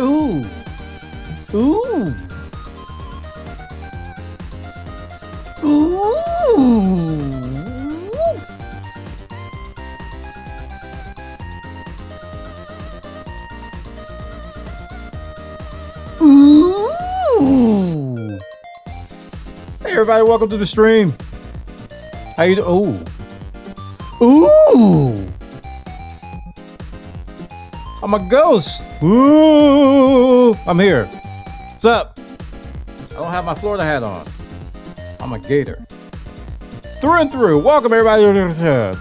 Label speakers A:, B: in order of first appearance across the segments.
A: Ooh. Ooh. Ooh. Ooh. Hey everybody, welcome to the stream. How you doing? Ooh. Ooh. I'm a ghost. Ooh. I'm here. What's up? I don't have my Florida hat on. I'm a gator. Through and through. Welcome everybody to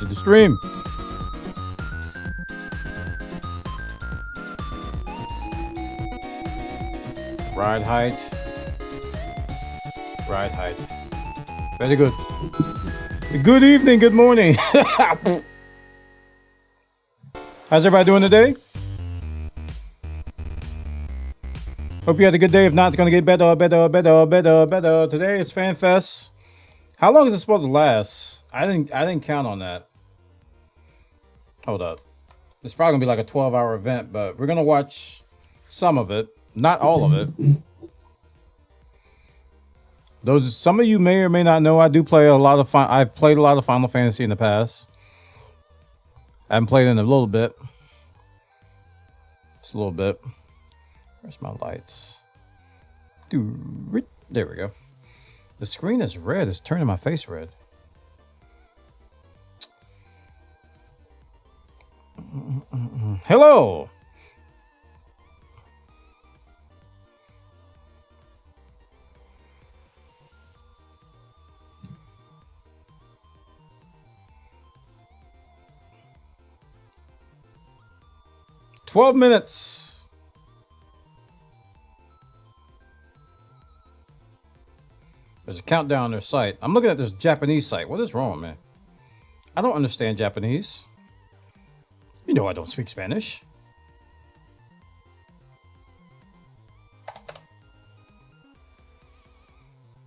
A: the stream. Ride height. Ride height. Very good. Good evening, good morning. How's everybody doing today? Hope you had a good day. If not, it's gonna get better. Today is FanFest. How long is it supposed to last? I didn't count on that. Hold up. It's probably gonna be like a 12-hour event, but we're gonna watch some of it, not all of it. Some of you may or may not know, I do play a lot of I've played a lot of Final Fantasy in the past. I haven't played in a little bit. Just a little bit. Where's my lights? There we go. The screen is red. It's turning my face red. Hello. "12 minutes. There's a countdown on their site. I'm looking at this Japanese site. What is wrong with me? I don't understand Japanese. You know I don't speak Spanish.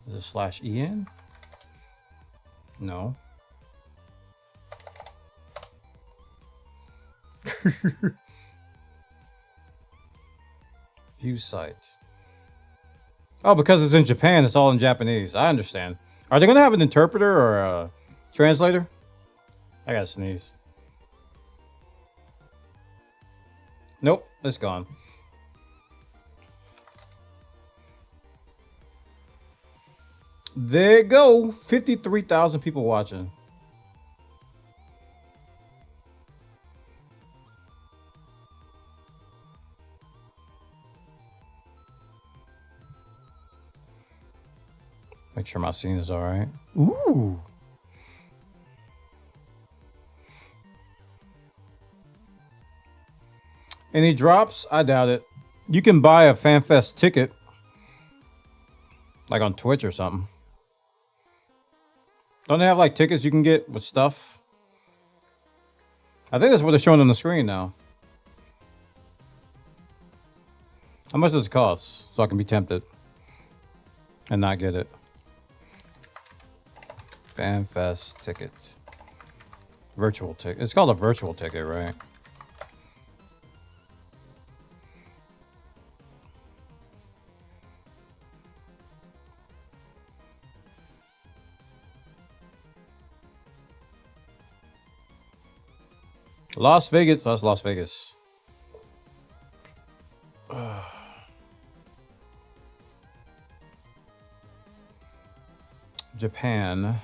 A: Is it /en? No. View site. Oh, because it's in Japan, it's all in Japanese. I understand. Are they going to have an interpreter or a translator? I gotta sneeze. Nope, it's gone. There you go. 53,000 people watching. Make sure my scene is all right. Ooh. Any drops? I doubt it. You can buy a FanFest ticket. Like on Twitch or something. Don't they have like tickets you can get with stuff? I think that's what they're showing on the screen now. How much does it cost? So I can be tempted. And not get it. FanFest ticket. Virtual ticket. It's called a virtual ticket, right? Las Vegas. That's Las Vegas. Japan.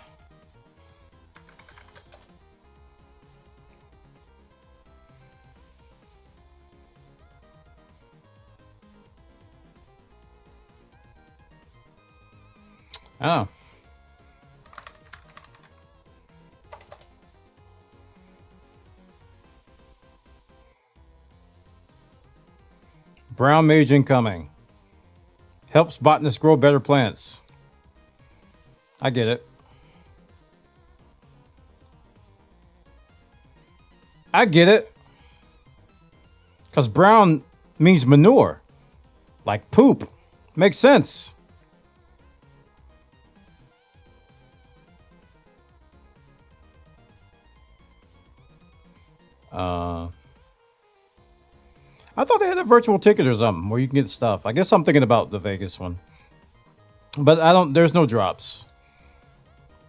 A: Oh. Brown mage incoming. Helps botanists grow better plants. I get it. I get it. Because brown means manure. Like poop. Makes sense. I thought they had a virtual ticket or something where you can get stuff. I guess I'm thinking about the Vegas one. But I don't, there's no drops.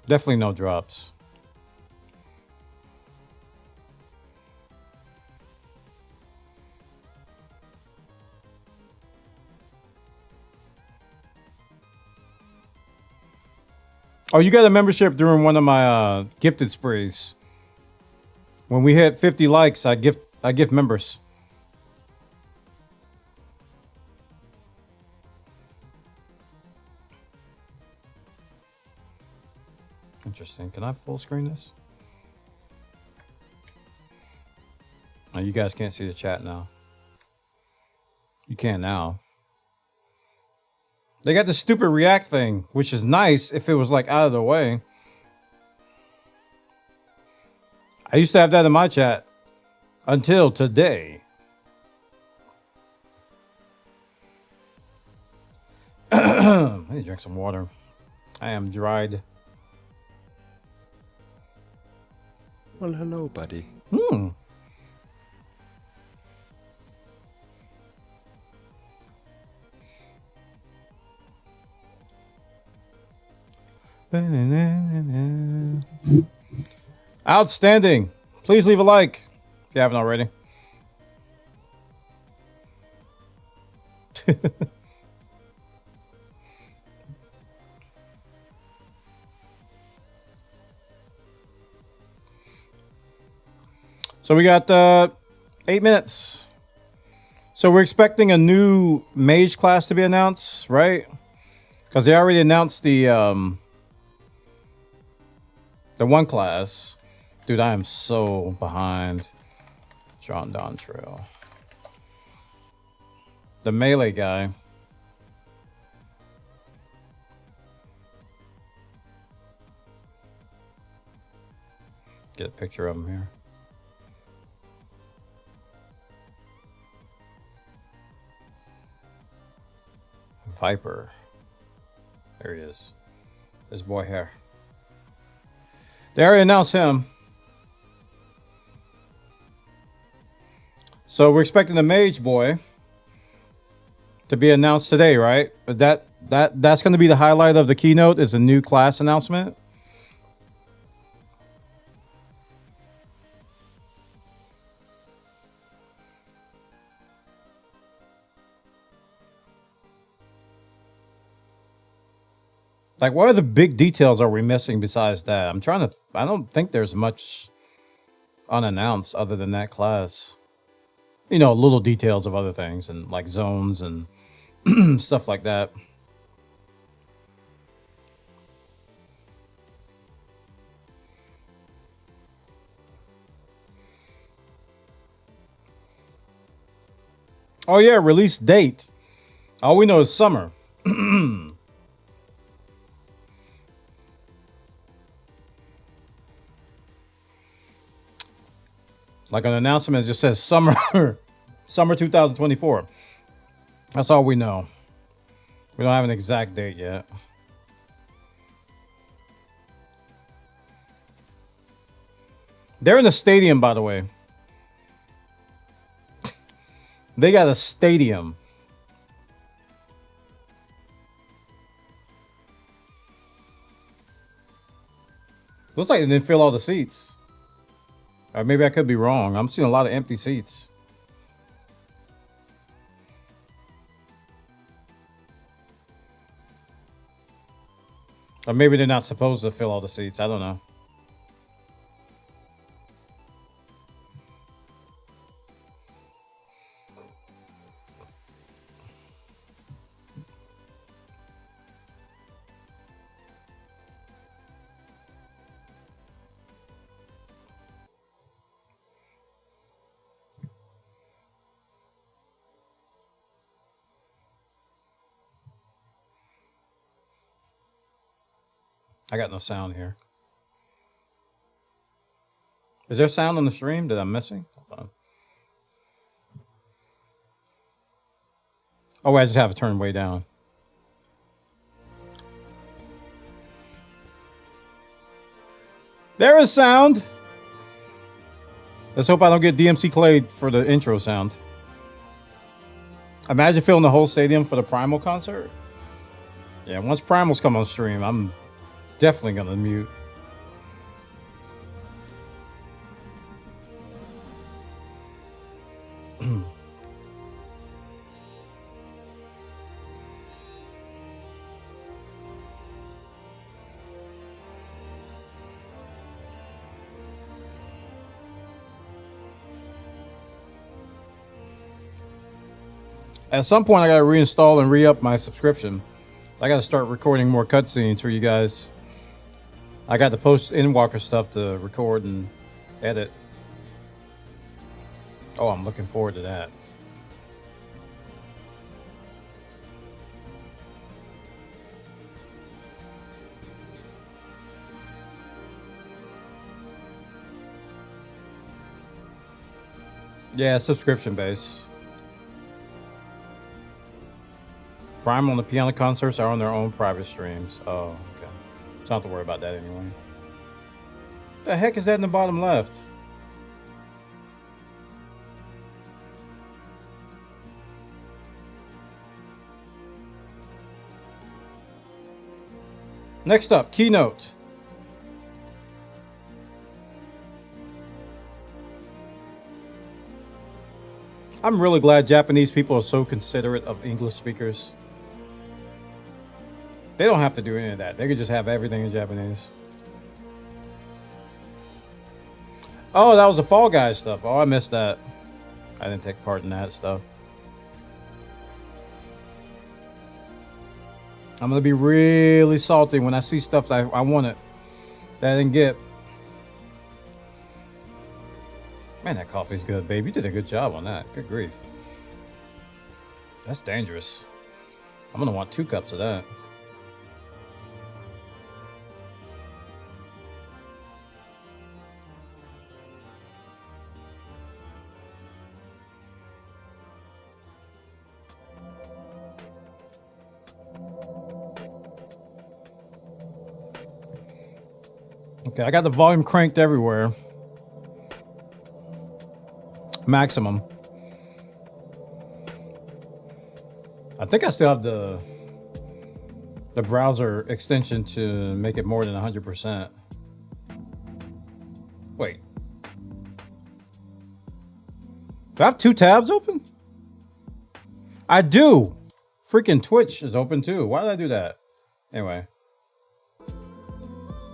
A: Definitely no drops. Oh, you got a membership during one of my gifted sprees. When we hit 50 likes, I gift members. Interesting. Can I full screen this? Oh, you guys can't see the chat now. You can now. They got the stupid react thing, which is nice if it was like out of the way. I used to have that in my chat until today. I need to drink some water. I am dried.
B: Well, hello, buddy.
A: Outstanding. Please leave a like if you haven't already. So we got 8 minutes. So we're expecting a new mage class to be announced, right? Because they already announced the one class. Dude, I am so behind. John Don Trail. The melee guy. Get a picture of him here. Viper. There he is. This boy here. They already announced him. So we're expecting the mage boy to be announced today, right? But that's going to be the highlight of the keynote, is a new class announcement. Like, what are the big details are we missing besides that? I'm trying to... I don't think there's much unannounced other than that class. You know, little details of other things and like zones and stuff like that. Oh yeah, release date. All we know is summer. Like an announcement just says summer, summer 2024. That's all we know. We don't have an exact date yet. They're in a stadium, by the way. They got a stadium. Looks like they didn't fill all the seats. Or maybe I could be wrong. I'm seeing a lot of empty seats. Or maybe they're not supposed to fill all the seats. I don't know. I got no sound here. Is there sound on the stream that I'm missing? Hold on. Oh, I just have it turned way down. There is sound. Let's hope I don't get DMC Clay for the intro sound. Imagine filling the whole stadium for the Primal concert. Yeah, once Primals come on stream, I'm definitely gonna mute. At some point, I gotta reinstall and re-up my subscription. I gotta start recording more cutscenes for you guys. I got the post-Endwalker stuff to record and edit. Oh, I'm looking forward to that. Yeah, subscription base. Primal and the piano concerts are on their own private streams. Oh, okay. So I don't have to worry about that anyway. What the heck is that in the bottom left? Next up, Keynote. I'm really glad Japanese people are so considerate of English speakers. They don't have to do any of that. They could just have everything in Japanese. Oh, that was the Fall Guys stuff. Oh, I missed that. I didn't take part in that stuff. I'm gonna be really salty when I see stuff that I wanted that I didn't get. Man, that coffee's good, babe. You did a good job on that. Good grief. That's dangerous. I'm gonna want 2 cups of that. Okay, I got the volume cranked everywhere. Maximum. I think I still have the browser extension to make it more than 100%. Wait. Do I have 2 tabs open? I do. Freaking Twitch is open too. Why did I do that? Anyway.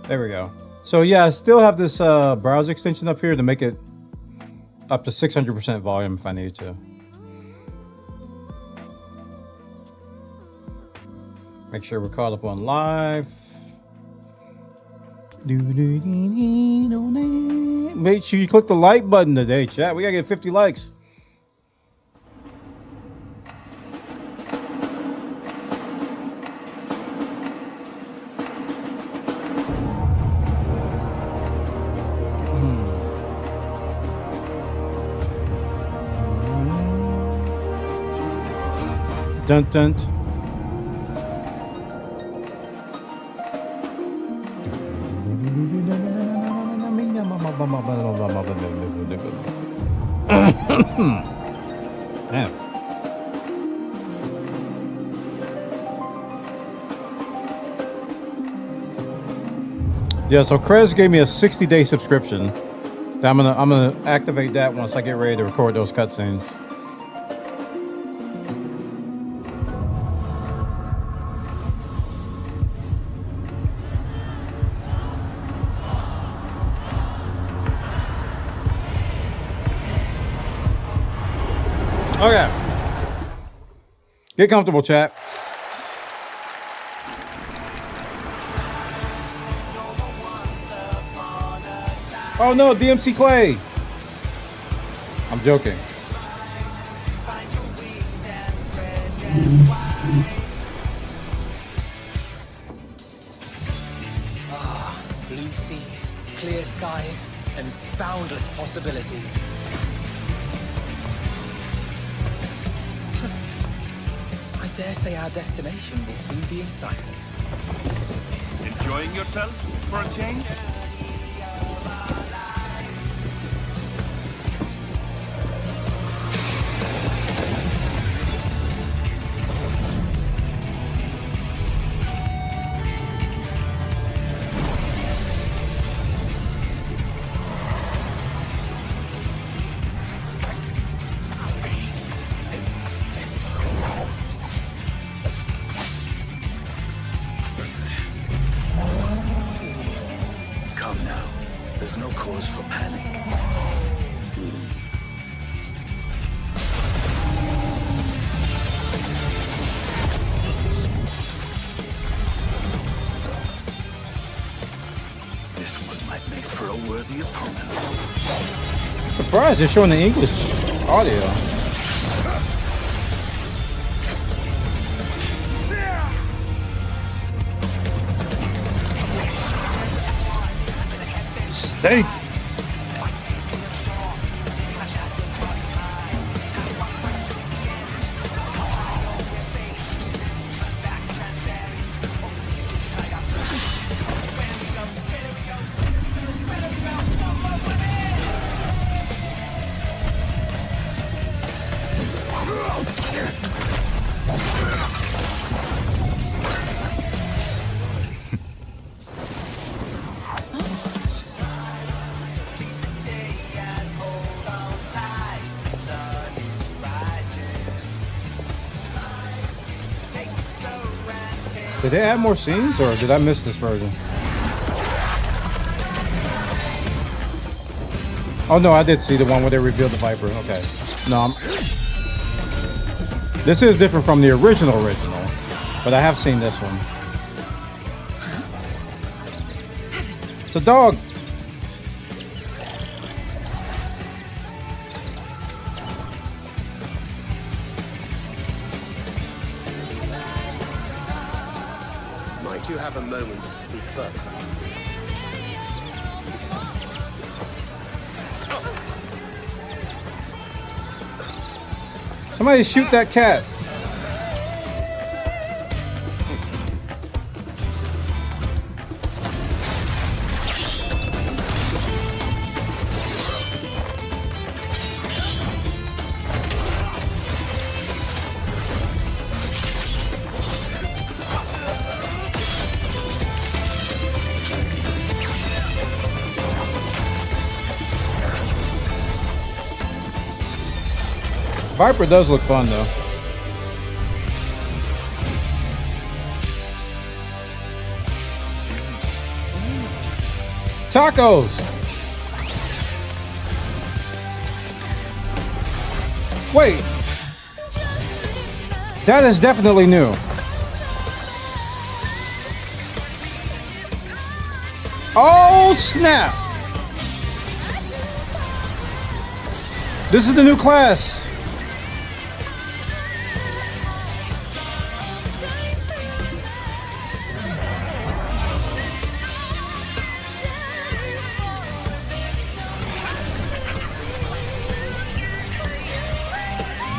A: There we go. So yeah, I still have this browser extension up here to make it up to 600% volume if I need to. Make sure we're caught up on live. Make sure you click the like button today, chat. We gotta get 50 likes. Dun dun. Damn. Yeah, so Krez gave me a 60-day subscription. I'm gonna activate that once I get ready to record those cutscenes. Okay. Get comfortable, chat. Oh no, DMC Clay. I'm joking.
C: Blue seas, clear skies, and boundless possibilities. I dare say our destination will soon be in sight.
D: Enjoying yourself for a change?
C: Calm now. There's no cause for panic. This one might make for a worthy opponent.
A: Surprised they're showing the English audio. Steak. Did they add more scenes, or did I miss this version? Oh no, I did see the one where they revealed the Viper. Okay. No, this is different from the original, but I have seen this one. It's a dog.
E: Might you have a moment to speak further?
A: Somebody shoot that cat. Viper does look fun though. Tacos! Wait! That is definitely new. Oh snap! This is the new class.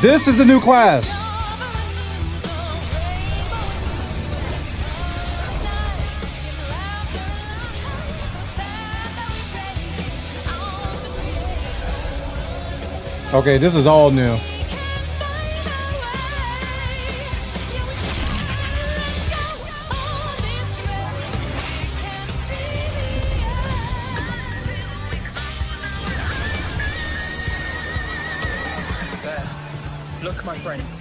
A: This is the new class. Okay, this is all new.
C: Look, my friends.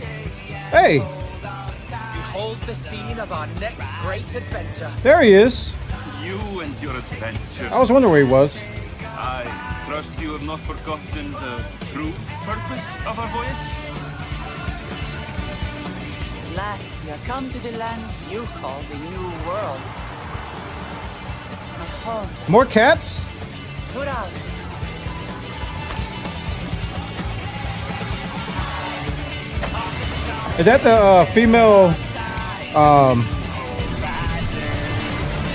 A: Hey,
C: Behold the scene of our next great adventure.
A: there he is.
D: You and your adventures.
A: I was wondering where he was.
D: I trust you have not forgotten the true purpose of our voyage.
F: At last, we are come to the land you call the New World. My home,
A: More cats?
F: Throttle.
A: Is that the female?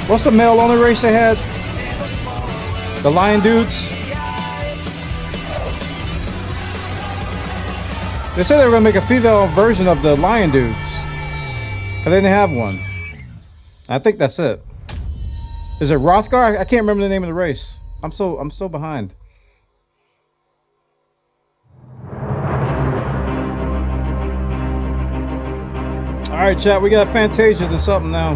A: What's the male only race they had? The lion dudes. They said they were gonna make a female version of the lion dudes, but they didn't have one. I think that's it. Is it Rothgar? I can't remember the name of the race. I'm so behind. All right, chat. We got Fantasia to something now.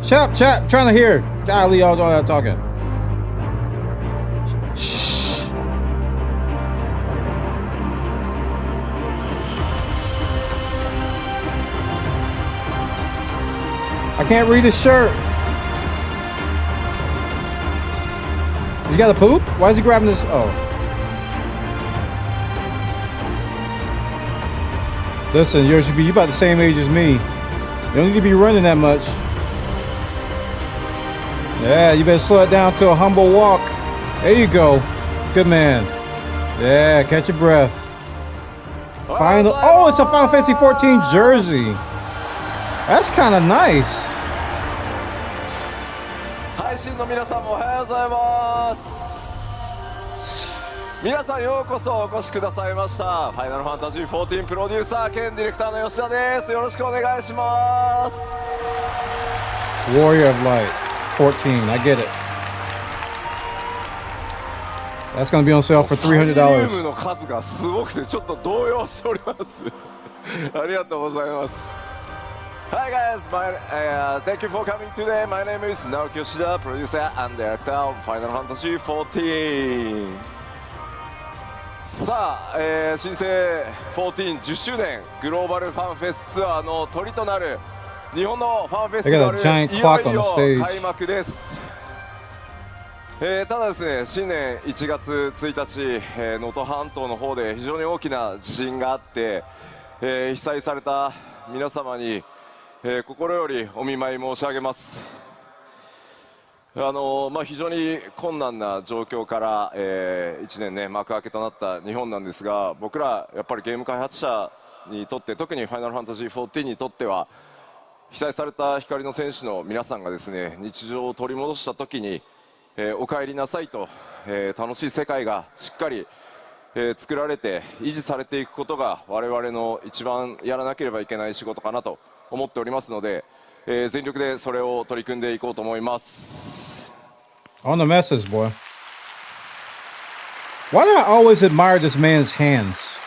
A: Chat. I'm trying to hear. Golly, all that talking. Shh. I can't read his shirt. He's got a poop? Why is he grabbing this? Oh. Listen, Yoshi B, you about the same age as me. You don't need to be running that much. Yeah, you better slow it down to a humble walk. There you go. Good man. Yeah, catch your breath. Final. Oh, it's a Final Fantasy 14 jersey. That's kind of nice.
G: 配信の皆さんもおはようございます。皆さんようこそお越しくださいました。ファイナルファンタジー14プロデューサー兼ディレクターの吉田です。よろしくお願いします。
A: Warrior of Light 14. I get it. That's gonna be on sale for $300.
G: ゲームの数がすごくてちょっと動揺しております。ありがとうございます。Hi guys, thank you for coming today. My name is Naoki Yoshida, producer and director of Final Fantasy 14. さあ、新生14 10周年グローバルファンフェスツアーのトリとなる日本のファンフェスティバルいよいよ開幕です。ただですね、新年1月1日、能登半島の方で非常に大きな地震があって、被災された皆様に、心よりお見舞い申し上げます。非常に困難な状況から、1年ね幕開けとなった日本なんですが、僕らやっぱりゲーム開発者にとって、特にファイナルファンタジー14にとっては、被災された光の戦士の皆さんがですね日常を取り戻した時に、お帰りなさいと、楽しい世界がしっかり、作られて維持されていくことが我々の一番やらなければいけない仕事かなと思っておりますので、全力でそれを取り組んでいこうと思います。
A: On the message, boy. Why do I always admire this man's hands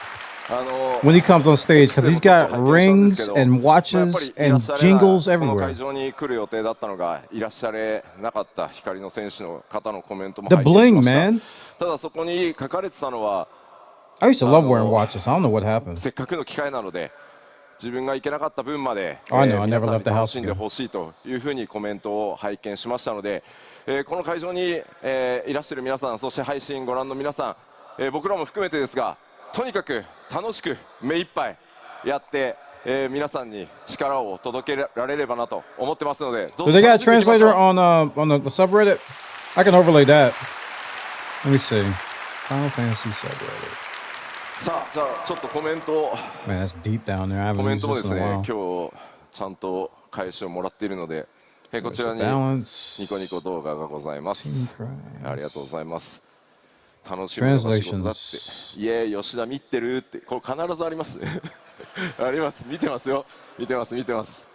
A: when he comes on stage? Because he's got rings and watches and jingles
G: この
A: everywhere.
G: 会場に来る予定だったのがいらっしゃれなかった光の選手の方のコメントも
A: The
G: 拝見し
A: bling,
G: ました。
A: man.
G: ただそこに書かれてたのは、
A: I used to love wearing watches. I don't know what happened.
G: せっかくの機会なので自分が行けなかった分まで、
A: I know, I
G: 皆
A: never
G: さん
A: left
G: に
A: the
G: 楽
A: house
G: しんで
A: again.
G: ほしいというふうにコメントを拝見しましたので、この会場に、いらっしゃる皆さん、そして配信ご覧の皆さん、僕らも含めてですが、とにかく楽しく目いっぱいやって、皆さんに力を届けられればなと思ってますので、どう
A: Do
G: ぞ
A: they got a
G: 楽しんでいきましょ
A: translator
G: う。
A: on the subreddit? I can overlay that. Let me see. Final Fantasy subreddit.
G: さあ、じゃあちょっとコメントを
A: Man, that's deep down there. I
G: コ
A: haven't
G: メン
A: used
G: トもで
A: this
G: す
A: in a
G: ね、
A: while.
G: 今日ちゃんと返しをもらっているので、こちらに
A: Balance.
G: ニコニコ動画がございます。
A: Cry.
G: ありがとうございます。楽しみな仕事だって。
A: Translations.
G: いえ、吉田見てるって、これ必ずありますね。あります、見てますよ。見てます、見てます。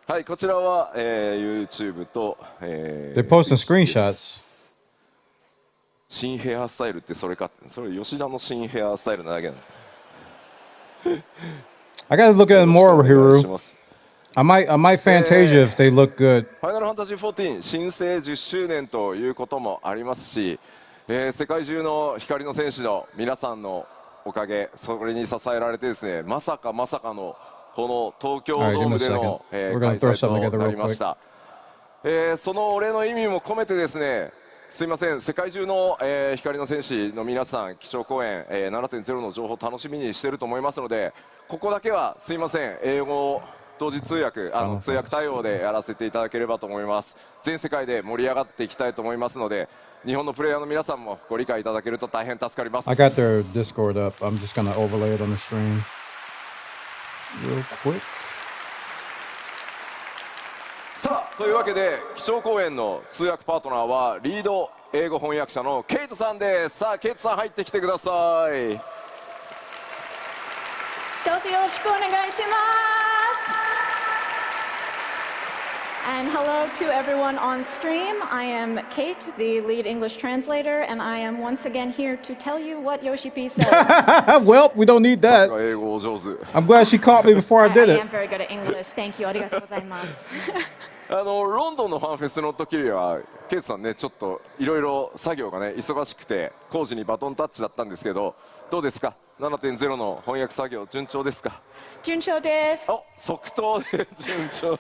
G: はい、こちらは、YouTube と、
A: They're posting screenshots.
G: 新ヘアスタイルってそれかって、それ吉田の新ヘアスタイルなだけなの。
A: I gotta look at it more,
G: よろしくお願いし
A: Hiru.
G: ます。
A: I might Fantasia if they look good.
G: ファイナルファンタジー14新生10周年ということもありますし、世界中の光の戦士の皆さんのおかげ、それに支えられてですね、まさかのこの東京ドームでの、
A: Alright, give me a second. We're
G: 開
A: gonna throw
G: 催
A: something
G: と
A: together
G: な
A: real
G: りました。そのお礼の意味も込めてですね、すいません、世界中の、光の戦士の皆さん、基調講演、7.0 の情報を楽しみにしていると思いますので、ここだけはすいません、英語同時通訳、通訳対応でやらせていただければと思います。全世界で盛り上がっていきたいと思いますので、日本のプレイヤーの皆さんもご理解いただけると大変助かります。
A: I got their Discord up. I'm just gonna overlay it on the stream real quick.
G: さあ、というわけで基調講演の通訳パートナーはリード英語翻訳者のケイトさんです。さあ、ケイトさん入ってきてください。
H: どうぞよろしくお願いします。And hello to everyone on stream. I am Kate, the lead English translator, and I am once again here to tell you what Yoshi P says.
A: Well, we don't need
G: さす
A: that.
G: が英語お上手。
A: I'm glad she caught me before I did
H: I
A: it.
H: am very good at English. Thank you. ありがとうございます。
G: ロンドンのファンフェスの時にはケイトさんね、ちょっといろいろ作業がね忙しくて工事にバトンタッチだったんですけど、どうですか、 7.0 の翻訳作業順調ですか？
H: 順調です。
G: お、即答で順調。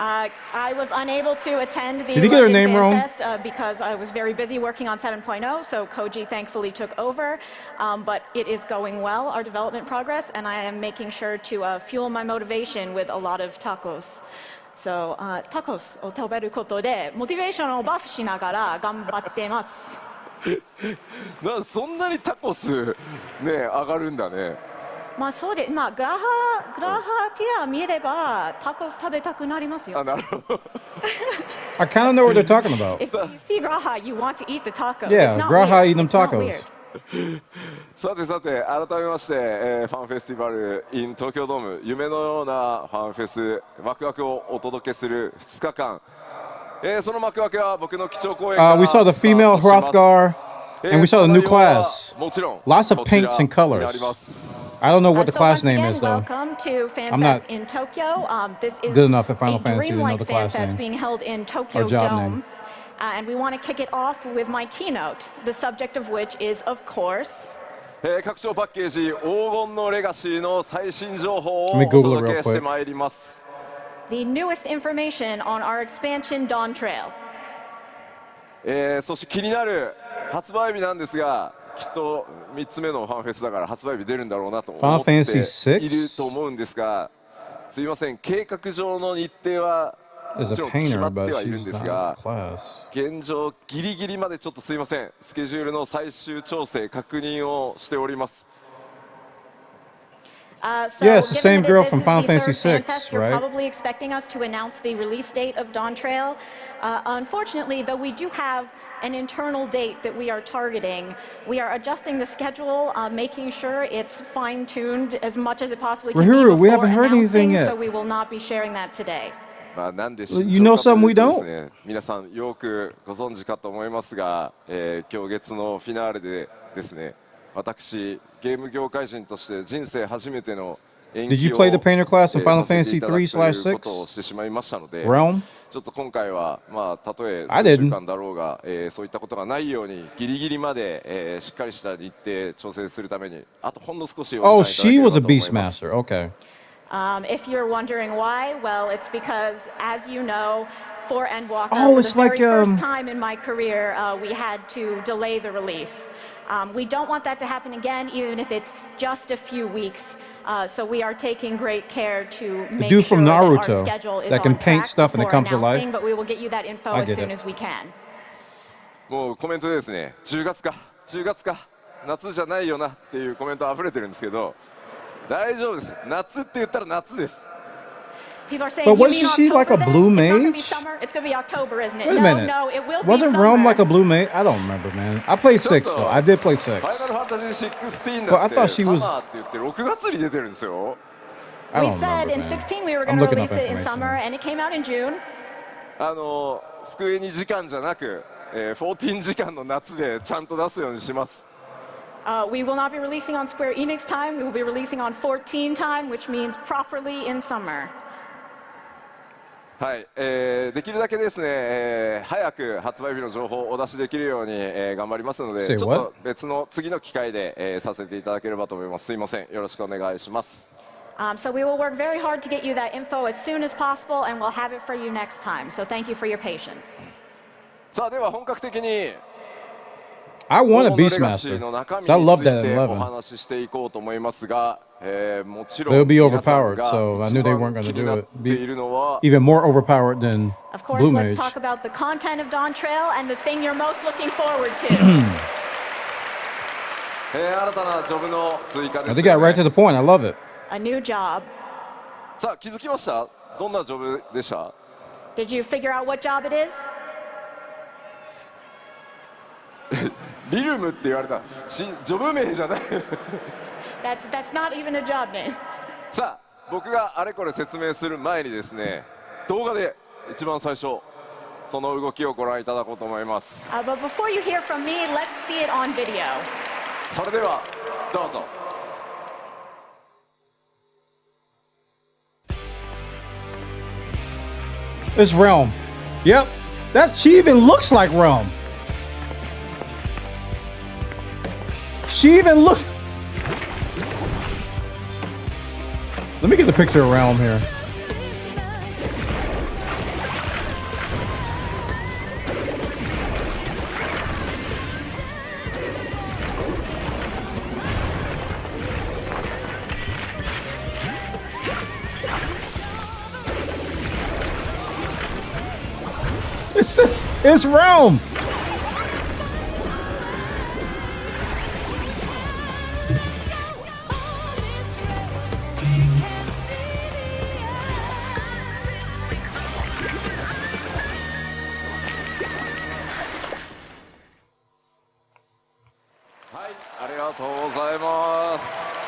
H: I was unable to attend the
A: Did you get her
H: London
A: name
H: Fan
A: wrong?
H: Fest because I was very busy working on 7.0, so Koji thankfully took over. But it is going well, our development progress, and I am making sure to fuel my motivation with a lot of tacos. So, tacos を食べることでモチベーションをバフしながら頑張ってます。
G: そんなにタコスね上がるんだね。
H: まあそうで、まあグラハティア見ればタコス食べたくなりますよ。
G: なるほど。
A: I kind of know what they're talking about.
H: If you see Graha, you want to eat the tacos.
A: Yeah,
H: It's not
A: Graha
H: weird.
A: eating them
H: It's not
A: tacos.
H: weird.
G: さてさて改めまして、ファンフェスティバル in 東京ドーム夢のようなファンフェスワクワクをお届けする2日間、その幕開けは僕の基調講演から
A: We saw the female Hrothgar, and we saw the new class.
G: もちろん
A: Lots of
G: こちら
A: paints and colors.
G: になります。
A: I don't know what the
H: So
A: class
H: once
A: name
H: again,
A: is, though.
H: welcome to
A: I'm not
H: FanFest in Tokyo. This is
A: good enough at Final
H: a
A: Fantasy to know
H: dreamlike
A: the class
H: FanFest
A: name.
H: being held in Tokyo
A: Or job
H: Dome.
A: name.
H: And we want to kick it off with my keynote, the subject of which is, of course,
G: 拡張パッケージ黄金のレガシーの最新情報を
A: Let me
G: お
A: Google it
G: 届
A: real
G: けして
A: quick.
G: まいります。
H: the newest information on our expansion Dawn Trail.
G: そして気になる発売日なんですが、きっと3つ目のファンフェスだから発売日出るんだろうなと思って
A: Final Fantasy
G: いると思うんですが、すいません、計画上の日程は
A: There's
G: も
A: a
G: ちろん決ま
A: painter,
G: っては
A: but
G: いるん
A: she's
G: です
A: not in
G: が
A: class.
G: 現状ギリギリまでちょっとすいません、スケジュールの最終調整確認をしております。
H: So
A: Yeah, it's the
H: given
A: same
H: that
A: girl
H: this
A: from
H: is
A: Final
H: the
A: Fantasy
H: third
A: VI,
H: FanFest, you're
A: right?
H: probably expecting us to announce the release date of Dawn Trail. Unfortunately, though we do have an internal date that we are targeting, we are adjusting the schedule, making sure it's fine-tuned as much as it possibly can
A: Rahuru,
H: be
A: we
H: before
A: haven't heard anything
H: announcing,
A: yet.
H: so we will not be sharing that today.
G: まあなんで
A: You know something we don't?
G: 皆さんよくご存知かと思いますが、今日月のフィナーレでですね、私ゲーム業界人として人生初めての延
A: Did
G: 期
A: you
G: を
A: play the painter class in Final
G: させて
A: Fantasy
G: いただくという
A: 3/6?
G: ことをしてしまいましたので、
A: Realm?
G: ちょっと今回はまあたとえ
A: I
G: 数
A: didn't.
G: 週間だろうが、そういったことがないようにギリギリまで、しっかりした日程調整するためにあとほんの少しお
A: Oh,
G: 時間い
A: she
G: ただ
A: was
G: け
A: a
G: ればと思います。
A: Beastmaster. Okay.
H: If you're wondering why, well, it's because, as you know, for Endwalker,
A: Oh,
H: for
A: it's
H: the very
A: like,
H: first time in my career, we had to delay the release. We don't want that to happen again, even if it's just a few weeks. So we are taking great care to make
A: dude
H: sure
A: from
H: that our
A: Naruto
H: schedule is
A: that can
H: on
A: paint
H: track
A: stuff and it
H: before
A: comes to life.
H: announcing, but we will get you that info
A: I
H: as
A: get
H: soon
A: it.
H: as we can.
G: もうコメントでですね、10月か夏じゃないよなっていうコメント溢れてるんですけど、大丈夫です。夏って言ったら夏です。
H: People are saying,
A: But
H: you
A: wasn't
H: mean
A: she like a
H: October
A: blue
H: then? It's not gonna be
A: mage?
H: summer. It's gonna be October, isn't it?
A: Wait a minute.
H: No, it will be
A: Wasn't
H: summer.
A: Realm like a blue mage? I don't remember, man. I played 6 though. I did play 6.
G: ファイナルファンタジー16
A: But
G: だ
A: I
G: って
A: thought she
G: サ
A: was-
G: マーって言って6月に出てるんですよ。
A: I
H: We
A: don't
H: said
A: remember,
H: in
A: man.
H: 16 we were
A: I'm
H: going to
A: looking up
H: release it in
A: information.
H: summer, and it came out in June.
G: スクエニ時間じゃなく、14時間の夏でちゃんと出すようにします。
H: We will not be releasing on Square Enix time. We will be releasing on 14 time, which means properly in summer.
G: はい、できるだけですね、早く発売日の情報をお出しできるように、頑張りますので、
A: Say
G: ちょっ
A: what?
G: と別の次の機会で、させていただければと思います。すいません、よろしくお願いします。
H: So we will work very hard to get you that info as soon as possible, and we'll have it for you next time. So thank you for your patience.
G: さあでは本格的に
A: I want a
G: 黄金のレガシー
A: Beastmaster.
G: の中身
A: I
G: に
A: love
G: つい
A: that
G: て
A: in
G: お
A: 11.
G: 話ししていこうと思いますが、もちろん
A: They'll be
G: 皆さん
A: overpowered,
G: が
A: so I
G: 一
A: knew they
G: 番
A: weren't gonna
G: 気に
A: do
G: なっ
A: it.
G: ているのは
A: Even more overpowered than
H: Of course,
A: Blue
H: let's
A: Mage.
H: talk about the content of Dawn Trail and the thing you're most looking forward to.
G: 新たなジョブの追加です、
A: They got right to the point. I love it.
H: A new job.
G: さあ気づきました？どんなジョブでした？
H: Did you figure out what job it is?
G: リルムって言われた。ジョブ名じゃない。
H: That's not even a job name.
G: さあ僕があれこれ説明する前にですね、動画で一番最初その動きをご覧いただこうと思います。
H: But before you hear from me, let's see it on video.
G: それではどうぞ。
A: It's Realm. Yep. She even looks like Realm. She even looks. Let me get the picture of Realm here. It's this. It's Realm.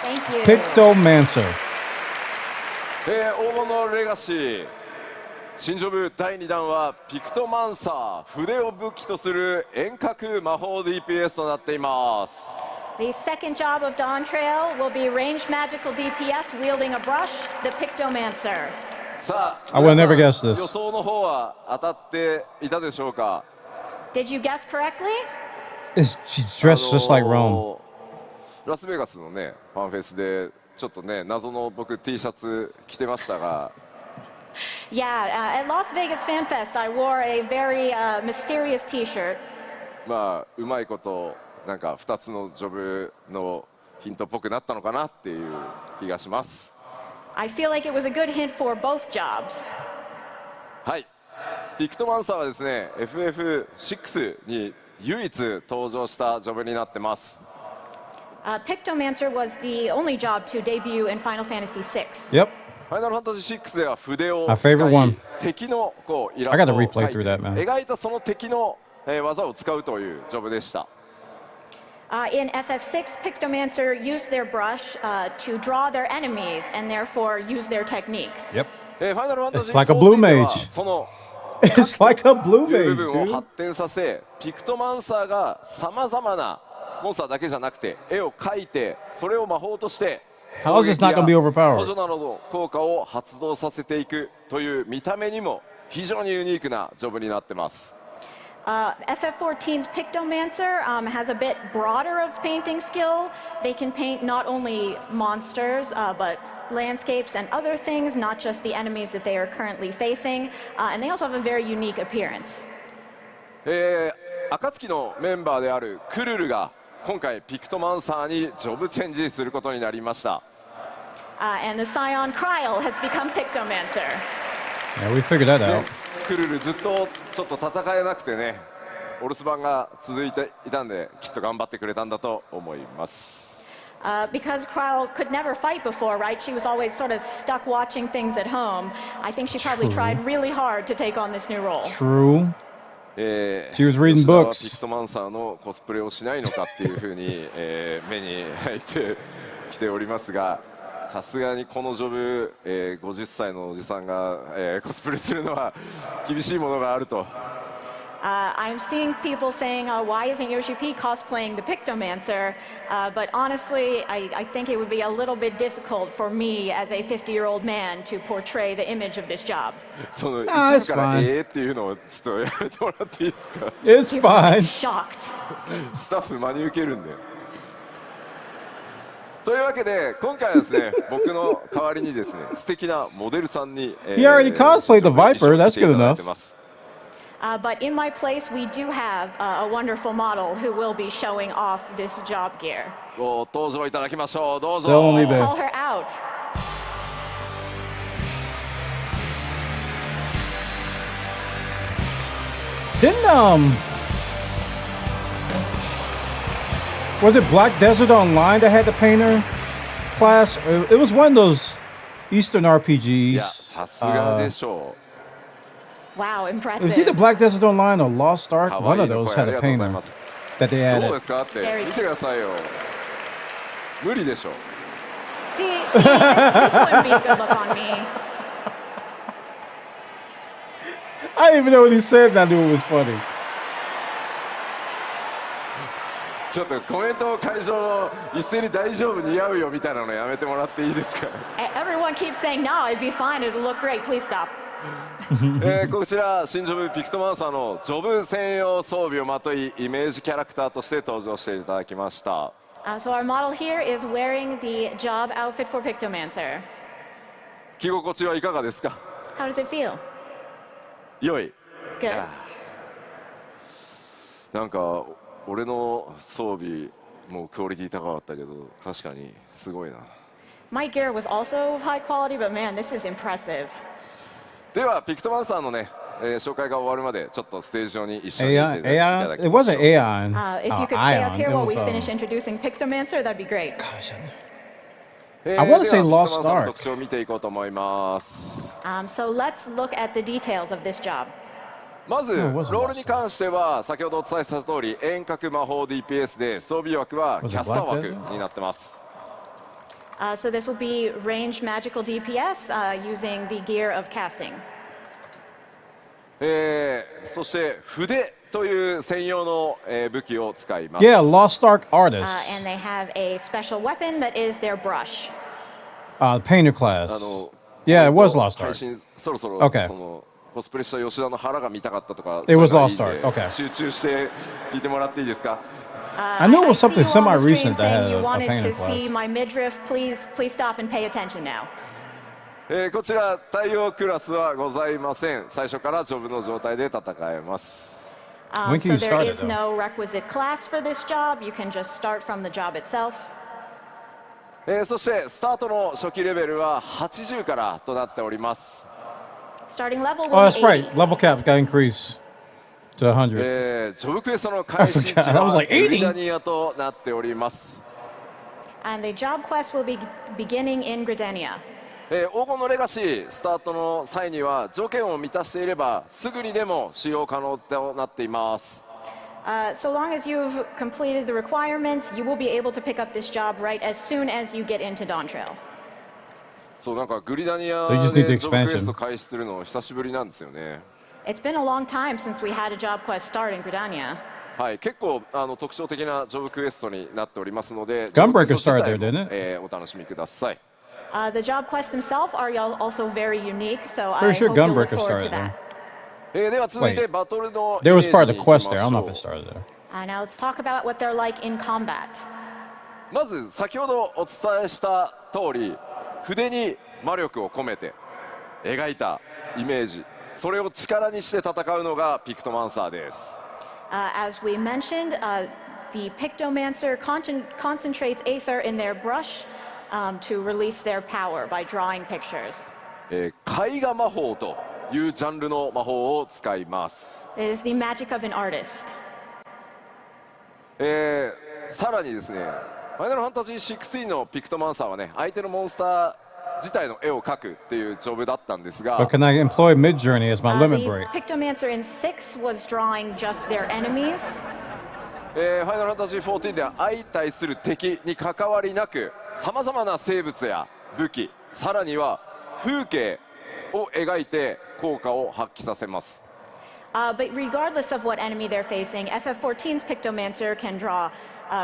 H: Thank you.
A: Pictomancer.
G: 黄金のレガシー新ジョブ第2弾はピクトマンサー筆を武器とする遠隔魔法 DPS となっています。
H: The second job of Dawn Trail will be ranged magical DPS wielding a brush, the Pictomancer.
G: さあ
A: I would never
G: 皆
A: guess
G: さん
A: this.
G: 予想の方は当たっていたでしょうか。
H: Did you guess correctly?
A: She's dressed just like Realm.
G: ラスベガスのねファンフェスでちょっとね謎の僕 T シャツ着てましたが
H: Yeah, at Las Vegas Fan Fest, I wore a very mysterious T-shirt.
G: まあうまいことなんか2つのジョブのヒントっぽくなったのかなっていう気がします。
H: I feel like it was a good hint for both jobs.
G: はい、ピクトマンサーはですね FF6 に唯一登場したジョブになってます。
H: Pictomancer was the only job to debut in Final Fantasy VI.
A: Yep.
G: ファイナルファンタジー6では筆を
A: My
G: 使い
A: favorite one.
G: 敵のこうイラ
A: I
G: ス
A: gotta
G: トを
A: replay
G: 描いて
A: through that, man.
G: 描いたその敵の技を使うというジョブでした。
H: In FF6, Pictomancer used their brush to draw their enemies and therefore use their techniques.
A: Yep.
G: ファイナルファンタジ
A: It's
G: ー
A: like a blue
G: 14では
A: mage.
G: その
A: It's like a blue
G: いう
A: mage,
G: 部分を
A: dude.
G: 発展させピクトマンサーがさまざまなモンスターだけじゃなくて絵を描いてそれを魔法として
A: How is this not gonna be
G: 補
A: overpowered?
G: 助などの効果を発動させていくという見た目にも非常にユニークなジョブになってます。
H: FF14's Pictomancer has a bit broader of painting skill. They can paint not only monsters, but landscapes and other things, not just the enemies that they are currently facing. And they also have a very unique appearance.
G: 暁のメンバーであるクルルが今回ピクトマンサーにジョブチェンジすることになりました。
H: And the Scion Kryl has become Pictomancer.
A: Yeah, we figured that
G: ね
A: out.
G: クルルずっとちょっと戦えなくてねお留守番が続いていたんできっと頑張ってくれたんだと思います。
H: Because Kryl could never fight before, right? She was always sort of stuck watching things at home. I think she probably
A: True.
H: tried really hard to take on this new role.
A: True. She was reading
G: 吉田は
A: books.
G: ピクトマンサーのコスプレをしないのかっていうふうに、目に入ってきておりますがさすがにこのジョブ、50歳のおじさんが、コスプレするのは厳しいものがあると。
H: I'm seeing people saying, why isn't Yoshi P cosplaying the Pictomancer? But honestly, I think it would be a little bit difficult for me as a 50-year-old man to portray the image of this job.
G: その
A: Nah,
G: 一部から
A: it's fine.
G: っていうのをちょっとやめてもらっていいですか
A: It's
H: You would be
A: fine.
H: shocked.
G: スタッフ真に受けるんで。というわけで今回はですね僕の代わりにですね素敵なモデルさんに、
A: He already cosplayed the Viper. That's good enough.
H: But in my place, we do have a wonderful model who will be showing off this job gear.
G: ご登場いただきましょう。どうぞ。
A: So only
H: Call
A: there.
H: her out.
A: Didn't was it Black Desert Online that had the painter class? It was one of those Eastern
G: いや
A: RPGs.
G: さすがでしょ
H: Wow,
A: It was
H: impressive.
A: either Black Desert Online or Lost
G: う。
A: Ark.
G: 可
A: One
G: 愛
A: of
G: いの
A: those
G: 声あ
A: had
G: り
A: a
G: がとうござい
A: painter
G: ます
A: that they
G: どう
A: added.
G: ですかって見てくださいよ。無理でしょ。
H: See, this wouldn't be a good look on me.
A: I didn't even know what he said. And I knew it was funny.
G: ちょっとコメント会場の一斉に大丈夫似合うよみたいなのやめてもらっていいですか。
H: Everyone keeps saying, no, it'd be fine, it'll look great, please stop.
G: こちら新ジョブピクトマンサーのジョブ専用装備をまといイメージキャラクターとして登場していただきました。
H: So our model here is wearing the job outfit for Pictomancer.
G: 着心地はいかがですか。
H: How does it feel?
G: 良い。
H: Good.
G: なんか俺の装備もクオリティ高かったけど確かにすごいな。
H: My gear was also of high quality, but man, this is impressive.
G: ではピクトマンサーのね、紹介が終わるまでちょっっとステージ上に一緒にいて
A: Aeon?
G: いただ
A: Aeon?
G: き
A: It
G: ましょ
A: wasn't
G: う。
A: Aeon.
H: If you could stay up
A: Ion.
H: here
A: It
H: while we
A: was,
H: finish introducing Pixelmancer, that'd be great.
A: I wanna say
G: では
A: Lost
G: ピクトマンさんの
A: Ark.
G: 特徴を見ていこうと思います。
H: So let's look at the details of this job.
G: まず
A: No,
G: ロ
A: it wasn't
G: ールに関しては先ほどお伝えした通り遠隔魔法 DPS で装備枠は
A: Was
G: キ
A: it
G: ャスター
A: Black
G: 枠
A: Desert?
G: になってます。
H: So this will be ranged magical DPS using the gear of casting.
G: そして筆という専用の武器を使います。
A: Yeah, Lost Ark artist.
H: And they have a special weapon that is their brush.
A: Painter class.
G: あの
A: Yeah, it was
G: もっ
A: Lost
G: と配
A: Ark.
G: 信そろそろ
A: Okay.
G: そのコスプレした吉田の腹が見たかったとか
A: It was
G: そういうのがいいん
A: Lost
G: で
A: Ark. Okay.
G: 集中して聞いてもらっていいですか。
A: I knew it was
H: I see
A: something
H: you on the
A: semi-recent
H: stream
A: that
H: saying
A: had
H: you
A: a
H: wanted
A: painter
H: to see
A: class.
H: my midriff. Please stop and pay attention now.
G: こちら対応クラスはございません。最初からジョブの状態で戦えます。
A: When can
H: So
A: you
H: there
A: start it,
H: is
A: though?
H: no requisite class for this job. You can just start from the job itself.
G: そしてスタートの初期レベルは80からとなっております。
H: Starting level
A: Oh,
H: will
A: that's
H: be
A: right.
H: 80.
A: Level cap got increased to 100.
G: ジョブクエストの開始地
A: I forgot. I was
G: は
A: like,
G: グ
A: 80?
G: リダニアとなっております。
H: And the job quest will be beginning in Gridania.
G: 黄金のレガシースタートの際には条件を満たしていればすぐにでも使用可能となっています。
H: So long as you've completed the requirements, you will be able to pick up this job right as soon as you get into Dawn Trail.
G: そうなんかグリダニア
A: So you just need the
G: でジョブ
A: expansion.
G: クエスト開始するの久しぶりなんですよね。
H: It's been a long time since we had a job quest start in Gridania.
G: はい、結構特徴的なジョブクエストになっておりますので、
A: Gunbreaker
G: ジョブクエスト
A: started
G: 自
A: there,
G: 体
A: didn't
G: もお楽しみください。
H: The job quests themselves are also very unique, so I
A: Pretty sure
H: hope you'll look
A: Gunbreaker
H: forward to
A: started
H: that.
A: there.
G: では続いて
A: Wait.
G: バトルのイ
A: There
G: メー
A: was
G: ジ
A: part of
G: に
A: the
G: 行
A: quest
G: き
A: there. I
G: ま
A: don't know
G: し
A: if it
G: ょう。
A: started there.
H: Now let's talk about what they're like in combat.
G: まず先ほどお伝えした通り筆に魔力を込めて描いたイメージ、それを力にして戦うのがピクトマンサーです。
H: As we mentioned, the Pictomancer concentrates aether in their brush to release their power by drawing pictures.
G: 絵画魔法というジャンルの魔法を使います。
H: It is the magic of an artist.
G: さらにですね、ファイナルファンタジー16のピクトマンサーはね、相手のモンスター自体の絵を描くっていうジョブだったんですが、
A: But can I employ Midjourney as my limit
H: The
A: break?
H: Pictomancer in 6 was drawing just their enemies.
G: ファイナルファンタジー14では相対する敵に関わりなく、さまざまな生物や武器、さらには風景を描いて効果を発揮させます。
H: But regardless of what enemy they're facing, FF14's Pictomancer can draw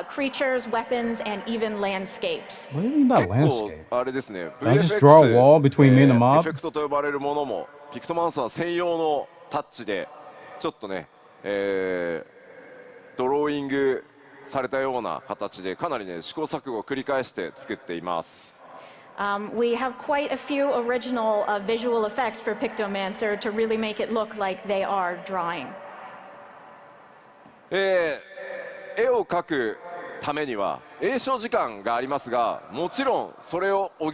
H: creatures, weapons, and even landscapes.
A: What do you mean by
G: 結構
A: landscape?
G: あれですね、
A: I just draw a wall between me and the
G: エ
A: mob?
G: フェクトと呼ばれるものもピクトマンサー専用のタッチでちょっとね、ドローイングされたような形でかなりね試行錯誤を繰り返して作っています。
H: We have quite a few original visual effects for Pictomancer to really make it look like they are drawing.
G: 絵を描くためには詠唱時間がありますが、もちろんそれを補う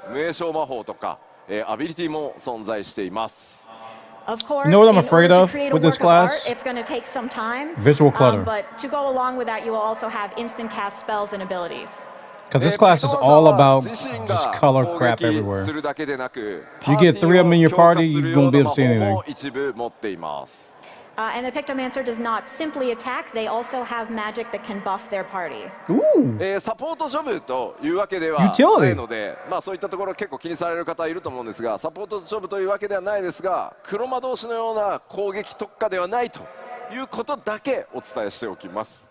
G: 無詠唱魔法とか、アビリティも存在しています。
H: Of course,
A: You know what I'm
H: in order
A: afraid
H: to
A: of
H: create a
A: with this
H: work of art,
A: class?
H: it's going to take some time.
A: Visual clutter.
H: But to go along with that, you will also have instant cast spells and abilities.
A: Because this class is all about
G: ピクトマン
A: just
G: サーは
A: color
G: 自身
A: crap
G: が攻撃
A: everywhere.
G: するだけでなく、
A: You get 3 of them in your
G: パーテ
A: party,
G: ィーを
A: you
G: 強
A: won't be
G: 化
A: able
G: す
A: to
G: る
A: see
G: ような魔法
A: anything.
G: も一部持っています。
H: And the Pictomancer does not simply attack, they also have magic that can buff their party.
A: Ooh!
G: サポートジョブというわけでは
A: Utility
G: ないので、そういったところ結構気にされる方いると思うんですが、サポートジョブというわけではないですが、黒魔導士のような攻撃特化ではないということだけお伝えしておきます。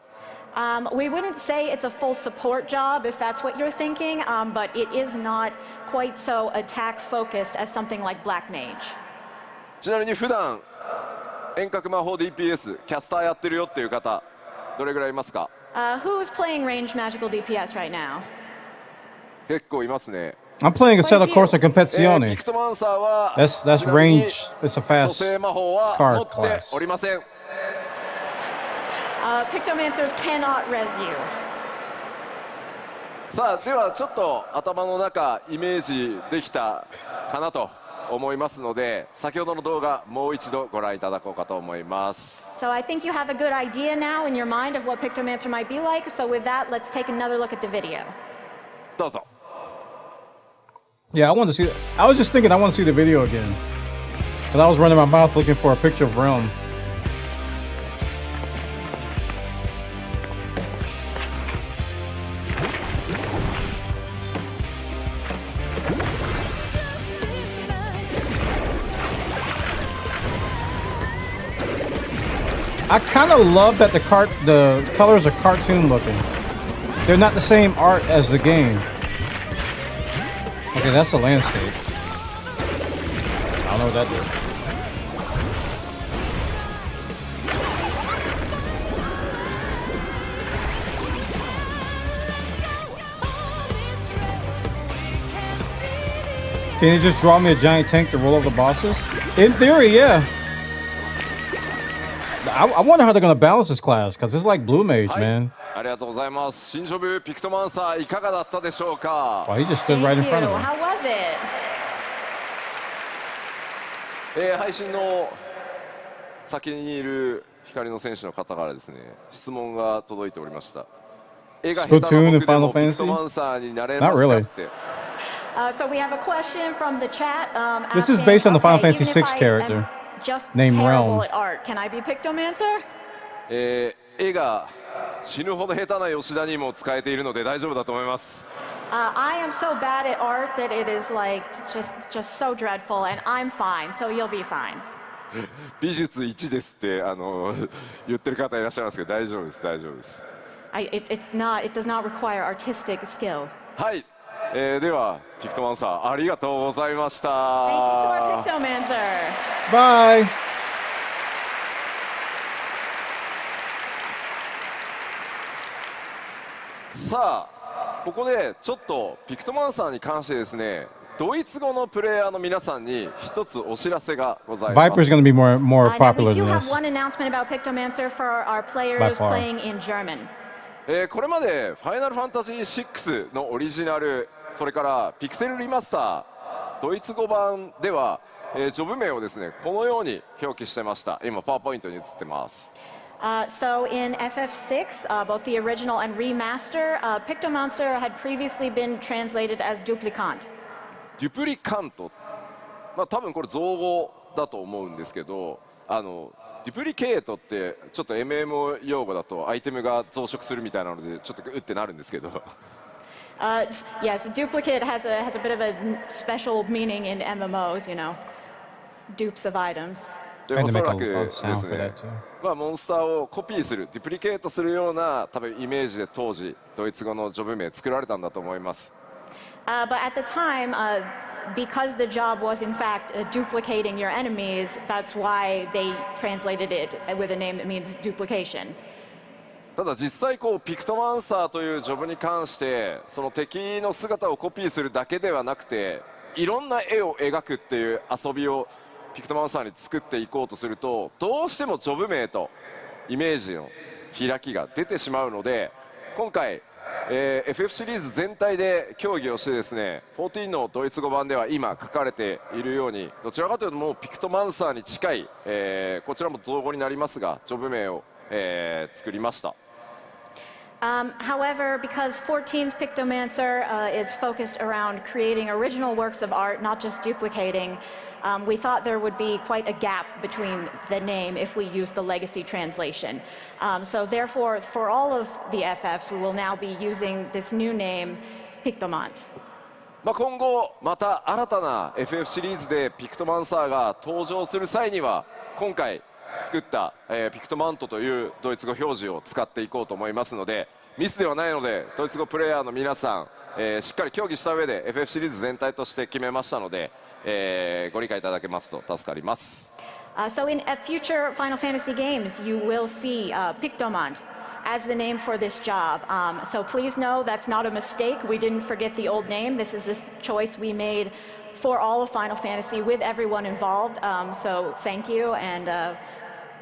H: We wouldn't say it's a full support job if that's what you're thinking, but it is not quite so attack focused as something like Black Mage.
G: ちなみに普段遠隔魔法 DPS キャスターやってるよっていう方どれぐらいいますか？
H: Who's playing ranged magical DPS right now?
G: 結構いますね。
A: I'm playing a set of Corsa
G: ピ
A: Competizione.
G: クトマンサーは
A: That's
G: ちなみに
A: range. It's a
G: 蘇
A: fast
G: 生魔法は
A: card
G: 持っておりません。
H: Pictomancers cannot res you.
G: さあではちょっと頭の中イメージできたかなと思いますので、先ほどの動画もう一度ご覧いただこうかと思います。
H: So I think you have a good idea now in your mind of what Pictomancer might be like. So with that, let's take another look at the video.
G: どうぞ。
A: Yeah, I want to see. I was just thinking I want to see the video again. Because I was running my mouth looking for a picture of Realm. I kind of love that the colors are cartoon looking. They're not the same art as the game. Okay, that's the landscape. I don't know what that did. Can you just draw me a giant tank to roll over the bosses? In theory, yeah. I wonder how they're gonna balance this class, because it's like Blue Mage, man.
G: ありがとうございます。新ジョブピクトマンサーいかがだったでしょうか。
A: Wow, he just stood right in
H: Thank
A: front
H: you.
A: of him.
H: How was it?
G: 配信の先にいる光の選手の方からですね、質問が届いておりました。絵が下手な僕でもピクトマンサーになれますかって。
H: So we have a question from the chat.
A: This is
H: asking,
A: based on the Final
H: okay,
A: Fantasy
H: even if
A: VI
H: I
A: character
H: am just
A: named
H: terrible
A: Realm.
H: at art, can I be Pictomancer?
G: 絵が死ぬほど下手な吉田にも使えているので大丈夫だと思います。
H: I am so bad at art that it is like just so dreadful, and I'm fine, so you'll be fine.
G: 美術1ですって言ってる方いらっしゃいますけど大丈夫です大丈夫です。
H: It does not require artistic skill.
G: はい、ではピクトマンサーありがとうございました。
H: Thank you to our Pictomancer.
A: Bye.
G: さあここでちょっとピクトマンサーに関してですね、ドイツ語のプレイヤーの皆さんに一つお知らせがございます。
A: Viper's gonna be more
H: Now
A: popular
H: we do
A: than
H: have
A: this.
H: one announcement about Pictomancer for our
A: By
H: players
A: far.
H: playing in German.
G: これまでファイナルファンタジー6のオリジナル、それからピクセルリマスタードイツ語版では、ジョブ名をですねこのように表記してました。今パワーポイントに映ってます。
H: So in FF6, both the original and remaster, Pictomancer had previously been translated as duplicant.
G: デュプリカント、まあ多分これ造語だと思うんですけど、デュプリケートってちょっと MMO 用語だとアイテムが増殖するみたいなのでちょっとってなるんですけど。
H: Yes, duplicate has a bit of a special meaning in MMOs, you know, dupes of items.
G: でおそらくですね、まあモンスターをコピーする、デュプリケートするような多分イメージで当時ドイツ語のジョブ名作られたんだと思います。
H: But at the time, because the job was in fact duplicating your enemies, that's why they translated it with a name that means duplication.
G: ただ実際こうピクトマンサーというジョブに関してその敵の姿をコピーするだけではなくていろんな絵を描くっていう遊びをピクトマンサーに作っていこうとするとどうしてもジョブ名とイメージの開きが出てしまうので今回、FF シリーズ全体で協議をしてですね14のドイツ語版では今書かれているようにどちらかというともうピクトマンサーに近い、こちらも造語になりますがジョブ名を、作りました。
H: However, because 14's Pictomancer is focused around creating original works of art, not just duplicating, we thought there would be quite a gap between the name if we use the legacy translation. So therefore, for all of the FFs, we will now be using this new name, Pictomant.
G: 今後また新たな FF シリーズでピクトマンサーが登場する際には今回作った、ピクトマントというドイツ語表示を使っていこうと思いますのでミスではないのでドイツ語プレイヤーの皆さん、しっかり協議した上で FF シリーズ全体として決めましたので、ご理解いただけますと助かります。
H: So in future Final Fantasy games, you will see Pictomant as the name for this job. So please know that's not a mistake. We didn't forget the old name. This is this choice we made for all of Final Fantasy with everyone involved. So thank you, and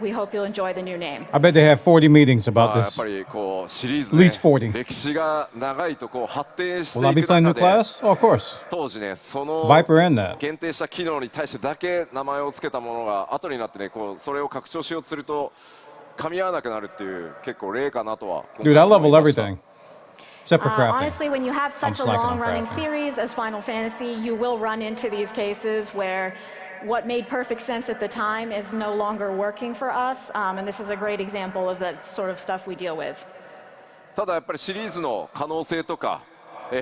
H: we hope you'll enjoy the new name.
A: I bet they have 40 meetings
G: ま
A: about
G: あやっ
A: this.
G: ぱりこうシリーズ、
A: At
G: ね
A: least 40.
G: 歴史が長いとこう発展し
A: Will I
G: て
A: be
G: いく
A: playing new
G: 中で
A: class? Oh, of course.
G: 当時ねその
A: Viper and that.
G: 限定した機能に対してだけ名前を付けたものが後になってねこうそれを拡張しようとすると噛み合わなくなるっていう結構例かなとは
A: Dude, I
G: 思い
A: level
G: ました
A: everything. Except for crafting.
H: Honestly, when you have such a
A: slacking on
H: long-running
A: crafting.
H: series as Final Fantasy, you will run into these cases where what made perfect sense at the time is no longer working for us, and this is a great example of the sort of stuff we deal with.
G: ただやっぱりシリーズの可能性とか、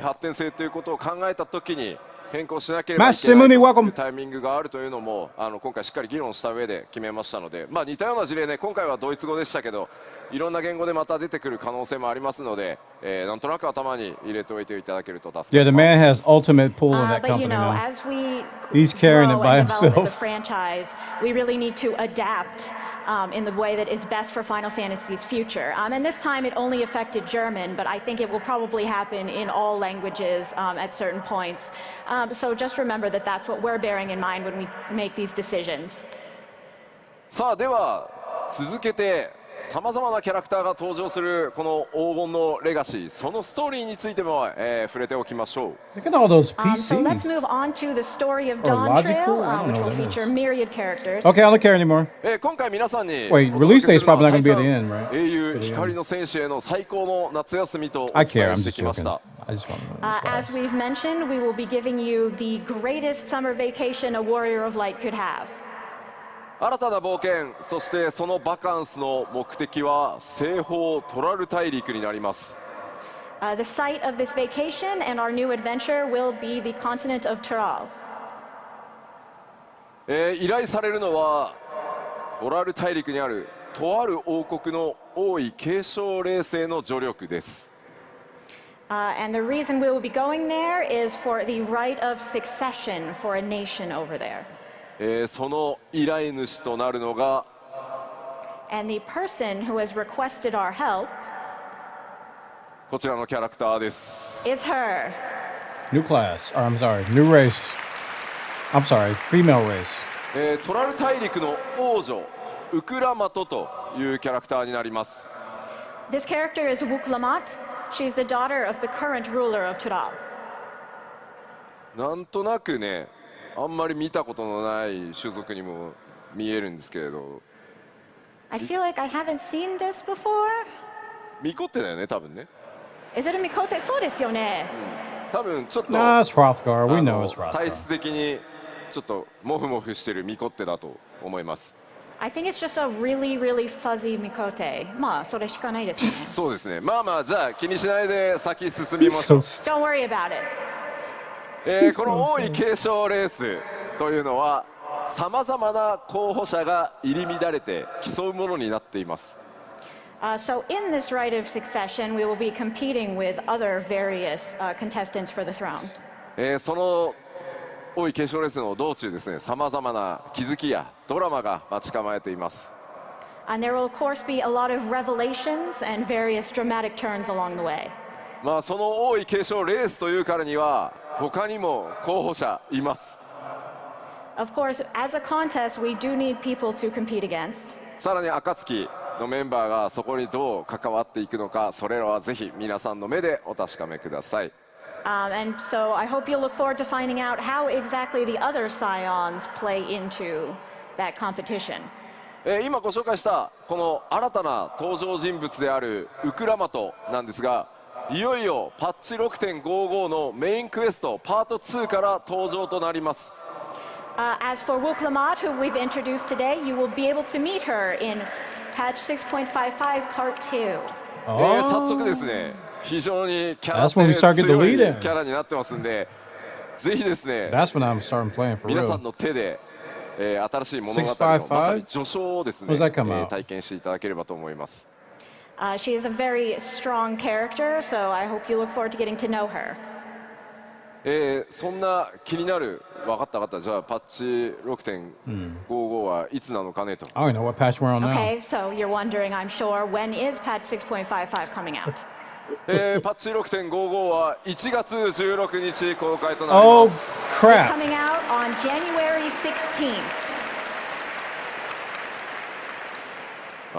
G: 発展性ということを考えたときに変更しなければいけないというタイミングがあるというのも今回しっかり議論した上で決めましたので、まあ、似たような事例ね今回はドイツ語でしたけどいろんな言語でまた出てくる可能性もありますので、なんとなく頭に入れておいていただけると助か
A: Yeah,
G: り
A: the
G: ま
A: man
G: す。
A: has ultimate pull in that
H: But you
A: company
H: know,
A: now.
H: as we
A: He's carrying it
H: grow
A: by
H: and develop as a
A: himself.
H: franchise, we really need to adapt in the way that is best for Final Fantasy's future. And this time it only affected German, but I think it will probably happen in all languages at certain points. So just remember that that's what we're bearing in mind when we make these decisions.
G: さあでは続けてさまざまなキャラクターが登場するこの黄金のレガシーそのストーリーについても、触れておきましょう。
A: Look at all those
H: So let's
A: PCs.
H: move on to the story of
A: Or
H: Dawn
A: logical?
H: Trail,
A: I don't
H: which
A: know
H: will
A: what it
H: feature
A: is.
H: myriad characters.
A: Okay, I don't care anymore.
G: 今回皆さんに
A: Wait,
G: お届け
A: release
G: する
A: date's
G: のは
A: probably not gonna be at the
G: 再
A: end,
G: 三
A: right?
G: 英雄光の戦士への最高の夏休みとお
A: I
G: 伝
A: care.
G: え
A: I'm
G: して
A: just
G: きまし
A: joking.
G: た。
A: I just want to know.
H: As we've mentioned, we will be giving you the greatest summer vacation a warrior of light could have.
G: 新たな冒険そしてそのバカンスの目的は西方トラル大陸になります。
H: The site of this vacation and our new adventure will be the continent of Throttle.
G: 依頼されるのはトラル大陸にあるとある王国の王位継承霊性の助力です。
H: And the reason we will be going there is for the right of succession for a nation over there.
G: その依頼主となるのが
H: And the person who has requested our help
G: こちらのキャラクターです。
H: is her.
A: New class. Or I'm sorry, new race. I'm sorry, female race.
G: トラル大陸の王女ウクラマトというキャラクターになります。
H: This character is Wuklamat. She's the daughter of the current ruler of Throttle.
G: なんとなくねあんまり見たことのない種族にも見えるんですけれど
H: I feel like I haven't seen this before.
G: ミコってだよね多分ね。
H: Is it a Mikote? そうですよね。
G: 多分ちょっと
A: Nah, it's Hrothgar. We know it's
G: 体
A: Hrothgar.
G: 質的にちょっとモフモフしてるミコってだと思います。
H: I think it's just a really, really fuzzy Mikote. まあ、それしかないですね。
G: そうですね。まあまあじゃあ気にしないで先進みまし
A: So
G: ょう。
H: Don't worry about it.
G: この王位継承レースというのはさまざまな候補者が入り乱れて競うものになっています。
H: So in this right of succession, we will be competing with other various contestants for the throne.
G: その王位継承レースの道中ですねさまざまな気づきやドラマが待ち構えています。
H: And there will, of course, be a lot of revelations and various dramatic turns along the way.
G: まあその王位継承レースというからには他にも候補者います。
H: Of course, as a contest, we do need people to compete against.
G: さらに暁のメンバーがそこにどう関わっていくのかそれらはぜひ皆さんの目でお確かめください。
H: And so I hope you'll look forward to finding out how exactly the other scions play into that competition.
G: 今ご紹介したこの新たな登場人物であるウクラマトなんですがいよいよパッチ 6.55 のメインクエストパート2から登場となります。
H: As for Wuklamat, who we've introduced today, you will be able to meet her in patch 6.55 part 2.
G: 早速ですね非常にキャラ
A: That's when we
G: 性
A: start getting
G: 強
A: the
G: い
A: lead in.
G: キャラになってますんでぜひですね
A: That's when I'm starting playing for
G: 皆さん
A: real.
G: の手で、新しい物語のまさに序章をですね、
A: When does that come out?
G: 体験していただければと思います。
H: She is a very strong character, so I hope you look forward to getting to know her.
G: そんな気になる分かったじゃあパッチ 6.55 はいつなのかねと。
A: I don't even know what patch we're on now.
H: Okay, so you're wondering, I'm sure, when is patch 6.55 coming out?
G: パッチ 6.55 は1月16日公開となり
A: Oh
G: ます。
A: crap!
H: Coming out on January 16th.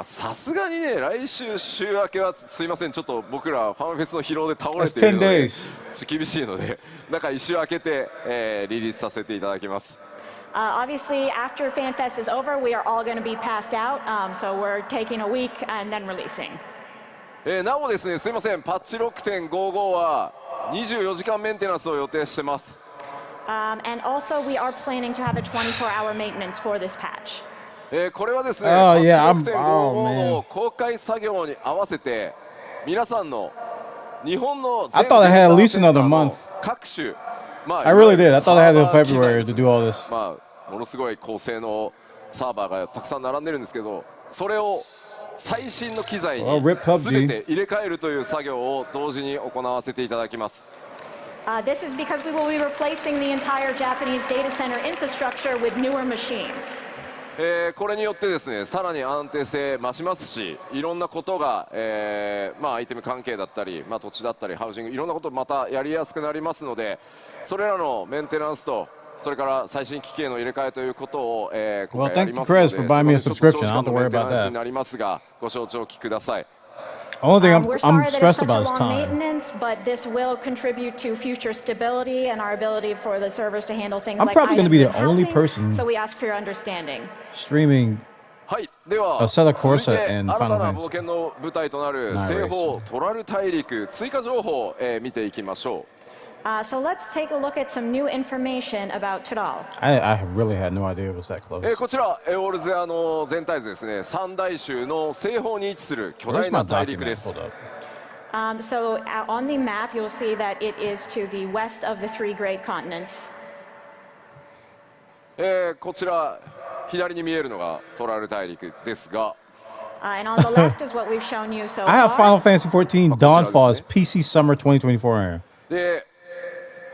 G: さすがにね、来週週明けはすいません、ちょっと僕らファンフェスの疲労で倒れ
A: That's
G: ている
A: 10
G: ので
A: days.
G: 厳しいので、なんか1週明けて、リリースさせていただきます。
H: Obviously, after FanFest is over, we are all going to be passed out, so we're taking a week and then releasing.
G: なおですね、すいません、パッチ 6.55 は24時間メンテナンスを予定してます。
H: And also, we are planning to have a 24-hour maintenance for this patch.
G: これはですね、
A: Oh,
G: パッチ
A: yeah,
G: 6.55 の公開作業に合わせて皆さんの日本の
A: I thought I had at least another month.
G: 各種、
A: I really did. I thought I had till February to do all this.
G: ものすごい高性能サーバーがたくさん並んでるんですけど、それを最新の機材に
A: rip PUBG.
G: 全て入れ替えるという作業を同時に行わせていただきます。
H: This is because we will be replacing the entire Japanese data center infrastructure with newer machines.
G: これによってですね、さらに安定性増しますし、いろんなことが、アイテム関係だったり、土地だったりハウジング、いろんなことまたやりやすくなりますので、それらのメンテナンスとそれから最新機器への入れ替えということを、今回やりますので、そこでちょっと長時間のメンテナンスになりますが、ご承知おきください。
A: Only thing
H: We're
A: I'm
H: sorry that it's
A: stressed
H: such a
A: about is
H: long
A: time.
H: maintenance, but this will contribute to future stability and our ability for the servers to handle things
A: I'm
H: like
A: probably gonna
H: items
A: be
H: and
A: the only
H: housing,
A: person
H: so we ask for your understanding.
A: Streaming
G: はい、では
A: Assetto
G: 続い
A: Corsa
G: て
A: and
G: 新た
A: Final
G: な
A: Fantasy
G: 冒険の舞台となる
A: Not
G: 西
A: racing.
G: 方トラル大陸追加情報を、見ていきましょう。
H: So let's take a look at some new information about Throttle.
A: I really had no idea it was that close.
G: こちらオールゼアの全体図ですね、三大洲の西方に位置する巨
A: Where's
G: 大
A: my
G: な大陸で
A: document?
G: す。
A: Hold up.
H: So on the map, you'll see that it is to the west of the three great continents.
G: こちら左に見えるのがトラル大陸ですが、
H: And on the left is what we've shown you so
A: I have Final
H: far.
A: Fantasy 14 Dawnfall's PC Summer 2024.
G: で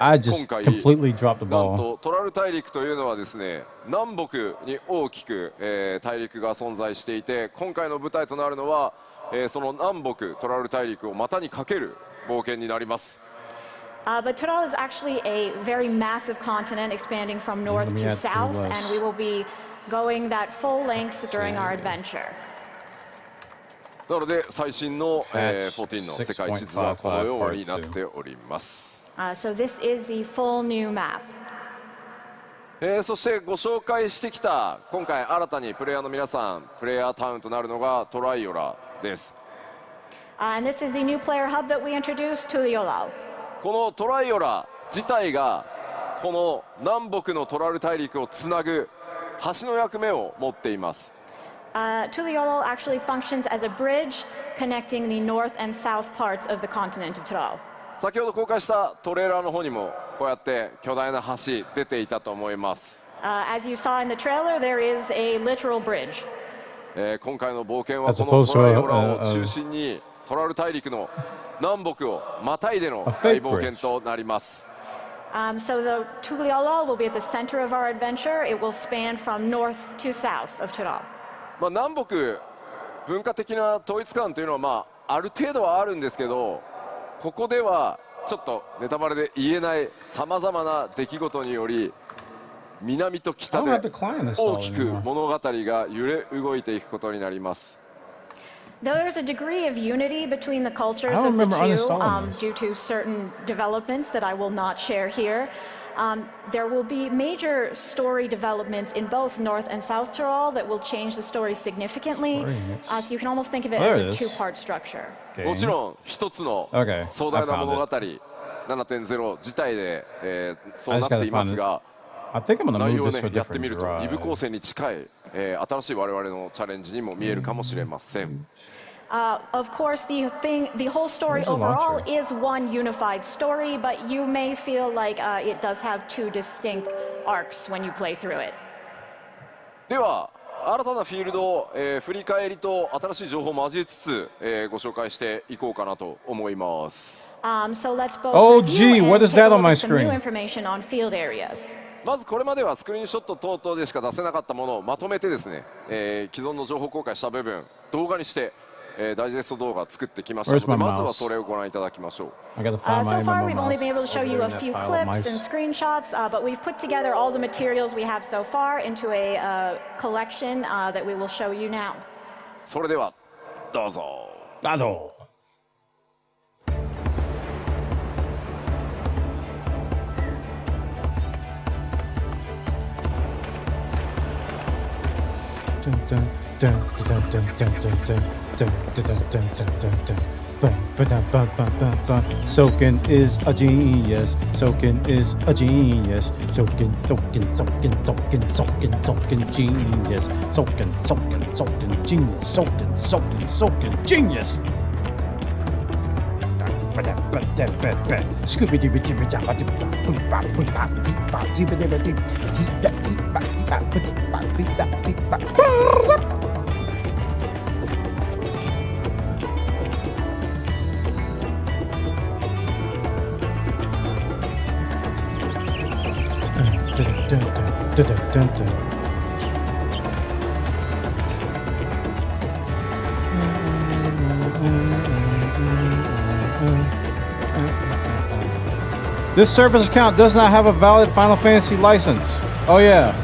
A: I just
G: 今回
A: completely dropped the
G: なん
A: ball.
G: とトラル大陸というのはですね、南北に大きく、大陸が存在していて、今回の舞台となるのは、その南北トラル大陸を股にかける冒険になります。
H: But Throttle is actually a very massive continent expanding from north
A: Let me
H: to
A: add
H: south,
A: two less.
H: and we will be going that full length during our adventure.
G: なので最新の、
A: Patch
G: 14の世界地図はこのようになっております。
H: So this is the full new map.
G: そしてご紹介してきた今回新たにプレイヤーの皆さんプレイヤータウンとなるのがトライオラです。
H: And this is the new player hub that we introduced to the Yolk.
G: このトライオラ自体がこの南北のトラル大陸をつなぐ橋の役目を持っています。
H: Tuliolo actually functions as a bridge connecting the north and south parts of the continent of Throttle.
G: 先ほど公開したトレーラーの方にもこうやって巨大な橋出ていたと思います。
H: As you saw in the trailer, there is a literal bridge.
G: 今回の冒険は
A: As
G: この
A: opposed
G: トライ
A: to
G: オラを中心にトラル大陸の南北をまたいでの
A: A
G: 大
A: fake
G: 冒険となります。
H: So the Tuliolo will be at the center of our adventure. It will span from north to south of Throttle.
G: 南北文化的な統一感というのは、ある程度はあるんですけど、ここではちょっとネタバレで言えないさまざまな出来事により南と北
A: I
G: で
A: don't have to climb this
G: 大
A: all
G: きく
A: anymore.
G: 物語が揺れ動いていくことになります。
H: There's a degree of unity between the cultures
A: I don't
H: of the
A: remember
H: two
A: uninstalling this.
H: due to certain developments that I will not share here. There will be major story developments in both North and South Tyrol that will change the story significantly. So you can almost think of it
A: There
H: as
A: it
H: a
A: is.
H: two-part structure.
G: もちろん一つの
A: Okay,
G: 壮大な
A: I found
G: 物語
A: it.
G: 7.0 自体で、そうなっていますが、
A: I think I'm gonna
G: 内
A: move
G: 容を
A: this to
G: ね
A: a
G: やってみ
A: different
G: ると2部構
A: drive.
G: 成に近い、新しい我々のチャレンジにも見えるかもしれません。
H: Of course, the whole story
A: Where's the
H: overall
A: launcher?
H: is one unified story, but you may feel like it does have two distinct arcs when you play through it.
G: では新たなフィールドを、振り返りと新しい情報を交えつつ、ご紹介していこうかなと思います。
H: So let's both
A: Oh,
H: review
A: gee, what
H: and
A: is
H: take a
A: that on
H: look
A: my
H: at some new
A: screen?
H: information on field areas.
G: まずこれまではスクリーンショット等々でしか出せなかったものをまとめてですね、既存の情報公開した部分動画にして、ダイジェスト動画を作ってきましたの
A: Where's
G: で
A: my
G: まずは
A: mouse?
G: それをご覧いただきましょう。
A: I gotta find
H: So
A: my
H: far,
A: MMO
H: we've only
A: mouse
H: been able to show
A: over
H: you
A: there
H: a
A: in that
H: few
A: pile of
H: clips and
A: mice.
H: screenshots, but we've put together all the materials we have so far into a collection that we will show you now.
G: それではどうぞ。
A: どうぞ。Soaking is a genius. Soaking is a genius. Soaking genius. Soaking genius. Soaking genius. Scooby Dooby Dooby Dabba This service account does not have a valid Final Fantasy license. Oh yeah.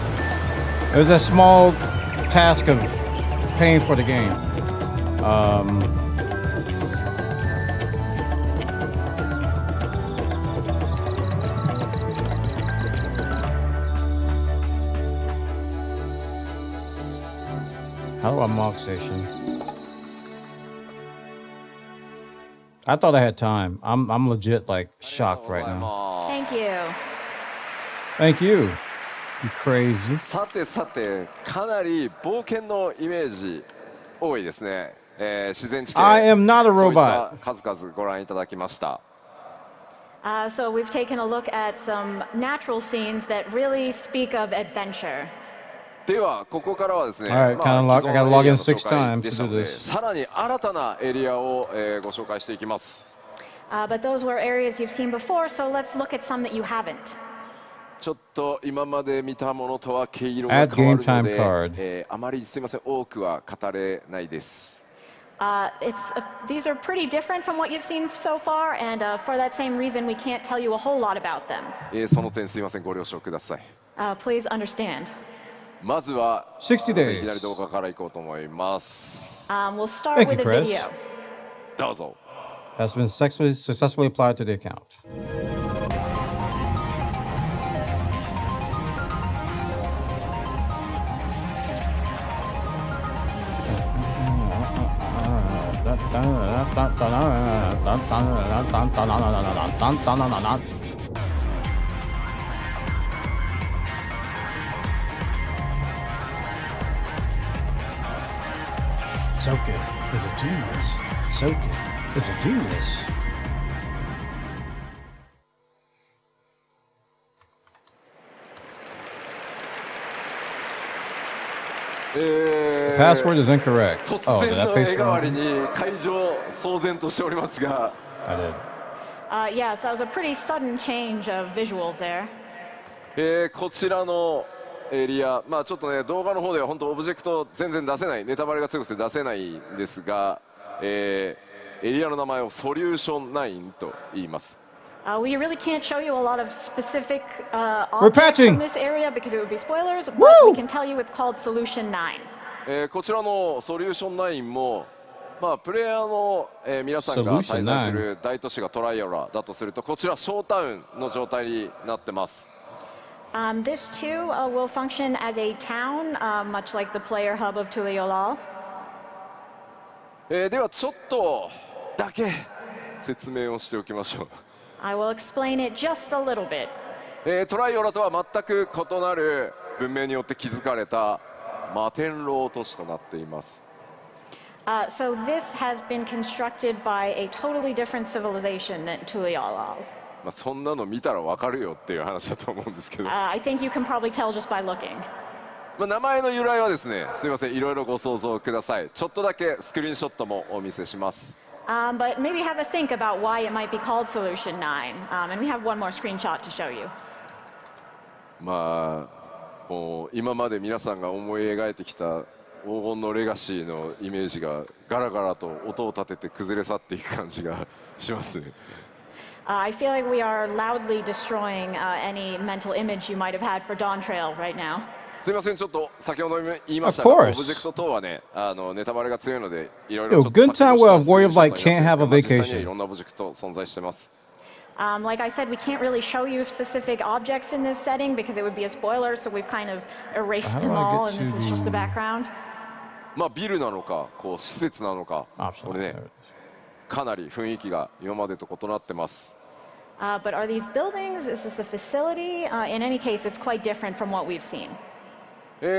A: It was a small task of paying for the game. How do I mark station? I thought I had time. I'm legit like shocked right now.
H: Thank you.
A: Thank you. You crazy.
G: さてさて、かなり冒険のイメージ多いですね。自然地形、
A: I am not a
G: そういっ
A: robot.
G: た数々ご覧いただきました。
H: So we've taken a look at some natural scenes that really speak of adventure.
G: ではここからはですね、
A: Alright,
G: まあ
A: kinda
G: 既存
A: I gotta
G: の
A: log
G: エリア
A: in
G: の紹
A: 6
G: 介
A: times
G: で
A: to
G: した
A: do
G: ので、
A: this.
G: さらに新たなエリアを、ご紹介していきます。
H: But those were areas you've seen before, so let's look at some that you haven't.
G: ちょっと今まで見たものとは毛色が変わるの
A: Add game time
G: で、あまりすみません多くは語れないです。
H: These are pretty different from what you've seen so far, and for that same reason, we can't tell you a whole lot about them.
G: その点すみませんご了承ください。
H: Please understand.
G: まずは
A: 60 days.
G: いきなり動画からいこうと思います。
H: We'll start
A: Thank
H: with
A: you,
H: a
A: Chris.
H: video.
G: どうぞ。
A: Has been successfully applied to the account. Soaking is a genius. Soaking is a genius. Password is incorrect.
G: 突
A: Oh,
G: 然
A: did I
G: の
A: paste
G: 絵代わり
A: wrong?
G: に会場騒然としておりますが、
A: I did.
H: Yeah, so that was a pretty sudden change of visuals there.
G: こちらのエリア、まあちょっとね動画の方では本当オブジェクト全然出せない、ネタバレが強くて出せないんですが、エリアの名前をソリューション9と言います。
H: We really can't show you a lot of specific
A: We're
H: objects
A: patching.
H: from this area because it would be spoilers, but
A: Woo!
H: we can tell you it's called Solution 9.
G: こちらのソリューション9も、まあ、プレイヤーの、皆さんが滞在する大都市がトライアラだとすると、こちらショータウンの状態になってます。
H: This too will function as a town, much like the player hub of Tuliolal.
G: ではちょっとだけ説明をしておきましょう。
H: I will explain it just a little bit.
G: トライオラとは全く異なる文明によって築かれた摩天楼都市となっています。
H: So this has been constructed by a totally different civilization than Tuliolal.
G: まあそんなの見たらわかるよっていう話だと思うんですけど、
H: I think you can probably tell just by looking.
G: まあ名前の由来はですね、すみませんいろいろご想像ください。ちょっとだけスクリーンショットもお見せします。
H: But maybe have a think about why it might be called Solution 9. And we have one more screenshot to show you.
G: まあもう今まで皆さんが思い描いてきた黄金のレガシーのイメージがガラガラと音を立てて崩れ去っていく感じがしますね。
H: I feel like we are loudly destroying any mental image you might have had for Dawn Trail right now.
G: すみません、ちょっと先ほど言いましたが、オ
A: Of
G: ブジェク
A: course.
G: ト等はね、ネタバレが強いので、いろいろ
A: Yo,
G: ちょっと
A: good
G: 削
A: time
G: 除
A: where
G: した
A: Warrior of
G: スクリーン
A: Light
G: ショットに
A: can't
G: な
A: have
G: って
A: a
G: るんですけど、実際には
A: vacation.
G: いろんなオブジェクト存在してます。
H: Like I said, we can't really show you specific objects in this setting because it would be a spoiler, so we've kind of erased
A: How do
H: them
A: I
H: all,
A: get
H: and this
A: to
H: is just the
A: the-
H: background.
G: まあビルなのか、こう施設なのか、
A: Optional.
G: これね、かなり雰囲気が今までと異なってます。
H: But are these buildings? Is this a facility? In any case, it's quite different from what we've seen.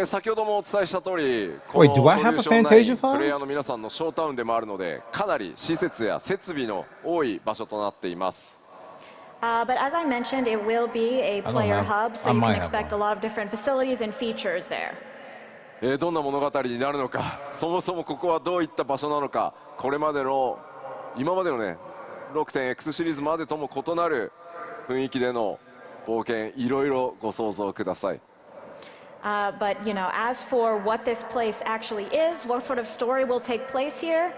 G: 先ほどもお伝えした通り、こ
A: Wait,
G: の
A: do I
G: ソ
A: have
G: リュ
A: a
G: ーション
A: Fantasia
G: 9
A: file?
G: プレイヤーの皆さんのショータウンでもあるので、かなり施設や設備の多い場所となっています。
H: But as I mentioned, it will be a player
A: have-
H: hub, so
A: I
H: you can
A: might have
H: expect a lot of different facilities and features there.
G: どんな物語になるのか、そもそもここはどういった場所なのか、これまでの今までのね 6.X シリーズまでとも異なる雰囲気での冒険、いろいろご想像ください。
H: But as for what this place actually is, what sort of story will take place here,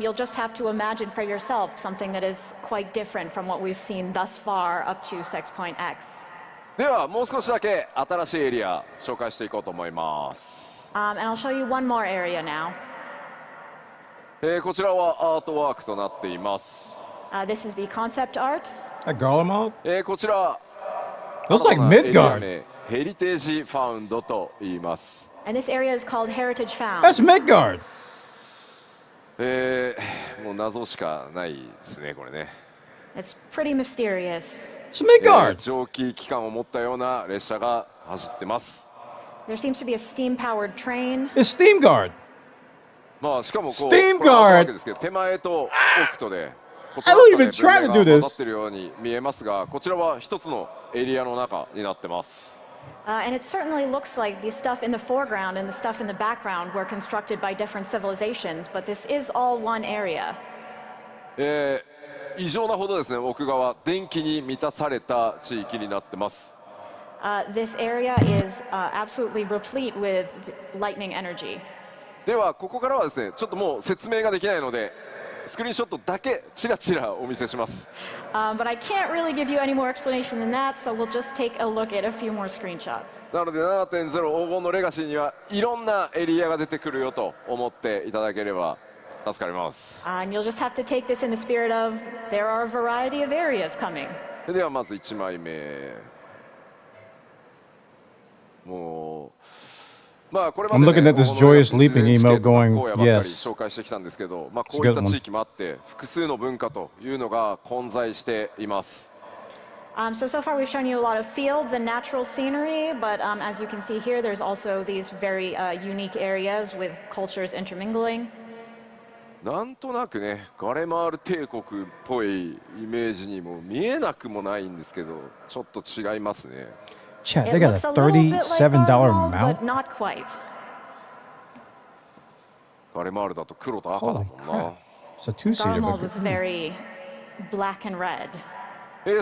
H: you'll just have to imagine for yourself something that is quite different from what we've seen thus far up to 6.x.
G: ではもう少しだけ新しいエリア紹介していこうと思います。
H: And I'll show you one more area now.
G: こちらはアートワークとなっています。
H: This is the concept art.
A: That Garlemald?
G: こちら
A: Looks like
G: 新たなエリア
A: Midgard.
G: 名ヘリテージファウンドと言います。
H: And this area is called Heritage Found.
A: That's Midgard.
G: もう謎しかないですね、これね。
H: It's pretty mysterious.
A: It's Midgard.
G: 蒸気機関を持ったような列車が走ってます。
H: There seems to be a steam-powered train.
A: It's Steamguard.
G: まあしかもこう
A: Steam
G: これアートワー
A: Guard
G: クですけど、手前と奥とで
A: I don't even try to do
G: 文明が
A: this.
G: 混ざってるように見えますが、こちらは一つのエリアの中になってます。
H: And it certainly looks like the stuff in the foreground and the stuff in the background were constructed by different civilizations, but this is all one area.
G: 異常なほどですね、奥側電気に満たされた地域になってます。
H: This area is absolutely replete with lightning energy.
G: ではここからはですね、ちょっともう説明ができないのでスクリーンショットだけちらちらお見せします。
H: But I can't really give you any more explanation than that, so we'll just take a look at a few more screenshots.
G: なので 7.0 黄金のレガシーにはいろんなエリアが出てくるよと思っていただければ助かります。
H: And you'll just have to take this in the spirit of there are a variety of areas coming.
G: ではまず1枚目、もうまあこれまで、
A: I'm looking at this
G: 黄金のレガ
A: joyous
G: シー
A: leaping emote going,
G: こうやばっかり
A: yes.
G: 紹介してきたんですけど、まあこ
A: It's
G: う
A: a
G: い
A: good
G: った
A: one.
G: 地域もあって複数の文化というのが混在しています。
H: So far we've shown you a lot of fields and natural scenery, but as you can see here, there's also these very unique areas with cultures intermingling.
G: なんとなくね、ガレマール帝国っぽいイメージにも見えなくもないんですけど、ちょっと違いますね。
A: Chat,
H: It
A: they got
H: looks
A: a
H: a little bit like
A: $37
H: Garlemald,
A: mount?
H: but not quite.
G: ガレマールだと黒と赤だも
A: Holy
G: んな
A: crap.。It's a two-seater.
H: Garlemald
A: But
H: was very black and red.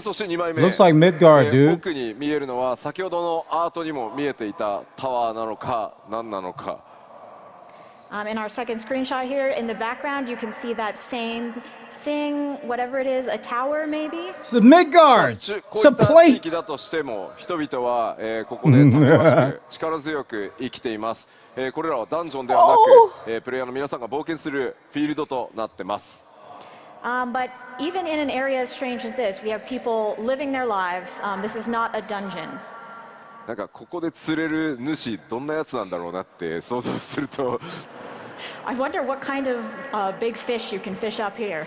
G: そして2枚目、
A: looks like Midgard, dude.
G: 奥に見えるのは先ほどのアートにも見えていたタワーなのか何なのか。
H: In our second screenshot here, in the background, you can see that same thing, whatever it is, a tower maybe?
A: It's the Midgard.
G: こ
A: It's
G: う
A: a
G: いった地
A: plate.
G: 域だとしても人々は、ここでたくましく力強く生きています。これらはダンジョンではなく、プレイヤーの皆さんが冒険するフィールドとなってます。
H: But even in an area as strange as this, we have people living their lives. This is not a dungeon.
G: なんかここで釣れる主どんなやつなんだろうなって想像すると
H: I wonder what kind of big fish you can fish up here.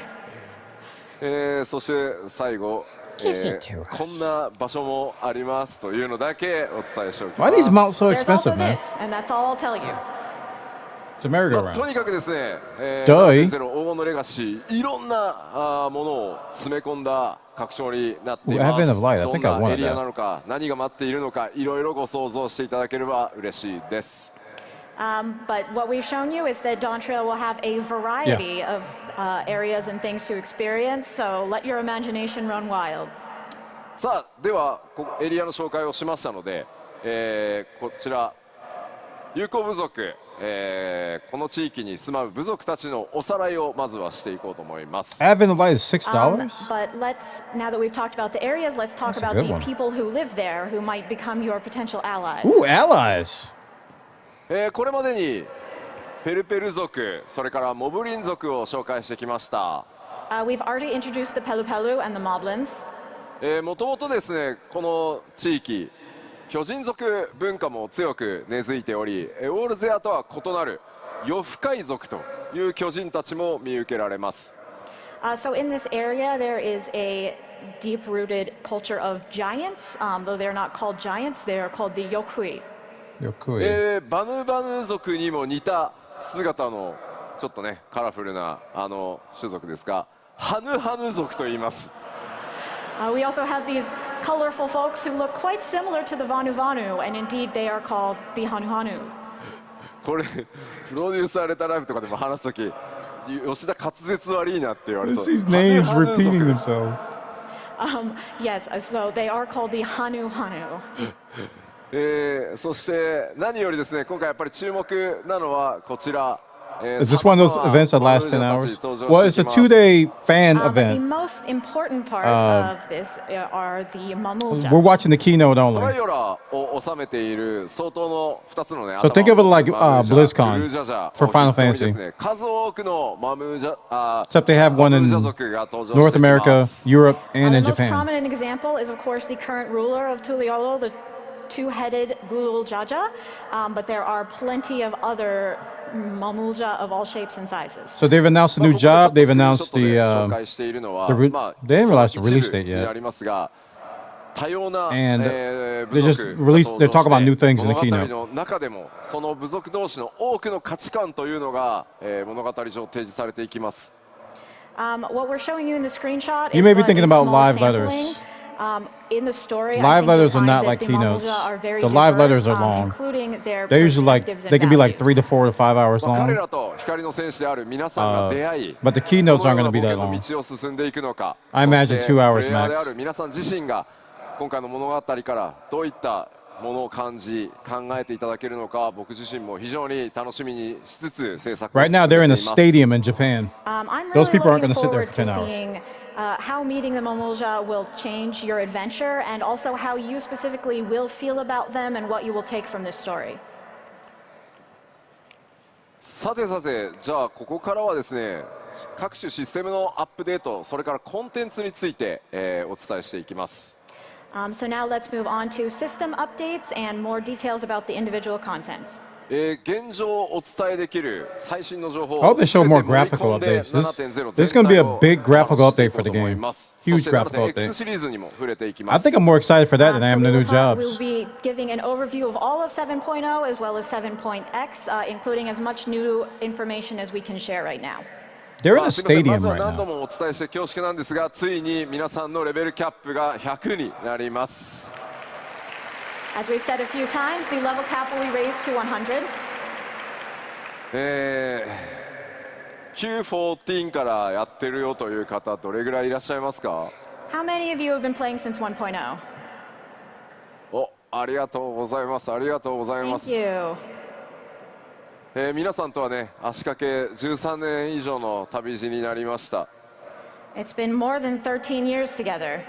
G: そして最後、こんな場所もありますというのだけお伝えしておきま
A: Why
G: す。
A: are these mounts so
H: There's also
A: expensive, man?
H: this, and that's all I'll tell you.
A: It's a
G: と
A: merry-go-round.
G: にかくですね、
A: Duh.
G: ゼロ黄金のレガシーいろんなものを詰め込んだ拡張になってい
A: Ooh,
G: ま
A: Advent of
G: す。
A: Light. I
G: どん
A: think I
G: な
A: wanted
G: エリア
A: that.
G: なのか何が待っているのかいろいろご想像していただければ嬉しいです。
H: But what we've shown you is that Dawn Trail will have a variety of areas and things to experience, so let your imagination run wild.
G: さあではここエリアの紹介をしましたので、こちら友好部族この地域に住まう部族たちのおさらいをまずはしていこうと思います。
A: Advent of Light is $6.
H: But now that we've talked about the areas, let's talk
A: That's a
H: about
A: good
H: the
A: one.
H: people who live there who might become your potential allies.
A: Ooh, allies.
G: これまでにペルペル族、それからモブリン族を紹介してきました。
H: We've already introduced the Pelupelu and the Moblins.
G: もともとですね、この地域巨人族文化も強く根付いており、オールゼアとは異なる夜深い族という巨人たちも見受けられます。
H: So in this area, there is a deep-rooted culture of giants. Though they're not called giants, they are called the Yokui.
G: バヌバヌ族にも似た姿のちょっとねカラフルな種族ですが、ハヌハヌ族と言います。
H: We also have these colorful folks who look quite similar to the Vanu Vanu, and indeed they are called the Hanu Hanu.
G: これプロデューサーレタライブとかでも話すとき、吉田滑舌悪いなって言われそう。
A: These names repeating themselves.
H: Yes, so they are called the Hanu Hanu.
G: そして何よりですね、今回やっぱり注目なのはこちら。
A: Is this one of those events that last 10 hours? Well, it's a 2-day fan
H: But the
A: event.
H: most important part of this are the Mamulja.
A: We're watching the keynote
G: トラ
A: only.
G: イオラを収めている相当の2つのね、
A: So think of it like
G: マムージャ
A: BlizzCon
G: ブルージャジャ
A: for Final
G: を筆頭に
A: Fantasy.
G: ですね、数多くのマムージャ
A: Except they have one
G: マ
A: in
G: ムージャ族が登場してき
A: North
G: ま
A: America,
G: す。
A: Europe, and in
H: The most
A: Japan.
H: prominent example is, of course, the current ruler of Tuliolo, the two-headed Gulul Jaja, but there are plenty of other Mamulja of all shapes and sizes.
A: So they've announced a new
G: まあここでちょっ
A: job.
G: と
A: They've
G: スクリーンショ
A: announced
G: ットで
A: the
G: 紹介しているのは、
A: they
G: まあ
A: didn't release the
G: その
A: release
G: 一部
A: date
G: に
A: yet.
G: なりますが、多様な
A: And
G: 部
A: they just
G: 族が
A: released-
G: 登
A: they talk
G: 場
A: about new
G: して
A: things in the
G: 物語
A: keynote.
G: の中でもその部族同士の多くの価値観というのが、物語上提示されていきます。
H: What we're showing you in the screenshot
A: You
H: is
A: may be
H: but
A: thinking
H: a
A: about
H: small
A: live
H: sampling.
A: letters.
H: In the story, I
A: Live
H: think you'll
A: letters are
H: find
A: not
H: that
A: like
H: the
A: keynotes.
H: Mamulja are very
A: The live letters
H: diverse,
A: are long.
H: including their
A: They're usually like
H: perspectives and
A: they can be like 3 to
H: values.
A: 4 to 5 hours
G: まあ彼
A: long.
G: らと光の戦士である皆さんが出会い、
A: But the keynotes
G: この
A: aren't
G: よ
A: going to
G: う
A: be
G: な
A: that
G: 冒険
A: long.
G: の道を進んでいくのか、
A: I imagine
G: そして
A: 2 hours
G: プレイヤーであ
A: max.
G: る皆さん自身が今回の物語からどういったものを感じ考えていただけるのか、僕自身も非常に楽しみにしつつ制作を
A: Right
G: 進め
A: now
G: てい
A: they're in
G: ま
A: a
G: す。
A: stadium in Japan.
H: I'm
A: Those
H: really
A: people aren't
H: looking
A: gonna sit there
H: forward
A: for 10
H: to
A: hours.
H: seeing how meeting the Mamulja will change your adventure, and also how you specifically will feel about them and what you will take from this story.
G: さてさて、じゃあここからはですね、各種システムのアップデート、それからコンテンツについて、お伝えしていきます。
H: So now let's move on to system updates and more details about the individual content.
G: 現状お伝えできる最新の情報
A: I
G: を
A: hope they show
G: 全て
A: more
G: 盛り
A: graphical
G: 込んで
A: updates.7.0 This is going to be a
G: 全体を
A: big graphical
G: お話ししてい
A: update
G: こ
A: for
G: う
A: the
G: と思い
A: game.
G: ます。
A: Huge
G: そして
A: graphical
G: X
A: update.
G: シリーズにも触れていきま
A: I
G: す。
A: think I'm more excited for that than I
H: So
A: am the new
H: we'll
A: jobs.
H: be giving an overview of all of 7.0 as well as 7.x, including as much new information as we can share right now.
A: They're in
G: ま
A: a
G: あすみません、ま
A: stadium
G: ずは
A: right
G: 何度
A: now.
G: もお伝えして恐縮なんですが、ついに皆さんのレベルキャップが100になります。
H: As we've said a few times, the level cap will be raised to 100.
G: Q14 からやってるよという方、どれぐらいいらっしゃいますか？
H: How many of you have been playing since 1.0?
G: お、ありがとうございます。ありがとうございま
H: Thank
G: す。
H: you.
G: 皆さんとはね、足掛け13年以上の旅路になりました。
H: It's been more than 13 years together.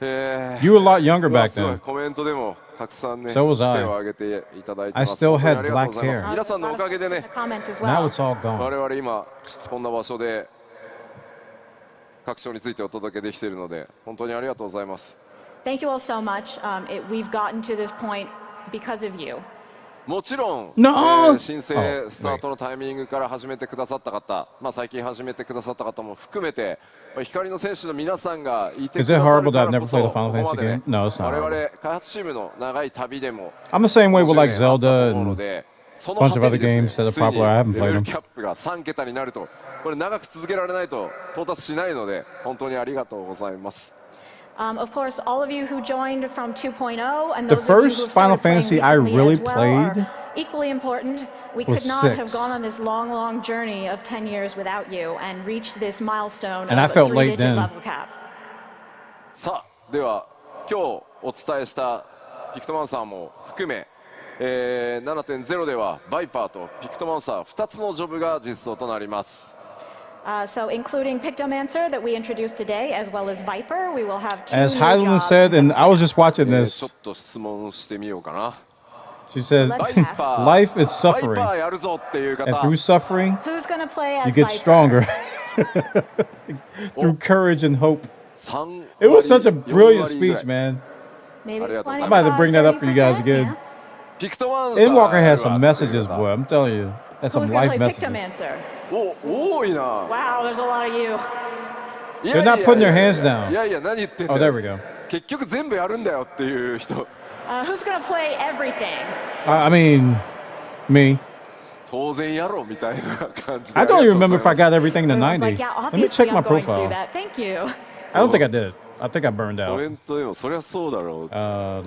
A: You were a lot younger
G: うわ
A: back
G: すごい
A: then.
G: コメントでもたくさんね、
A: So was I.
G: 手を挙げていただいて
A: I
G: ます。
A: still
G: 本当に
A: had
G: ありがとうございます。
A: black hair.
G: 皆さんのおかげで
H: A
G: ね、
H: comment as
A: Now
H: well.
A: it's all
G: 我
A: gone.
G: 々今こんな場所で各章についてお届けできているので、本当にありがとうございます。
H: Thank you all so much. We've gotten to this point because of you.
G: もちろん、
A: No!
G: 申請
A: Oh,
G: スタートのタイミングから始めてくださった方、まあ、最近始めてくださった方も含めて、光の選手の皆さんがいてく
A: Is
G: だ
A: it
G: さ
A: horrible
G: る
A: that
G: か
A: I've
G: ら
A: never
G: こそ、
A: played a
G: ここ
A: Final
G: ま
A: Fantasy
G: でね
A: game? No, it's not
G: 我
A: horrible.
G: 々開発チームの長い旅でも
A: I'm the same way with
G: 50
A: like
G: 年あったと
A: Zelda
G: 思うの
A: and
G: で、その
A: bunch
G: 果
A: of
G: て
A: other
G: にですね
A: games that are
G: ついに
A: popular. I haven't
G: レ
A: played
G: ベル
A: them.
G: キャップが3桁になると、これ長く続けられないと到達しないので、本当にありがとうございます。
H: Of course, all of you who joined from 2.0 and
A: The
H: those of you
A: first
H: who have
A: Final
H: started playing
A: Fantasy I
H: recently
A: really
H: as well
A: played
H: are equally important. We
A: was
H: could not have
A: 6.
H: gone on this long, long journey of 10 years without you and reached this milestone
A: And I
H: of a
A: felt late
H: 3-digit
A: then.
H: level cap.
G: さあ、では今日お伝えしたピクトマンさんも含め、7.0 ではバイパーとピクトマンサー2つのジョブが実装となります。
H: So including Pictomancer that we introduced today, as well as Viper, we will have 2
A: As
H: new
A: Hyland
H: jobs
A: said,
H: in
A: and I was just watching
G: ちょ
A: this.
G: っと質問してみようかな。
A: She says,
H: Let's
G: バイ
H: ask.
G: パー
A: life is
G: バイ
A: suffering,
G: パーやるぞっていう方
A: and through suffering,
H: Who's going to play as
A: you get
H: Viper?
A: stronger. Through courage and hope.
G: 3
A: It was such a brilliant
G: 4割ぐらい
A: speech, man.
H: Maybe
G: I
H: plenty
A: I might have to bring that up for you guys
H: 30%,
A: again.
H: yeah.
G: ピクトマンサー
A: Endwalker
G: や
A: has
G: るわ
A: some
G: っていう
A: messages,
G: 方
A: boy. I'm telling you. That's some
H: Who's going to
A: life
H: play
A: messages.
H: Pictomancer?
G: お多いな。
H: Wow, there's a lot of you.
G: いやい
A: They're
G: や
A: not putting their
G: いや
A: hands down.
G: いやいや何言ってんだ
A: Oh,
G: よ
A: there we go.
G: 結局全部やるんだよっていう人
H: Who's going to play everything?
A: I mean, me.
G: 当然やろみたいな感じで
A: I don't even remember if I got everything in the
H: Everyone's like,
A: '90s.
H: yeah,
A: Let me
H: obviously
A: check my
H: I'm going to do
A: profile.
H: that. Thank you.
A: I don't think I did. I think I burned
G: コ
A: out.
G: メントでもそりゃそうだろう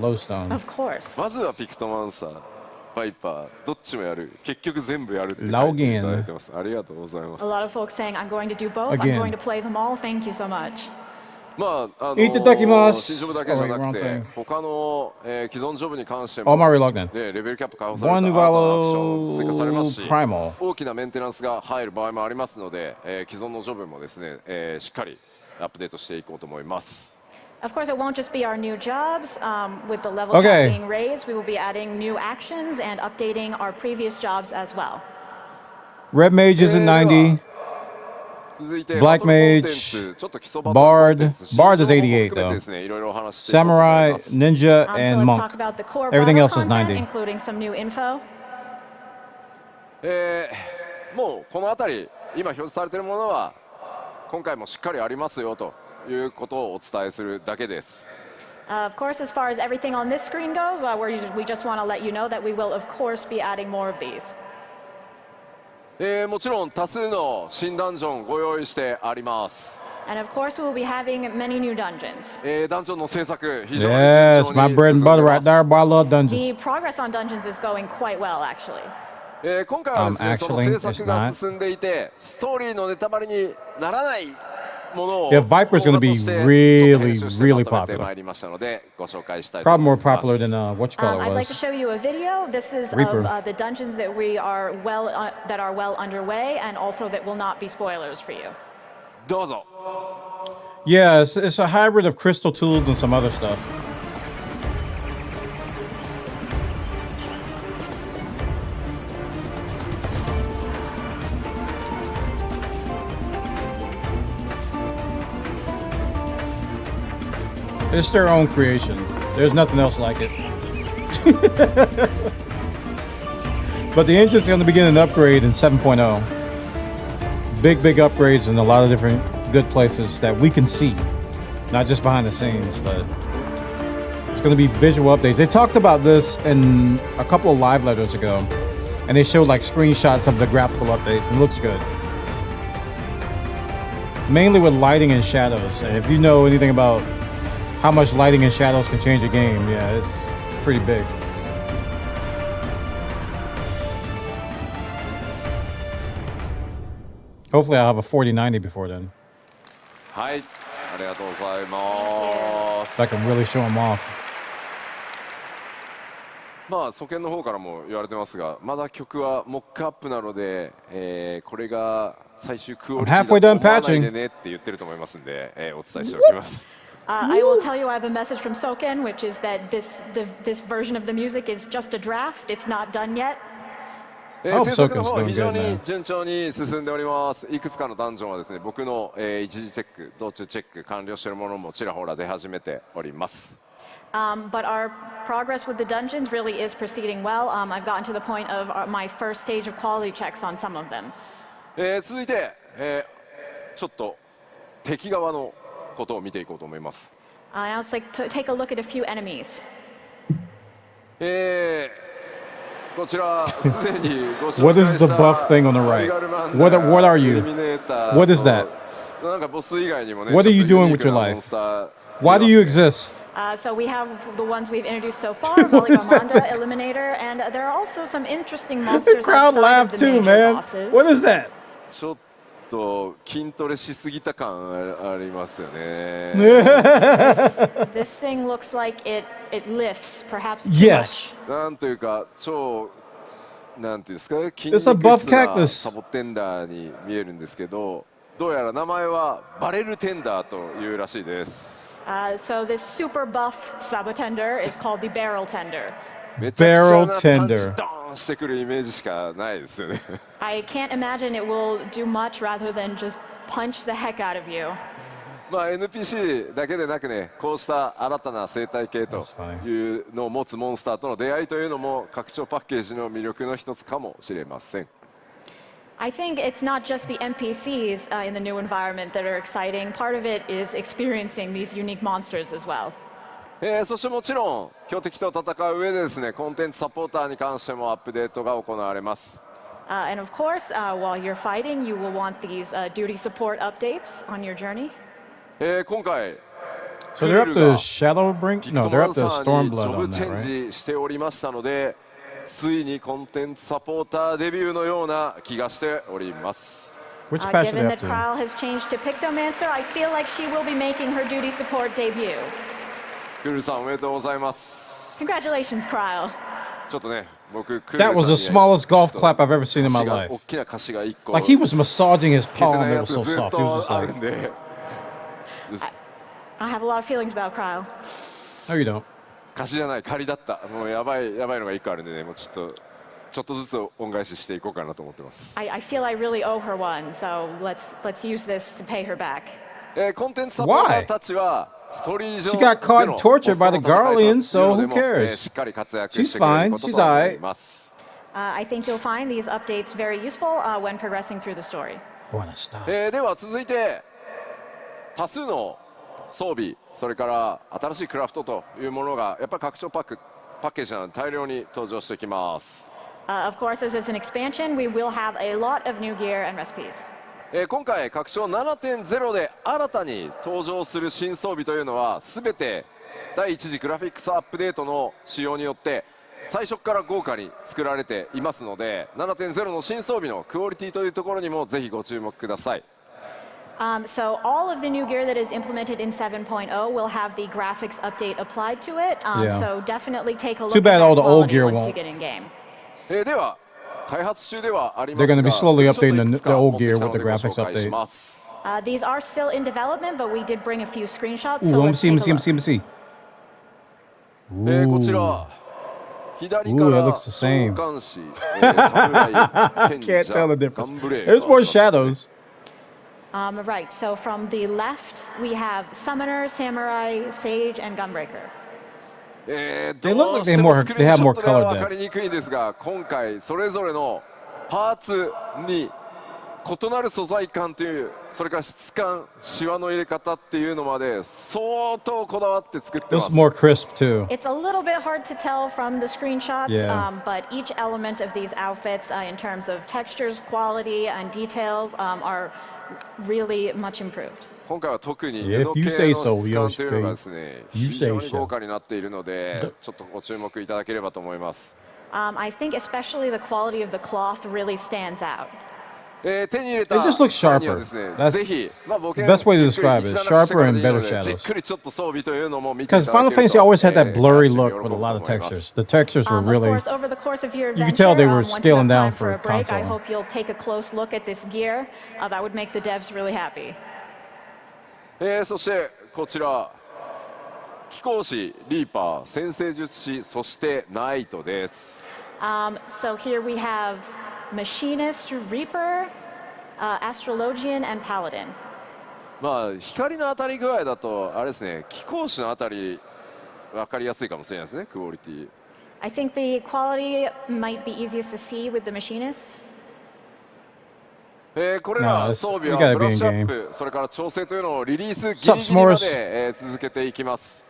A: Lowstone.
H: Of course.
G: まずはピクトマンサーバイパーどっちもやる結局全部やるって書いていただいてますありがとうございま
H: A
G: す
H: lot of folks saying, I'm going to do both.
A: Again.
H: I'm going to play them all. Thank you so much.
G: まあ
A: いただきます
G: 新ジョブだけじゃなく
A: Oh, wait,
G: て
A: wrong thing.
G: 他の、既存ジョブに関して
A: Oh,
G: も
A: am I relogged in?
G: レベルキャップ解放された
A: One
G: 新たなアクション追加されます
A: Valo
G: し
A: Primal.
G: 大きなメンテナンスが入る場合もありますので、既存のジョブもですね、しっかりアップデートしていこうと思います
H: Of course, it won't just be our new jobs. With the level
A: Okay.
H: cap being raised, we will be adding new actions and updating our previous jobs as well.
A: Red Mage is at 90.
G: 続いて
A: Black
G: バトルコンテン
A: Mage,
G: ツちょっと基礎バトルコンテンツ
A: Bard is
G: 新情報も
A: 88
G: 含めてですねいろいろお話ししていこうと思い
A: Samurai,
G: ます
A: Ninja,
H: So
A: and
H: let's
A: Monk.
H: talk about the core
A: Everything
H: battle
A: else is
H: content,
A: 90.
H: including some new info.
G: もうこの辺り今表示されているものは今回もしっかりありますよということをお伝えするだけです
H: Of course, as far as everything on this screen goes, we just want to let you know that we will, of course, be adding more of these.
G: もちろん多数の新ダンジョンご用意してあります
H: And of course, we will be having many new dungeons.
G: ダンジョンの制作非常に
A: Yes,
G: 順調
A: my
G: に
A: bread
G: 進ん
A: and
G: で
A: butter
G: ま
A: right
G: す
A: there. Boy, I love dungeons.
H: The progress on dungeons is going quite well, actually.
G: 今回はですね、その
A: Actually,
G: 制作が進んでいてストーリーのネタバレにならないものを
A: Yeah, Viper's gonna be
G: 動画として
A: really,
G: ちょっと編集して
A: really
G: まとめて
A: popular.
G: まいりましたのでご紹介したいと
A: Probably
G: 思い
A: more
G: ます
A: popular than what you call
H: I'd
A: it
H: like to
A: was.
H: show you a video. This is
A: Reaper.
H: of the dungeons that we are that are well underway, and also that will not be spoilers for you.
G: どうぞ
A: Yeah, it's a hybrid of crystal tools and some other stuff. It's their own creation. There's nothing else like it. But the engine's going to begin an upgrade in 7.0. Big upgrades in a lot of different good places that we can see. Not just behind the scenes, but it's going to be visual updates. They talked about this in a couple of live letters ago, and they showed like screenshots of the graphical updates, and it looks good. Mainly with lighting and shadows. And if you know anything about how much lighting and shadows can change a game, yeah, it's pretty big. Hopefully I'll have a 4090 before then,
G: はいありがとうございます
A: so I can really show them off.
G: まあ、祖権の方からも言われてますが、まだ曲はモックアップなので、これが最終クオリティだと思わないでねって言ってると思いますんで、お伝えしておきます。
H: I will tell you I have a message from Soken, which is that this version of the music is just a draft. It's not done yet.
G: 制作の方は非常に順調に進んでおります。いくつかのダンジョンはですね、僕の、一時チェック、道中チェック完了しているものもちらほら出始めております。
H: But our progress with the dungeons really is proceeding well. I've gotten to the point of my first stage of quality checks on some of them.
G: 続いて、ちょっと敵側のことを見ていこうと思います。
H: Now it's like to take a look at a few enemies.
G: こちらすでにご紹介した
A: What is the buff thing on the right? What are you? What is that?
G: なんかボス以外にもね、
A: What are you
G: ちょっと
A: doing
G: ユニー
A: with
G: ク
A: your
G: な
A: life?
G: モンスター
A: Why do you exist?
H: So we have the ones we've introduced so far, Voligamanda, Eliminator, and there are also some interesting
A: The
H: monsters
A: crowd
H: outside of
A: laughed
H: the
A: too,
H: major
A: man.
H: bosses.
A: What is that?
G: ちょっと筋トレしすぎた感ありますよね。
H: This thing looks like it lifts, perhaps too
A: Yes.
H: much.
G: なんというか超なんていうんですか筋
A: It's a
G: 肉
A: buff
G: 質な
A: cactus.
G: サボテンダーに見えるんですけど、どうやら名前はバレルテンダーというらしいです。
H: So this super buff sabotender is called the barrel tender.
G: めちゃくちゃな
A: Barrel
G: パンチ
A: tender.
G: ドーンしてくるイメージしかないですよね。
H: I can't imagine it will do much rather than just punch the heck out of you.
G: まあ NPC だけでなくね、こうした新たな生態系と
A: That's funny.
G: いうのを持つモンスターとの出会いというのも拡張パッケージの魅力の一つかもしれません。
H: I think it's not just the NPCs in the new environment that are exciting. Part of it is experiencing these unique monsters as well.
G: そしてもちろん強敵と戦う上でですね、コンテンツサポーターに関してもアップデートが行われます。
H: And of course, while you're fighting, you will want these duty support updates on your journey.
G: 今回
A: So they're up
G: クール
A: to
G: が
A: Shadowbrink?
G: ピク
A: No,
G: ト
A: they're
G: マ
A: up
G: ン
A: to
G: サーにジ
A: Stormblood
G: ョブ
A: on
G: チ
A: that,
G: ェ
A: right?
G: ンジしておりましたので、ついにコンテンツサポーターデビューのような気がしております。
A: Which patch are
H: Given
A: they
H: that
A: up to?
H: Kyle has changed to Pictomancer, I feel like she will be making her duty support debut.
G: クールさんおめでとうございます。
H: Congratulations, Kyle.
G: ちょっとね、僕クール
A: That
G: さん
A: was
G: に
A: the smallest golf
G: ちょっ
A: clap
G: と
A: I've ever seen in my
G: 歌詞が
A: life.
G: 大きな歌詞が1個
A: Like he was massaging his
G: 消せ
A: palm.
G: ない
A: It
G: や
A: was
G: つ
A: so
G: ずっ
A: soft. He was
G: と
A: just
G: ある
A: like,
G: んで。
H: I have a lot of feelings about Kyle.
A: no, you don't.
G: 貸しじゃない仮だった。もうやばいのが1個あるんでね、もうちょっとずつ恩返ししていこうかなと思ってます。
H: I feel I really owe her one, so let's use this to pay her back.
G: コンテンツサポーターたちはストーリー上
A: She got caught and tortured by the Garleans, so who
G: でも
A: cares?
G: しっかり活躍し
A: She's
G: てくれ
A: fine.
G: ること
A: She's
G: と思
A: alright.
G: います。
H: I think you'll find these updates very useful when progressing through the story.
A: Buena stop.
G: では続いて多数の装備、それから新しいクラフトというものがやっぱり拡張パッケージなので大量に登場してきます。
H: Of course, as it's an expansion, we will have a lot of new gear and recipes.
G: 今回拡張 7.0 で新たに登場する新装備というのは全て第一次グラフィックスアップデートの仕様によって最初から豪華に作られていますので、 7.0 の新装備のクオリティというところにもぜひご注目ください。
H: So all of the new gear that is implemented in 7.0 will have the graphics update applied to it.
A: Yeah.
H: So definitely take a look
A: Too
H: at
A: bad
H: that
A: all the old
H: quality
A: gear
H: once you
A: won't.
H: get in game.
G: では開発中ではありま
A: They're
G: す
A: gonna be
G: が、
A: slowly
G: それちょっと
A: updating
G: いくつか
A: the old
G: 持ってき
A: gear
G: た
A: with
G: の
A: the
G: でご
A: graphics
G: 紹介し
A: update.
G: ます。
H: These are still in development, but we did bring a few screenshots.
A: Ooh,
H: So
A: let me
H: let's
A: see, let
H: take
A: me see, let me
H: a
A: see,
H: look.
A: let me see.
G: こち
A: Ooh.
G: ら左
A: Ooh,
G: か
A: that
G: ら
A: looks the same.
G: 召喚士、侍、
A: Can't
G: 賢
A: tell
G: 者、
A: the
G: ガ
A: difference.
G: ンブレー
A: There's more shadows.
H: Right, so from the left, we have Summoner, Samurai, Sage, and Gunbreaker.
A: They look
G: どう
A: like
G: して
A: they
G: も
A: more-
G: スクリーン
A: they have
G: ショッ
A: more
G: トでは
A: color
G: 分かり
A: depth.
G: にくいんですが、今回それぞれのパーツに異なる素材感という、それから質感、シワの入れ方っていうのまで相当こだわって作ってま
A: This
G: す。
A: is more crisp too.
H: It's a little bit hard to tell from the screenshots,
A: Yeah.
H: but each element of these outfits, in terms of textures, quality, and details, are really much improved.
G: 今回は特に
A: If
G: 布
A: you
G: 系
A: say
G: の
A: so,
G: 質感というのがですね、
A: You
G: 非
A: say
G: 常に
A: so.
G: 豪華になっているので、ちょっとご注目いただければと思います。
H: I think especially the quality of the cloth really stands out.
G: 手に入れた
A: It just looks
G: 際にはですね、
A: sharper.
G: ぜひ、冒険
A: the best way to
G: ゆっくり
A: describe it,
G: 一段落してからでいいの
A: sharper and
G: で
A: better
G: じっ
A: shadows.
G: くりちょっと装備というのも見てい
A: Because
G: ただ
A: Final
G: ける
A: Fantasy
G: と、
A: always had that blurry
G: 喜
A: look
G: ぶ
A: with a
G: と
A: lot
G: 思
A: of
G: います
A: textures. The textures were
H: Of
A: really.
H: course, over the course of your
A: You
H: adventure,
A: could tell they were
H: once you
A: scaling
H: have
A: down
H: time for
A: for
H: a break, I
A: console.
H: hope you'll take a close look at this gear. That would make the devs really happy.
G: そしてこちら、貴公子、リーパー、先生術師、そしてナイトです。
H: So here we have Machinist, Reaper, Astrologian, and Paladin.
G: まあ光の当たり具合だとあれですね、貴公子のあたり分かりやすいかもしれないですね、クオリティ。
H: I think the quality might be easiest to see with the Machinist.
G: これら
A: No,
G: 装備
A: we
G: は
A: gotta
G: ブラッ
A: be
G: シュア
A: in
G: ッ
A: game.
G: プ、それから調整というのをリリースギリ
A: Sup,
G: ギリま
A: s'mores?
G: で続けていきます。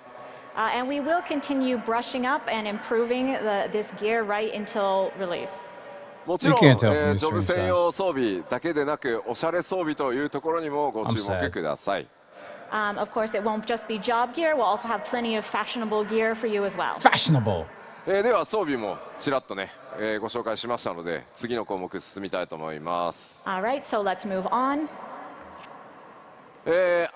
H: And we will continue brushing up and improving this gear right until release.
G: もちろん、
A: You can't tell from these
G: ジョブ専用装備だけでなくおしゃれ装備というところにもご注
A: I'm
G: 目
A: sad.
G: ください。
H: Of course, it won't just be job gear. We'll also have plenty of fashionable gear for you as well.
A: Fashionable.
G: では装備もちらっとね、ご紹介しましたので次の項目進みたいと思います。
H: Alright, so let's move on.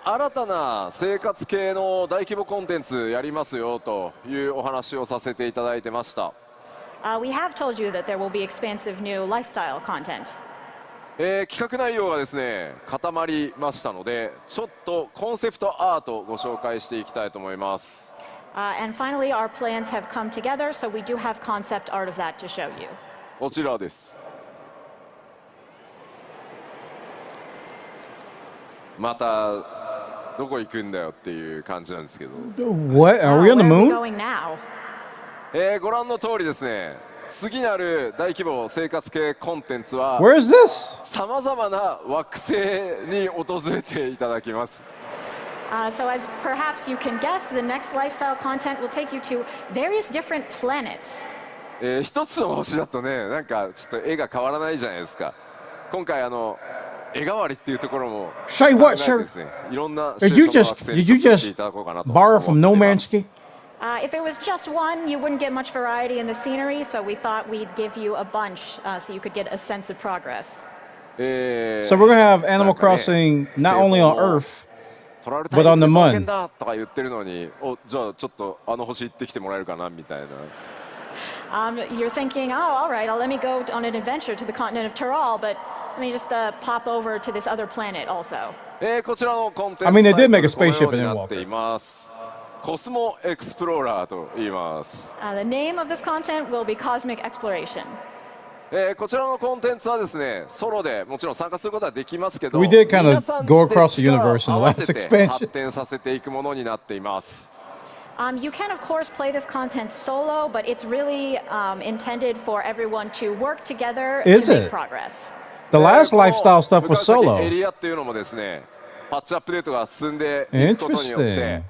G: 新たな生活系の大規模コンテンツやりますよというお話をさせていただいてました。
H: We have told you that there will be expansive new lifestyle content.
G: 企画内容がですね固まりましたのでちょっとコンセプトアートをご紹介していきたいと思います。
H: And finally, our plans have come together, so we do have concept art of that to show you.
G: こちらです。またどこ行くんだよっていう感じなんですけど、
A: What? Are we on the
H: Where are we
A: moon?
H: going now?
G: ご覧の通りですね次なる大規模生活系コンテンツは
A: Where is this?
G: さまざまな惑星に訪れていただきます。
H: So as perhaps you can guess, the next lifestyle content will take you to various different planets.
G: 一つの星だとねなんかちょっと絵が変わらないじゃないですか。今回絵代わりっていうところも
A: Shay,
G: 考
A: what,
G: えて
A: Shay?
G: ですねいろんな
A: Did you
G: 種類の
A: just
G: 惑星に
A: did you
G: ちょっと来て
A: just
G: いただこうかなと
A: borrow from
G: 思っています。
A: Nomansky?
H: If it was just one, you wouldn't get much variety in the scenery, so we thought we'd give you a bunch so you could get a sense of progress.
A: So we're gonna have Animal Crossing not only on Earth,
G: 取られた
A: but on the
G: 冒険
A: moon.
G: だとか言ってるのにじゃあちょっと星行ってきてもらえるかなみたいな。
H: You're thinking, oh, all right, let me go on an adventure to the continent of Throttle, but let me just pop over to this other planet also.
G: こちらのコンテンツ
A: I mean, they did make a
G: タイトル
A: spaceship
G: このよう
A: in
G: になっています。コスモエクスプローラーと言います。
H: The name of this content will be Cosmic Exploration.
G: こちらのコンテンツはですねソロでもちろん参加することはできますけど
A: We did kind of
G: 皆さんで
A: go across the
G: 力を
A: universe in the
G: 合わ
A: last
G: せて
A: expansion.
G: 発展させていくものになっています。
H: You can, of course, play this content solo, but it's really intended for everyone to work together
A: Is
H: to make
A: it?
H: progress.
A: The last
G: この
A: lifestyle stuff was
G: 向かう先
A: solo.
G: エリアっていうのもですねパッチアップデートが進んでいくことによって
A: Interesting.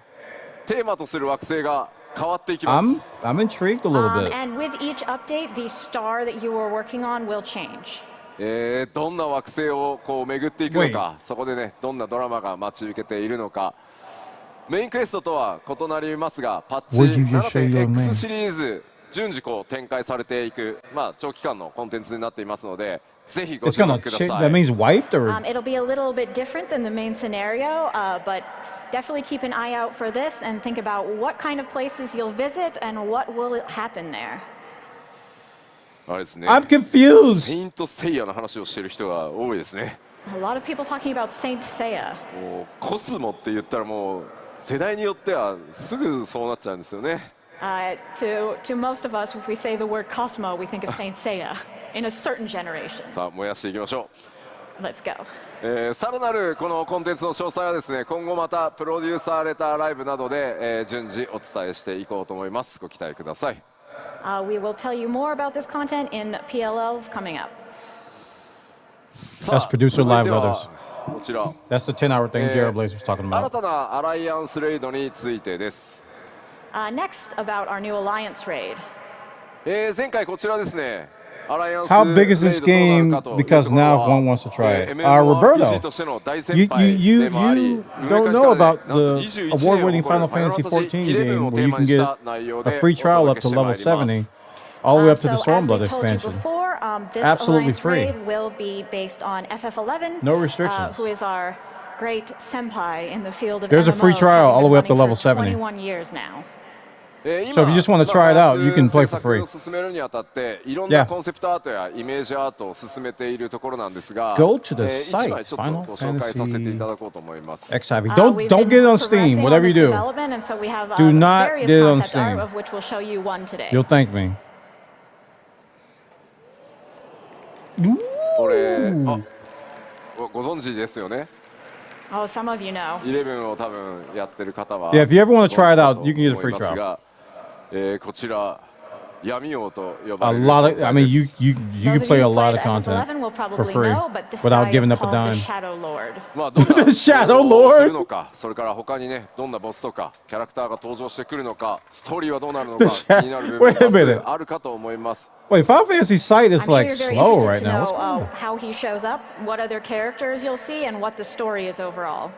G: テーマとする惑星が変わっていきます。
A: I'm intrigued a little bit.
H: And with each update, the star that you were working on will change.
G: どんな惑星をこう巡っていくのか、そこでねどんなドラマが待ち受けているのか。メインクエストとは異なりますがパッチ
A: Would you just say your name?
G: 7.x シリーズ順次こう展開されていく、長期間のコンテンツになっていますのでぜひご
A: It's
G: 注
A: gonna
G: 目くだ
A: change.
G: さ
A: That
G: い。
A: means wiped, or
H: It'll be a little bit different than the main scenario, but definitely keep an eye out for this and think about what kind of places you'll visit and what will happen there.
G: あれですね
A: I'm
G: セ
A: confused.
G: イントセイヤの話をしている人が多いですね。
H: A lot of people talking about Saint Seiya.
G: もうコスモって言ったらもう世代によってはすぐそうなっちゃうんですよね。
H: To most of us, if we say the word Cosmo, we think of Saint Seiya in a certain generation.
G: さあ燃やしていきましょ
H: Let's go.
G: う。さらなるこのコンテンツの詳細はですね今後またプロデューサーレターライブなどで、順次お伝えしていこうと思います。ご期待ください。
H: We will tell you more about this content in PLLs coming up.
G: さあ
A: That's producer
G: 続い
A: live
G: ては
A: letters.
G: こちら
A: That's the 10-hour thing Jared Blaze was talking
G: 新
A: about.
G: たなアライアンスレイドについてです。
H: Next, about our new Alliance raid.
G: 前回こちらですねアライアンス
A: How big is
G: レイ
A: this
G: ドどうなる
A: game?
G: かという
A: Because
G: ところ
A: now
G: は
A: if one wants to try it.
G: MMORPG
A: Roberto,
G: としての大
A: you
G: 先輩
A: you
G: でもあり
A: you
G: 運営開
A: don't
G: 始
A: know
G: からね
A: about
G: なんと
A: the
G: 21
A: award-winning
G: 年を
A: Final
G: 誇る
A: Fantasy
G: ファイナルファンタジー
A: 14
G: 11 を
A: game
G: テ
A: where
G: ー
A: you
G: マ
A: can
G: にし
A: get
G: た内容
A: a
G: で
A: free
G: お
A: trial
G: 届
A: up
G: け
A: to
G: してま
A: level
G: いります。
A: 70, all the way up to
H: So
A: the
H: as
A: Stormblood
H: we told you
A: expansion.
H: before, this
A: Absolutely
H: Alliance
A: free.
H: raid will be based on FF11,
A: No restrictions.
H: who is our great senpai in the field of
A: There's a free
H: MMOs,
A: trial
H: having
A: all the
H: been
A: way up to
H: running
A: level
H: for
A: 70.
H: 21 years now.
A: So if you just want to try it out, you can play for free.
G: 制作を進めるにあたっていろん
A: Yeah.
G: なコンセプトアートやイメージアートを進めているところなんですが、
A: Go to the
G: 一
A: site,
G: 枚ちょっとご紹介させていただこうと思います。
A: FFXIV.
H: We've
A: Don't
H: been
A: get it on
H: progressing
A: Steam.
H: on
A: Whatever you
H: this
A: do,
H: development, and so we have
A: Do not
H: various
A: get it on
H: concept art,
A: Steam.
H: of which we'll show you one today.
A: you'll thank me.
G: これご存知ですよね。
H: Oh, some of you know.
G: 11を多分やってる方は
A: Yeah, if you ever want to try it
G: ご存
A: out,
G: 知
A: you can get a
G: だと思い
A: free
G: ます
A: trial.
G: が、こちら闇王と呼ば
A: A
G: れる
A: lot
G: 存
A: of,
G: 在
A: I
G: で
A: mean,
G: す。
A: you
H: Those
A: can
H: of
A: play
H: you
A: a
H: who
A: lot
H: played
A: of content
H: FF11 will
A: for
H: probably
A: free
H: know, but this
A: without
H: guy
A: giving
H: is
A: up a
H: called the
A: dime.
H: Shadow Lord.
G: まあどんな
A: Shadow
G: 登場を
A: Lord
G: するのか、それから他にねどんなボスとかキャラクターが登場してくるのか、ストーリーはどうなるのか
A: The
G: 気になる部分
A: Wait a
G: が多
A: minute.
G: 数あるかと思います。
A: Wait, Final Fantasy site is
H: I'm sure
A: like
H: you're very
A: slow
H: interested
A: right
H: to
A: now.
H: know
A: What's going on?
H: how he shows up, what other characters you'll see, and what the story is overall.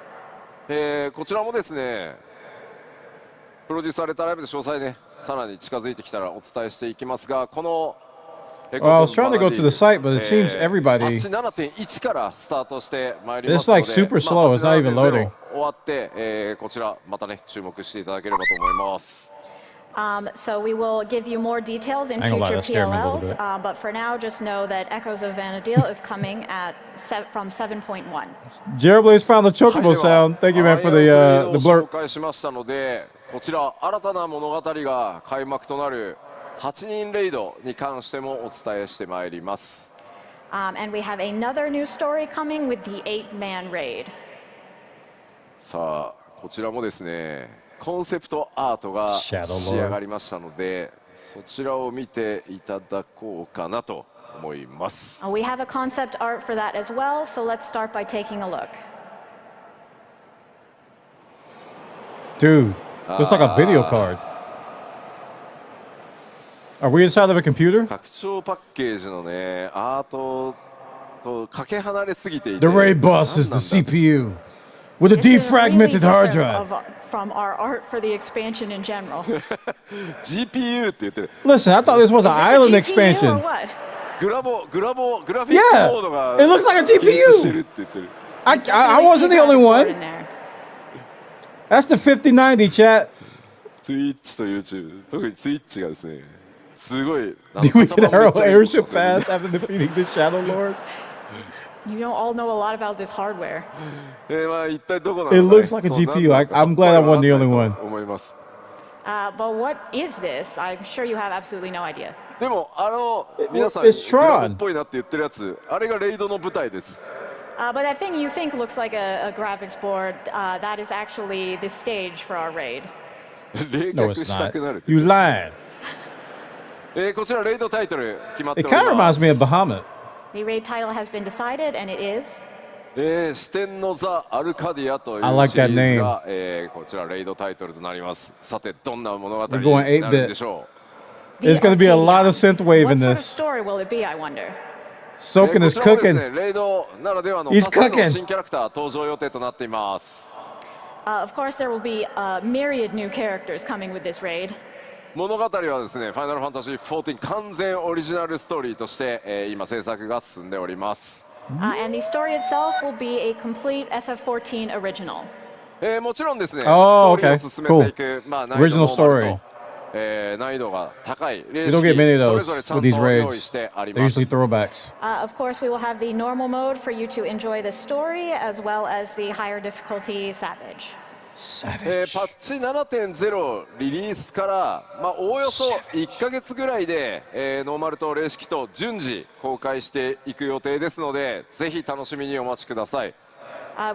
G: こちらもですね、プロデュースされたライブで詳細ねさらに近づいてきたらお伝えしていきますが、この
A: Well, I was trying to go to the site, but it seems
G: パ
A: everybody.
G: ッチ 7.1 からスタートしてまいり
A: It's
G: ますの
A: like
G: で、
A: super slow. It's not even loading.
G: 終わって、こちらまたね注目していただければと思います。
H: So we will give you more details in
A: I ain't gonna lie,
H: future
A: that scared me a little
H: PLLs,
A: bit.
H: but for now, just know that Echoes of Vanadil is coming from 7.1.
A: Jared Blaze found the chocobo sound. Thank you, man, for the
G: 紹
A: blurb.
G: 介しましたので、こちら新たな物語が開幕となる8人レイドに関してもお伝えしてまいります。
H: And we have another new story coming with the 8-man raid.
G: さあこちらもですねコンセプトアートが仕
A: Shadow Lord
G: 上がりましたので、そちらを見ていただこうかなと思います。
H: We have a concept art for that as well, so let's start by taking a look.
A: Dude, looks like a video card. Are we inside of a computer?
G: 拡張パッケージのねアートとかけ離れすぎていて、
A: The raid boss is the
G: 何なんだ
A: CPU with a
H: This is really
A: defragmented hard
H: different
A: drive.
H: from our art for the expansion in general.
G: GPU って言ってる。
A: Listen, I thought this was an
H: Is this a
A: island
H: GPU or
A: expansion.
H: what?
G: グラフィック
A: Yeah,
G: モードが
A: it looks like a
G: 起立してる
A: GPU.
G: って言ってる。
A: I
H: Definitely
A: wasn't
H: see
A: the
H: that
A: only
H: board in
A: one.
H: there.
A: That's the 5090 chat.
G: Twitch と YouTube、特に Twitch がですね、すごい。
A: Did we get
G: 頭めっ
A: our
G: ちゃいいことして
A: airship
G: ますね
A: fast after defeating the Shadow Lord?
H: You don't all know a lot about this hardware.
G: まあ一体どこなのか
A: It
G: ね
A: looks like a
G: そう
A: GPU.
G: なんか
A: I'm glad I wasn't the
G: さっぱり
A: only
G: わ
A: one.
G: かんないと思います。
H: But what is this? I'm sure you have absolutely no idea.
G: でも皆さん
A: It's
G: グラボ
A: Tron.
G: っぽいなって言ってるやつ、あれがレイドの舞台です。
H: But that thing you think looks like a graphics board, that is actually the stage for our raid.
G: 冷
A: No,
G: 却
A: it's
G: した
A: not.
G: くなる。
A: You lied.
G: こちらレイドタイトル決まって
A: It
G: おり
A: kind of
G: ま
A: reminds
G: す。
A: me of Bahamut.
H: The raid title has been decided, and it is
G: 四天のザ・アルカディアという
A: I like
G: シリ
A: that
G: ーズが、こちらレイドタイトルとなります。さてどんな物語
A: We're
G: に
A: going
G: なるんでしょ
H: the
A: There's going to be a lot
H: Arcadian.
A: of synthwave
H: What
A: in
H: sort of
A: this.
H: story will it be, I wonder?
G: う。
A: Soaking
G: こ
A: is
G: ちらもです
A: cooking.
G: ね、レイドならではの
A: He's
G: 多数の
A: cooking.
G: 新キャラクター登場予定となっています。
H: Of course, there will be a myriad new characters coming with this raid.
G: 物語はですね、ファイナルファンタジー14完全オリジナルストーリーとして、今制作が進んでおります。
H: And the story itself will be a complete FF14 original.
G: もちろんですね、
A: Oh,
G: ストーリー
A: okay.
G: を進めていく、まあ、難易度
A: Original
G: ノーマル
A: story.
G: と難易度が高いレー
A: You
G: ス
A: don't get many of
G: それ
A: those
G: ぞれちゃん
A: with
G: と
A: these
G: 用意
A: raids.
G: してあり
A: They're
G: ます
A: usually throwbacks.
H: Of course, we will have the normal mode for you to enjoy the story, as well as the higher difficulty Savage.
G: パッチ 7.0 リリースから、まあ、おおよそ1ヶ月ぐらいで、ノーマルとレー式と順次公開していく予定ですので、ぜひ楽しみにお待ちください。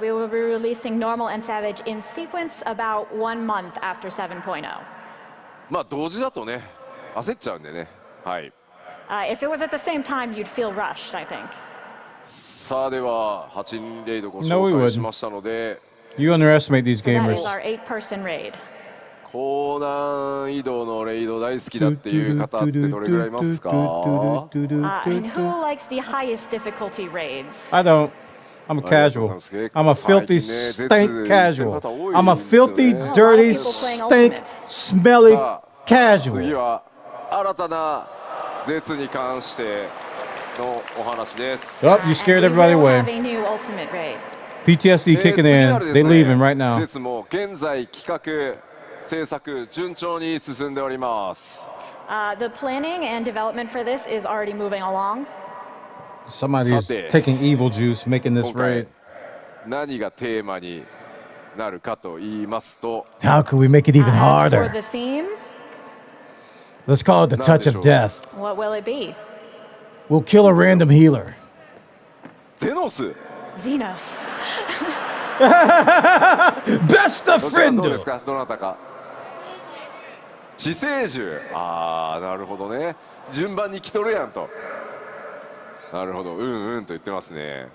H: We will be releasing normal and Savage in sequence about 1 month after 7.0.
G: まあ同時だとね焦っちゃうんでね。はい。
H: If it was at the same time, you'd feel rushed, I think.
G: さあでは8人レイドご
A: No, we
G: 紹介
A: wouldn't.
G: しましたので、
A: You underestimate these
H: So that
A: gamers.
H: is our 8-person raid.
G: 高難易度のレイド大好きだっていう方ってどれぐらいいますか？
H: And who likes the highest difficulty raids?
A: I don't. I'm a casual. I'm a filthy, stank casual. I'm a filthy, dirty, stank, smelly
G: さあ次
A: casual.
G: は新たな絶に関してのお話です。
A: Oh, you scared
H: And we
A: everybody
H: will have
A: away.
H: a new ultimate raid.
A: PTSD kicking
G: 次なる
A: in.
G: で
A: They
G: すね
A: leaving right now.
G: 絶も現在企画制作順調に進んでおります。
H: The planning and development for this is already moving along.
A: Somebody's
G: Sate.
A: taking evil juice, making this
G: 今回
A: raid.
G: 何がテーマになるかと言いますと、
A: How could we make it even
H: As for
A: harder?
H: the theme,
A: Let's call it the touch of death.
H: what will it be?
A: We'll kill a random healer.
G: ゼノス
H: Xenos.
A: Best of
G: どちらどうで
A: friend.
G: すか？どなたか？知性獣。ああ、なるほどね。順番に来とるやんと。なるほど、うんと言ってますね。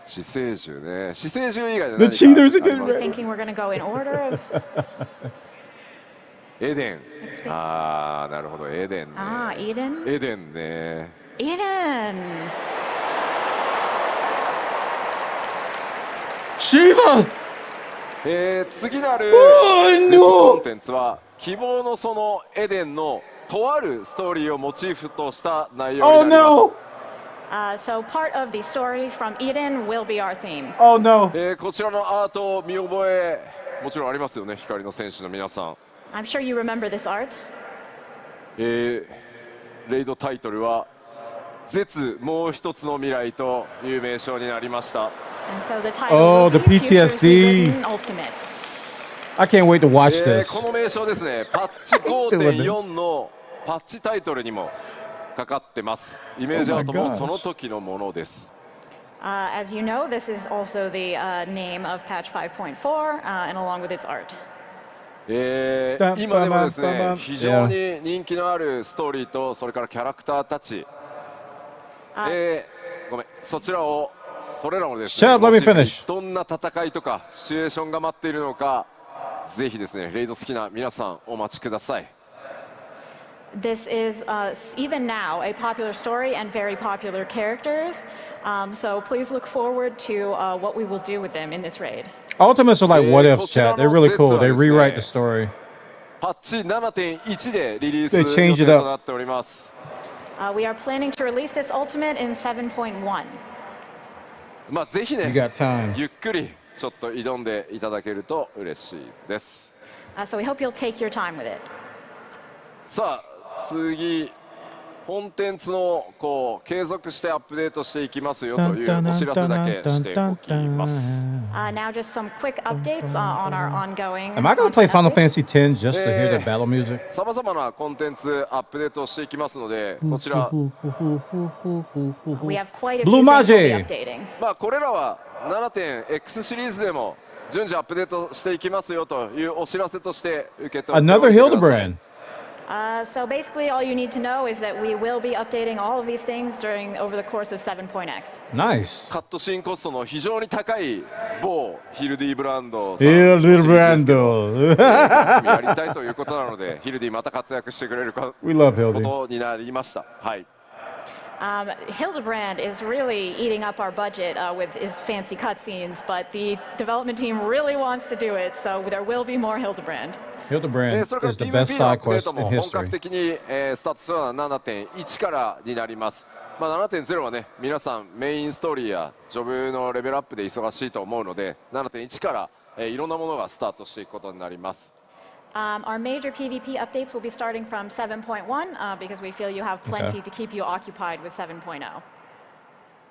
G: 知性獣ね。知性獣以外で何か
A: The cheaters are
G: あります
A: getting
G: か？
H: Thinking we're going to go in order of.
G: エデン。ああ、なるほど、エデンね。
H: Eden.
G: エデンね。
H: Eden.
A: Shiva!
G: 次なる
A: Oh,
G: 別
A: no.
G: コンテンツは希望のそのエデンのとあるストーリーをモチーフとした内容
A: Oh
G: になります。
A: no.
H: So part of the story from Eden will be our theme.
A: Oh no.
G: こちらのアートを見覚えもちろんありますよね、光の戦士の皆さん。
H: I'm sure you remember this art.
G: レイドタイトルは絶もう一つの未来という名称になりました。
H: And so the title
A: Oh,
H: will
A: the
H: be Futures
A: PTSD.
H: Hidden Ultimate.
A: I can't wait to watch
G: こ
A: this.
G: の名称ですね、パッチ 5.4 のパッチタイトルにもかかってます。イメージアート
A: Oh my
G: も
A: gosh.
G: その時のものです。
H: As you know, this is also the name of patch 5.4 and along with its art.
G: 今でもですね、非常に人気のあるストーリーとそれからキャラクターたち、ごめん、そちらをそれらをですね、
A: Shut up, let me finish.
G: どんな戦いとかシチュエーションが待っているのか、ぜひですね、レイド好きな皆さんお待ちください。
H: This is even now a popular story and very popular characters. So please look forward to what we will do with them in this raid.
A: Ultimates are like what ifs, chat. They're really cool. They rewrite the story.
G: パッチ 7.1 でリリース
A: They
G: 予
A: change
G: 定
A: it up.
G: となっております。
H: We are planning to release this ultimate in 7.1.
G: まあぜひ
A: You
G: ね、
A: got time.
G: ゆっくりちょっと挑んでいただけると嬉しいです。
H: So we hope you'll take your time with it.
G: さあ次、コンテンツのこう継続してアップデートしていきますよというお知らせだけしておきます。
H: Now just some quick updates on our ongoing.
A: Am I gonna play
H: content
A: Final
H: updates.
A: Fantasy X just to hear the battle music?
G: さまざまなコンテンツアップデートをしていきますので、こちら、
H: We have quite a
A: Blue
H: few things we'll be
A: Magi.
H: updating.
G: まあこれらは 7.X シリーズでも順次アップデートしていきますよというお知らせとして受け取ってお
A: Another
G: いてください。
A: Hildebrand.
H: So basically, all you need to know is that we will be updating all of these things over the course of 7.x.
A: Nice.
G: カットシーンコストの非常に高い某ヒルディブランドさん
A: Hildebrand.
G: やりたいということなので、ヒルディまた活躍してくれるこ
A: We love Hildy.
G: とになりました。はい。
H: Hildebrand is really eating up our budget with his fancy cutscenes, but the development team really wants to do it, so there will be more Hildebrand.
A: Hildebrand
G: それから
A: is the best
G: PVP のアッ
A: side
G: プデー
A: quest
G: ト
A: in
G: も本格
A: history.
G: 的にスタートするのは 7.1 からになります。まあ、7.0 はね、皆さんメインストーリーやジョブのレベルアップで忙しいと思うので、7.1 からいろんなものがスタートしていくことになります。
H: Our major PvP updates will be starting from 7.1 because we feel you have plenty to keep you occupied with 7.0.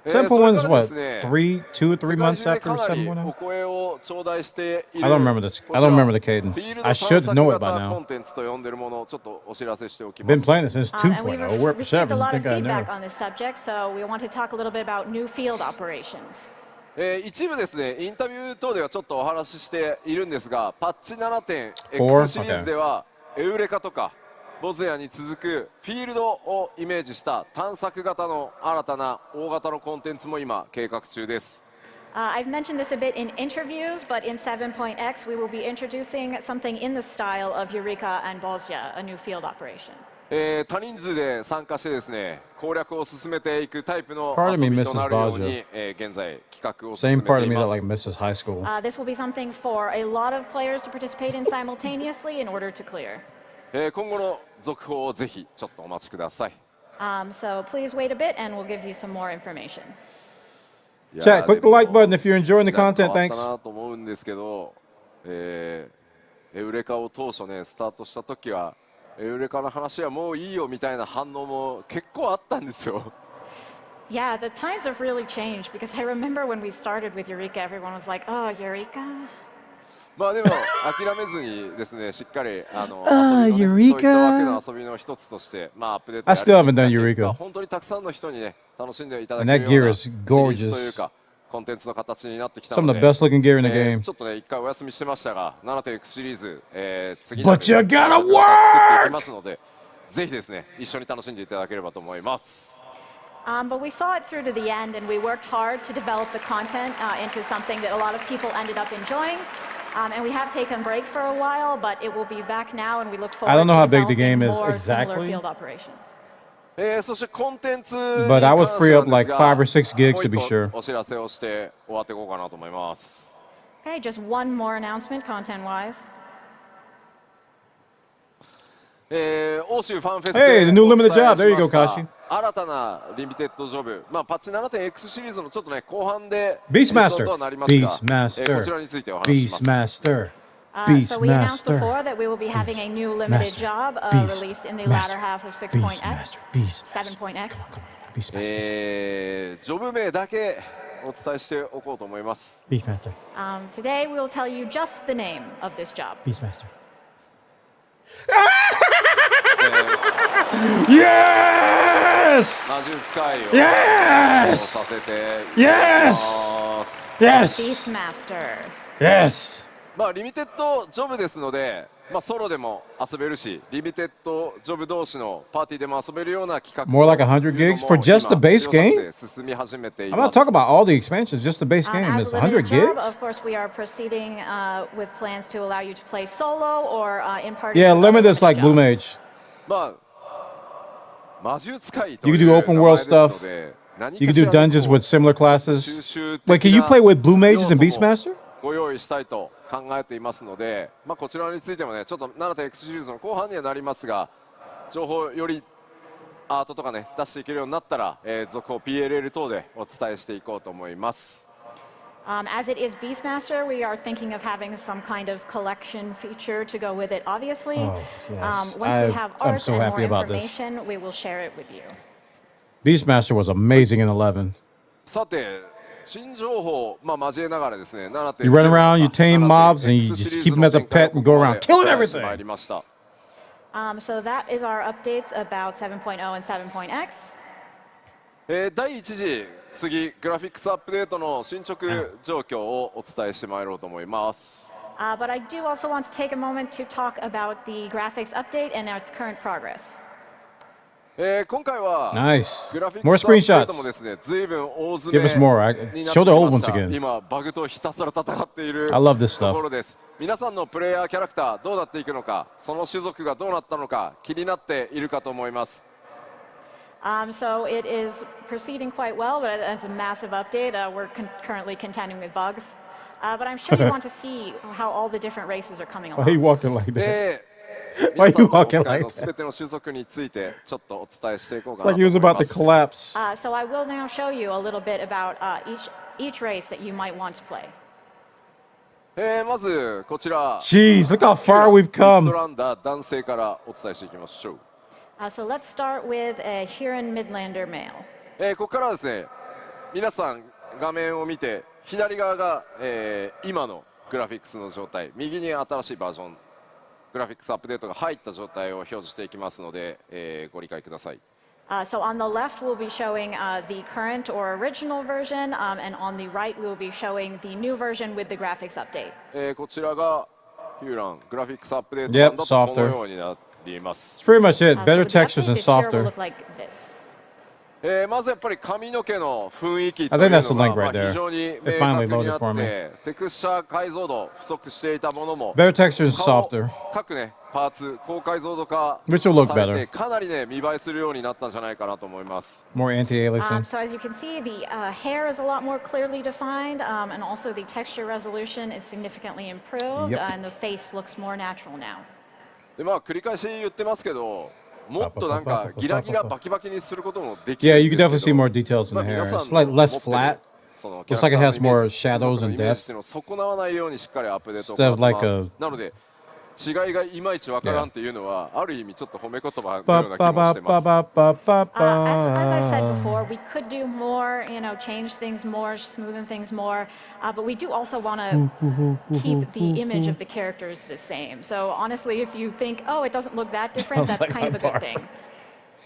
A: 7.1 is
G: それから
A: what?
G: ですね、
A: 2 3 months
G: 世界中で
A: after
G: かなりお
A: 7.1?
G: 声を頂戴している
A: I don't remember this.
G: こち
A: I
G: ら
A: don't remember the cadence.
G: フィールド
A: I
G: 探
A: should
G: 索
A: know it
G: 型
A: by
G: コ
A: now.
G: ンテンツと呼んでいるものをちょっとお知らせしておきま
A: Been
G: す。
A: playing it since
H: And we've
A: 2.0. We're up to
H: received a
A: 7. I
H: lot of
A: think I know.
H: feedback on this subject, so we want to talk a little bit about new field operations.
G: 一部ですね、インタビュー等ではちょっとお話ししているんですが、パッチ
A: Four?7.X
G: シリーズでは、エウレカとかボズヤに続くフィールドをイメージした探索型の新たな大型のコンテンツも今計画中です。
H: I've mentioned this a bit in interviews, but in 7.x we will be introducing something in the style of Eureka and Bolzia, a new field operation.
G: 多人数で参加してですね、攻略を進めていくタイプの
A: Part of
G: 遊
A: me
G: びとなるよう
A: misses
G: に、現在企画を進め
A: Same
G: て
A: part of
G: い
A: me
G: ま
A: that
G: す。
A: like misses high school.
H: This will be something for a lot of players to participate in simultaneously in order to clear.
G: 今後の続報をぜひちょっとお待ちください。
H: So please wait a bit and we'll give you some more information.
A: Chat, click the like button if you're enjoying the
G: 変わ
A: content.
G: った
A: Thanks.
G: なと思うんですけど、エウレカを当初ねスタートした時はエウレカの話はもういいよみたいな反応も結構あったんですよ。
H: Yeah, the times have really changed because I remember when we started with Eureka, everyone was like, oh, Eureka?
G: まあでも諦めずにですねしっかり遊びのね、そういったわけの遊びの一つとしてまあアップデート
A: I still haven't done
G: やりたい
A: Eureka.
G: 本当にたくさんの人にね楽しんでいただ
A: And
G: け
A: that
G: るよ
A: gear
G: うな
A: is
G: シリー
A: gorgeous.
G: ズというかコンテンツの形になってきた
A: Some
G: の
A: of
G: で
A: the best looking gear in the game.
G: ちょっとね一回お休みしてましたが 7.X シリーズ、次
A: But you gotta
G: 作っていきますのでぜひですね一緒に楽しんでいただければと思います。
H: But we saw it through to the end and we worked hard to develop the content into something that a lot of people ended up enjoying. And we have taken a break for a while, but it will be back now and we look forward
A: I don't know
H: to
A: how big the
H: developing
A: game is
H: more similar
A: exactly.
H: field operations.
G: そしてコンテンツに
A: But I would
G: 関して
A: free
G: なん
A: up
G: です
A: like
G: が
A: 5 or 6 gigs to be
G: もう一個
A: sure.
G: お知らせをして終わっていこうかなと思います。
H: Okay, just one more announcement content-wise.
G: 欧州ファンフェス
A: Hey,
G: で
A: the new
G: お伝
A: limited
G: え
A: job.
G: し
A: There you
G: ま
A: go,
G: した
A: Kashi.
G: 新たなリミテッドジョブ、パッチ 7.x シリーズのちょっとね後半で
A: Beastmaster.
G: 実装とはなりますが、
A: Beastmaster.
G: こちらについてお話しします。
A: Beastmaster.
H: So we announced
A: Beastmaster.
H: before that we will be having a new limited job released in the latter half of 6.x, 7.x.
A: Beastmaster.
G: ジョブ名だけお伝えしておこうと思います。
A: Beastmaster.
H: Today we will tell you just the name of this job.
A: Beastmaster. Yes!
G: 魔術使いを
A: Yes!
G: させていただき
A: Yes!
G: ます。
A: Yes!
H: Beastmaster.
A: Yes!
G: リミテッドジョブですので、ソロでも遊べるし、リミテッドジョブ同士のパーティーでも遊べるような企画
A: More like 100 gigs for just the base game?
G: 進み始めてい
A: I'm
G: ま
A: not
G: す。
A: talking about all the expansions, just the base game.
H: As
A: It's
H: a
A: 100
H: limited job,
A: gigs?
H: of course, we are proceeding with plans to allow you to play solo or in parties.
A: Yeah,
H: with other
A: limited is like Blue
H: limited
A: Mage.
G: 魔術使いと
A: You
G: い
A: can
G: う
A: do
G: 名
A: open
G: 前
A: world
G: ですの
A: stuff.
G: で、何
A: You
G: か
A: can
G: し
A: do
G: ら
A: dungeons
G: の
A: with similar classes.
G: 収集
A: Wait, can
G: 的
A: you
G: な
A: play with Blue Mages
G: 要
A: and
G: 素も
A: Beastmaster?
G: ご用意したいと考えていますので、こちらについてもね、ちょっと 7.x シリーズの後半にはなりますが、情報よりアートとかね出していけるようになったら、続報 PLL 等でお伝えしていこうと思います。
H: As it is Beastmaster, we are thinking of having some kind of collection feature to go with it, obviously.
A: Oh, yes.
H: Once we have
A: I'm
H: art
A: so
H: and
A: happy
H: more
A: about this.
H: information, we will share it with you.
A: Beastmaster was amazing in 11.
G: さて、新情報を交えながらですね、7.0
A: You run around, you tame mobs, and you
G: 7.x
A: just
G: シリー
A: keep
G: ズ
A: them
G: の
A: as a
G: 展開を
A: pet and go
G: ここ
A: around
G: まで
A: killing
G: お伝えして
A: everything.
G: まいりました。
H: So that is our updates about 7.0 and 7.x.
G: 第1次次グラフィックスアップデートの進捗状況をお伝えしてまいろうと思います。
H: But I do also want to take a moment to talk about the graphics update and its current progress.
G: 今回は
A: Nice.
G: グラフィッ
A: More
G: クスアップデー
A: screenshots.
G: トもですね、随分大詰め
A: Give us more.
G: になって
A: Show
G: き
A: the old
G: ま
A: ones
G: した
A: again.
G: 今バグとひたすら戦っている
A: I love this stuff.
G: ところです。皆さんのプレイヤーキャラクターどうなっていくのか、その種族がどうなったのか気になっているかと思います。
H: So it is proceeding quite well, but as a massive update, we're currently contending with bugs. But I'm sure you want to see how all the different races are coming
A: Why are you
H: along.
A: walking like that?
G: 皆
A: Why
G: さん
A: you
G: のお
A: walking
G: 使い
A: like
G: の
A: that?
G: すべての種族についてちょっとお伝えしていこうかな
A: Like
G: と
A: he
G: 思
A: was
G: いま
A: about to
G: す。
A: collapse.
H: So I will now show you a little bit about each race that you might want to play.
G: まずこちら
A: Jeez, look how far we've
G: ミッド
A: come.
G: ランダー男性からお伝えしていきましょう。
H: So let's start with a Huron Midlander male.
G: ここからはですね、皆さん画面を見て左側が、今のグラフィックスの状態、右に新しいバージョングラフィックスアップデートが入った状態を表示していきますので、ご理解ください。
H: So on the left, we'll be showing the current or original version, and on the right, we'll be showing the new version with the graphics update.
G: こちらがヒューラングラフィックスアップデート
A: Yep,
G: 版だとこ
A: softer.
G: のようになっています。
A: That's pretty much it.
H: So
A: Better
H: with the
A: textures
H: update,
A: and
H: this here will
A: softer.
H: look like this.
G: まずやっぱり髪の毛の雰囲気と
A: I
G: いう
A: think that's the
G: の
A: link
G: が
A: right there.
G: 非常に明
A: It
G: 確
A: finally
G: にな
A: loaded for
G: っ
A: me.
G: て、テクスチャー解像度不足していたものも
A: Better textures and
G: 顔
A: softer.
G: 各ねパーツ高解像度化
A: Which will look
G: され
A: better.
G: てかなりね見栄えするようになったんじゃないかなと思います。
A: More anti-aliasing.
H: So as you can see, the hair is a lot more clearly defined, and also the texture resolution is significantly improved,
A: Yep.
H: and the face looks more natural now.
G: で繰り返し言ってますけど、もっとなんかギラギラバキバキにすることもでき
A: Yeah,
G: る
A: you
G: ん
A: can
G: ですけ
A: definitely see
G: ど、
A: more details in the
G: 皆
A: hair.
G: さん
A: It's like
G: の
A: less
G: 持ってる
A: flat.
G: その
A: Looks like it has more shadows
G: 種族の
A: and
G: イメージ
A: depth.
G: っていうのを損なわないようにしっかりアップデートを
A: Instead
G: 行
A: of
G: ってま
A: like
G: す
A: a-
G: なので違いがいまいちわからんっていうのはある意味ちょっと褒め言葉のよう
A: Ba
G: な
A: ba
G: 気も
A: ba
G: してます。
A: ba ba ba ba
H: As I've said
A: ba.
H: before, we could do more, change things more, smoothen things more, but we do also want to keep the image of the characters the same. So honestly, if you think, oh, it doesn't look that different,
A: Sounds
H: that's
A: like
H: kind of a
A: my
H: good thing.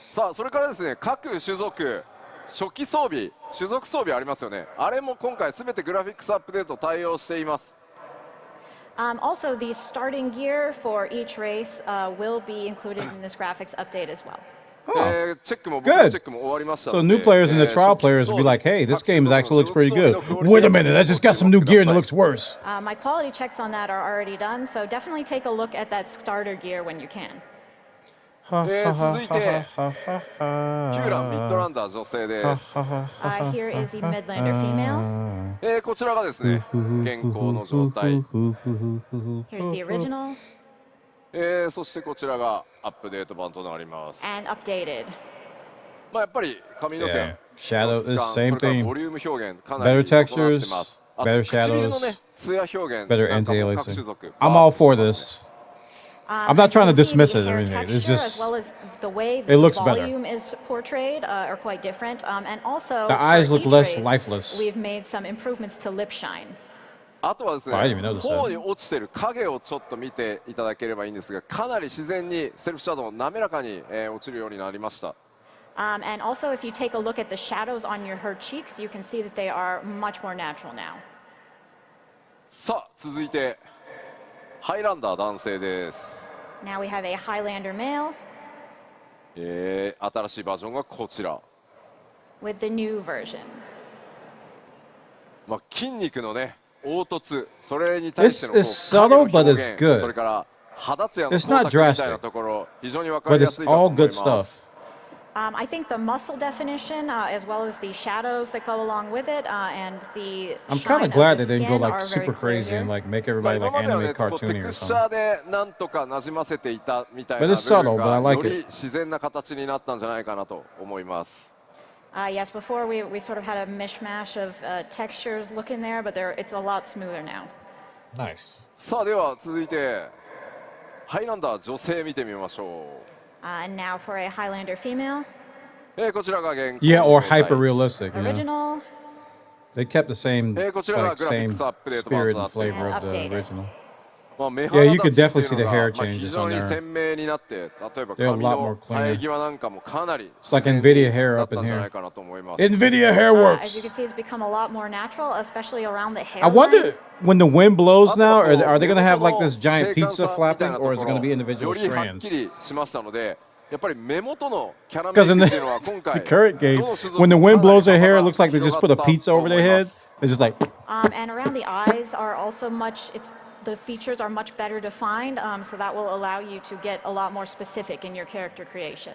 G: さあそれからですね、各種族初期装備種族装備ありますよね。あれも今回すべてグラフィックスアップデート対応しています。
H: Also, the starting gear for each race will be included in this graphics update as well.
G: チェックも僕のチェックも終わりましたの
A: So
G: で
A: new players and the trial
G: 初期
A: players
G: 装
A: will be
G: 備
A: like, hey, this
G: 各
A: game
G: 種
A: actually
G: 族
A: looks pretty
G: の
A: good.
G: 装備のクオリティ
A: Wait a minute, I just got some new gear and it looks worse.
H: My quality checks on that are already done, so definitely take a look at that starter gear when you can.
G: 続いてヒューランミッドランダー女性です。
H: Here is the Midlander female.
G: こちらがですね、現行の状態。
H: Here's the original
G: そしてこちらがアップデート版となります。
H: and updated.
G: まあやっぱり髪の毛、
A: Yeah. Shadow is
G: 質感
A: same
G: それから
A: thing.
G: ボリューム表現かなり
A: Better
G: 異なってま
A: textures,
G: す。あと
A: better
G: 唇のね
A: shadows,
G: 艶表現
A: better
G: なんかも各
A: anti-aliasing.
G: 種族
A: I'm all for this. I'm not
H: As you
A: trying to
H: can see,
A: dismiss
H: the
A: it or
H: hair
A: anything. It's
H: texture,
A: just
H: as well as the way
A: it
H: the
A: looks better.
H: volume is portrayed are quite different. And also,
A: The eyes
H: for
A: look
H: each
A: less
H: race,
A: lifeless.
H: We've made some improvements to lip shine.
G: あとはですね、
A: I didn't even notice that.
G: 頬に落ちてる影をちょっと見ていただければいいんですが、かなり自然にセルフシャドウ滑らかに、落ちるようになりました。
H: And also, if you take a look at the shadows on her cheeks, you can see that they are much more natural now.
G: さあ続いてハイランダー男性です。
H: Now we have a Highlander male
G: 新しいバージョンがこちら。
H: with the new version.
G: まあ、筋肉のね凹凸、それに対しての
A: It's subtle, but it's good.
G: それから肌ツヤの
A: It's not
G: 光沢みたいなところ非常に分か
A: but
G: りや
A: it's
G: すいかと
A: all
G: 思い
A: good
G: ま
A: stuff.
G: す。
H: I think the muscle definition, as well as the shadows that go along with it, and the
A: I'm
H: shine
A: kind
H: of
A: of glad
H: the
A: they didn't go
H: skin
A: like
H: are
A: super
H: very clear
A: crazy
H: here.
A: and like make
G: まあ
A: everybody
G: 今
A: like
G: までは
A: anime
G: ね、こうテ
A: cartoony
G: ク
A: or
G: スチャ
A: something.
G: ーでなんとかなじませていたみたいな
A: But
G: 部
A: it's subtle,
G: 分
A: but I
G: が
A: like
G: よ
A: it.
G: り自然な形になったんじゃないかなと思います。
H: Yes, before we sort of had a mishmash of textures looking there, but it's a lot smoother now.
A: Nice.
G: さあでは続いてハイランダー女性見てみましょ
H: And now for a Highlander female,
G: う。こちらが現行
A: Yeah,
G: の
A: or
G: 状態
A: hyper realistic. You know?
H: original,
A: They kept the same
G: こちらが
A: like
G: グラフィッ
A: same
G: クスアップデート
A: spirit
G: 版
A: and
G: となってい
A: flavor
G: ま
A: of
G: す。
A: the original.
G: まあ、目
A: Yeah,
G: 鼻
A: you
G: 立
A: could
G: ちって
A: definitely
G: いう
A: see the
G: の
A: hair
G: が、まあ、非
A: changes
G: 常
A: on
G: に
A: there.
G: 鮮明になって、例えば
A: They're a
G: 髪
A: lot
G: の
A: more cleaner.
G: 生え際なんかもかなり
A: It's like
G: 自然
A: NVIDIA
G: に
A: hair
G: なっ
A: up
G: た
A: in
G: んじゃない
A: here.
G: かなと思います。
A: NVIDIA hair
H: as you
A: works.
H: can see, it's become a lot more natural, especially around the hairline.
A: I wonder when the wind blows now,
G: あとはこう
A: are they going to have like this
G: 目
A: giant
G: 元の
A: pizza
G: 精悍さみたい
A: flapping
G: な
A: or is it
G: とこ
A: going to be
G: ろ
A: individual
G: よりはっ
A: strands?
G: きりしましたので、やっぱり目元のキャラメイ
A: Because
G: ク
A: in
G: っていうのは今
A: the
G: 回
A: current game,
G: どの種族
A: when the
G: も
A: wind
G: かなり
A: blows their hair, it
G: 幅
A: looks like they just put a
G: 広がった
A: pizza
G: と
A: over
G: 思
A: their
G: いま
A: head.
G: す。
A: It's just like,
H: And around the eyes are also the features are much better defined, so that will allow you to get a lot more specific in your character creation.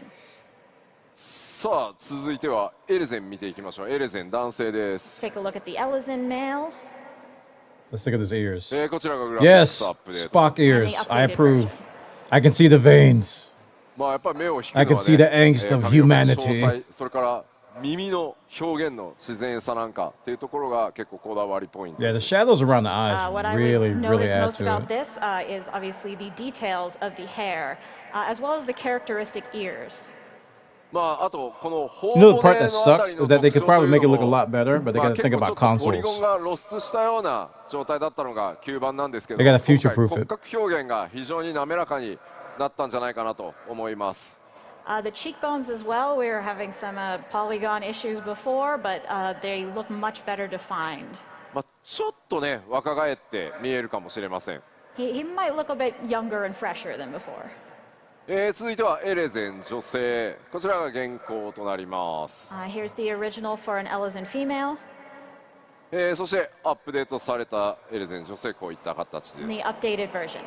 G: さあ続いてはエレゼン見ていきましょう。エレゼン男性です。
H: Take a look at the Ellison male.
A: let's look at his ears.
G: こちらがグラフィックス
A: Yes,
G: アップデート。
A: Spock ears.
H: And the
A: I
H: updated
A: approve.
H: version.
A: I can see the veins.
G: まあやっぱり目を引くの
A: I
G: は
A: can
G: ね、
A: see the angst of
G: 髪の毛の詳
A: humanity.
G: 細、それから耳の表現の自然さなんかっていうところが結構こだわりポイント
A: Yeah,
G: で
A: the
G: す。
A: shadows around the eyes
H: What I
A: really,
H: would
A: really
H: notice
A: add
H: most
A: to
H: about
A: it.
H: this is obviously the details of the hair, as well as the characteristic ears.
G: まああとこの頬
A: You know the
G: 骨
A: part
G: の
A: that
G: あた
A: sucks
G: りの
A: is that they
G: 特
A: could
G: 徴と
A: probably
G: いう
A: make it
G: の
A: look a
G: も
A: lot better, but they
G: まあ
A: got to
G: 結
A: think
G: 構ちょ
A: about
G: っとポリゴン
A: consoles.
G: が露出したような状態だったのが9番なんですけど、
A: They gotta
G: 今回
A: future-proof it.
G: 骨格表現が非常に滑らかになったんじゃないかなと思います。
H: The cheekbones as well, we were having some polygon issues before, but they look much better defined.
G: まあちょっとね若返って見えるかもしれません。
H: He might look a bit younger and fresher than before.
G: 続いてはエレゼン女性、こちらが現行となります。
H: Here's the original for an Ellison female
G: そしてアップデートされたエレゼン女性、こういった形で
H: and
G: す。
H: the updated version.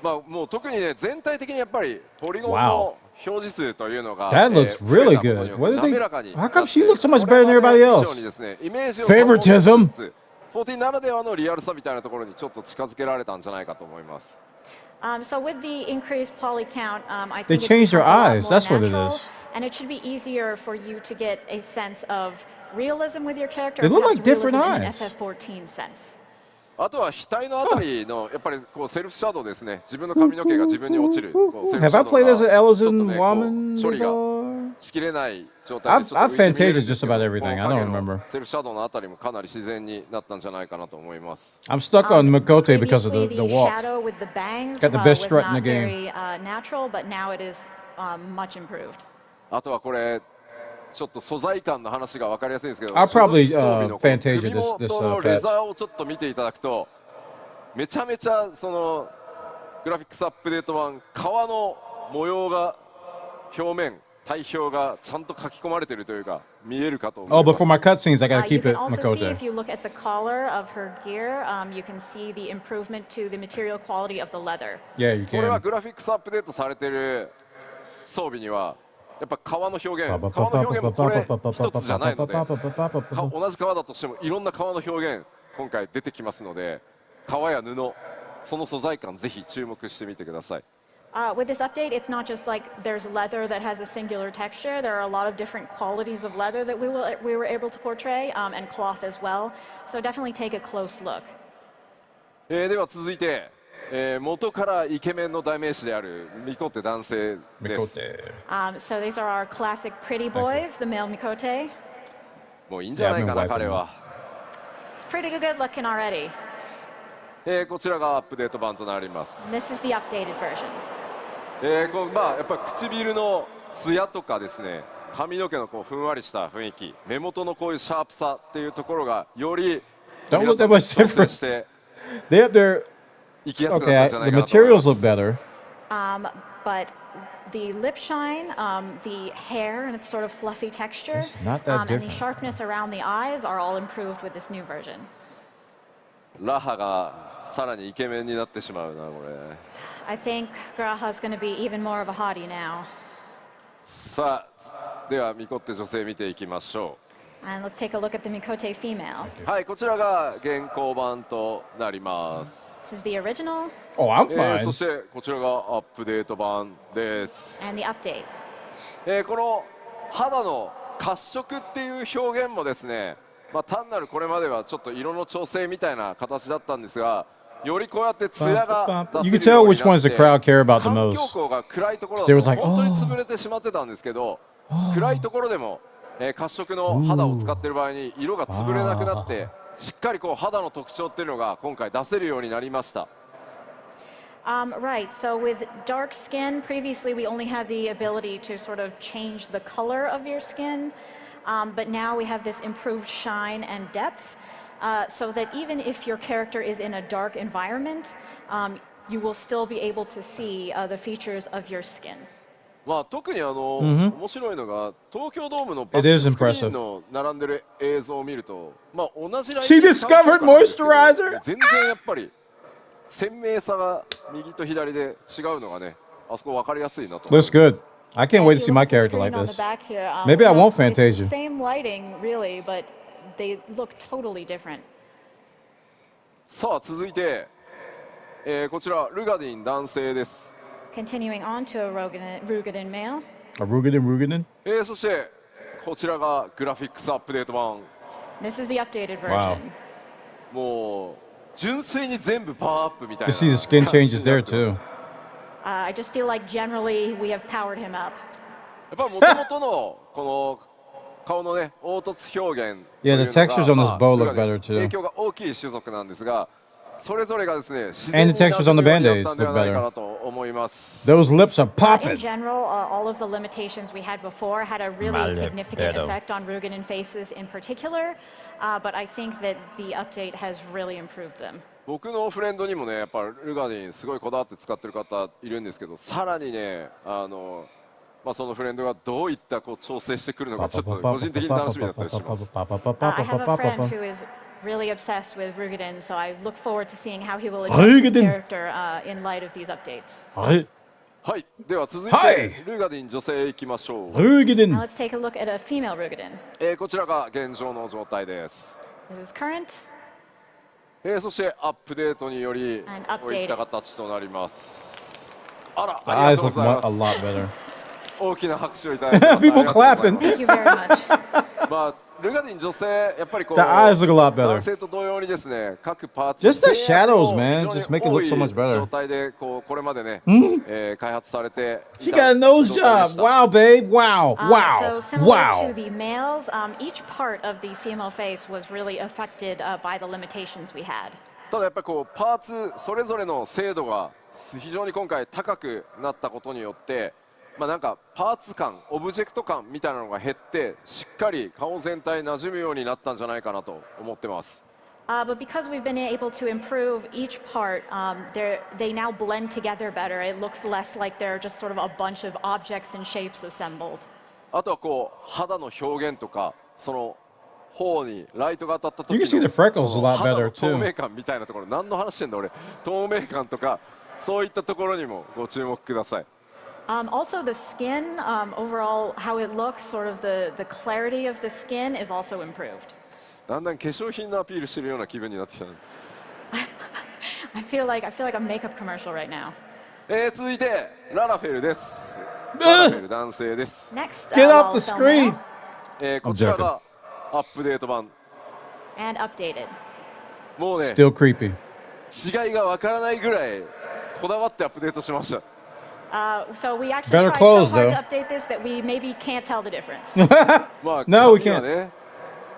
G: まあもう特にね全体的にやっぱりポリゴン
A: Wow.
G: の表示数というのが
A: That looks
G: 増え
A: really
G: たことによ
A: good.
G: って
A: What did
G: 滑
A: they?
G: らかに
A: How come she looks so much better than everybody
G: これまで以
A: else?
G: 上にですね、イメージを
A: Favoritism.
G: 14ならではのリアルさみたいなところにちょっと近づけられたんじゃないかと思います。
H: So with the increased poly count, I
A: They
H: think it's
A: changed their
H: become a lot
A: eyes.
H: more
A: That's what it
H: natural,
A: is.
H: and it should be easier for you to get a sense of realism with your character.
A: They look
H: perhaps
A: like different
H: realism in an
A: eyes.
H: FF14 sense.
G: あとは額のあたりのやっぱりこうセルフシャドウですね。自分の髪の毛が自分に落ちるこうセルフ
A: Have
G: シ
A: I
G: ャドウが
A: played as
G: ちょ
A: an
G: っと
A: Ellison
G: ねこ
A: woman
G: う処理が
A: before?
G: しきれない状態で
A: I've
G: ちょっと浮いて見えるんですけ
A: Fantasia'd
G: ど
A: just about everything. I
G: この
A: don't
G: 影の
A: remember.
G: セルフシャドウのあたりもかなり自然になったんじゃないかなと思います。
A: I'm stuck on Makote because of
H: Previously,
A: the
H: the
A: walk.
H: shadow with the bangs
A: Got the best
H: was
A: strut in the
H: not
A: game.
H: very natural, but now it is much improved.
G: あとはこれちょっと素材感の話が分かりやすいんですけど、
A: I'll probably,
G: 所属装備のこの
A: Fantasia
G: 首
A: this
G: 元の
A: patch.
G: レザーをちょっと見ていただくと、めちゃめちゃそのグラフィックスアップデート版、革の模様が表面、体表がちゃんと書き込まれているというか見えるかと思
A: Oh,
G: いま
A: but
G: す。
A: for my cutscenes, I gotta
H: You
A: keep
H: can
A: it
H: also see, if
A: Makote.
H: you look at the collar of her gear, you can see the improvement to the material quality of the leather.
A: Yeah, you
G: これは
A: can.
G: グラフィックスアップデートされている装備にはやっぱ革の表現もこれ一つじゃないので、同じ革だとしてもいろんな革の表現今回出てきますので、革や布その素材感ぜひ注目してみてください。
H: With this update, it's not just like there's leather that has a singular texture. There are a lot of different qualities of leather that we were able to portray, and cloth as well. So definitely take a close look.
G: では続いて、元からイケメンの代名詞であるミコテ男性です。
H: So these are our classic pretty boys, the male Mikote.
G: もういいんじゃないかな、彼は。
H: It's pretty good looking already.
G: こちらがアップデート版となります。
H: This is the updated version.
G: やっぱり唇のツヤとかですね、髪の毛のこうふんわりした雰囲気、目元のこういうシャープさっていうところがより皆さん調整していきやすくなったんじゃないかなと思います。
A: The materials look better.
H: But the lip shine, the hair and its sort of fluffy texture,
A: It's not that
H: and the
A: different.
H: sharpness around the eyes are all improved with this new version.
G: ラハがさらにイケメンになってしまうな、これ。
H: I think Graha's going to be even more of a hottie now.
G: さあ、ではミコって女性見ていきましょ
H: And let's take a look at the Mikote female.
G: う。はい、こちらが現行版となります。
H: This is the original
A: Oh, I'm fine.
G: そしてこちらがアップデート版です。
H: and the update.
G: この肌の褐色っていう表現もですね、単なるこれまではちょっと色の調整みたいな形だったんですが、よりこうやってツヤが出
A: You
G: せ
A: can
G: るよ
A: tell
G: うに
A: which
G: な
A: ones
G: っ
A: the
G: て、
A: crowd care about the
G: 環境
A: most.
G: 光が暗いところ
A: They
G: だ
A: was
G: と
A: like,
G: 本当に
A: oh.
G: 潰れてしまってたんですけど、暗いところでも褐色の肌を使っている場合に色が潰れなくなって、しっかりこう肌の特徴っていうのが今回出せるようになりました。
H: Right, so with dark skin, previously we only had the ability to sort of change the color of your skin, but now we have this improved shine and depth, so that even if your character is in a dark environment, you will still be able to see the features of your skin.
G: 特に面白いのが東京ドームのバッ
A: It
G: ク
A: is
G: スクリー
A: impressive.
G: ンの並んでる映像を見ると、同じライン
A: She discovered moisturizer?
G: 全然やっぱり鮮明さが右と左で違うのがね、あそこ分かりやすいなと思います。
A: Looks good. I can't wait to
H: If
A: see
H: you
A: my
H: look at the
A: character like
H: screen on the
A: this.
H: back here,
A: Maybe I won't
H: it's the
A: Fantasia.
H: same lighting, really, but they look totally different.
G: さあ続いて、こちらルガディン男性です。
H: Continuing on to a Rugadin male.
A: A Rugadin?
G: そしてこちらがグラフィックスアップデート版。
H: This is the updated
A: Wow.
H: version.
G: もう純粋に全部パワーアップみたい
A: You
G: な
A: see the skin
G: 感じ
A: changes
G: にな
A: there
G: ってます。
A: too.
H: I just feel like generally we have powered him up.
G: やっぱもともとのこの顔のね凹凸表現というの
A: Yeah,
G: が
A: the textures on this bow look
G: ルガディン
A: better too.
G: 影響が大きい種族なんですが、それぞれがですね自
A: And
G: 然
A: the
G: に
A: textures on the
G: なってるようにな
A: Band-Aids
G: ったんでは
A: look
G: ないか
A: better.
G: なと思います。
A: Those lips are
H: In
A: popping.
H: general, all of the limitations we had before had a really significant effect on Rugadin faces in particular, but I think that the update has really improved them.
G: 僕のフレンドにもねやっぱルガディンすごいこだわって使ってる方いるんですけど、さらにねそのフレンドがどういったこう調整してくるのかちょっと個人的に楽しみだったりします。
H: I have a friend who is really obsessed with Rugadin, so I look forward to seeing how he will adjust his character in light of these updates.
A: はい
G: はい、では続い
A: はい
G: てルガディン女性いきましょう。
H: Now
A: Rugadin.
H: let's take a look at a female Rugadin.
G: こちらが現状の状態です。
H: This is current.
G: そしてアップデートにより
H: And
G: こういった形となります。あら、
A: The
G: あり
A: eyes
G: がとう
A: look
G: ございま
A: a
G: す。
A: lot better.
G: 大きな拍手をいただいてます。
A: People
G: ありがとうございます
A: clapping.
H: Thank you very much.
G: ルガディン女性やっぱりこう
A: The eyes look a lot better.
G: 男性と同様にですね各パーツ
A: Just the
G: 制約
A: shadows,
G: も
A: man.
G: 非常に
A: Just make it look so much
G: 多い
A: better.
G: 状態でこれまでね、開発されてい
A: He
G: た
A: got a nose
G: 状態で
A: job.
G: した
A: Wow, babe. Wow.
H: So
A: Wow.
H: similar to
A: Wow.
H: the males, each part of the female face was really affected by the limitations we had.
G: ただやっぱりこうパーツそれぞれの精度が非常に今回高くなったことによってなんかパーツ感オブジェクト感みたいなのが減ってしっかり顔全体馴染むようになったんじゃないかなと思ってます。
H: But because we've been able to improve each part, they now blend together better. It looks less like they're just sort of a bunch of objects and shapes assembled.
G: あとはこう肌の表現とかその頬にライトが当たった時
A: You
G: の
A: can see the freckles
G: そ
A: a
G: の
A: lot
G: 肌
A: better
G: の透明
A: too.
G: 感みたいなところ何の話してんだ俺透明感とかそういったところにもご注目ください。
H: Also, the skin, overall, how it looks, sort of the clarity of the skin is also improved.
G: だんだん化粧品のアピールしてるような気分になってきたね。
H: I feel like a makeup commercial right now.
G: 続いてララフェルです。ララフェル男性です。
H: Next,
A: Get off the
H: Lolafel
A: screen.
G: こちらがアップデート版。
H: male and updated.
G: もうね、
A: Still creepy.
G: 違いがわからないぐらいこだわってアップデートしました。
H: So we actually
A: Better
H: tried
A: clothes,
H: so hard
A: though.
H: to update this that we maybe can't tell the difference.
G: まあ
A: No, we
G: 髪はね、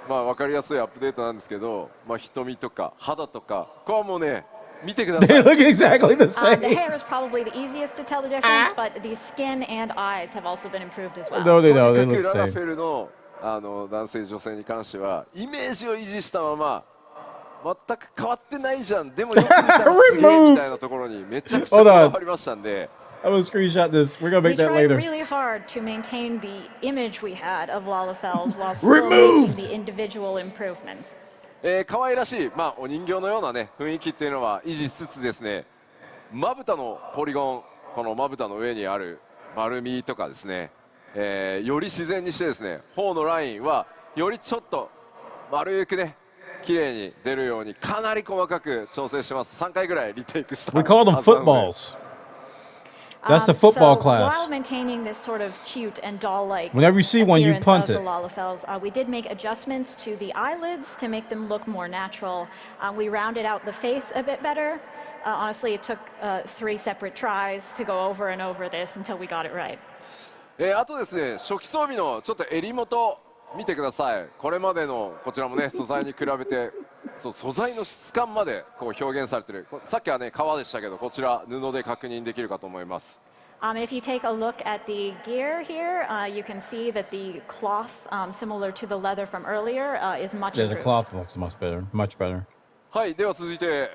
G: まあわかりやすいアップデートなんですけど、まあ瞳とか肌とか、これはもうね、見てくださ
A: They
G: い。
A: look exactly the
H: The
A: same.
H: hair is probably the easiest to tell the difference, but the skin and eyes have also been improved as well.
A: No, they
G: と
A: don't.
G: に
A: They
G: か
A: look
G: くララ
A: the
G: フ
A: same.
G: ェルの男性女性に関してはイメージを維持したまま全く変わってないじゃん、でもよく見たらすげえみたいなところにめちゃくちゃこだわりましたんで。
A: I'm gonna screenshot this. We're gonna
H: We
A: make that
H: tried
A: later.
H: really hard to maintain the image we had of Lalafels while still making the individual improvements.
G: 可愛らしい、まあ、お人形のような、ね、雰囲気っていうのは維持しつつですね、まぶたのポリゴン、このまぶたの上にある丸みとかですね、より自然にしてですね、頬のラインはよりちょっと丸くね、綺麗に出るようにかなり細かく調整してます。3回ぐらいリテイクした。
A: We call them
G: はずなので
A: footballs. That's the football
H: so
A: class.
H: While maintaining this sort of cute and doll-like
A: Whenever you see one, you
H: appearance
A: punt
H: of the
A: it.
H: Lalafels, we did make adjustments to the eyelids to make them look more natural. We rounded out the face a bit better. Honestly, it took 3 separate tries to go over and over this until we got it right.
G: あとですね、初期装備のちょっと襟元見てください。これまでのこちらもね、素材に比べてそう素材の質感までこう表現されてる。さっきはね革でしたけど、こちら布で確認できるかと思います。
H: If you take a look at the gear here, you can see that the cloth, similar to the leather from earlier, is much
A: Yeah, the
H: improved.
A: cloth looks much better. Much better.
G: はい、では続いて、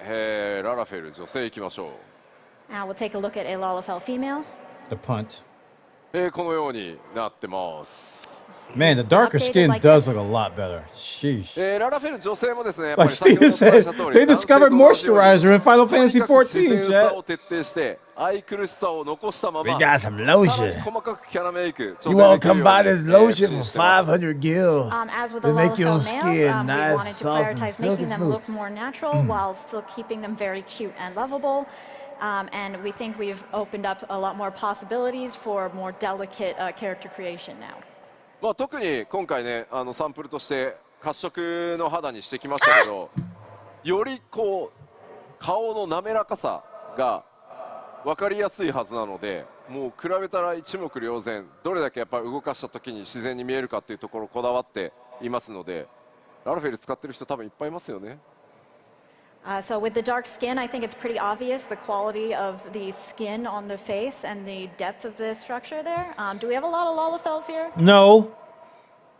G: ララフェル女性いきましょう。
H: Now we'll take a look at a Lalafel female.
A: The punt.
G: このようになってます。
A: Man, the darker
H: Updated
A: skin
H: like
A: does
H: this.
A: look a lot better. Sheesh.
G: ララフェル女性もですね、やっぱ
A: Like
G: り先ほど
A: Steven
G: お伝え
A: said,
G: した通り
A: they discovered moisturizer in Final
G: とに
A: Fantasy
G: かく自
A: 14,
G: 然さ
A: chat.
G: を徹底して愛くるしさを残したまま
I: We got some
G: さらに
I: lotion.
G: 細かくキャラメイク調
I: You
G: 整
I: want
G: で
I: to
G: きる
I: come
G: よ
I: buy
G: う
I: this
G: に
I: lotion
G: 支援
I: for
G: してます。
I: 500 gil?
H: As with the
I: To make your
H: Lalafel males,
I: skin
H: we
I: nice,
H: wanted to
I: soft, and
H: prioritize
I: silky
H: making them
I: smooth.
H: look more natural while still keeping them very cute and lovable. And we think we've opened up a lot more possibilities for more delicate character creation now.
G: まあ、特に今回ねサンプルとして褐色の肌にしてきましたけど、よりこう顔の滑らかさが分かりやすいはずなので、もう比べたら一目瞭然、どれだけやっぱり動かした時に自然に見えるかっていうところこだわっていますので、ララフェル使ってる人多分いっぱいいますよね。
H: So with the dark skin, I think it's pretty obvious the quality of the skin on the face and the depth of the structure there. Do we have a lot of Lalafels here?
A: No.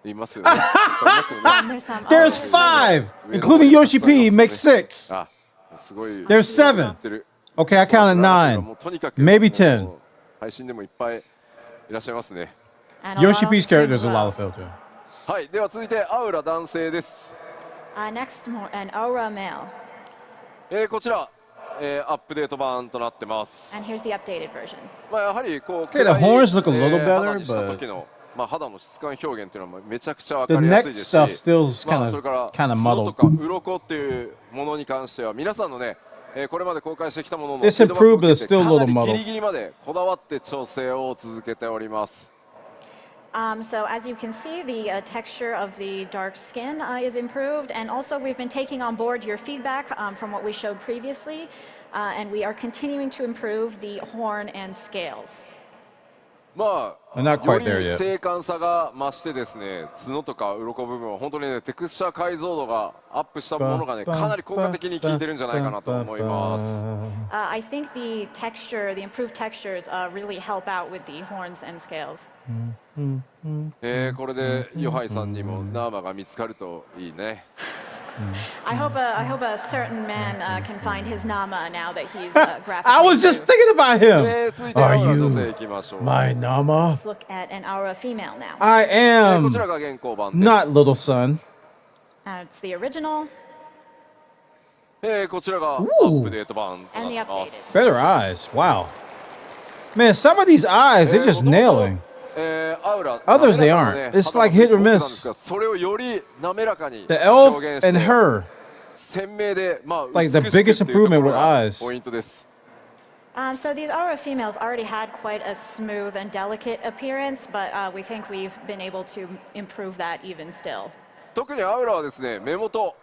G: いますよね。いっぱいいますよね。
H: There's some.
A: There's 5, including Yoshi P, makes 6.
G: あ、すごい。
A: There's 7. Okay, I counted 9. Maybe 10.
G: 配信でもいっぱいいらっしゃいますね。
H: And a lot
A: Yoshi
H: on
A: P's
H: stream
A: character
H: as
A: is a
H: well.
A: Lalafell too.
G: はい、では続いてアウラ男性です。
H: Next, an aura male.
G: こちら、アップデート版となってます。
H: And here's the updated version.
G: まあやはりこう
A: Okay, the horns look a little
G: 肌
A: better,
G: にした時
A: but
G: のまあ肌の質感表現っていうのはめちゃくちゃわ
A: the
G: かりや
A: neck
G: すいですし、
A: stuff still's
G: まあ
A: kind
G: それ
A: of
G: から
A: kind of
G: 角と
A: muddled.
G: か鱗っていうものに関しては皆さんのね、これまで公開してきたものの
A: It's
G: フィードバックを
A: improved, but
G: 受
A: it's
G: けて
A: still a
G: か
A: little
G: なり
A: muddled.
G: ギリギリまでこだわって調整を続けております。
H: So as you can see, the texture of the dark skin is improved, and also we've been taking on board your feedback from what we showed previously, and we are continuing to improve the horn and scales.
G: ま
A: I'm not
G: あ、よ
A: quite there
G: り
A: yet.
G: 精感さが増してですね、角とか鱗部分は本当にねテクスチャー解像度がアップしたものがねかなり効果的に効いてるんじゃないかなと思います。
H: I think the texture, the improved textures, really help out with the horns and scales.
G: これでヨハイさんにもナーマが見つかるといいね。
H: I hope a certain man can find his Nama now that he's graphically.
A: I was just
H: improved.
A: thinking about him.
G: 続いてアウラ女性いきましょう。
I: My Nama?
H: Let's look at an aura female now.
A: I
G: こ
A: am
G: ちらが現行版です。
A: not little son.
H: It's the original
G: こちらがアップデート版となってます。
A: Better eyes. Wow. Man, some of these eyes, they're just nailing. Others they aren't. It's like hit or miss. The elf and her. Like the biggest improvement with eyes.
H: So these Aura females already had quite a smooth and delicate appearance, but we think we've been able to improve that even still.
G: 特にアウラはですね、目元、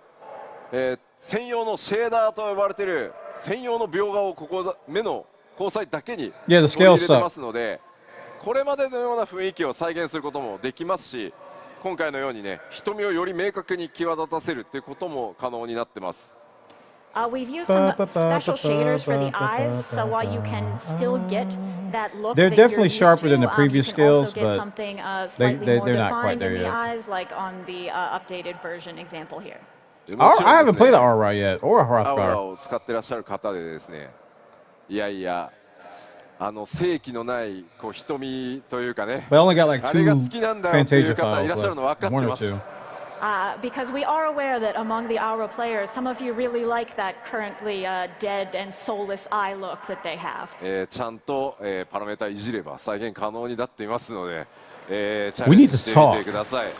G: 専用のシェーダーと呼ばれている専用の描画をここ目の交際だけに取り入れてますので、これまでのような雰囲気を再現することもできますし、今回のようにね、瞳をより明確に際立たせるということも可能になってます。
H: We've used some special shaders for the eyes, so while you can still get that look,
A: they're
H: that
A: definitely
H: you're
A: sharper
H: used
A: than the
H: to,
A: previous
H: you can also
A: scales,
H: get
A: but
H: something slightly more
A: they're not quite
H: defined
A: there
H: in the
A: yet.
H: eyes, like on the updated version example here.
A: I haven't played an Aura yet, or a
G: アウラ
A: Hrothgar.
G: を使ってらっしゃる方でですね、いやいや、正気のないこう瞳というかね、
A: But I only got like
G: あ
A: two
G: れが好きなんだよっていう
A: Fantasia
G: 方いらっ
A: files
G: しゃるの分
A: left.
G: かって
A: One or
G: ます。
A: two.
H: Because we are aware that among the Aura players, some of you really like that currently dead and soulless eye look that they have.
G: ちゃんと、パラメータいじれば再現可能になっていますので、チャ
A: We
G: レン
A: need
G: ジ
A: to
G: してみ
A: talk.
G: てください。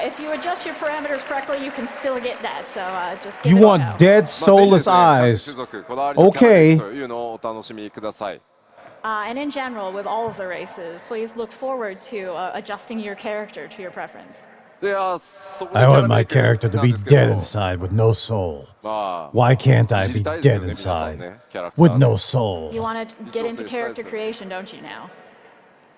H: If you adjust your parameters correctly, you can still get that. So just give
A: You
H: it a
A: want
H: go.
A: dead
G: まあぜひです
A: soulless
G: ね、各
A: eyes.
G: 種族こだわりのキャラ
A: Okay.
G: というのをお楽しみください。
H: And in general, with all of the races, please look forward to adjusting your character to your preference.
G: でそこで
A: I
G: キャ
A: want
G: ラ
A: my
G: メイク
A: character to
G: なん
A: be
G: ですけど
A: dead inside with no soul.
G: まあ
A: Why can't I
G: いじ
A: be
G: りたいですよ
A: dead
G: ね、皆さん
A: inside
G: ね、キャラクター
A: with
G: で
A: no soul?
H: You want to get into
G: Resources,
H: character
G: yes.
H: creation, don't you now?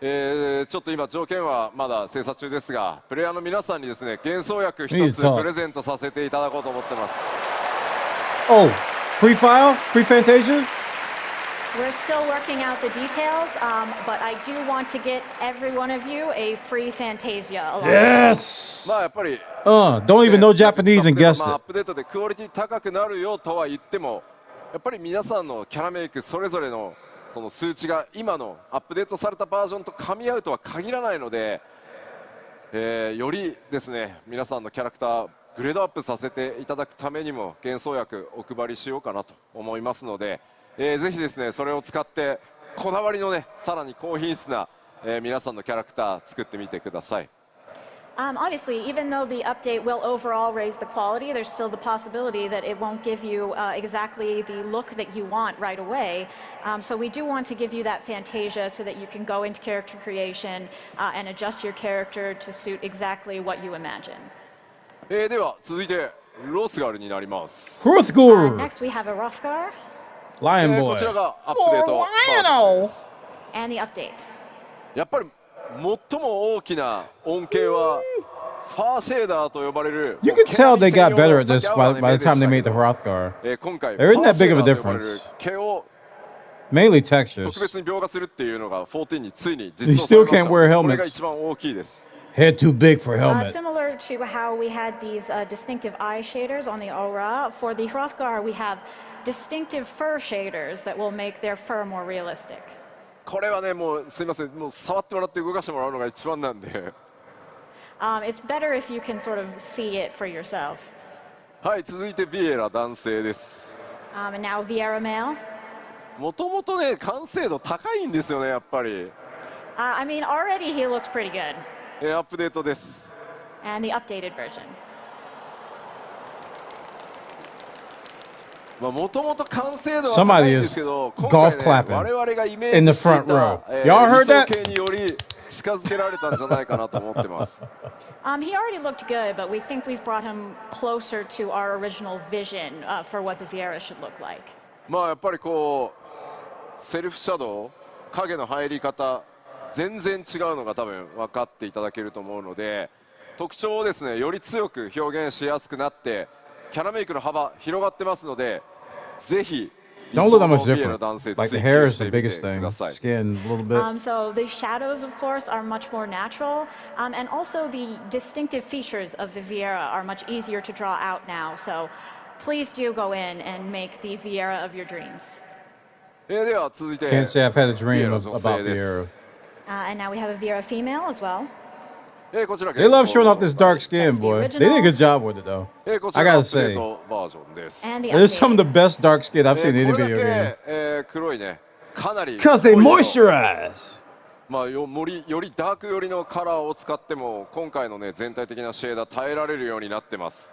G: ちょっと今条件はまだ精査中ですが、プレイヤーの皆さんにですね、幻想薬一
A: We
G: つ
A: need to talk.
G: プレゼントさせていただこうと思ってます。
A: Oh, free file? Free Fantasia?
H: We're still working out the details, but I do want to get every one of you a free Fantasia along with
A: Yes!
G: まあやっぱり
A: Don't even know Japanese and guessed
G: まあアッ
A: it.
G: プデートでクオリティ高くなるよとは言っても、やっぱり皆さんのキャラメイクそれぞれのその数値が今のアップデートされたバージョンと噛み合うとは限らないので、よりですね皆さんのキャラクターグレードアップさせていただくためにも幻想薬お配りしようかなと思いますので、ぜひですねそれを使ってこだわりのねさらに高品質な、皆さんのキャラクター作ってみてください。
H: Obviously, even though the update will overall raise the quality, there's still the possibility that it won't give you exactly the look that you want right away. So we do want to give you that Fantasia so that you can go into character creation and adjust your character to suit exactly what you imagine.
G: では続いてロスガルになります。
A: Hrothgar!
H: Next, we have a Hrothgar
A: Lion
G: こちら
A: boy.
G: がアップデートバージョンです。
H: and the update.
G: やっぱり最も大きな恩恵はファーシェーダーと呼ばれる
A: You could tell they got better at this by the time they made the Hrothgar.
G: 今回
A: There isn't that big of a
G: ファーシェーダーと呼ばれる
A: difference.
G: 毛を
A: Mainly
G: 特
A: textures.
G: 別に描画するっていうのが14についに
A: You
G: 実装
A: still
G: され
A: can't
G: ま
A: wear
G: した。これが
A: helmets.
G: 一番大きいです。
A: Head too big for helmet.
H: Similar to how we had these distinctive eye shaders on the Aura, for the Hrothgar we have distinctive fur shaders that will make their fur more realistic.
G: これはねもうすみませんもう触ってもらって動かしてもらうのが一番なんで。
H: It's better if you can sort of see it for yourself.
G: はい続いてビエラ男性です。
H: And now Vieira male.
G: もともとね完成度高いんですよねやっぱり。
H: I mean, already he looks pretty good.
G: アップデートです。
H: And the updated version.
G: もともと完成度は高いんですけど、
A: Somebody is
G: 今
A: golf
G: 回
A: clapping
G: ね、我々がイメ
A: in
G: ー
A: the
G: ジしてい
A: front
G: た
A: row.
G: 理
A: Y'all heard
G: 想
A: that?
G: 形により近づけられたんじゃないかなと思ってます。
H: He already looked good, but we think we've brought him closer to our original vision for what the Vieira should look like.
G: まあやっぱりこうセルフシャドウ影の入り方全然違うのが多分分かっていただけると思うので、特徴をですねより強く表現しやすくなってキャラメイクの幅広がってますので、ぜひ
A: Don't look that much different. Like the hair is the biggest thing.
G: ください。
A: Skin a little bit.
H: So the shadows, of course, are much more natural, and also the distinctive features of the Vieira are much easier to draw out now. So please do go in and make the Vieira of your dreams.
G: では続いて
A: Can't say I've had a dream
G: ビエラ
A: of,
G: 女
A: about
G: 性で
A: Vieira.
G: す。
H: And now we have a Vieira female as well.
G: こちら
A: They love showing off this dark skin,
H: That's the
A: boy. They
H: original.
A: did a good job with it, though.
G: こち
A: I
G: らがア
A: gotta
G: ップデー
A: say,
G: トバージョンです。
H: And the
A: it's some of the
H: updated.
A: best dark skin I've seen in
G: こ
A: any
G: れだ
A: video game.
G: け、黒いねかなり
A: Because they
G: 濃い色
A: moisturize.
G: まあ、よりダーク寄りのカラーを使っても今回のね全体的なシェーダー耐えられるようになってます。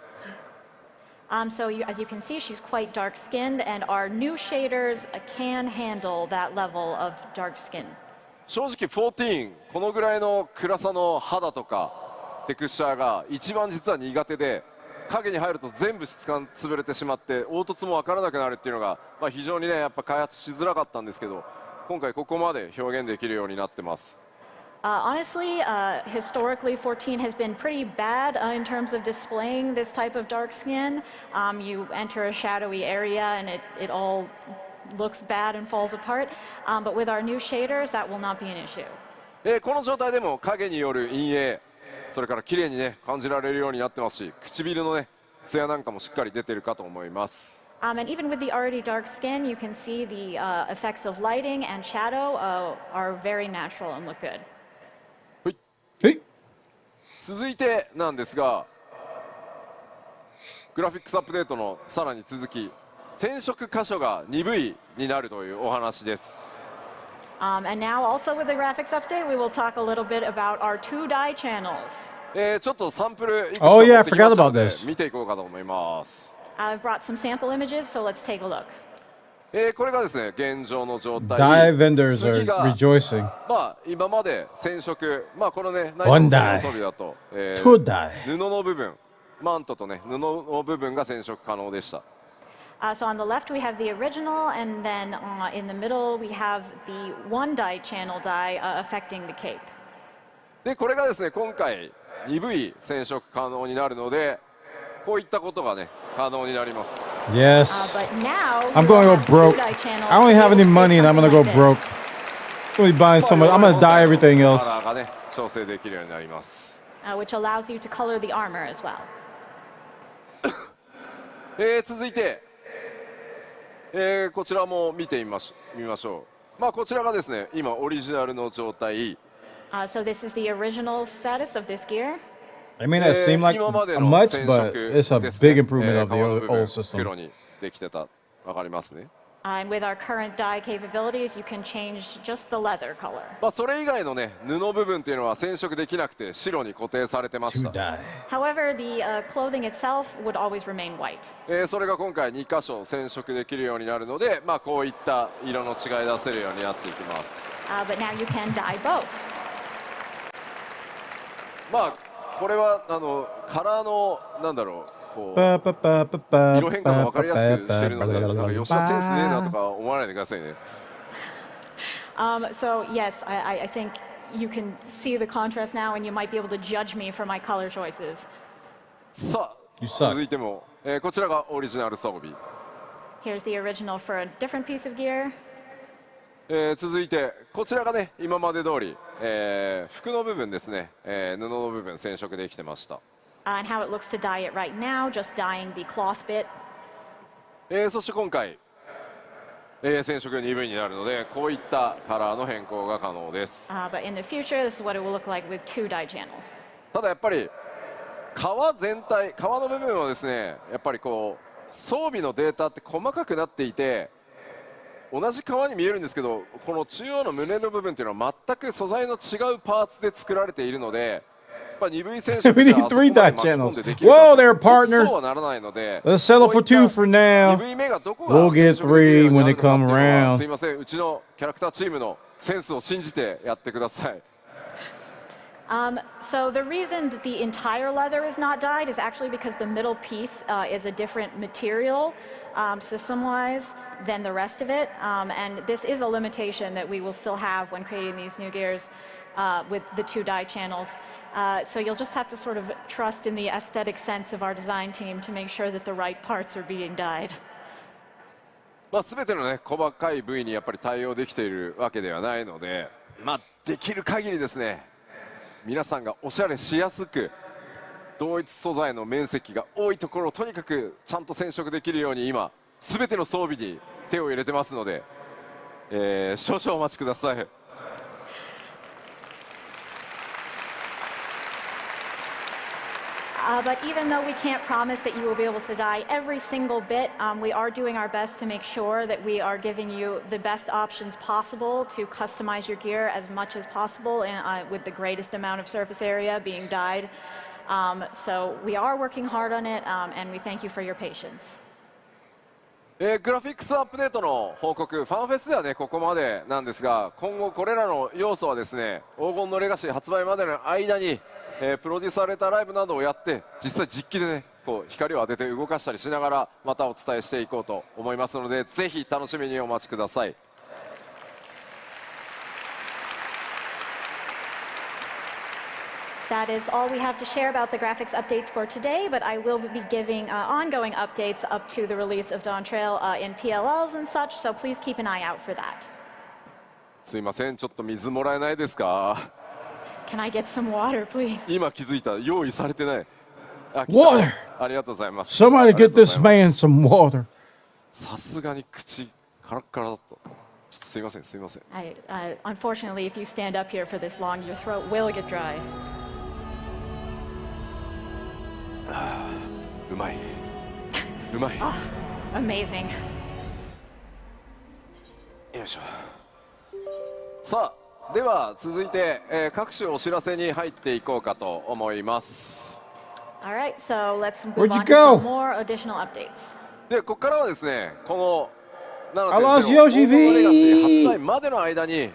H: So as you can see, she's quite dark-skinned, and our new shaders can handle that level of dark skin.
G: 正直14このぐらいの暗さの肌とかテクスチャーが一番実は苦手で、影に入ると全部質感潰れてしまって凹凸も分からなくなるっていうのが、まあ、非常にねやっぱ開発しづらかったんですけど、今回ここまで表現できるようになってます。
H: Honestly, historically, 14 has been pretty bad in terms of displaying this type of dark skin. You enter a shadowy area and it all looks bad and falls apart. But with our new shaders, that will not be an issue.
G: この状態でも影による陰影、それから綺麗にね感じられるようになってますし、唇のね艶なんかもしっかり出てるかと思います。
H: And even with the already dark skin, you can see the effects of lighting and shadow are very natural and look good.
A: はい。
G: 続いてなんですが、グラフィックスアップデートのさらに続き、染色箇所が鈍いになるというお話です。
H: And now also with the graphics update, we will talk a little bit about our 2-die channels.
G: ちょっとサンプルいくつか
A: Oh
G: 持
A: yeah,
G: っ
A: I
G: てきま
A: forgot
G: したの
A: about
G: で
A: this.
G: 見ていこうかと思います。
H: I've brought some sample images, so let's take a look.
G: これがですね現状の状態。
A: Dye vendors
G: 次
A: are
G: が
A: rejoicing.
G: まあ今まで染色、まあこのね内
A: One
G: 装
A: dye
G: 装備だと、
A: Two dye.
G: 布の部分、マントとね布の部分が染色可能でした。
H: So on the left we have the original, and then in the middle we have the 1-die channel dye affecting the cape.
G: でこれがですね今回鈍い染色可能になるので、こういったことがね可能になります。
A: Yes.
H: But now
A: I'm
H: we will
A: going to
H: have
A: go broke.
H: 2-die channels
A: I don't
H: to
A: even have
H: be
A: any
H: able to
A: money
H: create
A: and I'm gonna
H: something
A: go
H: like
A: broke.
H: this,
A: I'm gonna be buying so much. I'm gonna dye everything
G: カ
A: else.
G: ラーがね調整できるようになります。
H: which allows you to color the armor as well.
G: 続いて、こちらも見てみましょう。まあこちらがですね今オリジナルの状態。
H: So this is the original status of this gear.
A: I mean, that seemed like
G: 今まで
A: a
G: の
A: much,
G: 染
A: but
G: 色
A: it's a
G: ですね
A: big improvement of the
G: 革の部
A: old
G: 分
A: system.
G: 黒にできてた、わかりますね。
H: And with our current dye capabilities, you can change just the leather color.
G: まあそれ以外のね布部分っていうのは染色できなくて白に固定されてまし
A: Two
G: た。
A: dye.
H: However, the clothing itself would always remain white.
G: それが今回2箇所染色できるようになるので、まあこういった色の違い出せるようになっていきます。
H: But now you can dye both.
G: まあこれはカラーのなんだろうこう
A: Ba, ba, ba, ba, ba,
G: 色変化が分かりやすくしてるので、
A: ba,
G: なん
A: ba,
G: か
A: ba,
G: 吉田センスねえなと
A: ba.
G: か思わないでくださいね。
H: So yes, I think you can see the contrast now, and you might be able to judge me for my color choices.
G: さ
A: You
G: あ
A: suck.
G: 続いても、こちらがオリジナル装備。
H: Here's the original for a different piece of gear.
G: 続いてこちらがね今まで通り、服の部分ですね、布の部分染色できてました。
H: And how it looks to dye it right now, just dyeing the cloth bit.
G: そして今回、染色鈍いになるのでこういったカラーの変更が可能です。
H: But in the future, this is what it will look like with 2-die channels.
G: ただやっぱり革全体、革の部分はですねやっぱりこう装備のデータって細かくなっていて同じ革に見えるんですけど、この中央の胸の部分っていうのは全く素材の違うパーツで作られているので、やっぱ鈍い染色
A: We
G: じ
A: need
G: ゃあそこま
A: three
G: で
A: dye
G: 巻き込ん
A: channels.
G: でできるか
A: Whoa
G: って
A: there,
G: ちょっと
A: partner.
G: そうはならないので、
A: Let's settle
G: こ
A: for
G: ういった
A: two for now.
G: 鈍い目がどこが
A: We'll get
G: 染色できるようになるのかっていう
A: three when they come
G: のは
A: around.
G: すいません、うちのキャラクターチームのセンスを信じてやってください。
H: So the reason that the entire leather is not dyed is actually because the middle piece is a different material system-wise than the rest of it. And this is a limitation that we will still have when creating these new gears with the 2-die channels. So you'll just have to sort of trust in the aesthetic sense of our design team to make sure that the right parts are being dyed.
G: まあ全てのね細かい部位にやっぱり対応できているわけではないので、まあできる限りですね皆さんがおしゃれしやすく同一素材の面積が多いところをとにかくちゃんと染色できるように今全ての装備に手を入れてますので、少々お待ちください。
H: But even though we can't promise that you will be able to dye every single bit, we are doing our best to make sure that we are giving you the best options possible to customize your gear as much as possible and, with the greatest amount of surface area being dyed. So we are working hard on it, and we thank you for your patience.
G: グラフィックスアップデートの報告、ファンフェスではね、ここまでなんですが、今後これらの要素はですね、黄金のレガシー発売までの間に、プロデュースされたライブなどをやって、実際実機でね、こう光を当てて動かしたりしながら、またお伝えしていこうと思いますので、ぜひ楽しみにお待ちください。
H: That is all we have to share about the graphics updates for today, but I will be giving ongoing updates up to the release of Dawn Trail in PLLs and such, so please keep an eye out for that.
G: すいません、ちょっと水もらえないですか？
H: Can I get some water, please?
G: 今気づいた、用意されてない。あ、来た。
A: Water!
G: ありがとうございます。
A: Somebody get this man some water.
G: さすがに口カラッカラだった。ちょっとすいません、すいません。
H: Unfortunately, if you stand up here for this long, your throat will get dry.
G: うまい。うまい。
H: Amazing.
G: よいしょ。さあ、では続いて、各種お知らせに入っていこうかと思います。
H: All right, so let's move
A: Where'd you
H: on to
A: go?
H: some more additional updates.
G: で、ここからはですね、この
A: I lost
G: 7.0
A: Yoshi
G: 黄金のレガシー
A: V
G: 発売までの間に、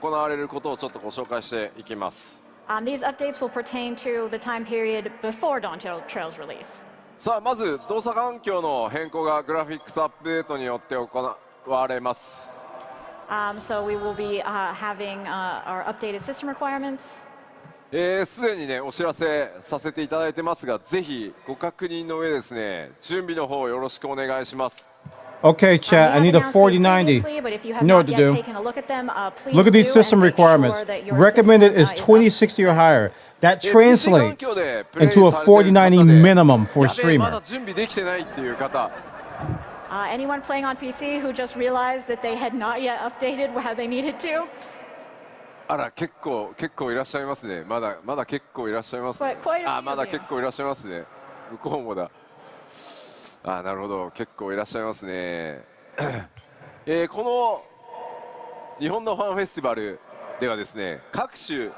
G: 行われることをちょっとご紹介していきます。
H: These updates will pertain to the time period before Dawn Trail's release.
G: さあ、まず動作環境の変更がグラフィックスアップデートによって行われます。
H: So we will be having our updated system requirements.
G: すでにねお知らせさせていただいてますが、ぜひご確認の上ですね、準備の方よろしくお願いします。
A: Okay, chat, I need a 4090. You know what to do. Look at these system requirements. Recommended is 2060 or higher. That translates into a 4090 minimum for a
G: やべえ、ま
A: streamer.
G: だ準備できてないっていう方、
H: Anyone playing on PC who just realized that they had not yet updated how they needed to?
G: あら結構いらっしゃいますね。まだ結構いらっしゃいますね。
H: Quite a few
G: あ、まだ
H: of you.
G: 結構いらっしゃいますね。向こうもだ。あ、なるほど、結構いらっしゃいますね。この日本のファンフェスティバルではですね、各種、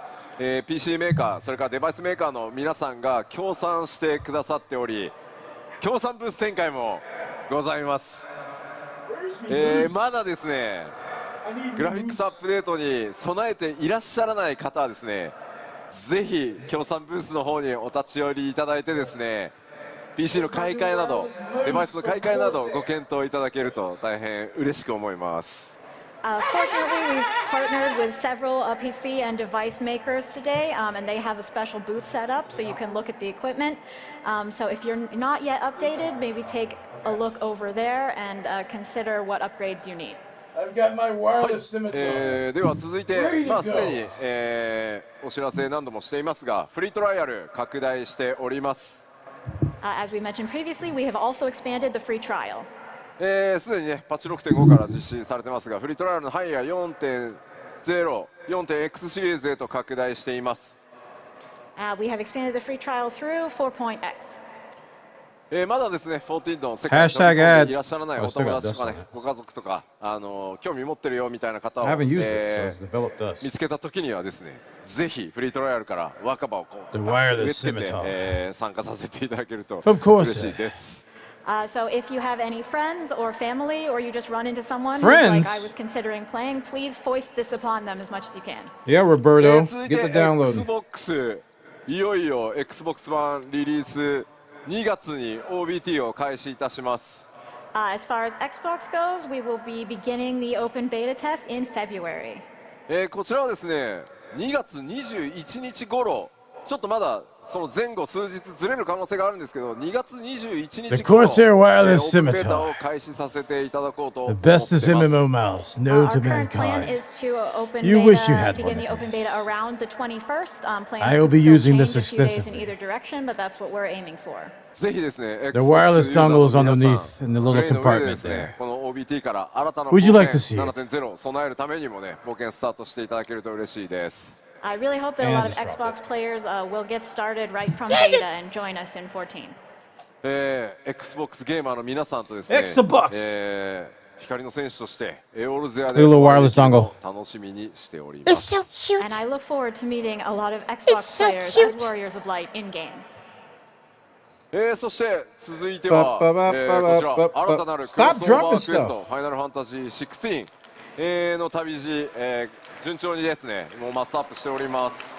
G: PC メーカー、それからデバイスメーカーの皆さんが協賛してくださっており、協賛ブース展開もございます。まだですね、グラフィックスアップデートに備えていらっしゃらない方はですね、ぜひ協賛ブースの方にお立ち寄りいただいてですね、 PC の買い替えなど、デバイスの買い替えなどご検討いただけると大変嬉しく思います。
H: Fortunately, we've partnered with several PC and device makers today, and they have a special booth set up so you can look at the equipment. So if you're not yet updated, maybe take a look over there and consider what upgrades you need.
A: I've got my wireless scimitar.
G: では続いて、まあ、すでに、お知らせ何度もしていますが、フリートライアル拡大しております。
H: As we mentioned previously, we have also expanded the free trial.
G: すでにね、パッチ 6.5 から実施されてますが、フリートライアルの範囲が 4.0、4.x シリーズへと拡大しています。
H: We have expanded the free trial through 4.x.
G: まだですね、14の世界に飛び込んでいらっしゃらないお友達とかね、ご家族とか、興味持ってるよみたいな方を、
A: I haven't used it, so it's developed us.
G: 見つけた時にはですね、ぜひフリートライアルから若葉をこう
A: The wireless
G: 植え付けて
A: scimitar.
G: 参加させていただけると
A: Of course.
G: 嬉しいです。
H: So if you have any friends or family, or you just run into someone who's
A: Friends?
H: like I was considering playing, please foist this upon them as much as you can.
A: Yeah, Roberto,
G: 続いて
A: get the download.
G: Xbox、いよいよ Xbox One リリース2月に OBT を開始いたします。
H: As far as Xbox goes, we will be beginning the open beta test in February.
G: こちらはですね、2月21日頃、ちょっとまだその前後数日ずれる可能性があるんですけど、2月21日
A: The
G: 頃、
A: Corsair wireless
G: オープンベータ
A: scimitar.
G: を開始させていただこうと思
A: The
G: ってます。
A: bestest MMO mouse known
H: Our
A: to
H: current plan
A: mankind.
H: is to open
A: You wish you
H: beta,
A: had
H: begin
A: one
H: the
A: of
H: open
A: these.
H: beta around the 21st. Plans
A: I will
H: could
A: be
H: still
A: using
H: change
A: this
H: a few days in
A: extensively.
H: either direction, but that's what we're aiming for.
G: ぜひですね、
A: The wireless dongle is underneath in the little
G: プレイの上でで
A: compartment
G: すね
A: there.
G: この OBT から新たな
A: Would you like to see it?
G: 7.0を備えるためにもね、冒険スタートしていただけると嬉しいです。
H: I really hope that a
A: And
H: lot of
A: just dropped
H: Xbox players will get started right from beta and join us in 14.
G: Xbox ゲーマーの皆さんとですね、
A: Xbox
G: 光の選手として、オールゼアで
A: Little
G: お会いで
A: wireless
G: きるの
A: dongle.
G: を楽しみにしております。
H: And I look forward to meeting a lot of Xbox players as Warriors of Light in game.
G: そして続いては、こちら新たなるクロスオーバークエストファイナルファンタジー16、の旅路、順調にですねもうマスターアップしております。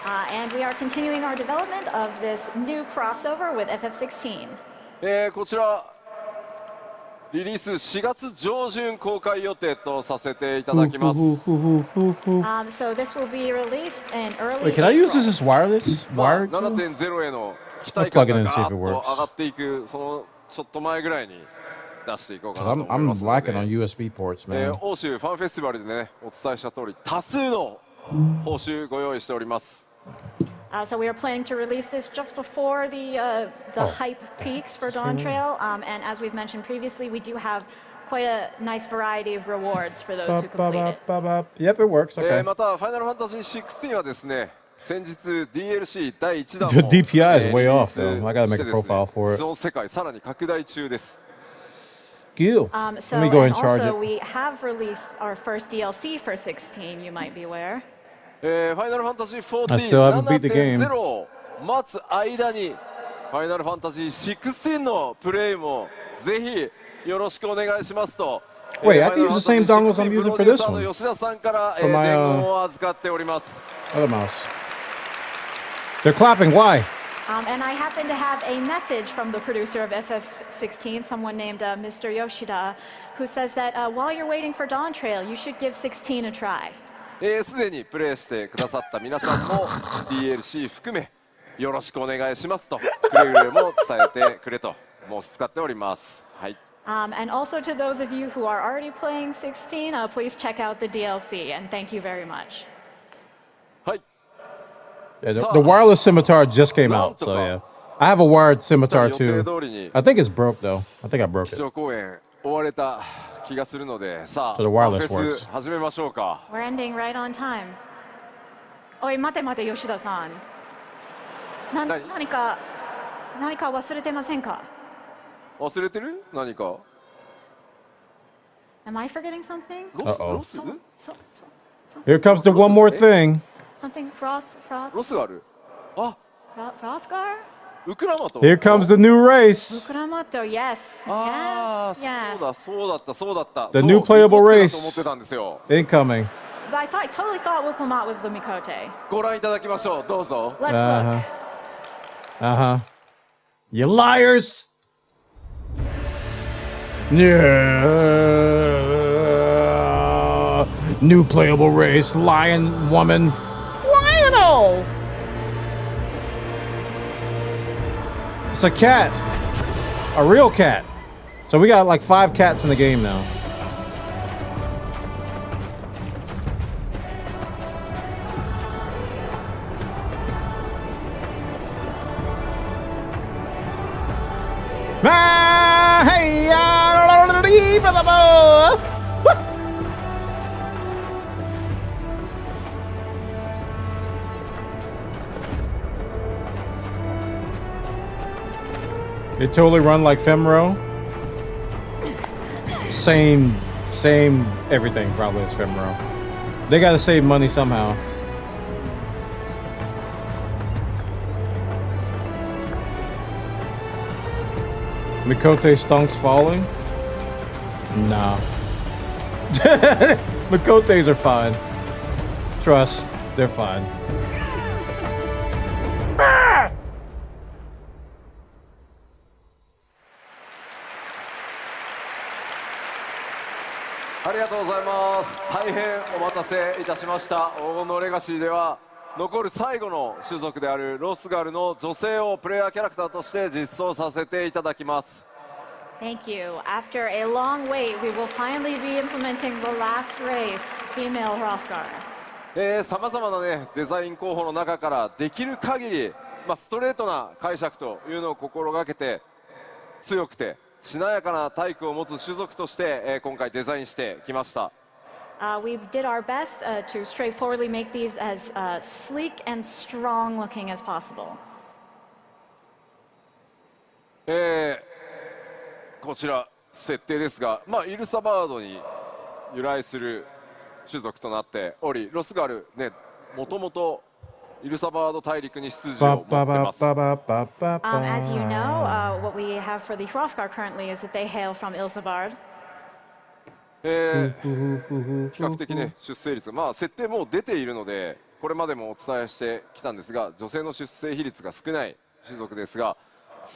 H: And we are continuing our development of this new crossover with FF16.
G: こちらリリース4月上旬公開予定とさせていただきます。
H: So this will be released in early
A: Wait, can I use
H: April.
A: this as wireless? Wired?
G: 7.0 への期待感
A: I'll plug it
G: が
A: in
G: ガ
A: and see
G: ー
A: if it
G: ッ
A: works.
G: と上がっていくそのちょっと前ぐらいに出していこうか
A: Cause
G: なと思い
A: I'm
G: ますの
A: lacking
G: で
A: on USB ports, man.
G: 欧州ファンフェスティバルでねお伝えした通り多数の報酬ご用意しております。
H: So we are planning to release this just before the hype peaks for Dawn Trail. And as we've mentioned previously, we do have quite a nice variety of rewards for those who complete it.
A: Yep, it works. Okay.
G: またファイナルファンタジー16はですね先日 DLC 第1弾
A: The
G: も
A: DPI is way
G: リリー
A: off,
G: ス
A: though. I gotta make a
G: してですね
A: profile for it.
G: その世界さらに拡大中です。
A: Gil.
H: So
A: Let me go
H: and
A: and charge
H: also
A: it.
H: we have released our first DLC for 16. You might be aware.
G: ファイナルファンタジー
A: I still haven't beat the game.
G: 14 7.0 を待つ間にファイナルファンタジー16のプレイもぜひよろしくお願いしますと。
A: Wait, I can use the same dongles I'm using for this one.
G: プロデューサーの吉田さんから
A: For my,
G: 伝言を預かっております。
A: Other mouse. They're clapping. Why?
H: And I happen to have a message from the producer of FF16, someone named Mr. Yoshida, who says that while you're waiting for Dawn Trail, you should give 16 a try.
G: すでにプレイしてくださった皆さんも DLC 含めよろしくお願いしますとくれぐれも伝えてくれと申し使っております。はい。
H: And also to those of you who are already playing 16, please check out the DLC, and thank you very much.
G: はい。
A: Yeah, the wireless scimitar just came out, so yeah. I have a wired scimitar
G: 予定
A: too.
G: 通りに
A: I think it's broke though. I think I broke
G: 基
A: it.
G: 調講演終われた気がするのでさあ
A: So the
G: ファン
A: wireless
G: フェス
A: works.
G: 始めましょうか。
H: We're ending right on time. おい、待て待て、吉田さん。何か忘れてませんか？
G: 忘れてる何か
H: Am I forgetting something?
G: ロス
A: Uh-oh.
G: ロス
A: Here comes the one more thing.
H: Something Rothgar?
G: ロスがあるあ
H: Rothgar?
G: ウクラマト
A: Here comes the new race.
H: Ukramoto, yes.
G: ああ
H: Yes.
G: そうだった
A: The
G: そう
A: new playable
G: ミコテだ
A: race.
G: と思ってたんですよ。
A: Incoming.
H: But I totally thought Wukomat was the Mikote.
G: ご覧いただきましょうどうぞ。
H: Let's
A: Uh-huh.
H: look.
A: Uh-huh. You liars! Yeah. New playable race, lion woman. Lionel! It's a cat. A real cat. So we got like 5 cats in the game now. Ah, hey, blah, blah, blah. They totally run like Femro. Same everything probably as Femro. They gotta save money somehow. Mikote stonks falling? No. Mikotes are fine. Trust, they're fine. Ah!
G: ありがとうございます。大変お待たせいたしました。黄金のレガシーでは残る最後の種族であるロスガルの女性をプレイヤーキャラクターとして実装させていただきます。
H: Thank you. After a long wait, we will finally be implementing the last race, female Rothgar.
G: さまざまな、ね、デザイン候補の中からできる限り、ストレートな解釈というのを心がけて強くてしなやかな体育を持つ種族として、今回デザインしてきました。
H: We did our best to straightforwardly make these as sleek and strong looking as possible.
G: こちら設定ですが、イルサバードに由来する種族となっており、ロスガルね、もともとイルサバード大陸に出自を持ってます。
H: As you know, what we have for the Hrothgar currently is that they hail from Ilsabard.
G: 比較的ね出生率が、設定もう出ているのでこれまでもお伝えしてきたんですが、女性の出生比率が少ない種族ですが、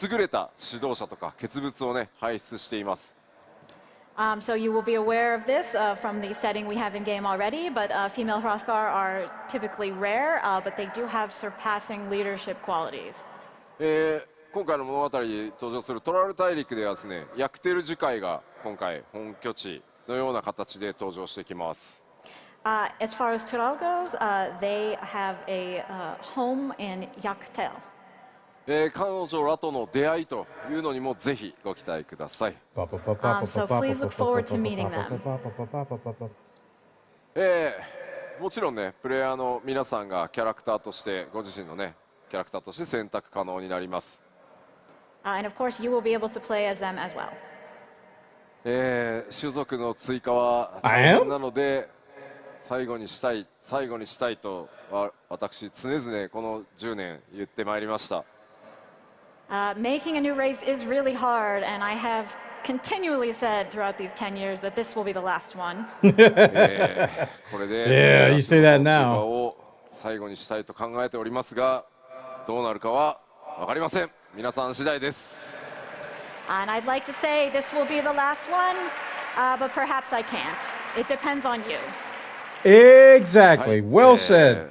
G: 優れた指導者とか傑物をね輩出しています。
H: So you will be aware of this from the setting we have in game already, but female Hrothgar are typically rare, but they do have surpassing leadership qualities.
G: 今回の物語に登場するトラル大陸ではですね、ヤクテル樹海が今回本拠地のような形で登場してきます。
H: As far as Throttle goes, they have a home in Yaktel.
G: 彼女らとの出会いというのにもぜひご期待ください。
H: So please look forward to meeting them.
G: もちろんね、プレイヤーの皆さんがキャラクターとしてご自身のねキャラクターとして選択可能になります。
H: And of course, you will be able to play as them as well.
G: 種族の追加は大変なので最後にしたいと私常々この10年言ってまいりました。
H: Making a new race is really hard, and I have continually said throughout these 10 years that this will be the last one.
G: これで
A: Yeah, you say that now.
G: を最後にしたいと考えておりますが、どうなるかは分かりません。皆さん次第です。
H: And I'd like to say this will be the last one, but perhaps I can't. It depends on you.
A: Exactly. Well said.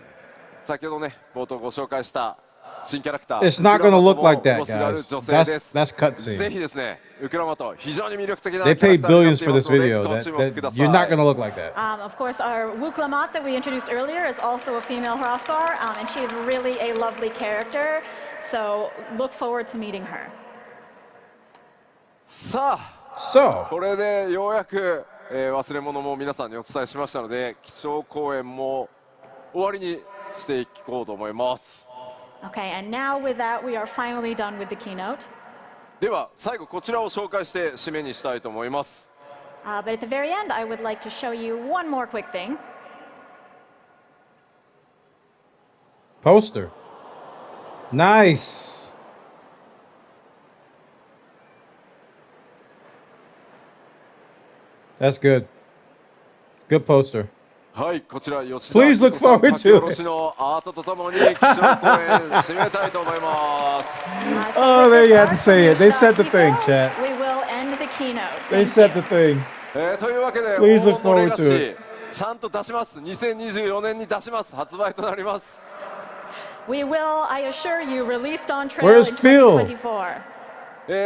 G: 先ほどね冒頭ご紹介した新キャラクター
A: It's not gonna look like that,
G: ロスガル
A: guys.
G: 女性です。
A: That's cutscene.
G: ぜひですね、ウクラマト非常に魅力的な
A: They
G: キャラ
A: paid
G: クターになっ
A: billions
G: てい
A: for
G: ま
A: this
G: すので
A: video.
G: ご注目ください。
A: You're not gonna look like that.
H: Of course, our Wuklamat that we introduced earlier is also a female Hrothgar, and she is really a lovely character. So look forward to meeting her.
G: さあ、
A: So,
G: これでようやく、忘れ物も皆さんにお伝えしましたので、基調講演も終わりにしていこうと思います。
H: Okay, and now with that, we are finally done with the keynote.
G: では最後こちらを紹介して締めにしたいと思います。
H: But at the very end, I would like to show you one more quick thing.
A: poster. Nice. That's good. Good poster.
G: はい、こちら吉田
A: Please look forward to it.
G: 書き下ろしのアートとともに基調講演締めたいと思います。
A: Oh, there you have to say it. They said the thing, chat.
H: We will end the keynote.
A: They said the thing.
G: というわけで、
A: Please look
G: 黄金のレガシ
A: forward to
G: ーちゃんと出します。2024年に出します。発売となります。
H: We will, I assure you, released on trail
A: Where's
H: in
A: Phil?
H: 2024.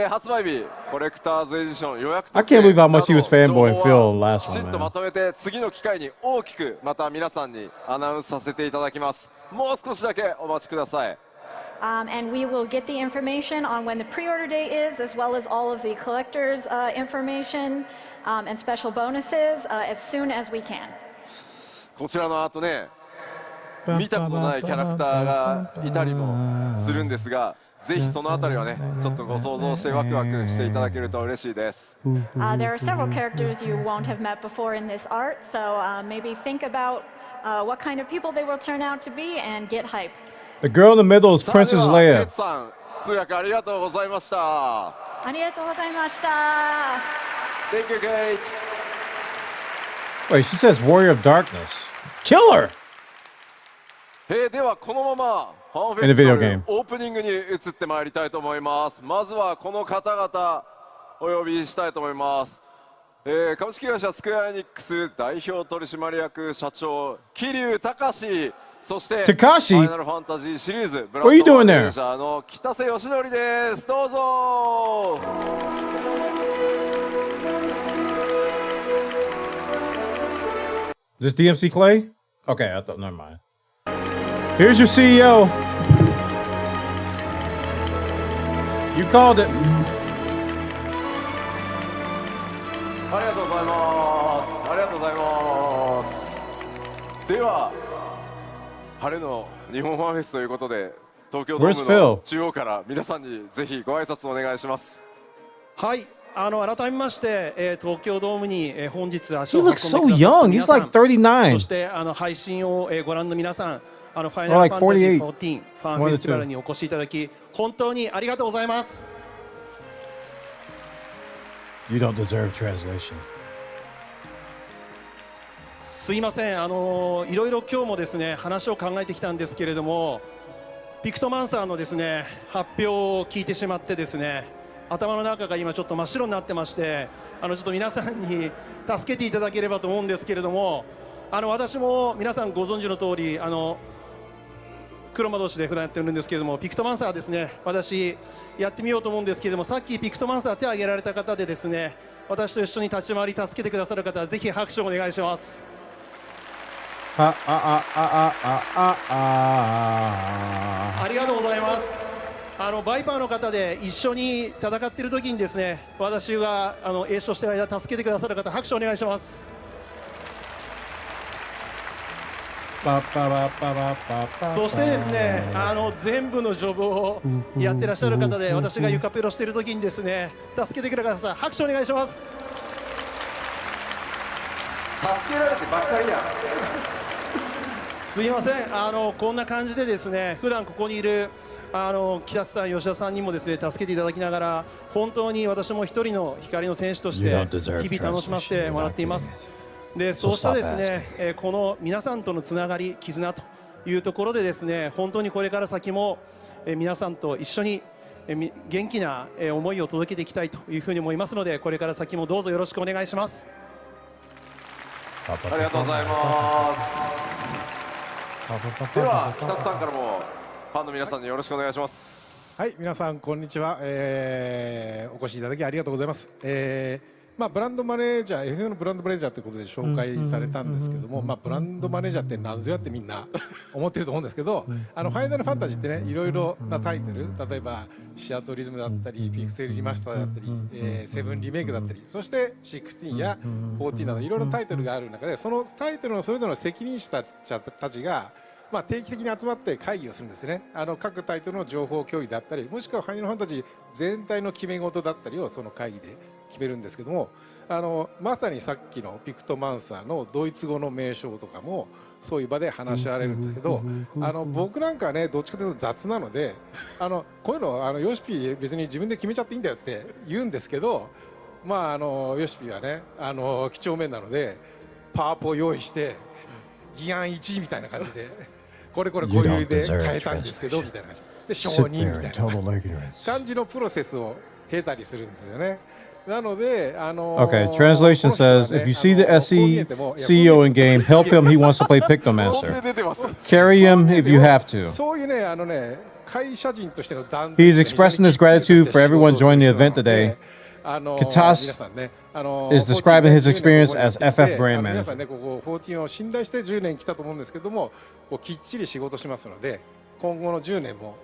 G: 発売日、コレクターズエディション予約
A: I can't believe how much he was
G: など
A: fanboying
G: 情
A: Phil
G: 報
A: in
G: は
A: last
G: き
A: one,
G: ちんと
A: man.
G: まとめて次の機会に大きくまた皆さんにアナウンスさせていただきます。もう少しだけお待ちください。
H: And we will get the information on when the pre-order date is, as well as all of the collectors' information and special bonuses as soon as we can.
G: こちらの後ね、見たことないキャラクターがいたりもするんですが、ぜひそのあたりはね、ちょっとご想像してワクワクしていただけると嬉しいです。
H: There are several characters you won't have met before in this art, so maybe think about what kind of people they will turn out to be and get hype.
A: The girl in the middle is
G: さあで
A: Princess
G: は
A: Leia.
G: ケツさん、通訳ありがとうございました。
H: ありがとうございました。
G: Thank you, Kate.
A: Wait, she says Warrior of Darkness. Kill her!
G: ではこのままファンフ
A: In
G: ェ
A: the
G: ス
A: video
G: ティ
A: game.
G: バルオープニングに移ってまいりたいと思います。まずはこの方々お呼びしたいと思います。株式会社スクエアエニックス代表取締役社長桐生隆、そして
A: Takashi?
G: ファイナルファンタジーシリーズブラ
A: What are you
G: ンド
A: doing
G: マ
A: there?
G: ネージャーの北瀬義則です。どうぞ。
A: Is this DMC Clay? Okay, I thought, never mind. Here's your CEO. You called it.
G: ありがとうございます。ありがとうございます。では晴れの日本ファンフェスということで、東京ドームの中央から皆さんにぜひご挨拶お願いします。
I: はい、改めまして、東京ドームに、本日足
A: He
I: を運んで
A: looks so
I: くださった
A: young.
I: 皆
A: He's
I: さん、
A: like 39.
I: そして配信を、ご覧の皆さん、ファイナ
A: Or
I: ル
A: like
I: ファンタジー
A: 48.
I: 14ファンフェスティバルにお越しいただき、本当にありがとうございます。
A: You don't deserve translation.
I: すいません、いろいろ今日もですね話を考えてきたんですけれども、ピクトマンサーのですね発表を聞いてしまってですね、頭の中が今ちょっと真っ白になってまして、ちょっと皆さんに助けていただければと思うんですけれども、私も皆さんご存知の通り黒魔同士で普段やってるんですけれども、ピクトマンサーですね、私やってみようと思うんですけれども、さっきピクトマンサー手を挙げられた方でですね、私と一緒に立ち回り助けてくださる方はぜひ拍手をお願いします。ありがとうございます。バイパーの方で一緒に戦っている時にですね、私が栄唱している間助けてくださる方、拍手お願いします。そしてですね、全部のジョブをやってらっしゃる方で、私が床ペロしている時にですね助けてください。拍手お願いします。
G: 助けられてばっかりやん。
I: すいません、こんな感じでですね、普段ここにいる北津さん、吉田さんにもですね助けていただきながら、本当に私も一人の光の選手として日々楽しませてもらっています。で、そうしたですね、この皆さんとのつながり、絆というところでですね、本当にこれから先も皆さんと一緒に元気な思いを届けていきたいというふうに思いますので、これから先もどうぞよろしくお願いします。
G: ありがとうございます。では北津さんからもファンの皆さんによろしくお願いします。
J: はい、皆さんこんにちは、お越しいただきありがとうございます。ブランドマネージャー、FF のブランドマネージャーということで紹介されたんですけども、ブランドマネージャーって何ぞやってみんな思ってると思うんですけど、ファイナルファンタジーってね、いろいろなタイトル、例えばシアトリズムだったり、ピクセルリマスターだったり、7リメイクだったり、そして16や14などいろいろタイトルがある中で、そのタイトルのそれぞれの責任者たちが定期的に集まって会議をするんですね。各タイトルの情報共有だったり、もしくはファイナルファンタジー全体の決め事だったりをその会議で決めるんですけども、まさにさっきのピクトマンサーのドイツ語の名称とかもそういう場で話し合われるんですけど、僕なんかはねどっちかというと雑なので、こういうのヨシピー別に自分で決めちゃっていいんだよって言うんですけど、ヨシピーはね几帳面なのでパワポを用意して議案1みたいな感じでこれこういう理由で変えたんですけどみたいな感じで承認みたいな感じのプロセスを経たりするんですよね。
A: Okay, translation says, if you see the SE CEO in game, help him. He wants to play Pictomaster. Carry him if you have to. He's expressing his gratitude for everyone joining the event today. Kitas is describing his experience as FF brand manager.
J: 皆さんね、14を信頼して10年来たと思うんですけども、きっちり仕事しますので、今後の10年も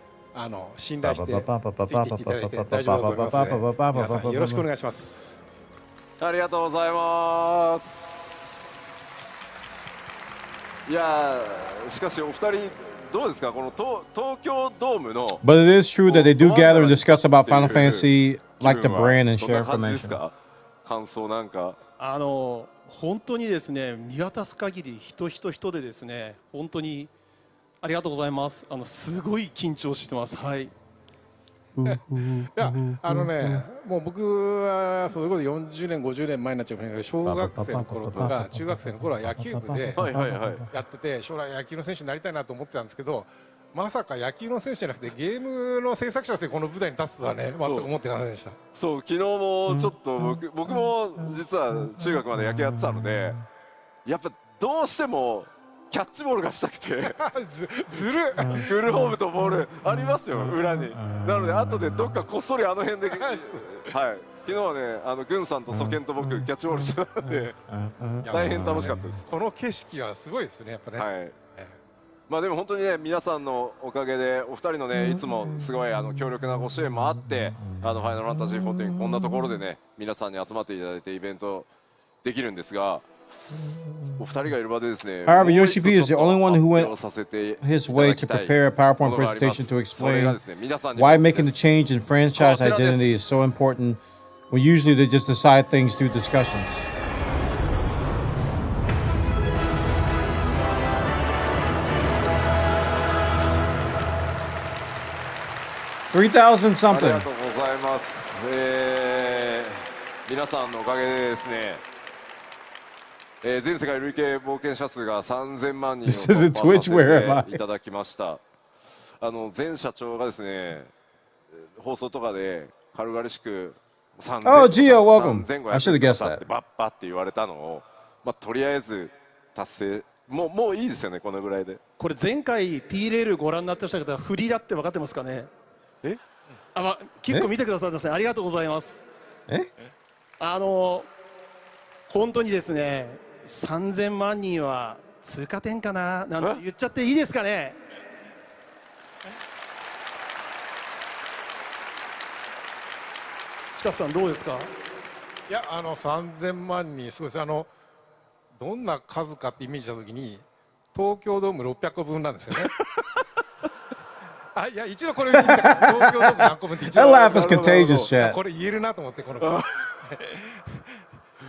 J: 信頼してついていっていただいて大丈夫だと思いますので、皆さんよろしくお願いします。
G: ありがとうございます。いやしかしお二人どうですか、この東京ドームの
A: But it is true that they do gather and discuss about Final Fantasy, like the brand, and share information.
G: 感想なんか
I: 本当にですね、見渡す限り人でですね、本当にありがとうございます。すごい緊張してます。はい。い
J: やもう僕はそれこそ40年50年前になっちゃうけど、小学生の頃とか中学生の頃は野球部でやってて、将来野球の選手になりたいなと思ってたんですけど、まさか野球の選手じゃなくてゲームの制作者としてこの舞台に立つとはね、全く思ってませんでした。
G: そう、昨日もちょっと僕も実は中学まで野球やってたので、やっぱどうしてもキャッチボールがしたくて
J: ずる
G: グルホームとボールありますよ裏に。なので後でどっかこっそり辺ではい、昨日はね軍さんとソケンと僕キャッチボールしてたんで大変楽しかったです。
J: この景色はすごいですね、やっぱね。はい、
G: でも本当にね、皆さんのおかげでお二人のねいつもすごい強力なご支援もあって、ファイナルファンタジー14こんなところでね皆さんに集まっていただいてイベントできるんですが、お二人がいる場でですね。
A: However,
G: もう一
A: Yoshi
G: 個
A: P is the only one who
G: 発
A: went
G: 表させて
A: his
G: いた
A: way
G: だ
A: to
G: きたい
A: prepare a PowerPoint
G: ものがあります。
A: presentation to
G: それ
A: explain
G: がですね、皆さんにも
A: why
G: で
A: making
G: す
A: the change in franchise identity is so important when usually they just decide things through discussions. $3,000
G: ありが
A: something.
G: とうございます。皆さんのおかげでですね、全世界累計冒険者数が3000万人を
A: This isn't
G: 突
A: Twitch, where am
G: 破さ
A: I?
G: せていただきました。前社長がですね、放送とかで軽々しく
A: Oh, Gio, welcome. I should have
G: 3500
A: guessed
G: とかってバッバって言われたのを、とりあえず達成、もういいですよね、このぐらいで。
I: これ前回 P レールご覧になってましたけど、振りだって分かってますかね。結構見てくださってますね。ありがとうございます。本当にですね、3000万人は通過点かななんて言っちゃっていいですかね。北さんどうですか。
J: いや3000万人すごいです。どんな数かってイメージしたときに東京ドーム600個分なんですよね。いや一度これ見て東京ドーム何個分って一度
A: That laugh is contagious, chat.
J: これ言えるなと思ってこの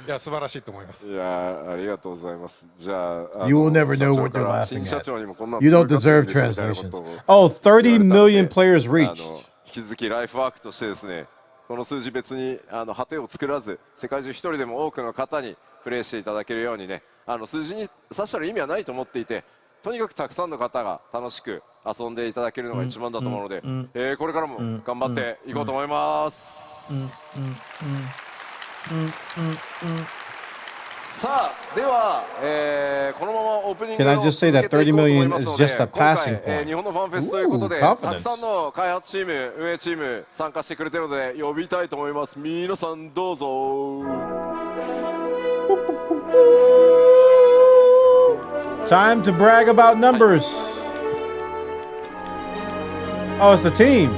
J: いや素晴らしいと思います。
G: いやありがとうございます。じゃあ
A: You will never know what you're
G: 新
A: laughing
G: 社長にもこんな
A: at. You don't deserve translations. Oh, 30 million players reached.
G: 引き続きライフワークとしてですね、この数字別に果てを作らず、世界中一人でも多くの方にプレイしていただけるようにね、数字に指したら意味はないと思っていて、とにかくたくさんの方が楽しく遊んでいただけるのが一番だと思うので、これからも頑張っていこうと思います。さあでは、このままオープニング
A: Can I
G: を
A: just say that
G: 続けていこうと思いますので、
A: 30 million is just a
G: 今回
A: passing point?
G: 日本のファンフェスということで
A: Ooh,
G: たくさんの開発チーム運営チーム参加してくれているので呼びたいと思います。皆さんどうぞ。
A: Time to brag about numbers. Oh, it's the team.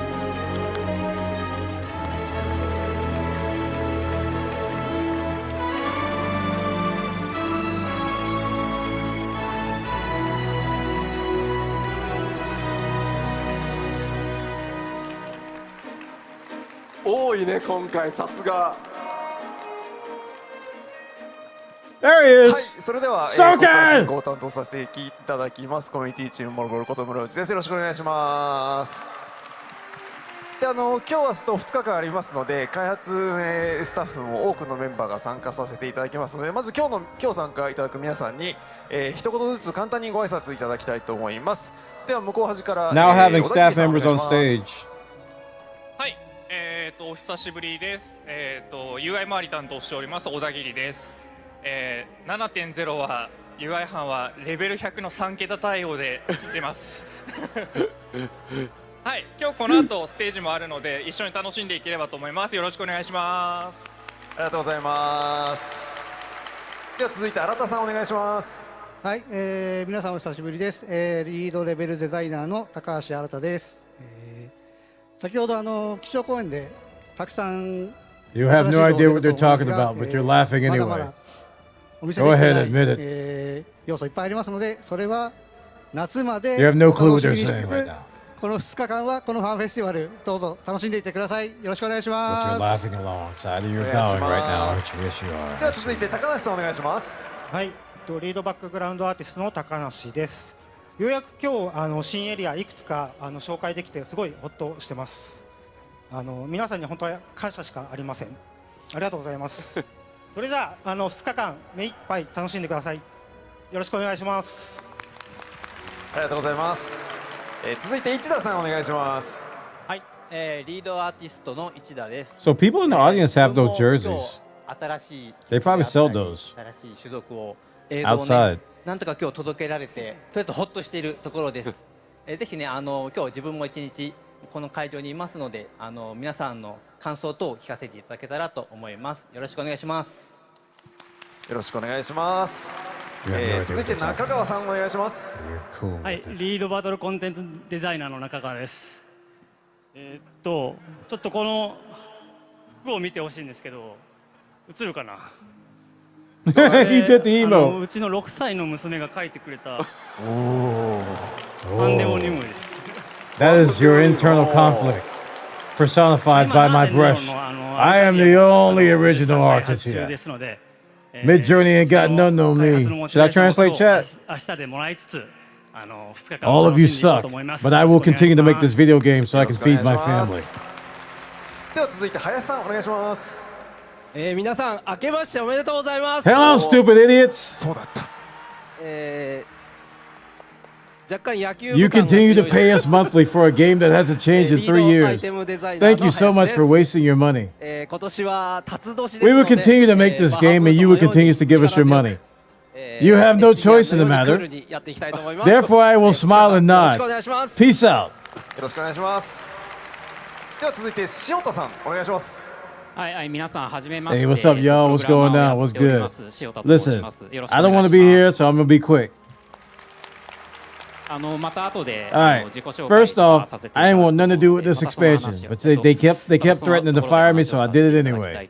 G: Oh, 多いね今回さすが。
A: There he is.
K: はい、それでは、
A: So
K: 今回
A: good!
K: 進行を担当させていただきますコミュニティチームモルゴルこと室内です。よろしくお願いします。で今日は2日間ありますので、開発運営スタッフも多くのメンバーが参加させていただきますので、まず今日参加いただく皆さんに、一言ずつ簡単にご挨拶いただきたいと思います。では向こう端から、
A: Now having
K: 小田
A: staff
K: 切さんお願い
A: members
K: し
A: on
K: ます。
A: stage.
L: はい、お久しぶりです。UI 周り担当しております小田切です。7.0 は UI 班はレベル100の3桁対応で知ってます。はい、今日この後ステージもあるので一緒に楽しんでいければと思います。よろしくお願いします。
K: ありがとうございます。では続いて新田さんお願いします。
M: はい、皆さんお久しぶりです。リードレベルデザイナーの高橋新です。先ほど基調講演でたくさん
A: You have no idea what they're talking about, but you're laughing anyway.
M: お見せできてない、要素いっぱいありますので、それは夏まで
A: You have no
M: お
A: clue
M: 楽し
A: what
M: み
A: they're
M: にし
A: saying
M: つ
A: right
M: つ
A: now.
M: この2日間はこのファンフェスティバルどうぞ楽しんでいってください。よろしくお願いし
A: But
M: ま
A: you're
M: す。
A: laughing alongside of your bowing right now, aren't you? Yes, you
K: では
A: are.
K: 続いて高梨さんお願いします。
N: はい、リードバックグラウンドアーティストの高梨です。ようやく今日新エリアいくつか紹介できてすごいほっとしてます。皆さんに本当は感謝しかありません。ありがとうございます。それじゃあ2日間目いっぱい楽しんでください。よろしくお願いします。
K: ありがとうございます。続いて市田さんお願いします。
O: はい、リードアーティストの市田です。
A: So people in the audience have those jerseys.
O: 新しい
A: They probably sell those
O: 新しい種族を映像をね
A: outside.
O: なんとか今日届けられてとりあえずホッとしているところです。ぜひね今日自分も一日この会場にいますので皆さんの感想等を聞かせていただけたらと思います。よろしくお願いします。
K: よろしくお願いします。続いて中川さんお願いします。
P: はい、リードバトルコンテンツデザイナーの中川です。ちょっとこの服を見てほしいんですけど、映るかな。
A: He did the emo.
P: うちの6歳の娘が書いてくれたパンデモニウムです。
A: That is your internal conflict personified by my brush. I am the only original artist here. Mid-Journey ain't got none on me. Should I translate chat?
P: 明日でもらいつつ、2日間
A: All of you
P: 楽しんでいこう
A: suck,
P: と思います。
A: but I will continue to make this video game so I can feed my
K: よろしくお願いしま
A: family.
K: す。では続いて林さんお願いします。
Q: 皆さん明けましておめでとうございます。
A: Hello, stupid idiots!
K: そうだった。
Q: 若干野球
A: You continue to pay us monthly for a game that hasn't changed in 3 years. Thank you so much for wasting your money.
Q: 今年は辰年です
A: We
Q: の
A: will
Q: で
A: continue to make this game and you will continue to give us your money. You have no choice in the matter. Therefore, I will smile and nod. Peace out.
K: よろしくお願いします。では続いて塩田さんお願いします。
R: はい皆さんはじめまして。
A: Hey, what's up, y'all? What's going on? What's good? Listen, I don't want to be here, so I'm going to be quick.
R: また後で
A: Alright,
R: 自己紹介
A: first
R: さ
A: off,
R: せていただ
A: I
R: き
A: didn't
R: ます
A: want nothing to do with this expansion, but they kept threatening to fire me, so I did it anyway.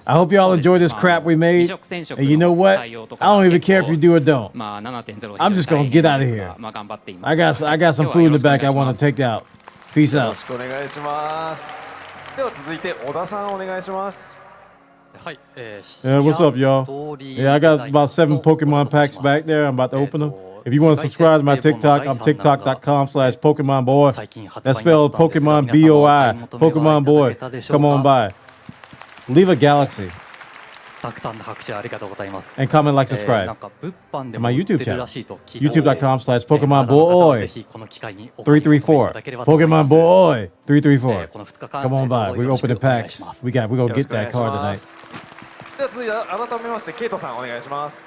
A: I hope y'all enjoy this crap we made, and you know what? I don't even care if you do or don't. I'm just gonna get out of here. I got some food in the back I want to take out. Peace
K: よろ
A: out.
K: しくお願いします。では続いて小田さんお願いします。
R: はい、
A: Yeah, what's up, y'all? Yeah, I got about 7 Pokemon packs back there. I'm about to open them. If you want to subscribe to my TikTok, I'm tiktok.com/Pokemon Boy. That's spelled Pokemon BOI. Pokemon Boy. Come on by. Leave a galaxy.
R: たくさんの拍手ありがとうございます。
A: And comment, like, subscribe
R: なんか物販で
A: to
R: も
A: my
R: 売って
A: YouTube
R: る
A: channel.
R: らしいと聞いたので
A: YouTube.com/Pokemon Boy.
R: この機会にお買い求めいた
A: 334.
R: だければと思いま
A: Pokemon
R: す。
A: Boy. 334.
R: この2日間
A: Come on
R: どう
A: by.
R: ぞ
A: We
R: よろしく
A: open the
R: お願いし
A: packs.
R: ます。
A: We're gonna
K: よろ
A: get
K: しくお願
A: that
K: いし
A: card
K: ま
A: tonight.
K: す。では続いて改めましてケイトさんお願いします。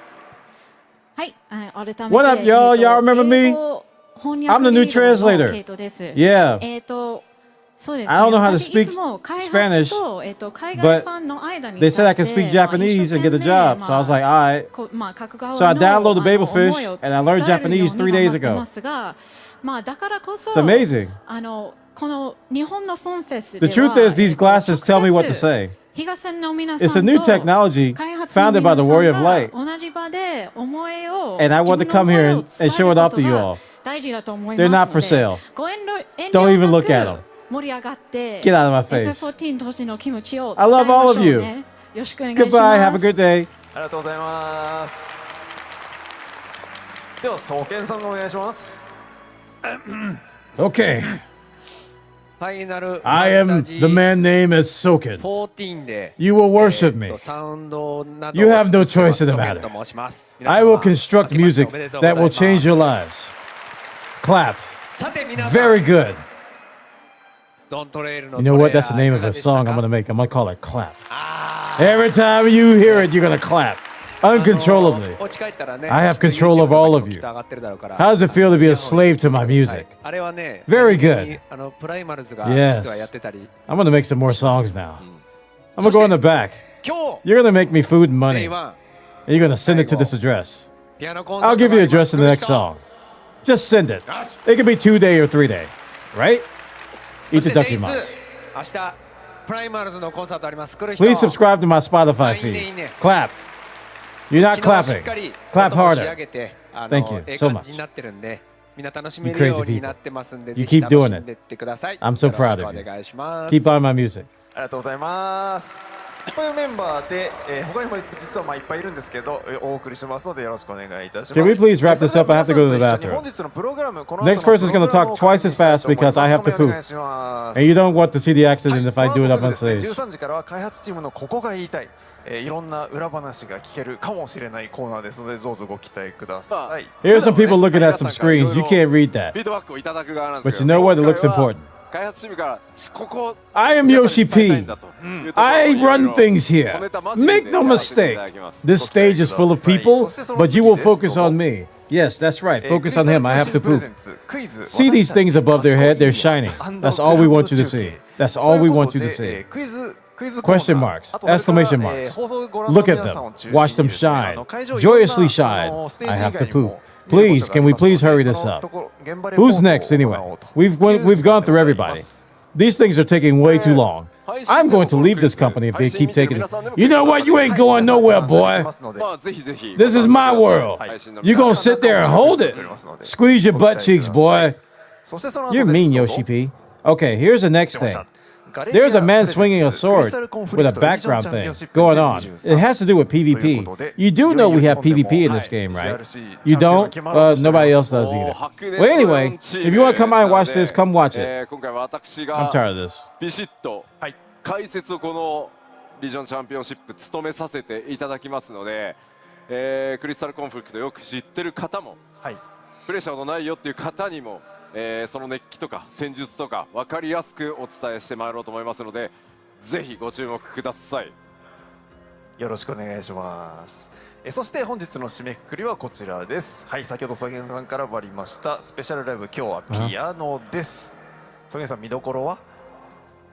H: はい、改めて
A: What up, y'all? Y'all remember me? I'm the new translator. Yeah. I don't know how to speak Spanish, but they said I can speak Japanese and get a job. So I was like, all right. So I downloaded Babelfish and I learned Japanese 3 days ago. It's amazing. The truth is, these glasses tell me what to say. It's a new technology founded by the Warrior of Light. And I want to come here and show it off to you all. They're not for sale. Don't even look at them. Get out of my face. I love all of you. Goodbye. Have a good day.
K: ありがとうございます。では総研さんお願いします。
A: Okay.
Q: ファイナル
A: I am the man named as Soken.
Q: 14で
A: You will worship me.
Q: サウンドなど
A: You have no choice in the matter.
Q: と申します。
A: I will construct music that will change your lives. Clap.
Q: さて皆さん
A: Very good.
Q: ドントレイルの
A: You know what? That's the name of a song I'm going to make. I'm going to call it Clap. Every time you hear it, you're going to clap. Uncontrollably.
Q: お家帰ったらね
A: I have control of all of you.
Q: 上がってるだろうから
A: How does it feel to be a slave to my music?
Q: あれはね
A: Very good.
Q: プライマルズが
A: Yes.
Q: 実はやってたり
A: I'm going to make some more songs now. I'm going to go in the back.
Q: 今日
A: You're going to make me food and money.
Q: デイワン
A: And you're going to send it to this address.
Q: ピアノコンサー
A: I'll
Q: ト
A: give
Q: が
A: you
Q: あ
A: the
Q: りま
A: address
Q: す
A: in the next song. Just send it. It could be 2-day or 3-day. Right?
Q: そしてデイツ
A: Itadakimasu.
Q: 明日プライマルズのコンサートあります。来る人
A: Please subscribe to my Spotify
Q: いいねいいね
A: feed. Clap. You're not
Q: 昨日しっ
A: clapping.
Q: かり
A: Clap
Q: 音も仕上
A: harder.
Q: げて
A: Thank you
Q: ええ
A: so
Q: 感じに
A: much.
Q: なってるんでみんな楽しめ
A: You
Q: るよ
A: crazy
Q: うに
A: people.
Q: なってますんで
A: You
Q: ぜひ
A: keep
Q: 楽
A: doing
Q: しん
A: it.
Q: でってください。
A: I'm so
Q: よろし
A: proud
Q: く
A: of
Q: お
A: you.
Q: 願いします。
A: Keep on my music.
K: ありがとうございます。というメンバーで、他にも実はいっぱいいるんですけど、お送りしますのでよろしくお願いいたします。
A: Can we please wrap this up? I have to go to the
K: 本
A: bathroom.
K: 日のプログラム、この後の
A: Next person is going to talk twice as fast because I have to
K: お
A: poop.
K: 願いします
A: And you don't want to see the accident if I do it up on
K: この後ですね
A: stage.
K: 13時からは開発チームのここが言いたい、いろんな裏話が聞けるかもしれないコーナーですのでどうぞご期待ください。
A: Here's some people looking at some screens. You can't read
G: フィ
A: that.
G: ードバックをいただく側なんです
A: But
G: け
A: you
G: ど
A: know what? It looks
G: 今回は
A: important.
G: 開発チームからここ
A: I am Yoshi P. I run things here. Make no mistake. This stage is full of people, but you will focus on me. Yes, that's right. Focus on him. I have to poop. See these things above their head? They're shining. That's all we want you to see. That's all we want you to see. Question marks, exclamation marks. Look at them. Watch them shine. Joyously shine. I have to poop. Please, can we please hurry this up? Who's next anyway? We've gone through everybody. These things are taking way too long. I'm going to leave this company if they keep taking it. You know what? You ain't going nowhere, boy. This is my world. You're going to sit there and hold it. Squeeze your butt cheeks, boy. You're mean, Yoshi P. Okay, here's the next thing. There's a man swinging a sword with a background thing going on. It has to do with PvP. You do know we have PvP in this game, right? You don't? Nobody else does either. Well, anyway, if you want to come by and watch this, come watch it. I'm tired of this.
G: ビシッと解説をこのリジョンチャンピオンシップ務めさせていただきますので、クリスタルコンフリクトよく知ってる方も、プレッシャーのないよっていう方にも、その熱気とか戦術とか分かりやすくお伝えしてまいろうと思いますので、ぜひご注目ください。
K: よろしくお願いします。そして本日の締めくくりはこちらです。はい、先ほど曽根さんからもありましたスペシャルライブ、今日はピアノです。曽根さん、見どころは？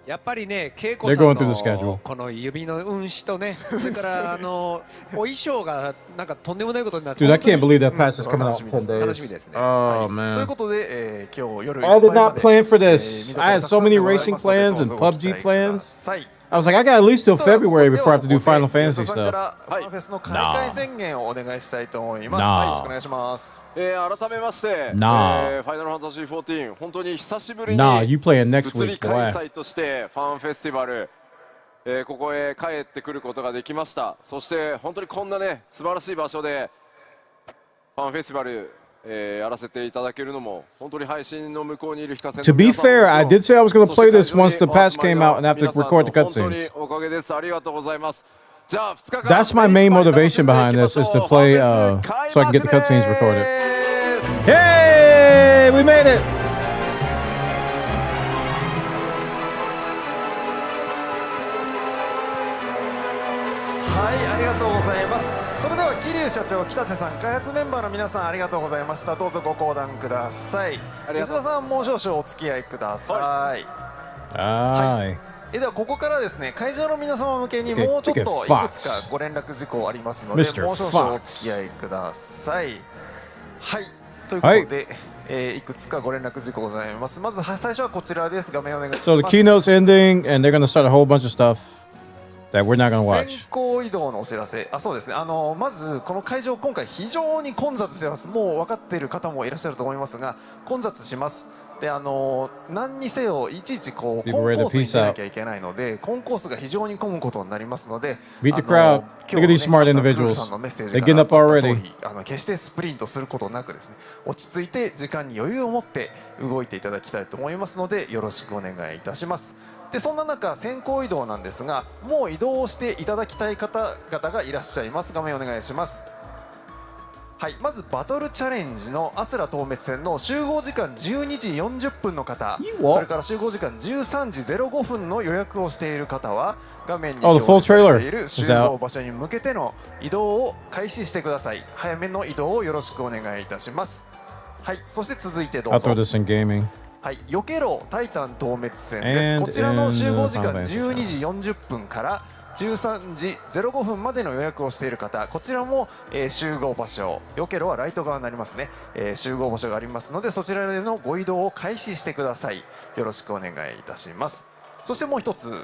Q: やっぱりね、恵子さんのこの指の運指とね、それからお衣装がなんかとんでもないことになって、
A: Dude, I can't believe that patch is coming out in 10 days.
K: 楽しみですね。
A: Oh man.
K: ということで、今日夜
A: I did not plan for this. I had so many racing plans and PUBG plans. I was like, I got at least till February before I have to do Final Fantasy stuff.
K: フェスの開会宣言をお願いしたいと思います。はい、よろしくお願いします。
G: 改めまして、ファイナルファンタジー14、本当に久しぶりに
A: you playing next
G: 物理
A: week,
G: 開
A: boy.
G: 催としてファンフェスティバル、ここへ帰ってくることができました。そして本当にこんなね素晴らしい場所でファンフェスティバル、やらせていただけるのも本当に配信の向こうにいる非課線の
A: To be
G: 皆さんも
A: fair, I did say I was going to play this once the patch came out and have to record the
G: 本当に
A: cutscenes.
G: おかげです。ありがとうございます。じゃあ2日間
A: That's my main motivation behind this is to play so I can get the cutscenes recorded. Hey, we made it!
K: はい、ありがとうございます。それでは桐生社長、北瀬さん、開発メンバーの皆さん、ありがとうございました。どうぞご講談ください。吉田さん、もう少々お付き合いください。
A: はい。
K: ではここからですね、会場の皆様向けにもうちょっといくつかご連絡事項ありますので、もう少々お付き合いください。はい、ということで、いくつかご連絡事項ございます。まず最初はこちらです。画面お願いします。
A: So the keynote's ending and they're going to start a whole bunch of stuff that we're not going to watch.
K: 先行移動のお知らせ。そうですね。まずこの会場今回非常に混雑してます。もう分かっている方もいらっしゃると思いますが、混雑します。で何にせよいちいちこうコンコースに出なきゃいけないので、コンコースが非常に混むことになりますので、
A: Beat the crowd. Look at these smart individuals. They're getting up already.
K: 決してスプリントすることなくですね、落ち着いて時間に余裕を持って動いていただきたいと思いますので、よろしくお願いいたします。でそんな中、先行移動なんですが、もう移動していただきたい方々がいらっしゃいます。画面お願いします。はい、まずバトルチャレンジのアスラ透滅戦の集合時間12時40分の方、それから集合時間13時05分の予約をしている方は、画面に表示されている集合場所に向けての移動を開始してください。早めの移動をよろしくお願いいたします。はい、そして続いてどうぞ。はい、よけろタイタン透滅戦です。こちらの集合時間12時40分から13時05分までの予約をしている方、こちらも、集合場所、よけろはライト側になりますね、集合場所がありますので、そちらでのご移動を開始してください。よろしくお願いいたします。そしてもう一つ、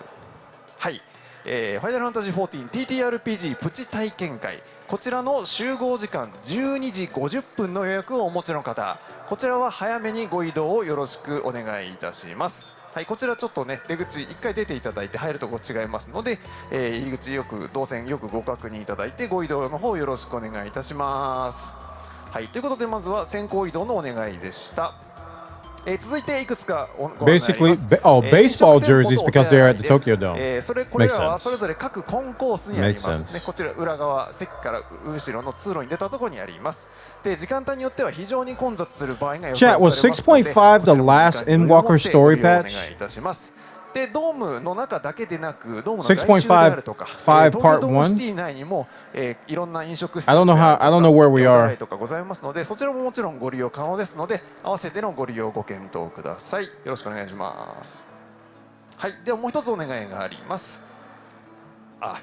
K: はい、ファイナルファンタジー 14TTRPG プチ体験会、こちらの集合時間12時50分の予約をお持ちの方、こちらは早めにご移動をよろしくお願いいたします。はい、こちらちょっとね、出口1回出ていただいて入るとこ違いますので、入り口よく動線よくご確認いただいて、ご移動の方よろしくお願いいたします。はい、ということでまずは先行移動のお願いでした。続いていくつかご案内あります。
A: baseball jerseys because they're at the Tokyo Dome.
K: これらはそれぞれ各コンコースにありますね。こちら裏側、席から後ろの通路に出たところにあります。で時間帯によっては非常に混雑する場合が予想されますので、
A: Chat, was 6.5 the last Endwalker story patch?
K: お願いいたします。でドームの中だけでなく、ドームの外周であるとか、東京ドームシティ内にもいろんな飲食施設
A: I don't know where we are.
K: とかございますので、そちらももちろんご利用可能ですので、合わせてのご利用ご検討ください。よろしくお願いします。はい、ではもう一つお願いがあります。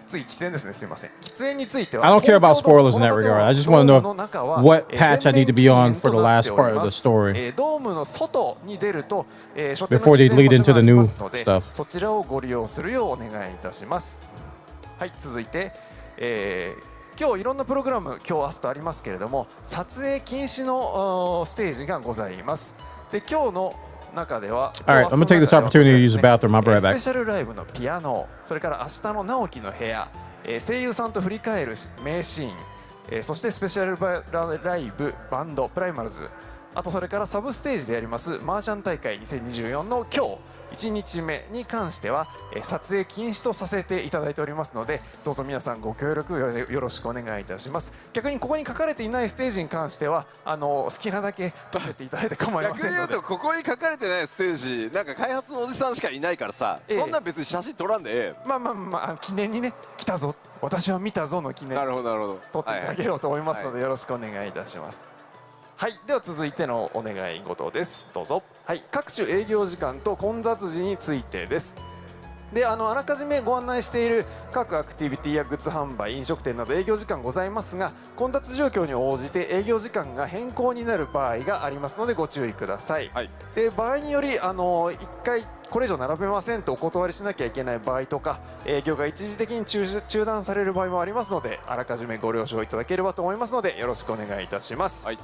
K: 次喫煙ですね、すみません。喫煙については
A: I don't care about spoilers in that regard. I just want to know what patch I need to be on for the last part of the story
K: ドームの外に出ると、
A: before they lead into the new stuff.
K: そちらをご利用するようお願いいたします。はい、続いて、今日いろんなプログラム、今日明日とありますけれども、撮影禁止のステージがございます。で、今日の中では、
A: All right, I'm gonna take this opportunity to use the bathroom. I'll be right
K: スペ
A: back.
K: シャルライブのピアノ、それから明日の直樹の部屋、声優さんと振り返る名シーン、そしてスペシャルライブバンドプライマルズ、あとそれからサブステージでやります麻雀大会2024の今日1日目に関しては撮影禁止とさせていただいておりますので、どうぞ皆さんご協力よろしくお願いいたします。逆にここに書かれていないステージに関しては好きなだけ撮っていただいて構いませんので。
G: 逆に言うとここに書かれてないステージなんか開発のおじさんしかいないからさ、そんな別に写真撮らんでええ。
K: まあ記念にね、来たぞ私は見たぞの記念
G: なるほどなるほど
K: 撮っていただければと思いますので、よろしくお願いいたします。はい、では続いてのお願い事です。どうぞ。はい、各種営業時間と混雑時についてです。で、あらかじめご案内している各アクティビティやグッズ販売、飲食店など営業時間ございますが、混雑状況に応じて営業時間が変更になる場合がありますのでご注意ください。はい、で、場合により1回これ以上並べませんとお断りしなきゃいけない場合とか、営業が一時的に中断される場合もありますので、あらかじめご了承いただければと思いますので、よろしくお願いいたします。はい、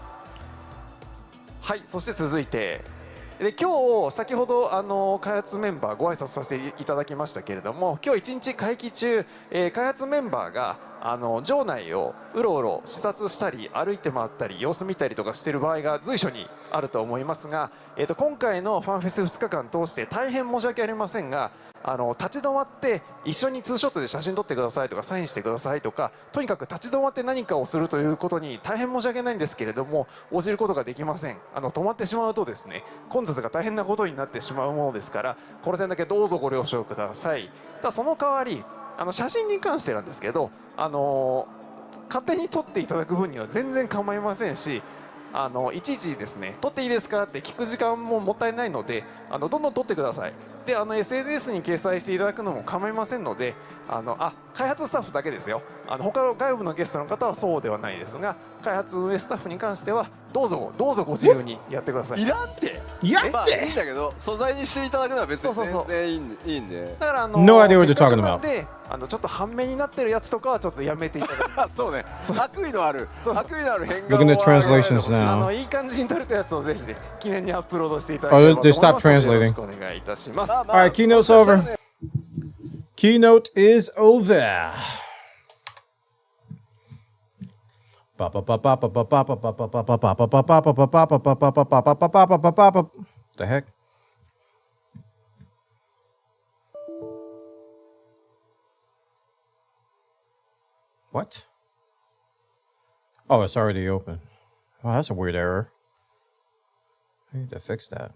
K: はい、そして続いてで、今日先ほど開発メンバーご挨拶させていただきましたけれども、今日一日会期中、開発メンバーが場内をうろうろ視察したり歩いて回ったり様子見たりとかしている場合が随所にあると思いますが、今回のファンフェス2日間通して大変申し訳ありませんが、立ち止まって一緒にツーショットで写真撮ってくださいとかサインしてくださいとか、とにかく立ち止まって何かをするということに大変申し訳ないんですけれども、応じることができません。止まってしまうとですね、混雑が大変なことになってしまうものですから、この点だけどうぞご了承ください。ただその代わり写真に関してなんですけど、勝手に撮っていただく分には全然構いませんし、いちいちですね、撮っていいですかって聞く時間ももったいないので、どんどん撮ってください。で、SNS に掲載していただくのも構いませんので、開発スタッフだけですよ。他の外部のゲストの方はそうではないですが、開発運営スタッフに関してはどうぞご自由にやってください。
G: いらんっていいんだけど、素材にしていただくのは別に全然いいんで。
K: だから
A: No idea what you're talking about.
K: でちょっと半面になってるやつとかはちょっとやめていただく。
G: そうね、悪意のある変顔
A: Looking at translations now.
K: いい感じに撮れたやつをぜひね、記念にアップロードしていただければと思いますので、よろしくお願いいたします。
A: All right, keynote's over. Keynote is over. The heck? What? Oh, it's already open. Wow, that's a weird error. I need to fix that.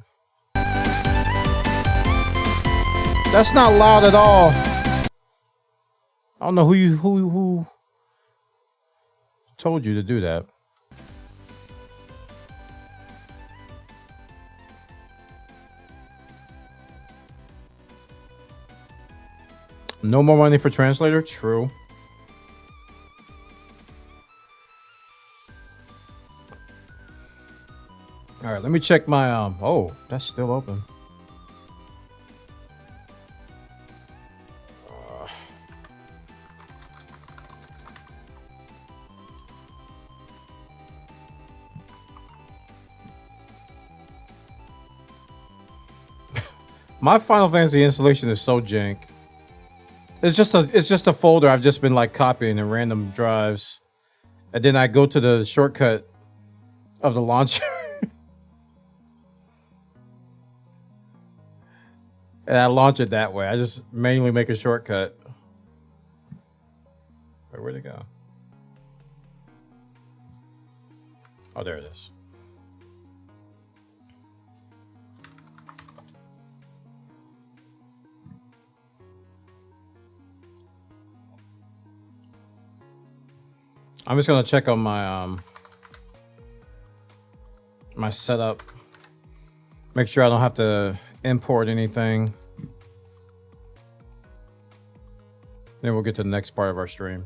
A: That's not loud at all. I don't know who told you to do that. No more money for translator? True. All right, let me check my oh, that's still open. My Final Fantasy installation is so jank. It's just a folder I've just been like copying in random drives, and then I go to the shortcut of the launcher and I launch it that way. I just manually make a shortcut. Where'd it go? Oh, there it is. I'm just gonna check on my my setup. Make sure I don't have to import anything. Then we'll get to the next part of our stream.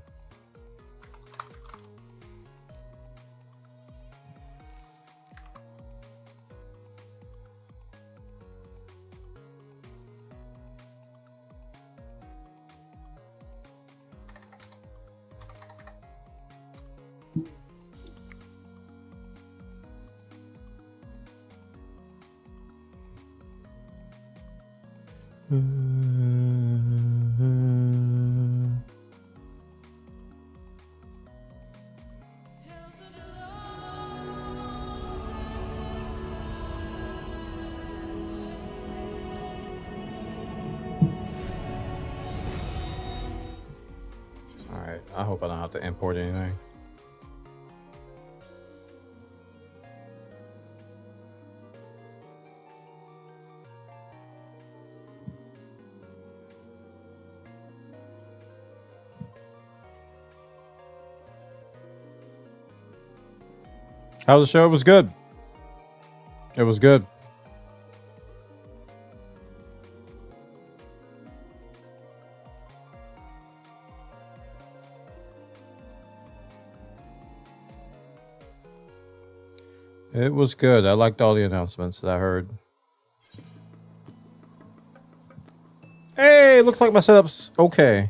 A: Alright, I hope I don't have to import anything. How was the show? It was good. It was good. It was good. I liked all the announcements that I heard. Hey, looks like my setup's okay.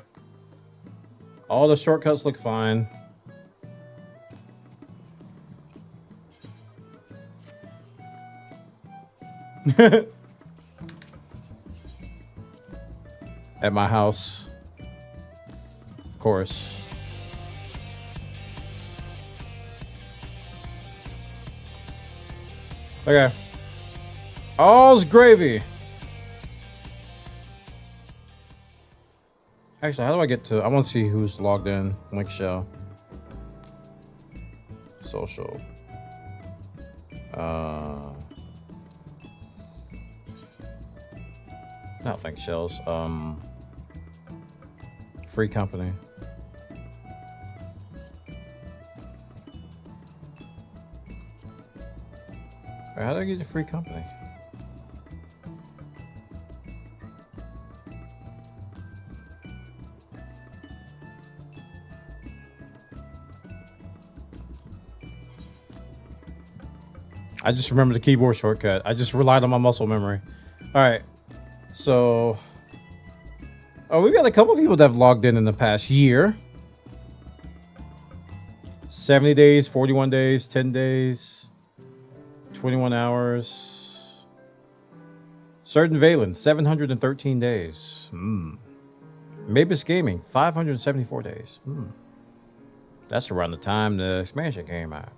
A: All the shortcuts look fine. At my house, of course. Okay. All's gravy. Actually, how do I get to... I want to see who's logged in. Link shell. Social. Not link shells. Free company. Wait, how do I get the free company? I just remember the keyboard shortcut. I just relied on my muscle memory. All right. So, oh, we've got a couple of people that have logged in the past year. 70 days, 41 days, 10 days, 21 hours. Certain Valen, 713 days. Mabus Gaming, 574 days. That's around the time the expansion came out.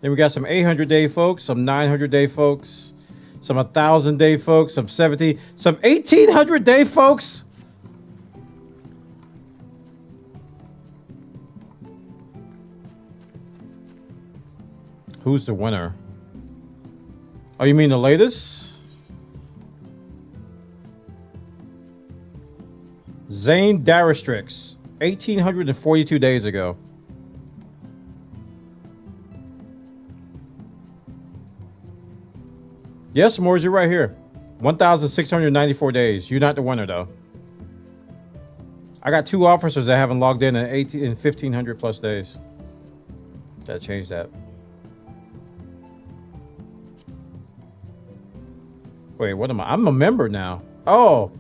A: Then we got some 800-day folks, some 900-day folks, some 1,000-day folks, some 70, some 1,800-day folks. Who's the winner? Oh, you mean the latest? Zane Darastrix, 1,842 days ago. Yes, Moors, you're right here. 1,694 days. You're not the winner, though. I got 2 officers that haven't logged in 1,500 plus days. Gotta change that. Wait, what am I? I'm a member now. Oh,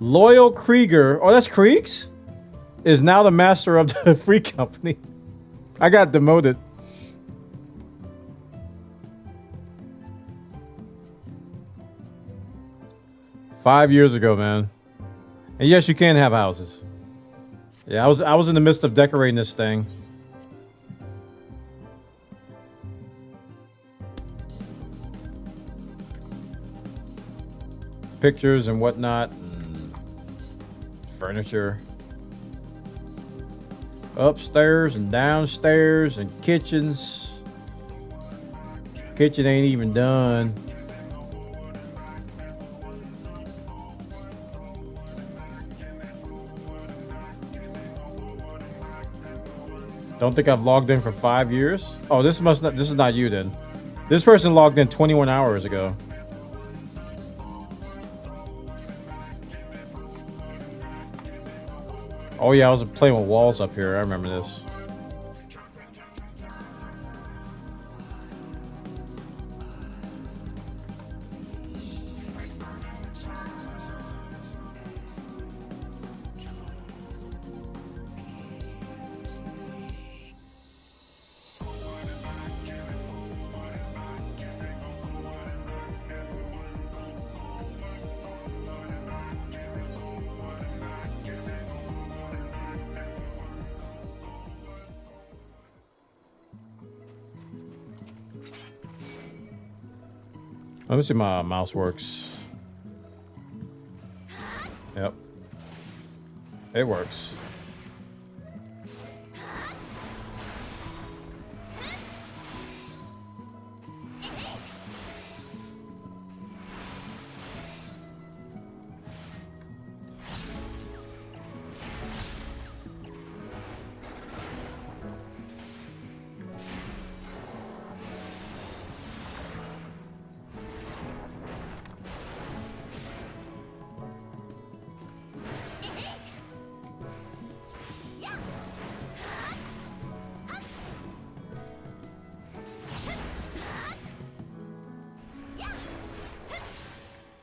A: Loyal Krieger. Oh, that's Kriegs? Is now the master of the free company. I got demoted. $5 years ago, man. And yes, you can have houses. Yeah, I was in the midst of decorating this thing. Pictures and whatnot. And furniture. Upstairs and downstairs and kitchens. Kitchen ain't even done. Don't think I've logged in for 5 years. Oh, this is not you then. This person logged in 21 hours ago. Oh yeah, I was playing with walls up here. I remember this. Let me see if my mouse works. Yep. It works.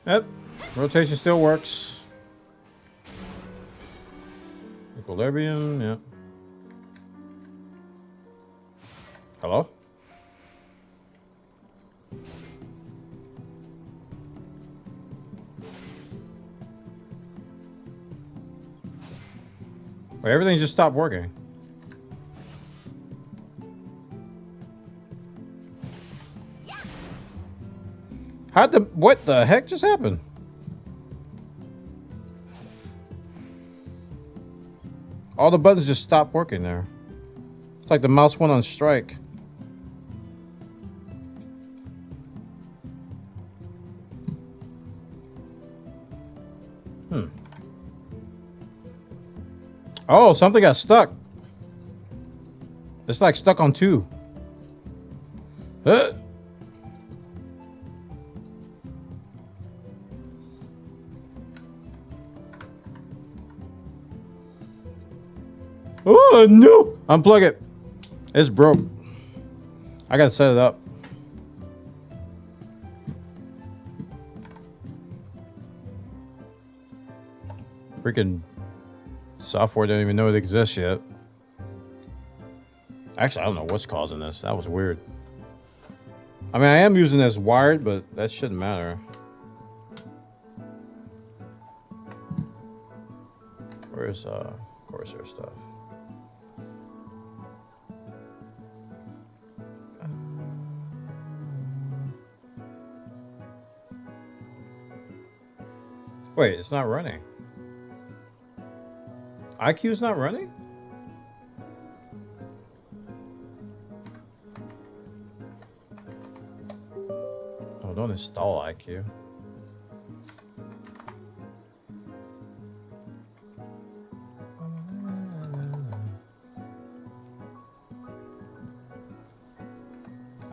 A: Yep, rotation still works. Equilibrium, yep. Hello? Wait, everything just stopped working. What the heck just happened? All the buttons just stopped working there. It's like the mouse went on strike. Oh, something got stuck. It's like stuck on 2. Oh no! Unplug it. It's broke. I gotta set it up. Freaking software didn't even know it exists yet. Actually, I don't know what's causing this. That was weird. I mean, I am using this wired, but that shouldn't matter. Where's Corsair stuff? Wait, it's not running. IQ's not running? Oh, don't install IQ.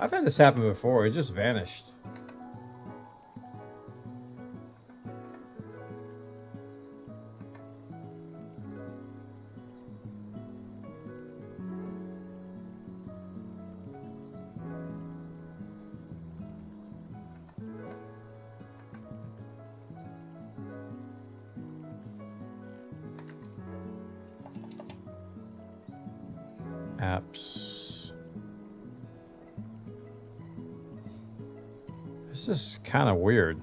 A: I've had this happen before. It just vanished. Apps. This is kind of weird.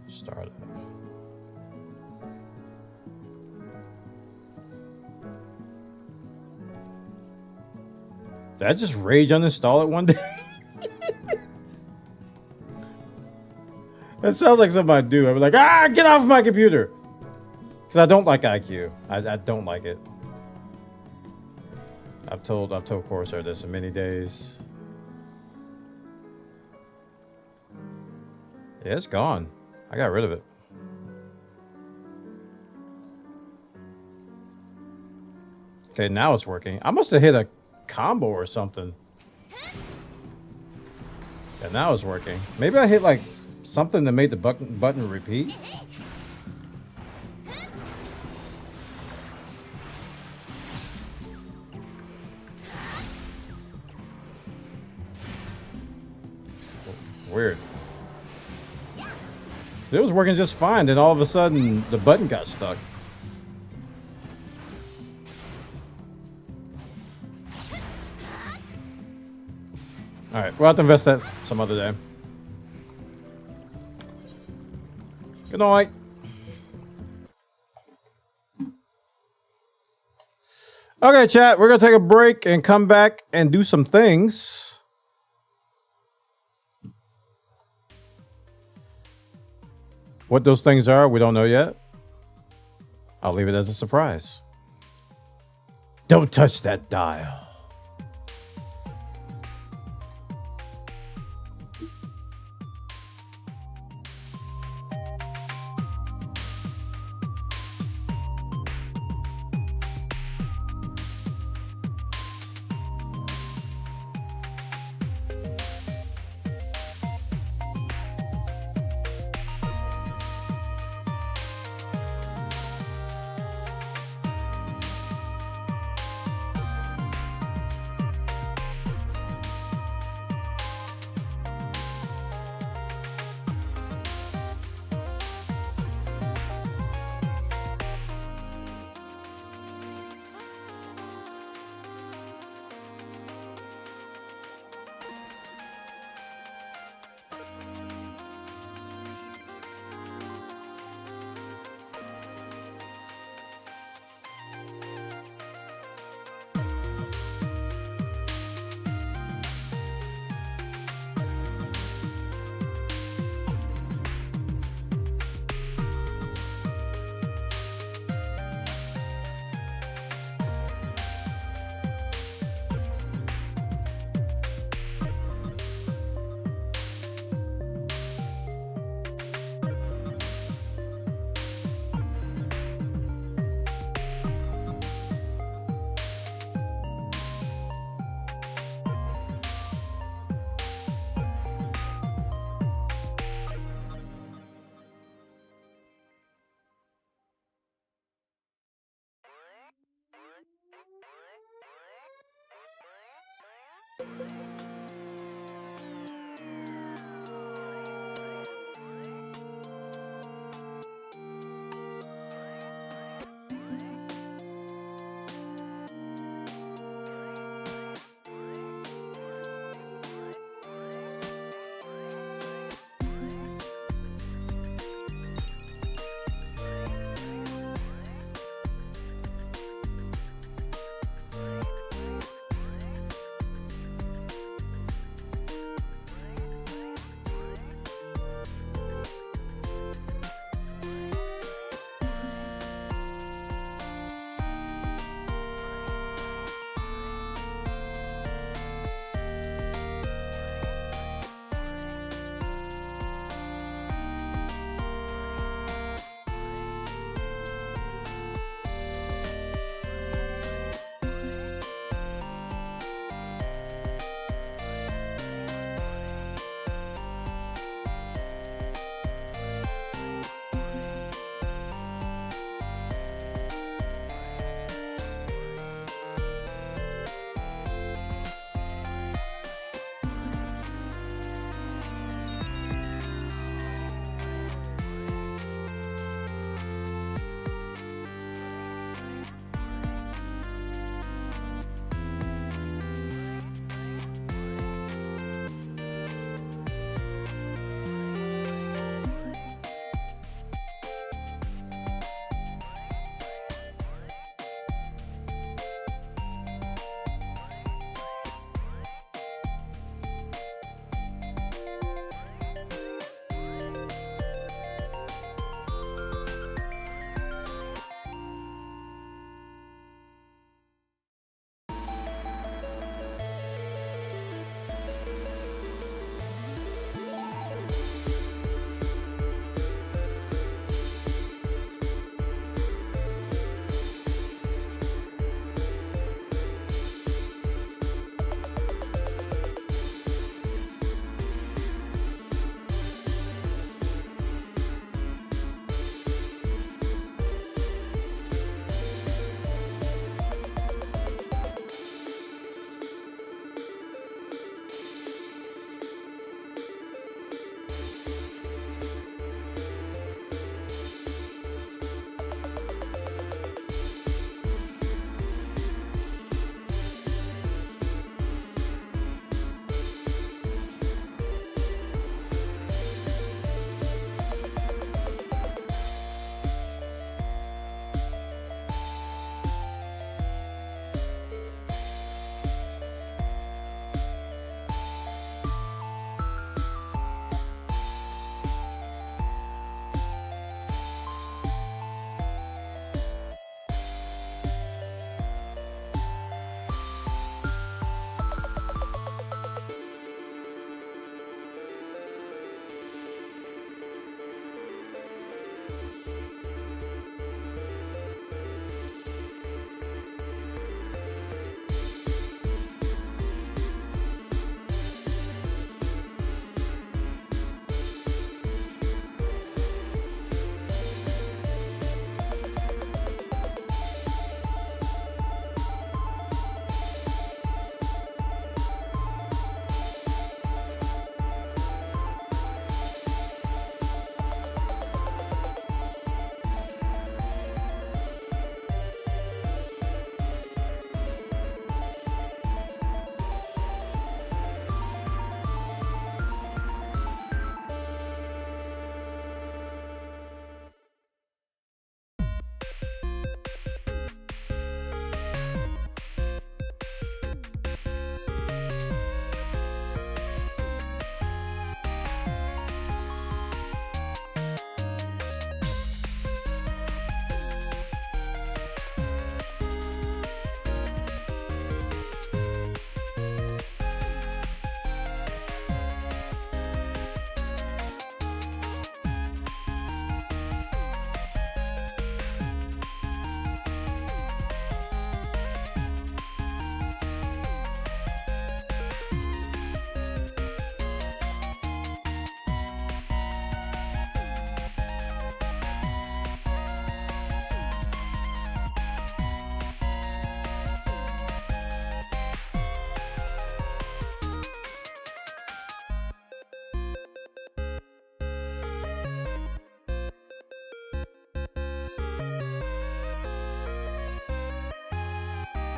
A: Start it. Did I just rage uninstall it one day? That sounds like something I'd do. I'd be like, ah, get off my computer. Because I don't like IQ. I don't like it. I've told Corsair this in many days. Yeah, it's gone. I got rid of it. Okay, now it's working. I must have hit a combo or something. Yeah, now it's working. Maybe I hit like something that made the button repeat. Weird. It was working just fine, then all of a sudden the button got stuck. Alright, we'll have to invest that some other day. Good night. Okay, chat, we're gonna take a break and come back and do some things. What those things are, we don't know yet. I'll leave it as a surprise. Don't touch that dial.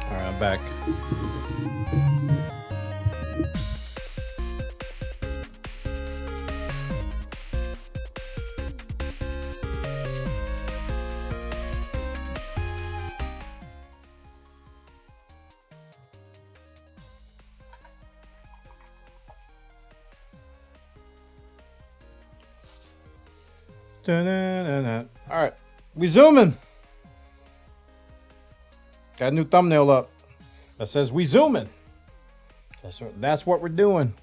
A: All right, I'm back. Da-na-na-na. All right, we zooming. Got a new thumbnail up that says we zooming. That's what we're doing.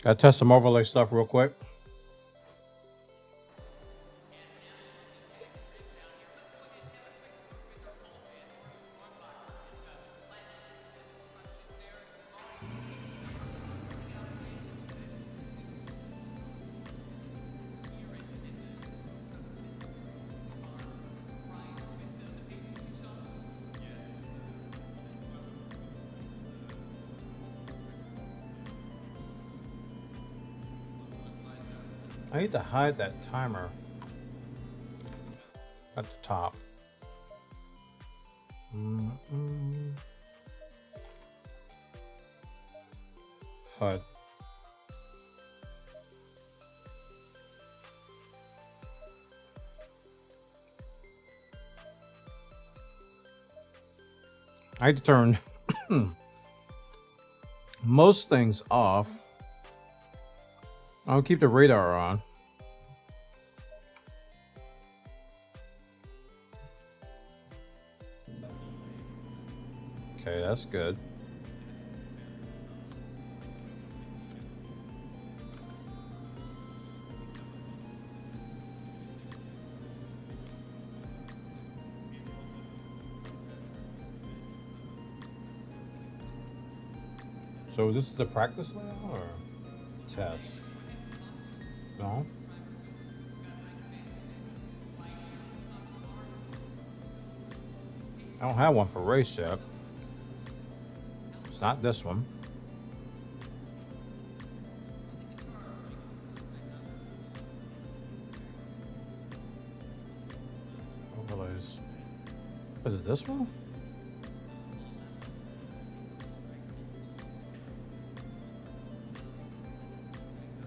A: Gotta test some overlay stuff real quick. I need to hide that timer at the top. HUD. I had to turn most things off. I'll keep the radar on. Okay, that's good. So this is the practice layout or test? No. I don't have one for race yet. It's not this one. Was it this one?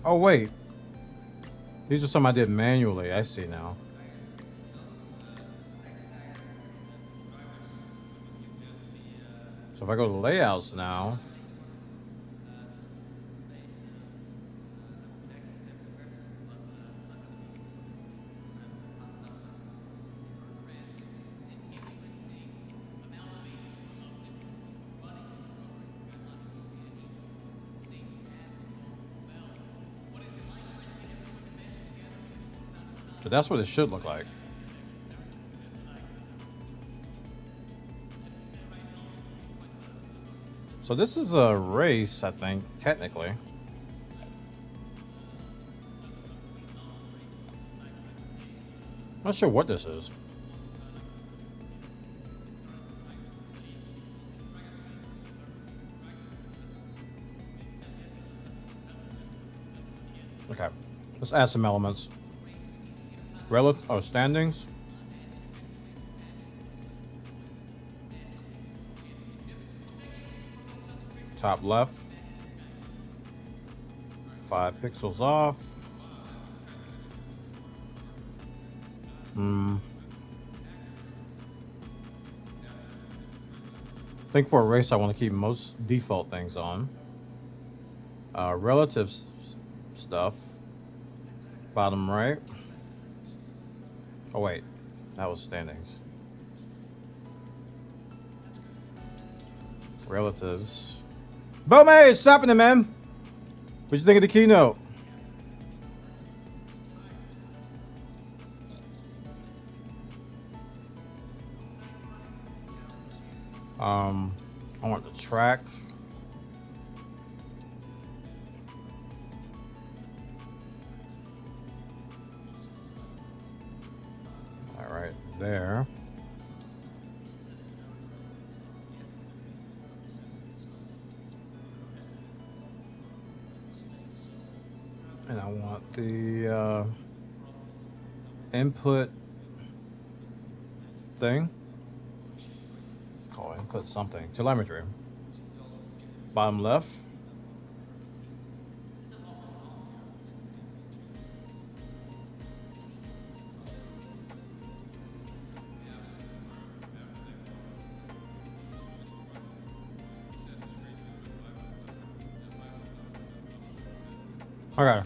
A: Oh wait, these are some I did manually. I see now. So if I go to layouts now, so that's what it should look like. So this is a race, I think, technically. Not sure what this is. Okay, let's add some elements. Standings. Top left. 5 pixels off. I think for a race I want to keep most default things on. Relative stuff. Bottom right. Oh wait, that was standings. Relatives. Bomage, what's happening, man? What you think of the keynote? I want the track. All right, there. And I want the input thing. Oh, input something. Telemetry. Bottom left. Okay.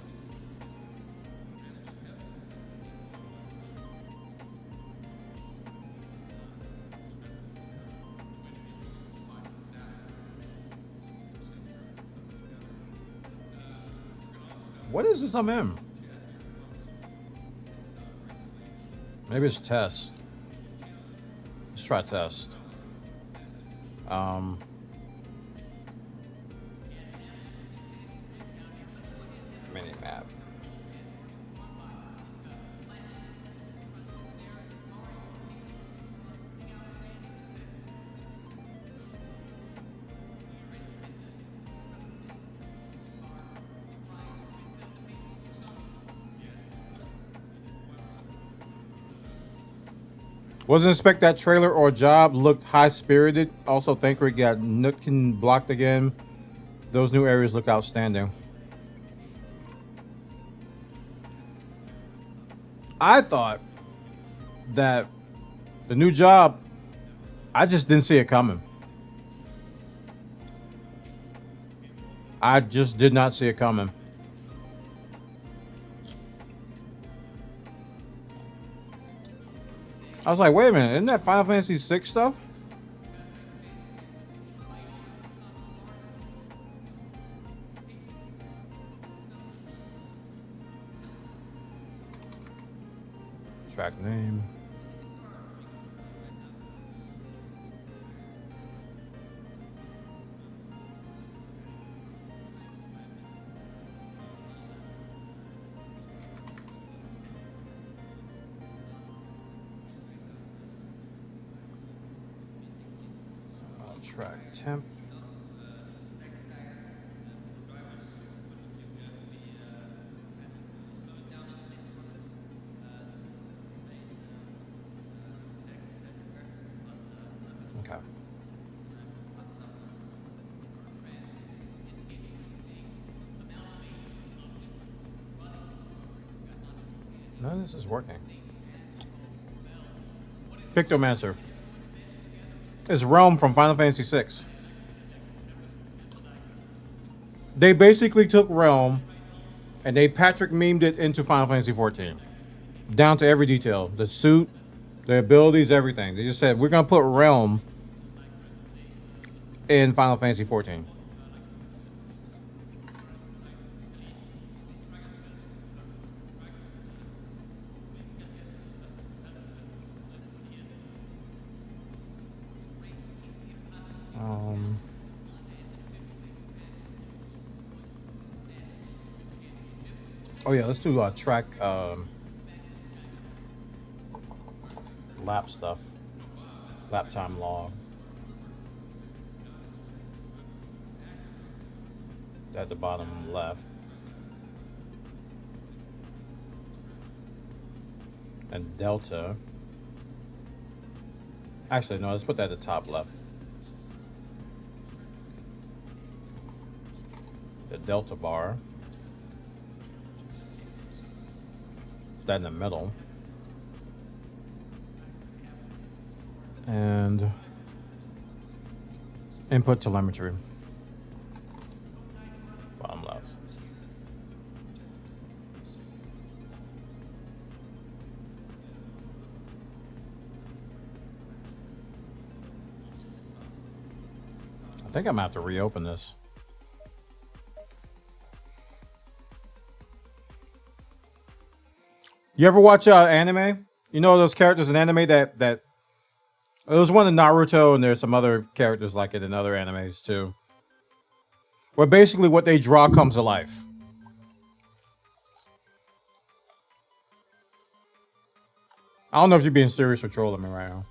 A: What is this I'm in? Maybe it's test. Let's try test. Mini map. Wasn't expect that trailer or job looked high-spirited. Also think we got Nootkin blocked again. Those new areas look outstanding. I thought that the new job, I just didn't see it coming. I just did not see it coming. I was like, wait a minute, isn't that Final Fantasy VI stuff? Track name. Track temp. None of this is working. Pictomancer. It's Realm from Final Fantasy VI. They basically took Realm and they Patrick memed it into Final Fantasy XIV. Down to every detail. The suit, the abilities, everything. They just said, we're going to put Realm in Final Fantasy XIV. Oh yeah, let's do track lap stuff. Lap time log. At the bottom left. And delta. Actually, no, let's put that at the top left. The delta bar. That in the middle. And input telemetry. Bottom left. I think I'm gonna have to reopen this. You ever watch anime? You know those characters in anime that there was one in Naruto, and there's some other characters like it in other animes too. Where basically what they draw comes to life. I don't know if you're being serious or trolling me right now.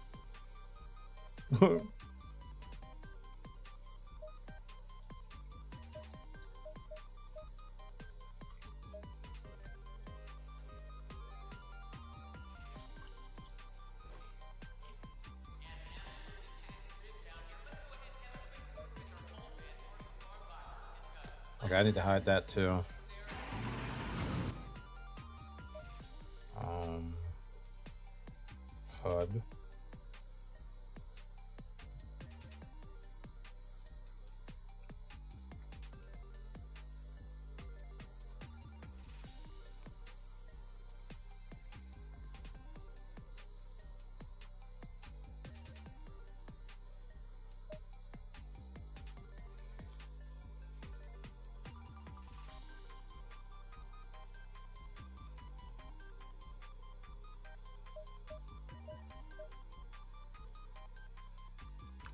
A: Okay, I need to hide that too. HUD.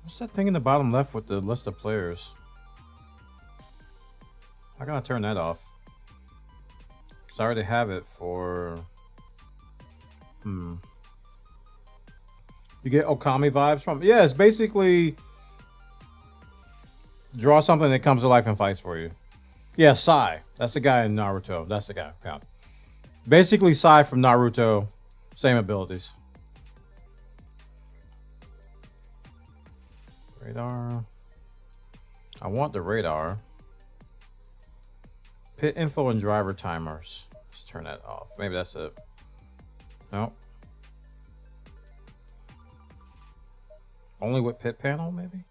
A: What's that thing in the bottom left with the list of players? How can I turn that off? Because I already have it for... You get Okami vibes from... Yeah, it's basically... Draw something that comes to life and fights for you. Yeah, Sai. That's the guy in Naruto. That's the guy. Yeah. Basically, Sai from Naruto. Same abilities. Radar. I want the radar. Pit info and driver timers. Let's turn that off. Maybe that's it. No. Only with pit panel, maybe?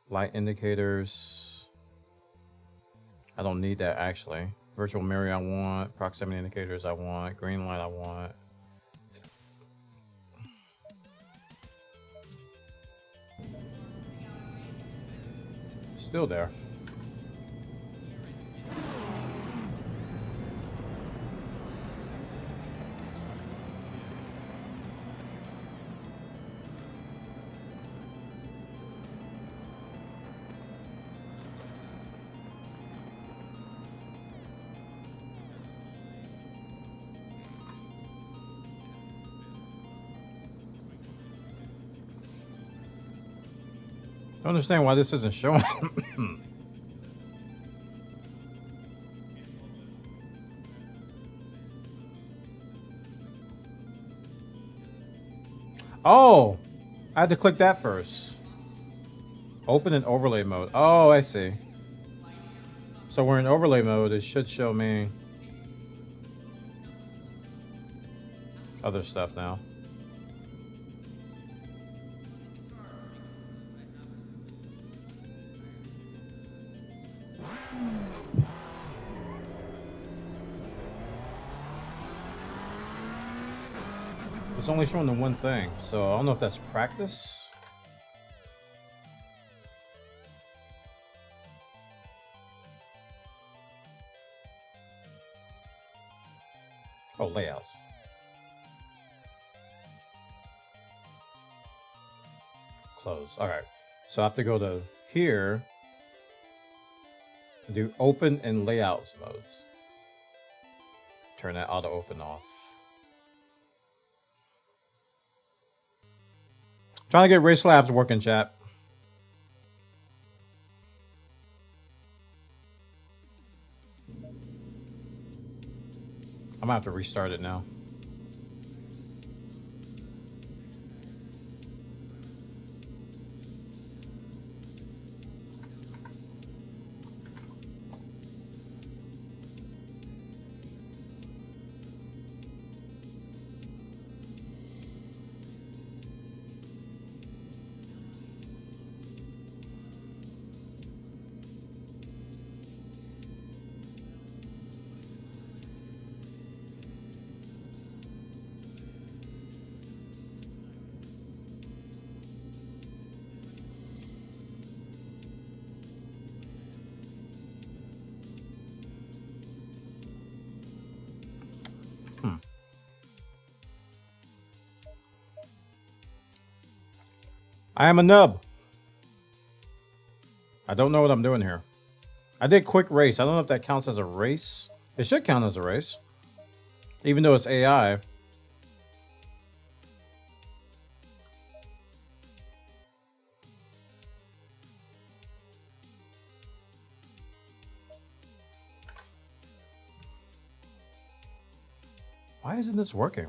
A: Light indicators. I don't need that actually. Virtual mirror I want. Proximity indicators I want. Green light I want. Still there. I don't understand why this isn't showing. Oh, I had to click that first. Open in overlay mode. Oh, I see. So we're in overlay mode. It should show me other stuff now. It's only showing the one thing, so I don't know if that's practice. Oh, layouts. Close. All right. So I have to go to here and do open and layouts modes. Turn that auto open off. Trying to get Race Labs working, chat. I'm gonna have to restart it now. I am a nub. I don't know what I'm doing here. I did quick race. I don't know if that counts as a race. It should count as a race. Even though it's AI. Why isn't this working?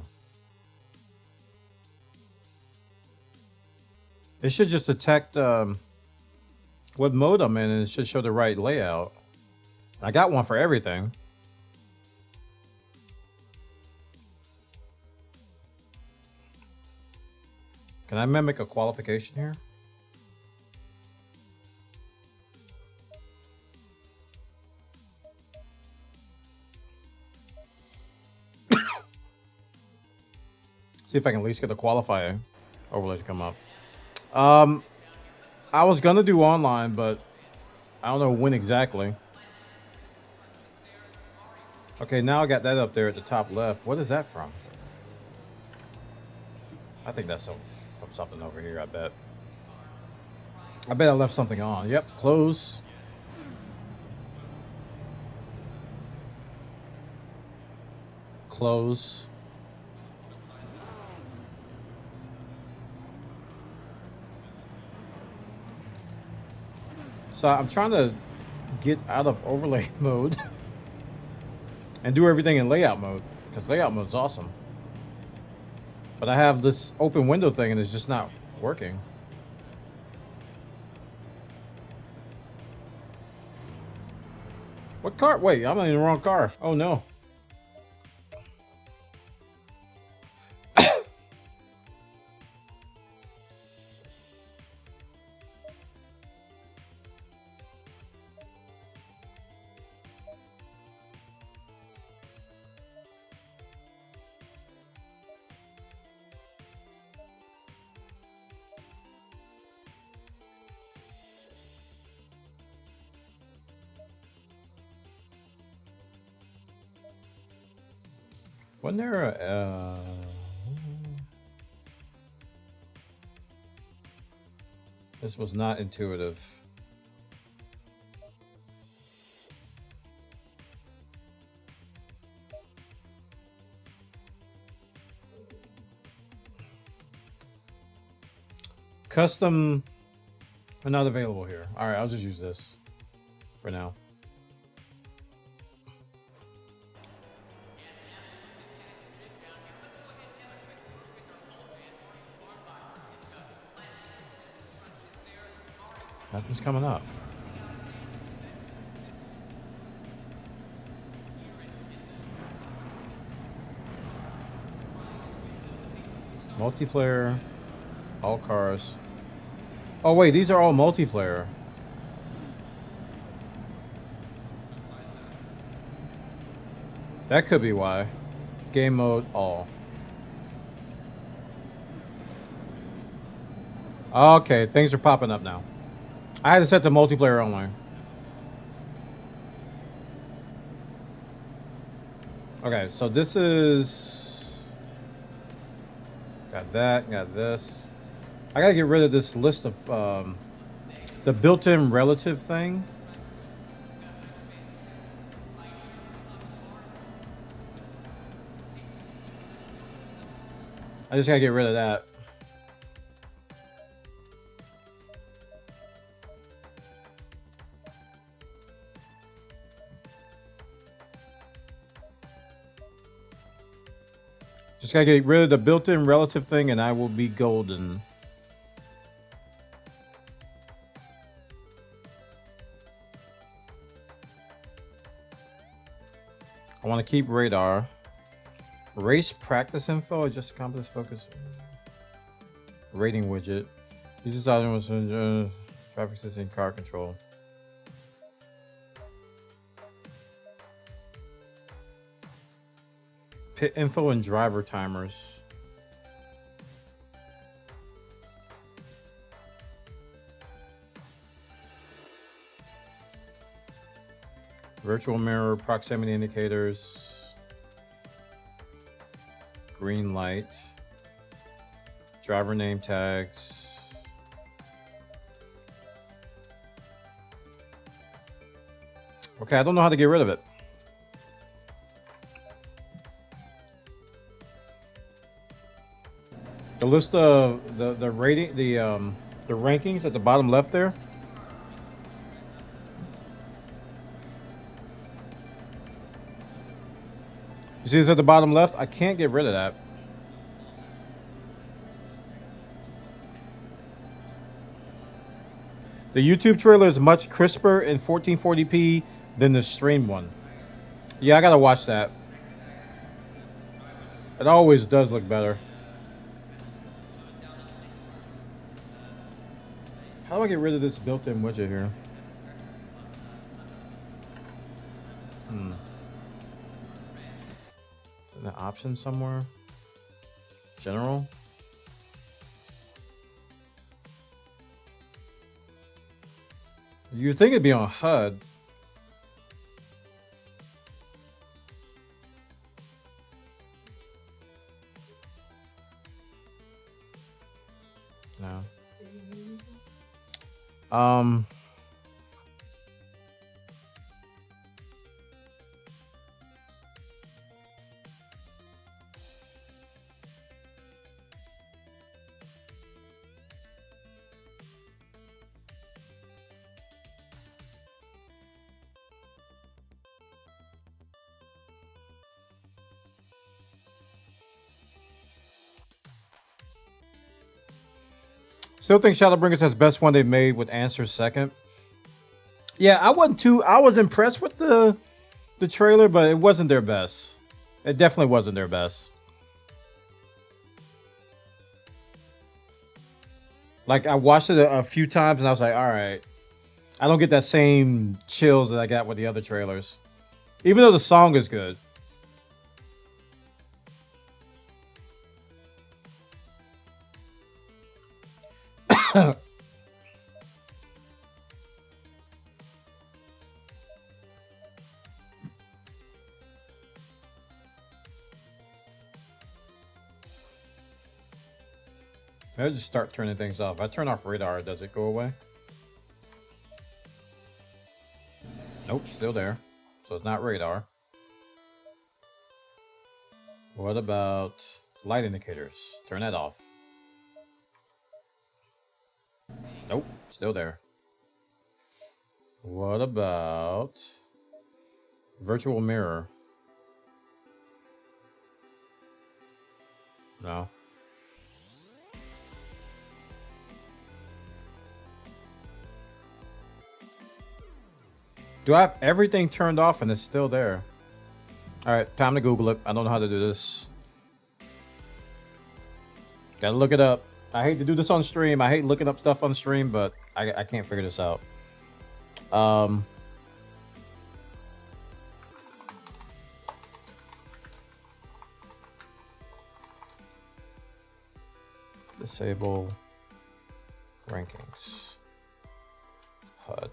A: It should just detect what mode I'm in, and it should show the right layout. I got one for everything. Can I mimic a qualification here? See if I can at least get the qualifying overlay to come up. I was gonna do online, but I don't know when exactly. Okay, now I got that up there at the top left. What is that from? I think that's from something over here, I bet. I bet I left something on. Yep, close. Close. So I'm trying to get out of overlay mode and do everything in layout mode, because layout mode is awesome. But I have this open window thing and it's just not working. What car? Wait, I'm in the wrong car. Oh no. Wasn't there a... This was not intuitive. Custom are not available here. All right, I'll just use this for now. Nothing's coming up. Multiplayer. All cars. Oh wait, these are all multiplayer. That could be why. Game mode all. Okay, things are popping up now. I had to set the multiplayer only. Okay, so this is... Got that, got this. I gotta get rid of this list of the built-in relative thing. I just gotta get rid of that. Just gotta get rid of the built-in relative thing and I will be golden. I want to keep radar. Race practice info, just compass focus. Rating widget. Uses item traffic sensing, car control. Pit info and driver timers. Virtual mirror, proximity indicators. Green light. Driver name tags. Okay, I don't know how to get rid of it. The list of the rating, the rankings at the bottom left there. You see this at the bottom left? I can't get rid of that. The YouTube trailer is much crisper in 1440p than the stream one. Yeah, I gotta watch that. It always does look better. How do I get rid of this built-in widget here? Is there an option somewhere? General? You'd think it'd be on HUD. No. Still think Shadowbringers has best one they've made with Answers second. Yeah, I was impressed with the trailer, but it wasn't their best. It definitely wasn't their best. Like, I watched it a few times and I was like, all right. I don't get that same chills that I got with the other trailers. Even though the song is good. Maybe just start turning things off. If I turn off radar, does it go away? Nope, still there. So it's not radar. What about light indicators? Turn that off. Nope, still there. What about virtual mirror? No. Do I have everything turned off and it's still there? All right, time to Google it. I don't know how to do this. Gotta look it up. I hate to do this on stream. I hate looking up stuff on stream, but I can't figure this out. Disable rankings. HUD.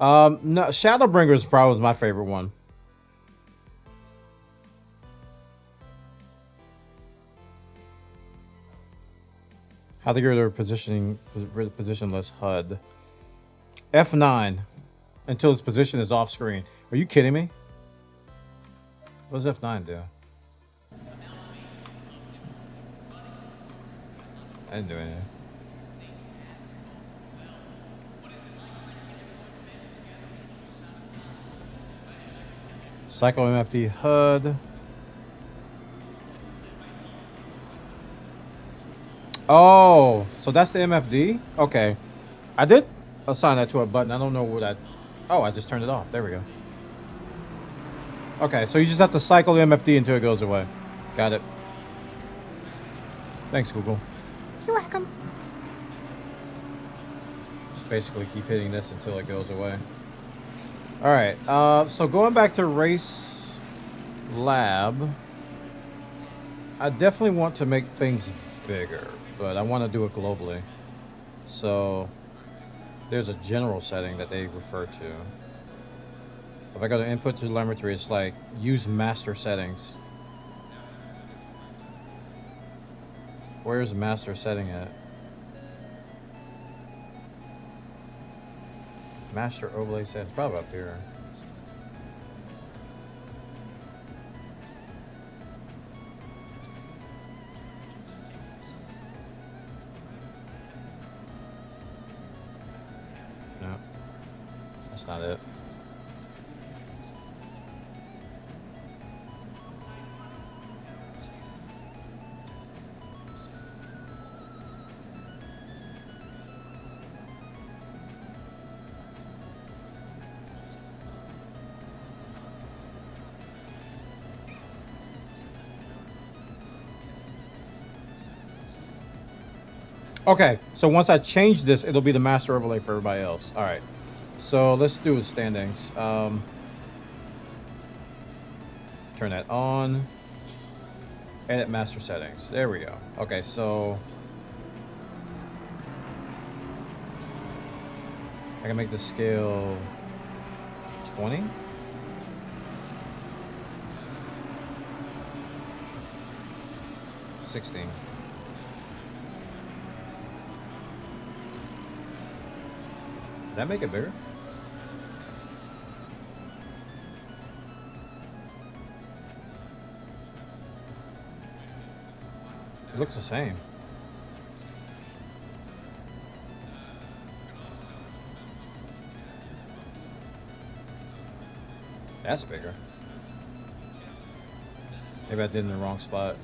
A: No, Shadowbringer's probably my favorite one. How to get rid of positionless HUD. F9 until its position is off screen. Are you kidding me? What does F9 do? I didn't do anything. Cycle MFD HUD. Oh, so that's the MFD? Okay. I did assign that to a button. I don't know what that... Oh, I just turned it off. There we go. Okay, so you just have to cycle the MFD until it goes away. Got it. Thanks, Google.
F: You're welcome.
A: Just basically keep hitting this until it goes away. Alright, so going back to Race Lab, I definitely want to make things bigger, but I want to do it globally. So there's a general setting that they refer to. If I go to input to telemetry, it's like use master settings. Where's master setting at? Master overlay settings, probably up here. No, that's not it. Okay, so once I change this, it'll be the master overlay for everybody else. All right, so let's do the standings. Turn that on. Edit master settings. There we go. Okay, so I can make the scale 20. $16. Did that make it bigger? It looks the same. That's bigger. Maybe I did in the wrong spot.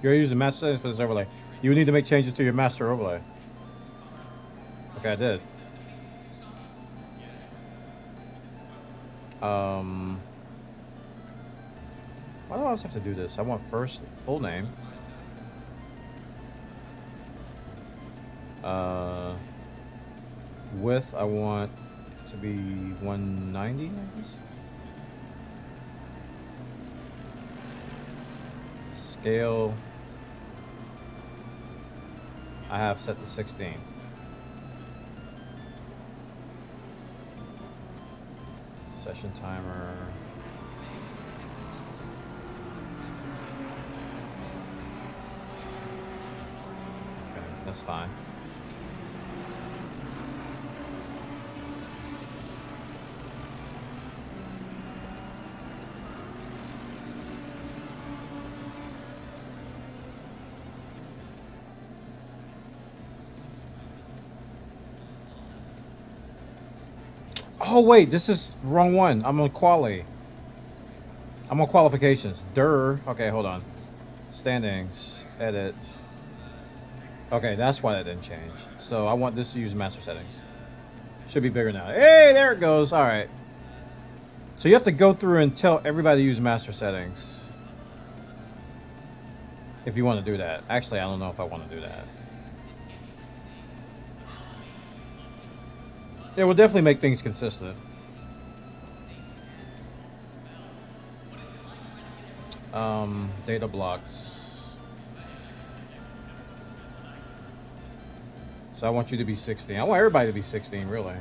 A: You're using master settings for this overlay. You need to make changes to your master overlay. Okay, I did. Why do I always have to do this? I want first full name. Width I want to be 190, I guess. Scale I have set to 16. Session timer. Okay, that's fine. Oh wait, this is wrong one. I'm on quali. I'm on qualifications. Okay, hold on. Standings. Edit. Okay, that's why that didn't change. So I want this to use master settings. Should be bigger now. Hey, there it goes. All right. So you have to go through and tell everybody to use master settings. If you want to do that. Actually, I don't know if I want to do that. It will definitely make things consistent. Data blocks. So I want you to be 16. I want everybody to be 16, really.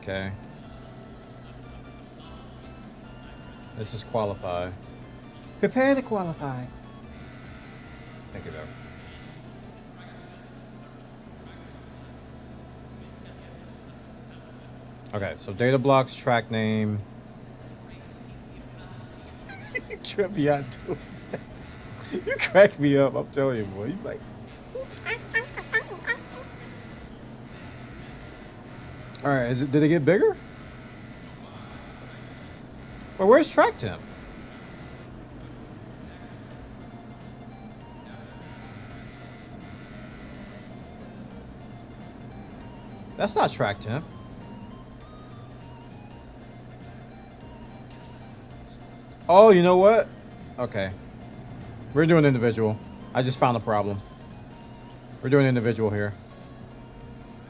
A: Okay. This is qualify. Prepare to qualify. Thank you, though. Okay, so data blocks, track name. You trip me out too. You crack me up, I'm telling you, boy. You like. All right, did it get bigger? Well, where's track temp? That's not track temp. Oh, you know what? Okay. We're doing individual. I just found a problem. We're doing individual here.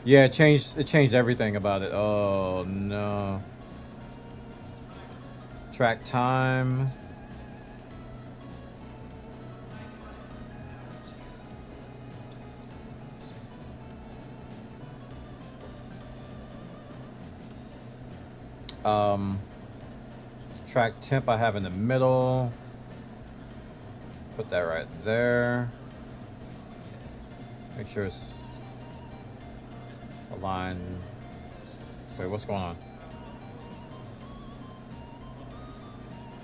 A: Yeah, it changed everything about it. Oh no. Track time. Track temp I have in the middle. Put that right there. Make sure it's aligned. Wait, what's going on?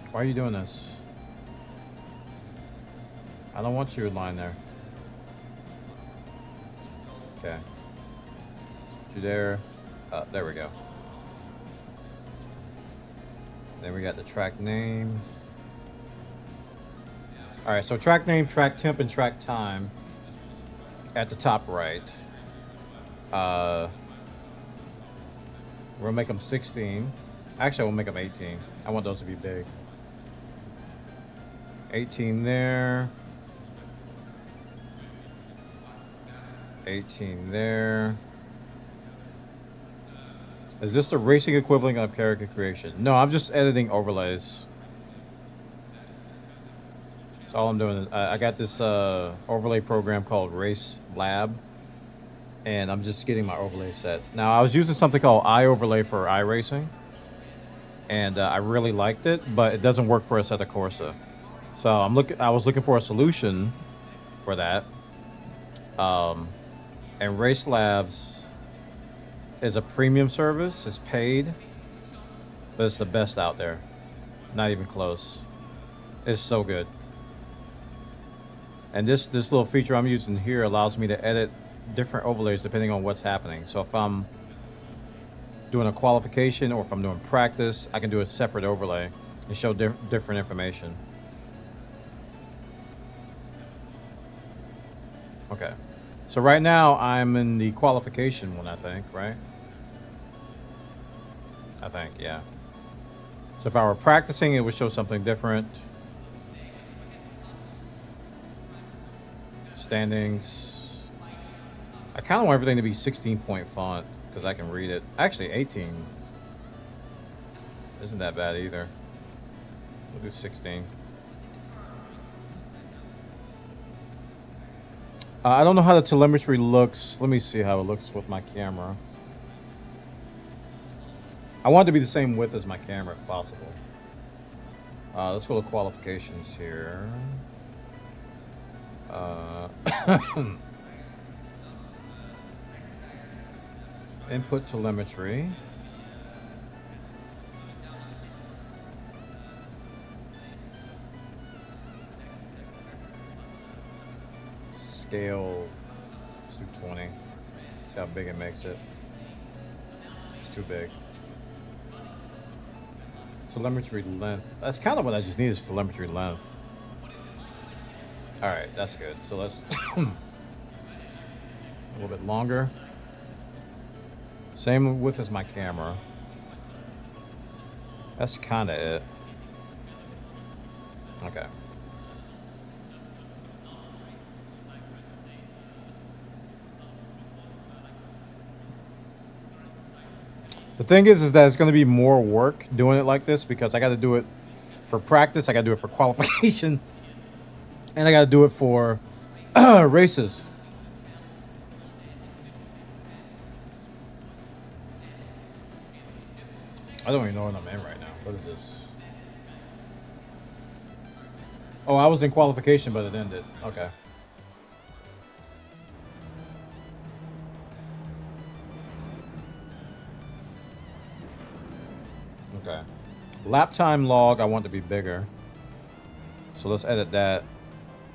A: Why are you doing this? I don't want you aligned there. Okay. Put you there. There we go. Then we got the track name. All right, so track name, track temp, and track time at the top right. We'll make them 16. Actually, we'll make them 18. I want those to be big. 18 there. 18 there. Is this the racing equivalent of character creation? No, I'm just editing overlays. So all I'm doing is I got this overlay program called Race Lab, and I'm just getting my overlay set. Now I was using something called iOverlay for iRacing, and I really liked it, but it doesn't work for us at the Corsa. So I was looking for a solution for that, and Race Labs is a premium service. It's paid, but it's the best out there. Not even close. It's so good. And this little feature I'm using here allows me to edit different overlays depending on what's happening. So if I'm doing a qualification or if I'm doing practice, I can do a separate overlay and show different information. Okay. So right now I'm in the qualification one, I think, right? I think, yeah. So if I were practicing, it would show something different. Standings. I kind of want everything to be 16-point font because I can read it. Actually, 18 isn't that bad either. We'll do 16. I don't know how the telemetry looks. Let me see how it looks with my camera. I want it to be the same width as my camera if possible. Let's go to qualifications here. Input telemetry. Scale. Let's do 20. See how big it makes it. It's too big. Telemetry length. That's kind of what I just need is telemetry length. All right, that's good. So let's a little bit longer. Same width as my camera. That's kind of it. Okay. The thing is that it's going to be more work doing it like this because I got to do it for practice, I got to do it for qualification, and I got to do it for races. I don't even know what I'm in right now. What is this? Oh, I was in qualification, but it ended. Okay. Okay. Lap time log, I want to be bigger. So let's edit that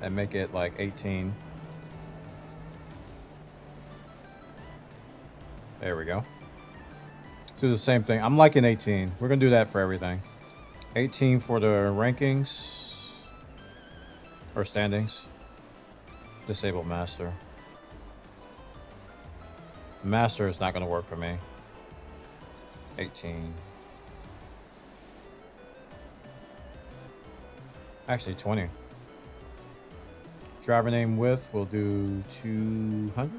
A: and make it like 18. There we go. Let's do the same thing. I'm liking 18. We're going to do that for everything. 18 for the rankings or standings. Disable master. Master is not going to work for me. 18. Actually, 20. Driver name width, we'll do 200.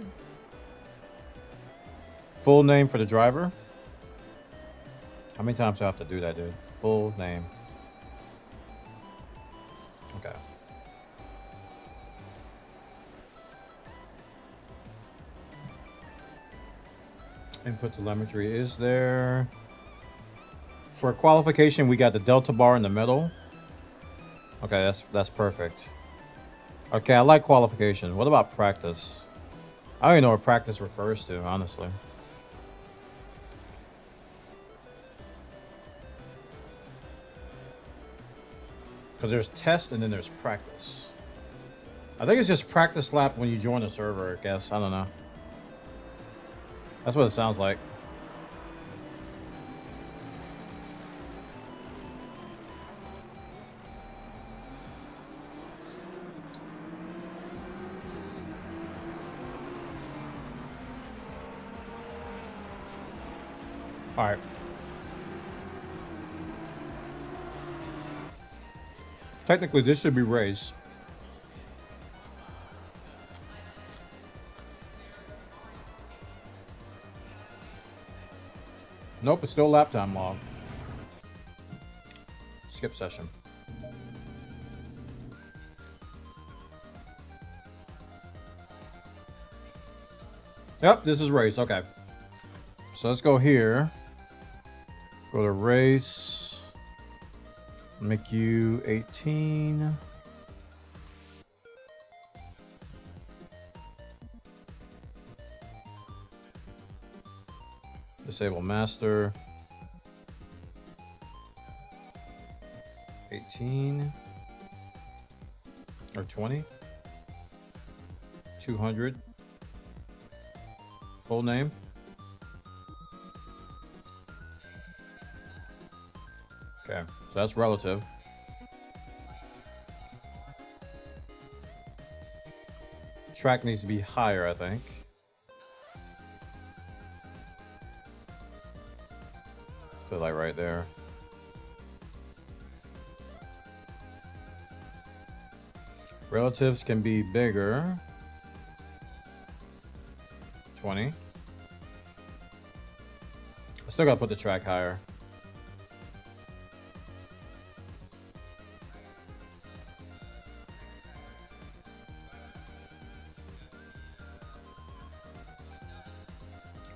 A: Full name for the driver. How many times do I have to do that, dude? Full name. Okay. Input telemetry is there. For qualification, we got the delta bar in the middle. Okay, that's perfect. Okay, I like qualification. What about practice? I don't even know what practice refers to, honestly. Because there's test and then there's practice. I think it's just practice lap when you join a server, I guess. I don't know. That's what it sounds like. All right. Technically, this should be raised. Nope, it's still lap time log. Skip session. Yep, this is race. Okay. So let's go here. Go to race. Make you 18. Disable master. 18 or 20. 200. Full name. Okay, so that's relative. Track needs to be higher, I think. Put it like right there. Relatives can be bigger. 20. I still gotta put the track higher.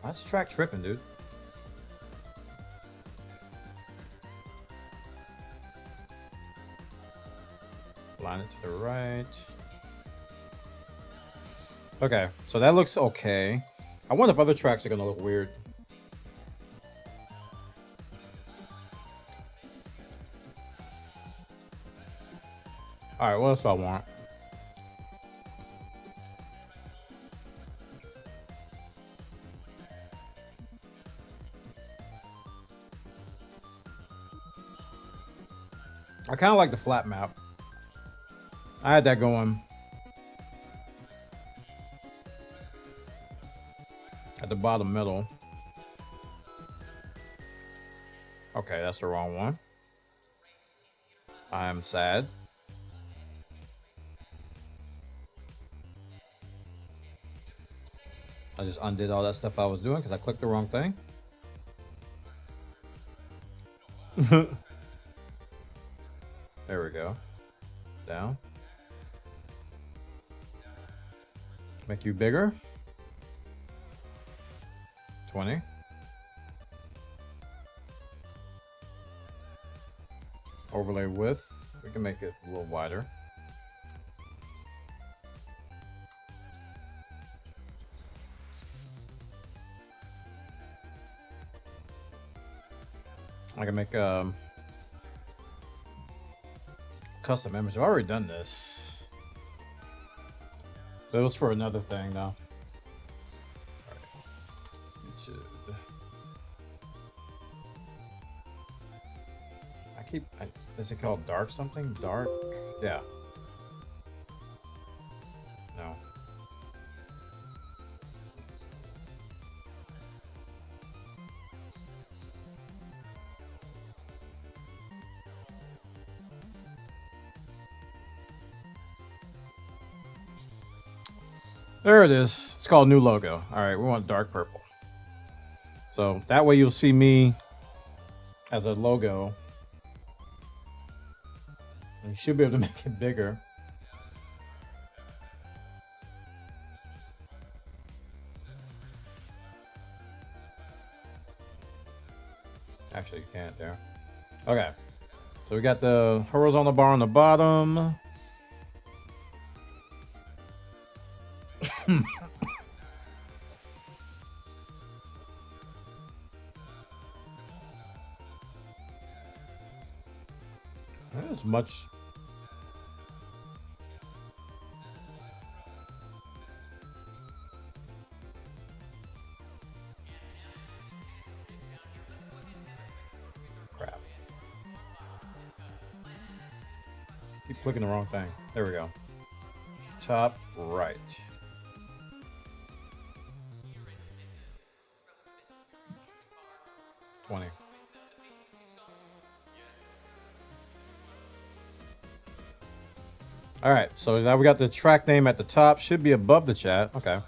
A: Why's the track tripping, dude? Line it to the right. Okay, so that looks okay. I wonder if other tracks are gonna look weird. All right, what else do I want? I kind of like the flat map. I had that going at the bottom middle. Okay, that's the wrong one. I am sad. I just undid all that stuff I was doing because I clicked the wrong thing. There we go. Down. Make you bigger. 20. Overlay width. We can make it a little wider. I can make custom image. I've already done this. So it was for another thing now. Is it called dark something? Dark? Yeah. No. There it is. It's called new logo. All right, we want dark purple. So that way you'll see me as a logo. You should be able to make it bigger. Actually, you can't there. Okay. So we got the horizontal bar on the bottom. Not as much. Crap. Keep clicking the wrong thing. There we go. Top right. All right, so now we got the track name at the top. Should be above the chat. Okay.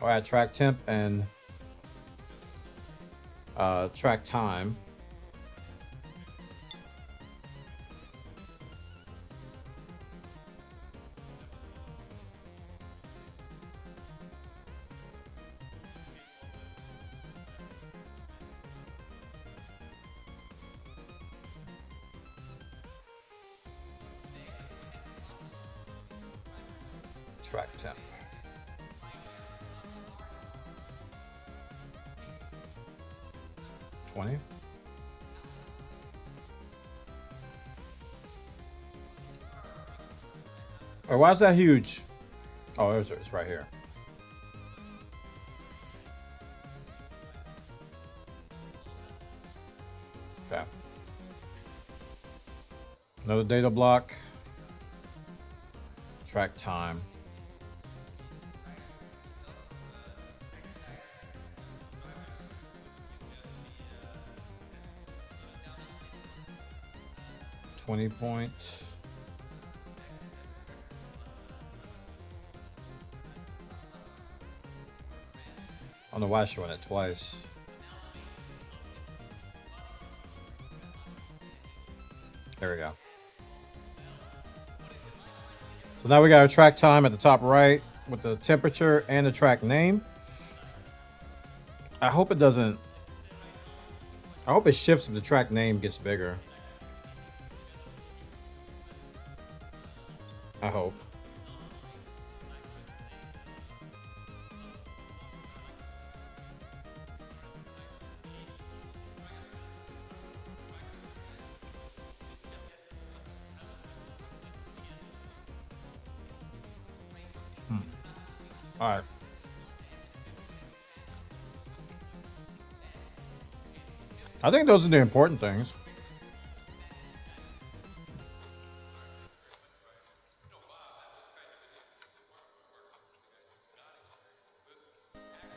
A: I'll add track temp and track time. Track temp. All right, why is that huge? Oh, it's right here. Okay. Another data block. Track time. .20. I don't know why it's showing it twice. There we go. So now we got our track time at the top right with the temperature and the track name. I hope it doesn't. I hope it shifts if the track name gets bigger. I hope. All right. I think those are the important things.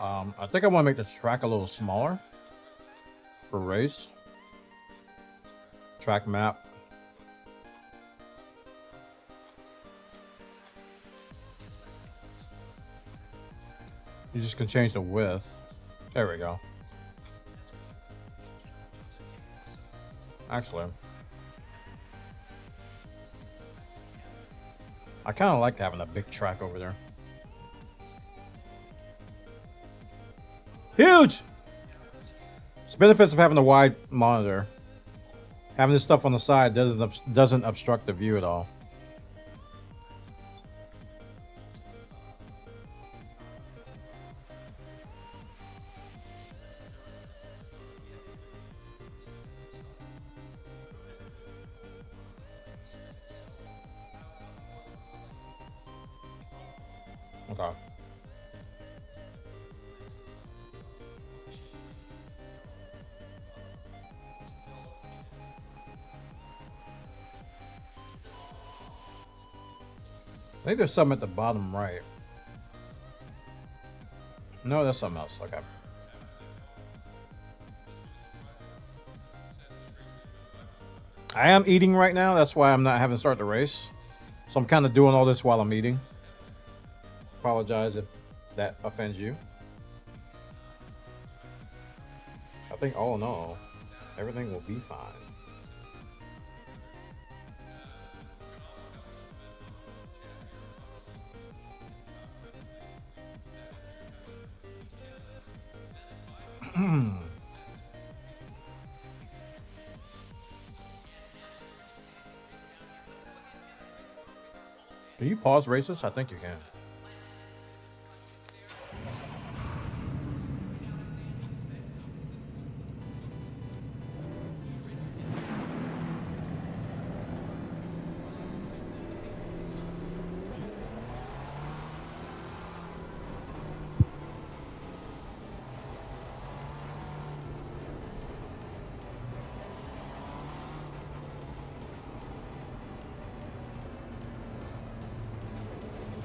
A: I think I want to make the track a little smaller for race. Track map. You just can change the width. There we go. Actually, I kind of like having a big track over there. Huge! It's the benefits of having a wide monitor. Having this stuff on the side doesn't obstruct the view at all. Okay. I think there's something at the bottom right. No, that's something else. Okay. I am eating right now. That's why I'm not having started the race. So I'm kind of doing all this while I'm eating. Apologize if that offends you. I think, oh no, everything will be fine. Can you pause races? I think you can.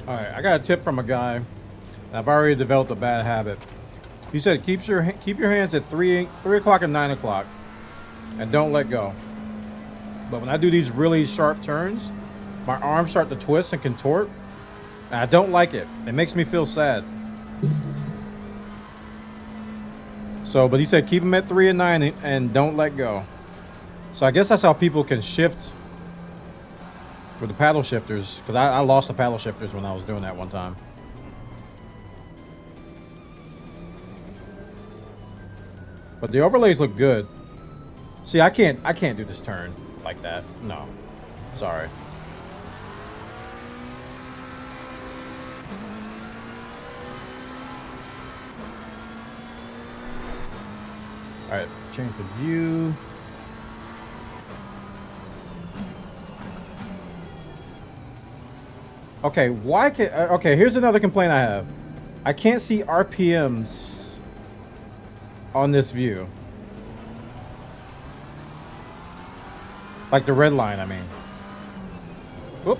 A: Alright, I got a tip from a guy. I've already developed a bad habit. He said keep your hands at 3 o'clock and 9 o'clock and don't let go. But when I do these really sharp turns, my arms start to twist and contort. And I don't like it. It makes me feel sad. So, but he said keep them at 3 and 9 and don't let go. So I guess that's how people can shift for the paddle shifters, because I lost the paddle shifters when I was doing that one time. But the overlays look good. See, I can't do this turn like that. No. Sorry. Alright, change the view. Okay, why can't... Okay, here's another complaint I have. I can't see RPMs on this view. Like the red line, I mean. Whoop.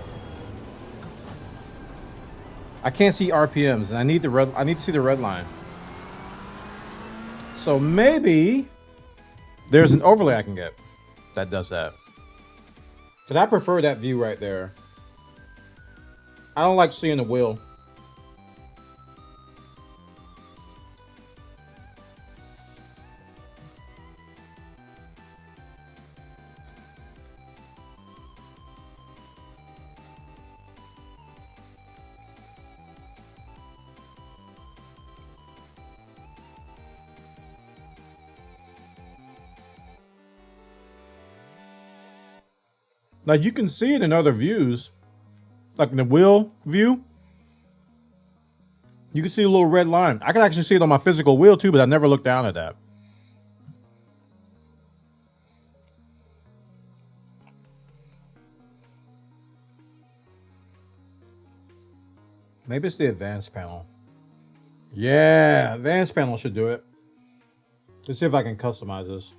A: I can't see RPMs, and I need to see the red line. So maybe there's an overlay I can get that does that. Because I prefer that view right there. I don't like seeing the wheel. Like you can see it in other views. Like in the wheel view, you can see a little red line. I can actually see it on my physical wheel too, but I never looked down at that. Maybe it's the advanced panel. Yeah, advanced panel should do it. Let's see if I can customize this.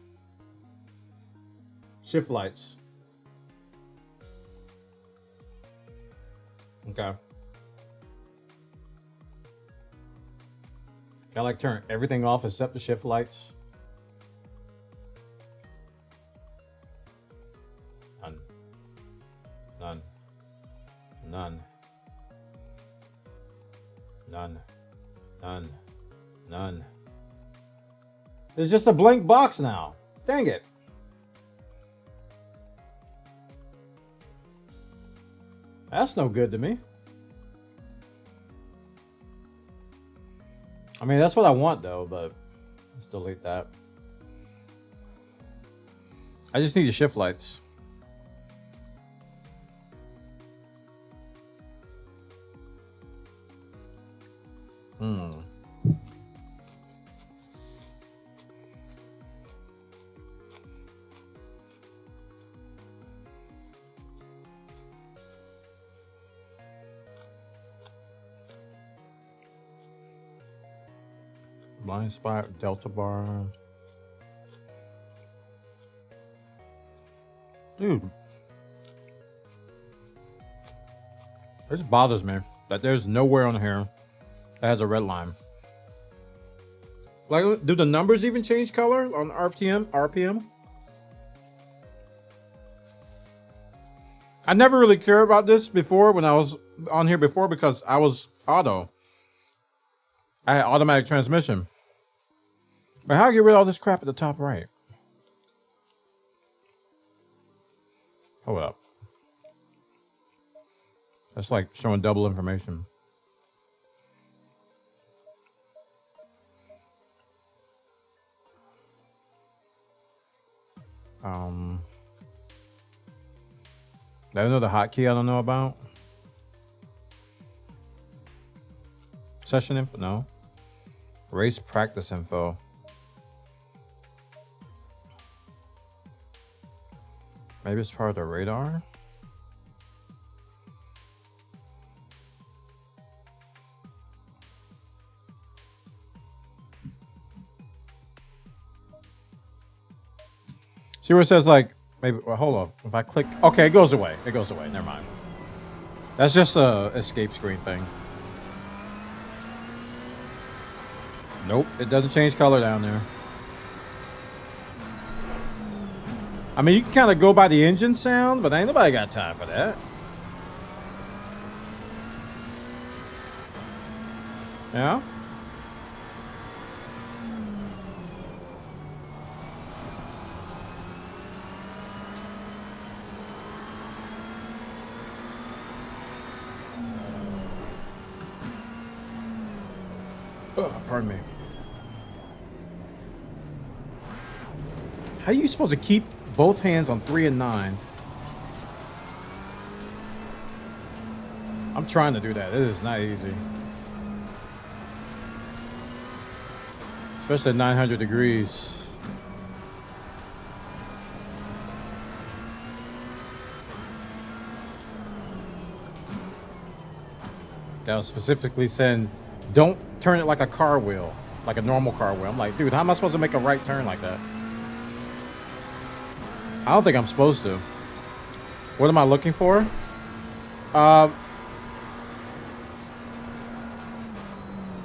A: Shift lights. Okay. Gotta like turn everything off except the shift lights. None. None. None. None. None. It's just a blank box now. Dang it. That's no good to me. I mean, that's what I want though, but let's delete that. I just need the shift lights. Blind spot, delta bar. Dude. This bothers me that there's nowhere on here that has a red line. Like, do the numbers even change color on RPM? I never really cared about this before when I was on here before because I was auto. I had automatic transmission. But how do I get rid of all this crap at the top right? Hold up. That's like showing double information. There's another hotkey I don't know about. Session info, no. Race practice info. Maybe it's part of the radar. See where it says like, maybe, well, hold on. If I click, okay, it goes away. It goes away, never mind. That's just a escape screen thing. Nope, it doesn't change color down there. I mean, you can kind of go by the engine sound, but ain't nobody got time for that. Yeah? Oh, pardon me. How are you supposed to keep both hands on 3 and 9? I'm trying to do that. It is not easy. Especially at 900 degrees. That was specifically saying, don't turn it like a car wheel, like a normal car wheel. I'm like, dude, how am I supposed to make a right turn like that? I don't think I'm supposed to. What am I looking for? All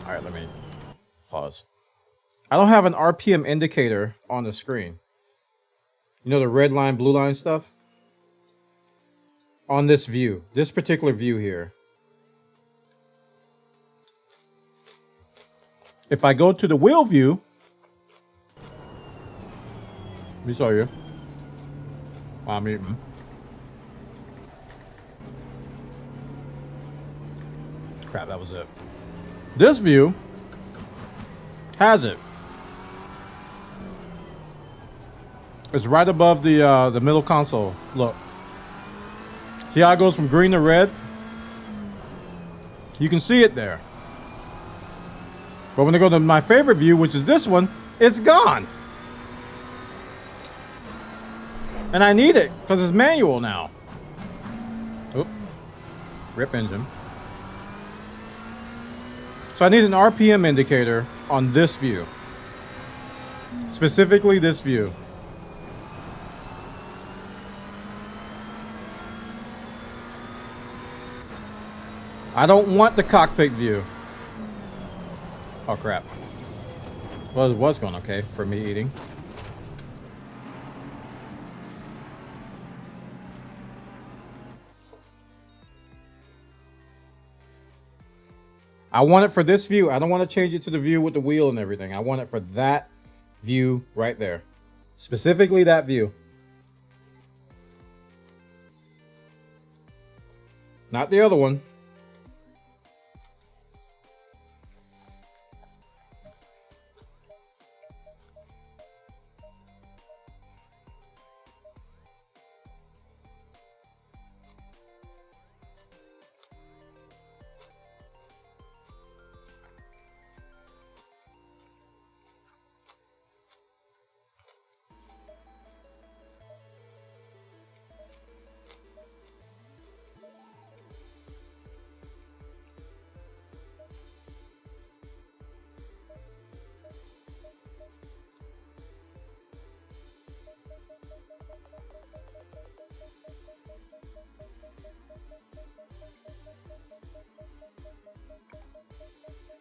A: right, let me pause. I don't have an RPM indicator on the screen. You know the red line, blue line stuff? On this view, this particular view here. If I go to the wheel view, let me show you. While I'm eating. Crap, that was it. This view has it. It's right above the middle console. Look. See how it goes from green to red? You can see it there. But when I go to my favorite view, which is this one, it's gone. And I need it because it's manual now. Oop. Rip engine. So I need an RPM indicator on this view. Specifically this view. I don't want the cockpit view. Oh crap. Well, it was going okay for me eating. I want it for this view. I don't want to change it to the view with the wheel and everything. I want it for that view right there. Specifically that view. Not the other one.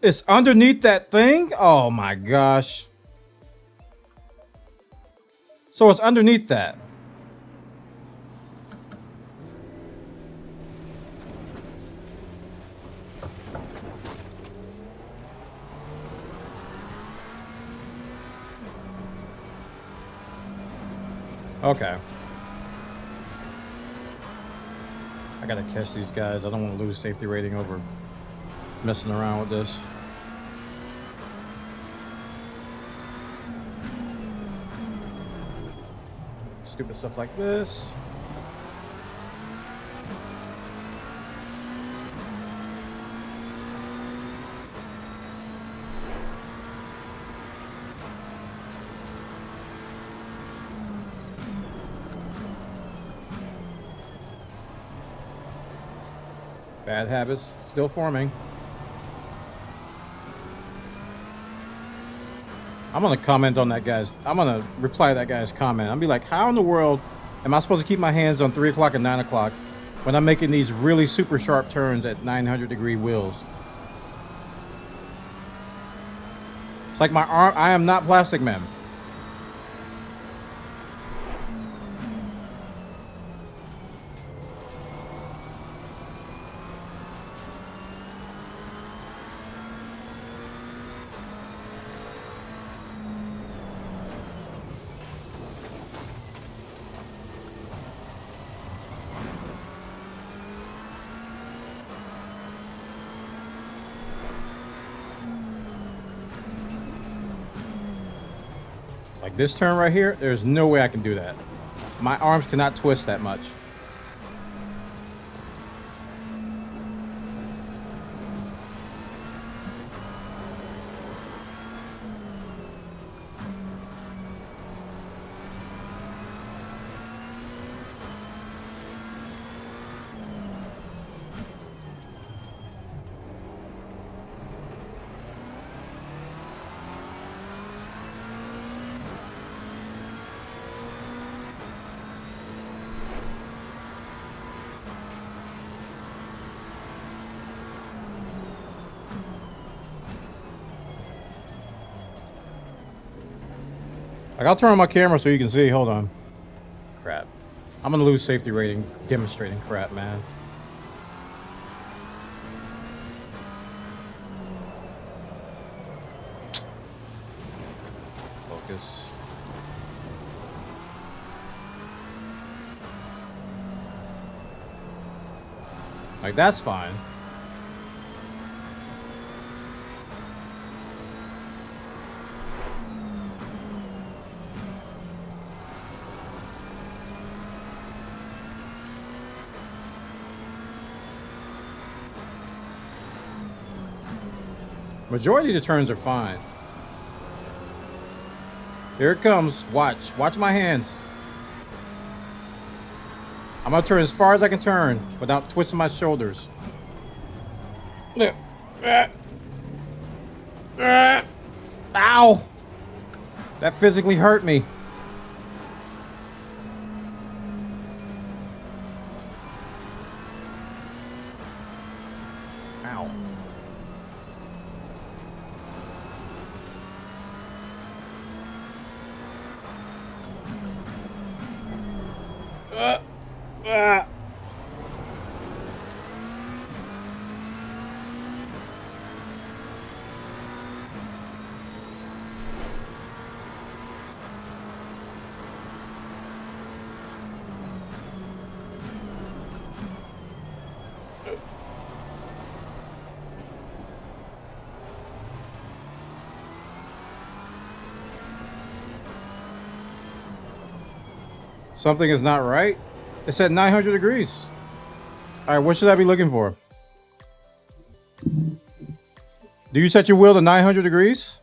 A: It's underneath that thing? Oh my gosh. So it's underneath that. Okay. I gotta catch these guys. I don't want to lose safety rating over messing around with this. Stupid stuff like this. Bad habits still forming. I'm gonna comment on that guy's. I'm gonna reply to that guy's comment. I'll be like, how in the world am I supposed to keep my hands on 3 o'clock and 9 o'clock when I'm making these really super sharp turns at 900-degree wheels? It's like my arm. I am not Plastic Man. Like this turn right here, there's no way I can do that. My arms cannot twist that much. Like, I'll turn on my camera so you can see. Hold on. Crap. I'm gonna lose safety rating demonstrating crap, man. Focus. Like, that's fine. Majority of the turns are fine. Here it comes. Watch. Watch my hands. I'm gonna turn as far as I can turn without twisting my shoulders. Ow! That physically hurt me. Ow. Something is not right. It said 900 degrees. All right, what should I be looking for? Do you set your wheel to 900 degrees?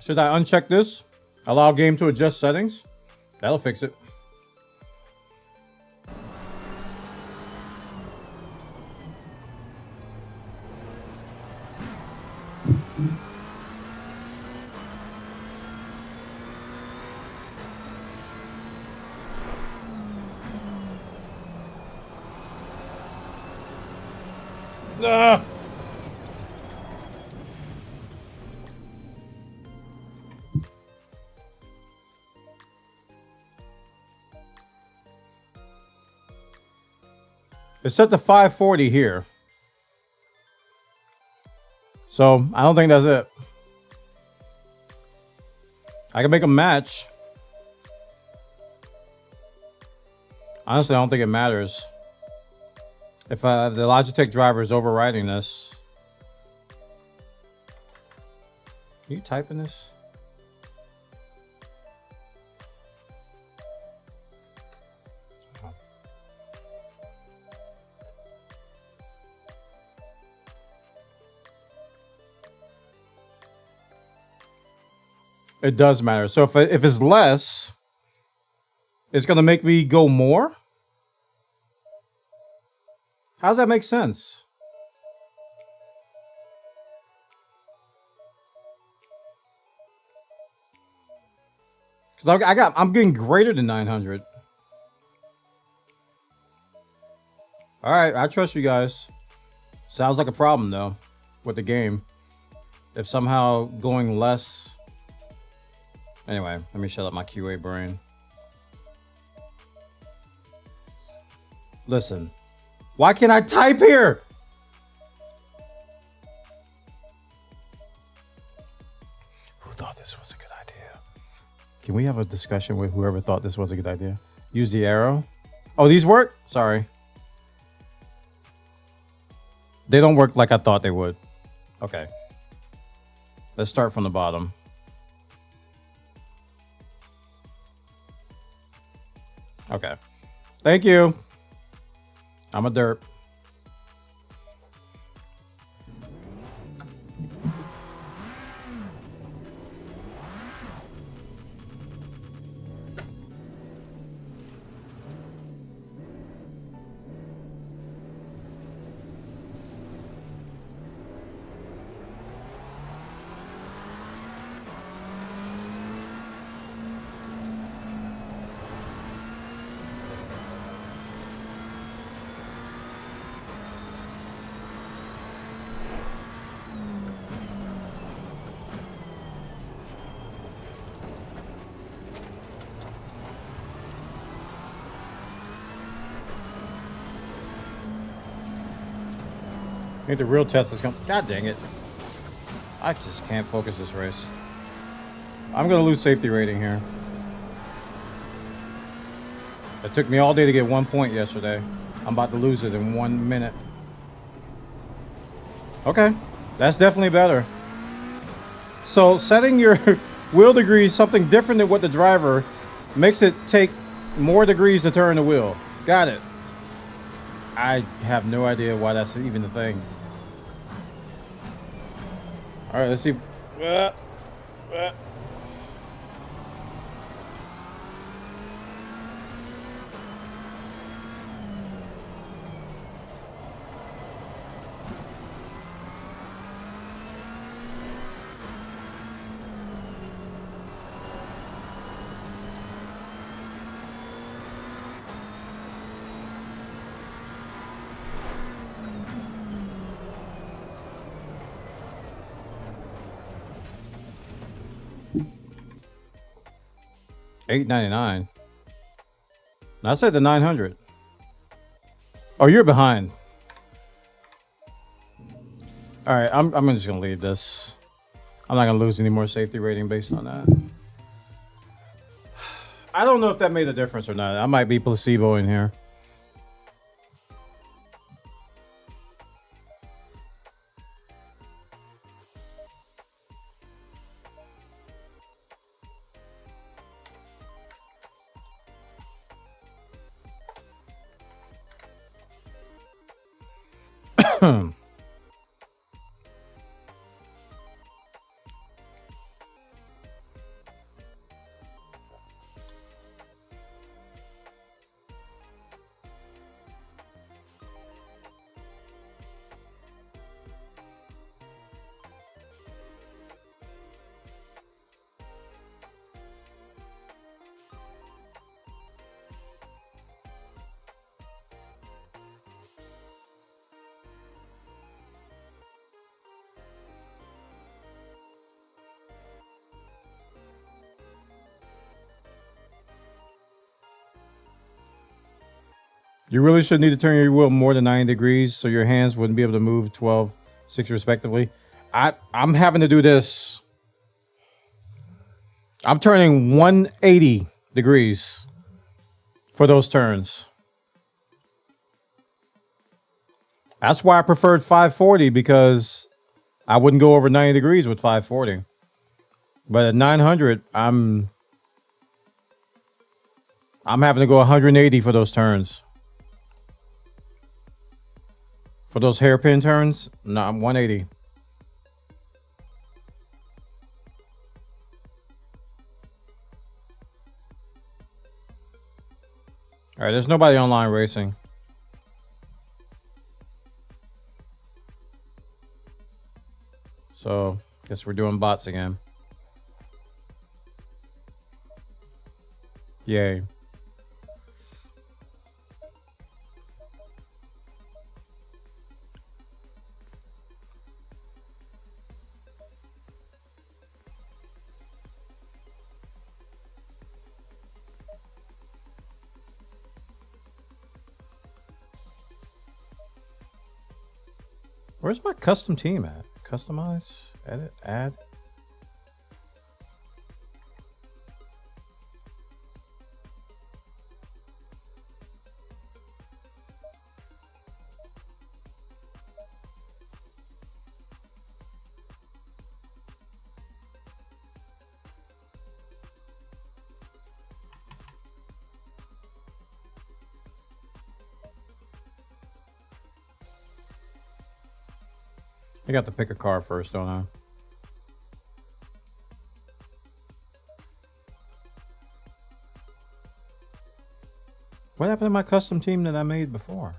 A: Should I uncheck this? Allow game to adjust settings? That'll fix it. Ah! It's set to 540 here. So I don't think that's it. I can make a match. Honestly, I don't think it matters. If the Logitech driver is overriding this. Are you typing this? It does matter. So if it's less, it's going to make me go more? How does that make sense? Because I'm getting greater than 900. All right, I trust you guys. Sounds like a problem though with the game. If somehow going less. Anyway, let me shut up my QA brain. Listen, why can't I type here? Who thought this was a good idea? Can we have a discussion with whoever thought this was a good idea? Use the arrow. Oh, these work? Sorry. They don't work like I thought they would. Okay. Let's start from the bottom. Okay. Thank you. I'm a derp. I think the real test is coming. God dang it. I just can't focus this race. I'm going to lose safety rating here. It took me all day to get 1 point yesterday. I'm about to lose it in 1 minute. Okay. That's definitely better. So setting your wheel degrees something different than what the driver makes it take more degrees to turn the wheel. Got it. I have no idea why that's even a thing. All right, let's see. $8.99. I said the 900. Oh, you're behind. All right, I'm just gonna leave this. I'm not gonna lose any more safety rating based on that. I don't know if that made a difference or not. I might be placebo in here. You really should need to turn your wheel more than 90 degrees so your hands wouldn't be able to move 12, 6 respectively. I'm having to do this. I'm turning 180 degrees for those turns. That's why I preferred 540, because I wouldn't go over 90 degrees with 540. But at 900, I'm having to go 180 for those turns. For those hairpin turns, no, I'm 180. All right, there's nobody online racing. So, guess we're doing bots again. Yay. Where's my custom team at? Customize, edit, add. I got to pick a car first, don't I? What happened to my custom team that I made before?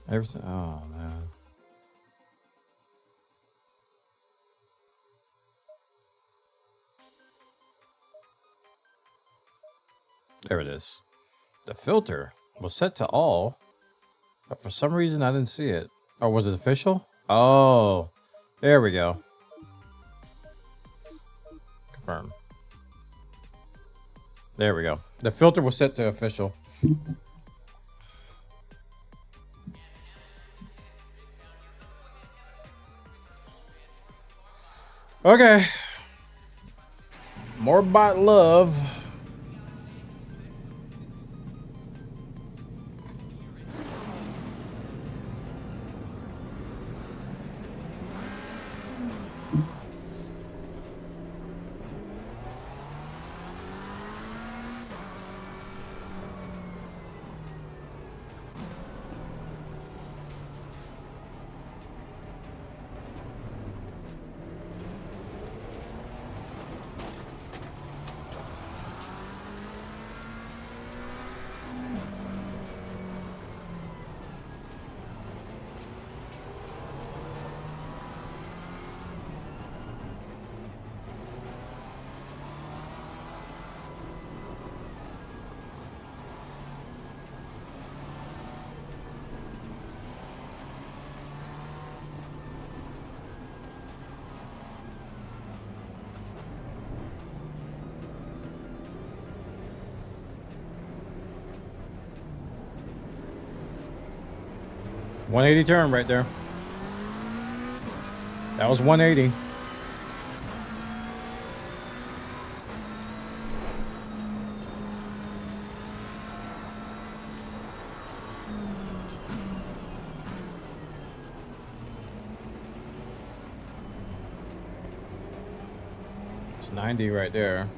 A: Everything. Oh, man. There it is. The filter was set to all, but for some reason I didn't see it. Or was it official? Oh, there we go. Confirm. There we go. The filter was set to official. Okay. More bot love. 180 turn right there. That was 180. It's 90 right there.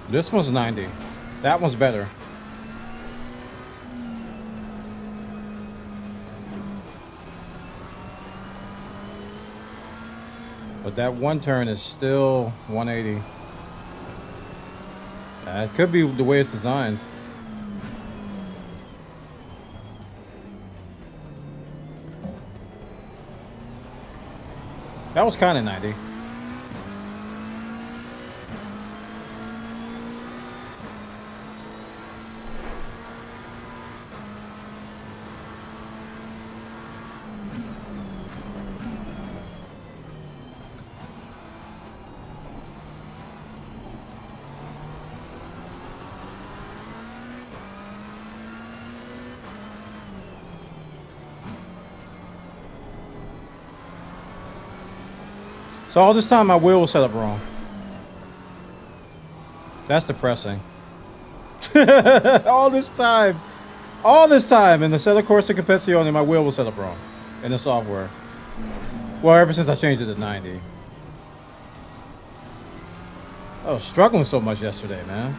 A: This one's 90. That one's better. But that one turn is still 180. It could be the way it's designed. That was kind of 90. So all this time my wheel was set up wrong. That's depressing. all this time in the Sella Corsa Competizione, my wheel was set up wrong in the software. Well, ever since I changed it to 90. I was struggling so much yesterday, man.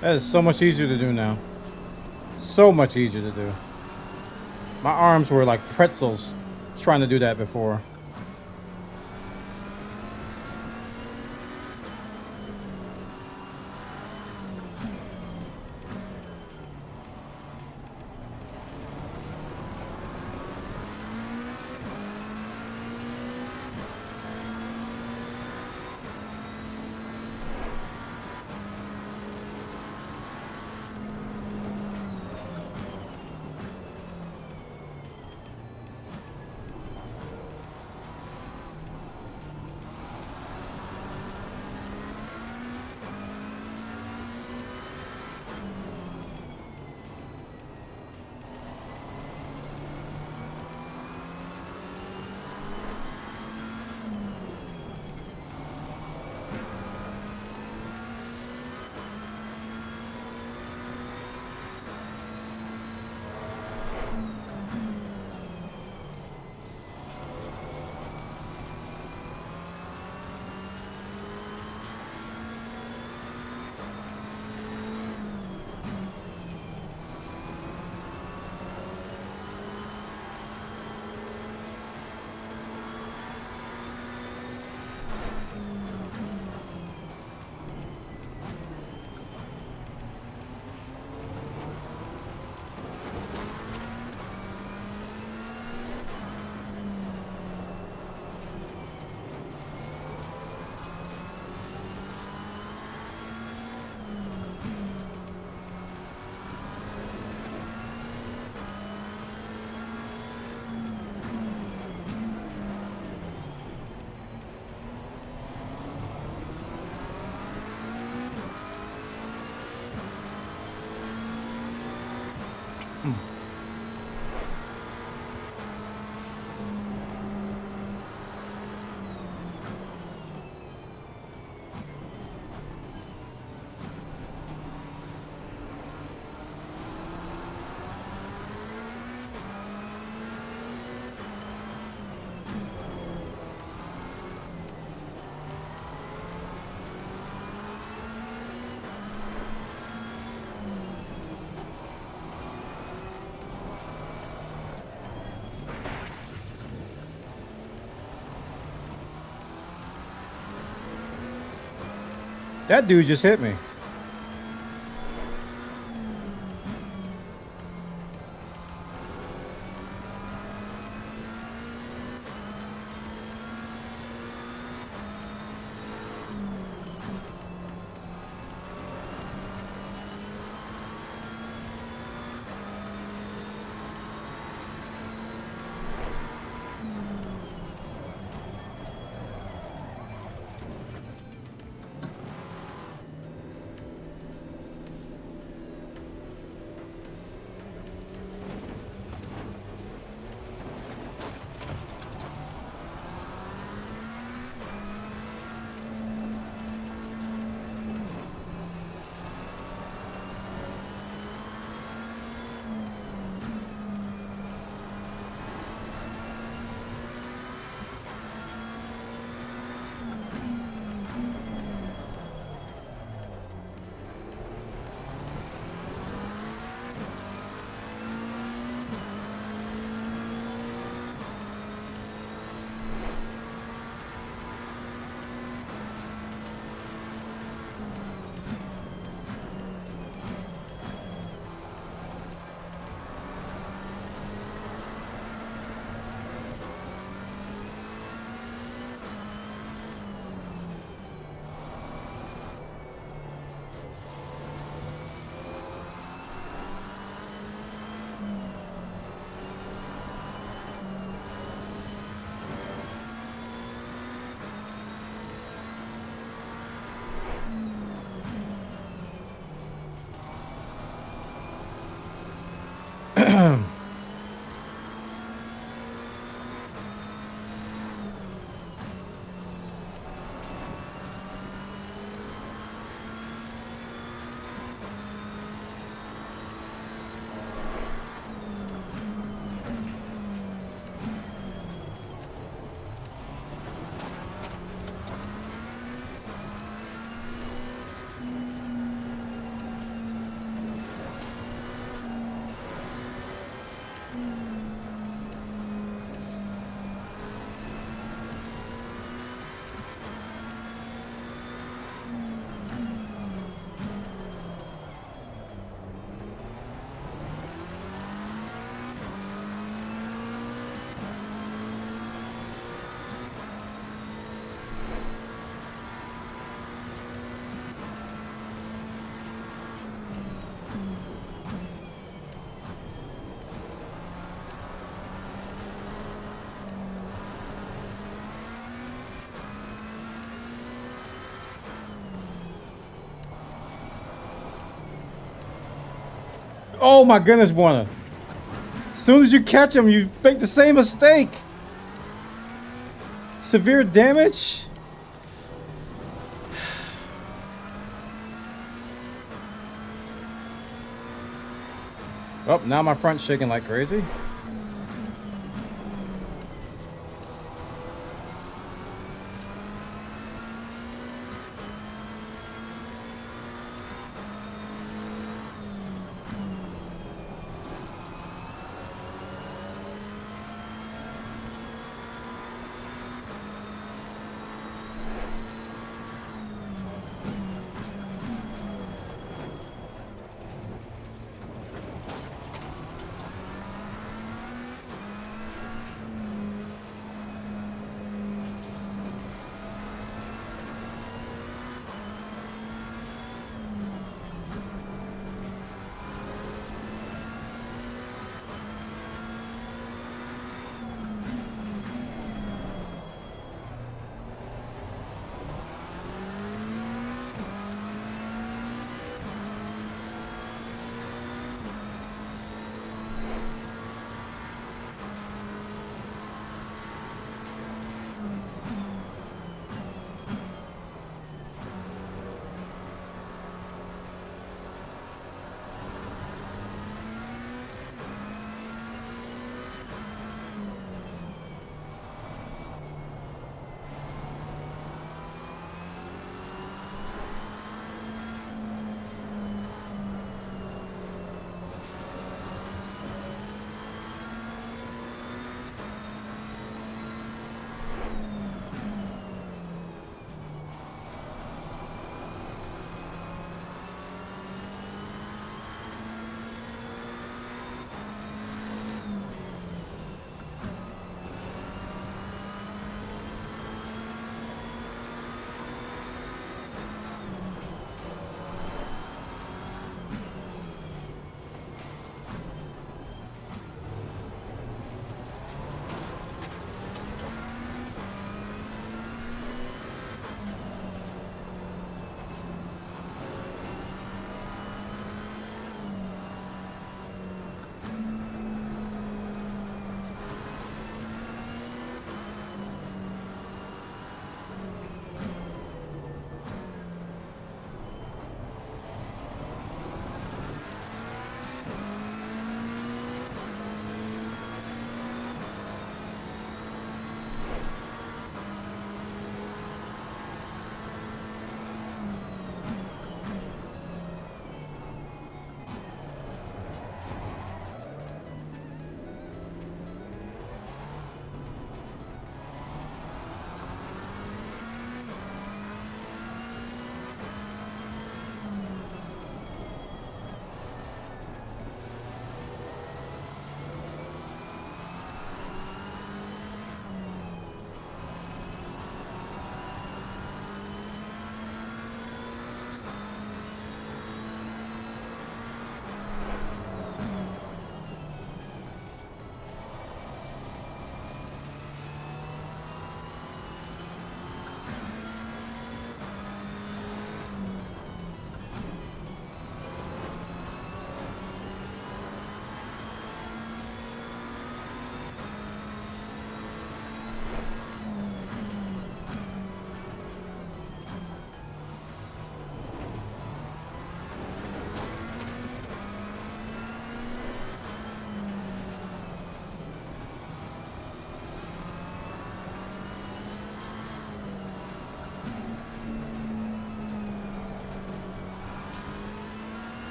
A: That is so much easier to do now. So much easier to do. My arms were like pretzels trying to do that before. That dude just hit me. Oh my goodness, Warner. As soon as you catch him, you make the same mistake. Severe damage? Oh, now my front's shaking like crazy.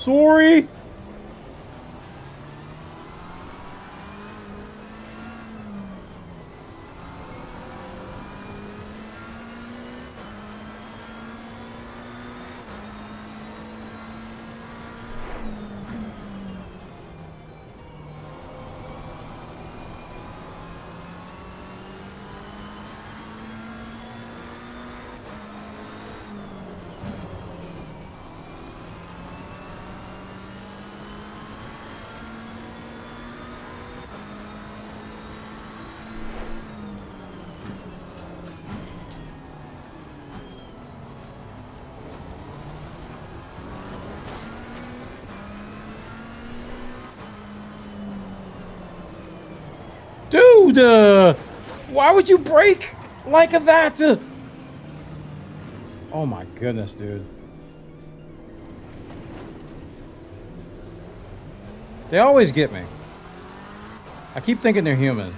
A: Sorry. Dude, why would you break like that? Oh my goodness, dude. They always get me. I keep thinking they're human.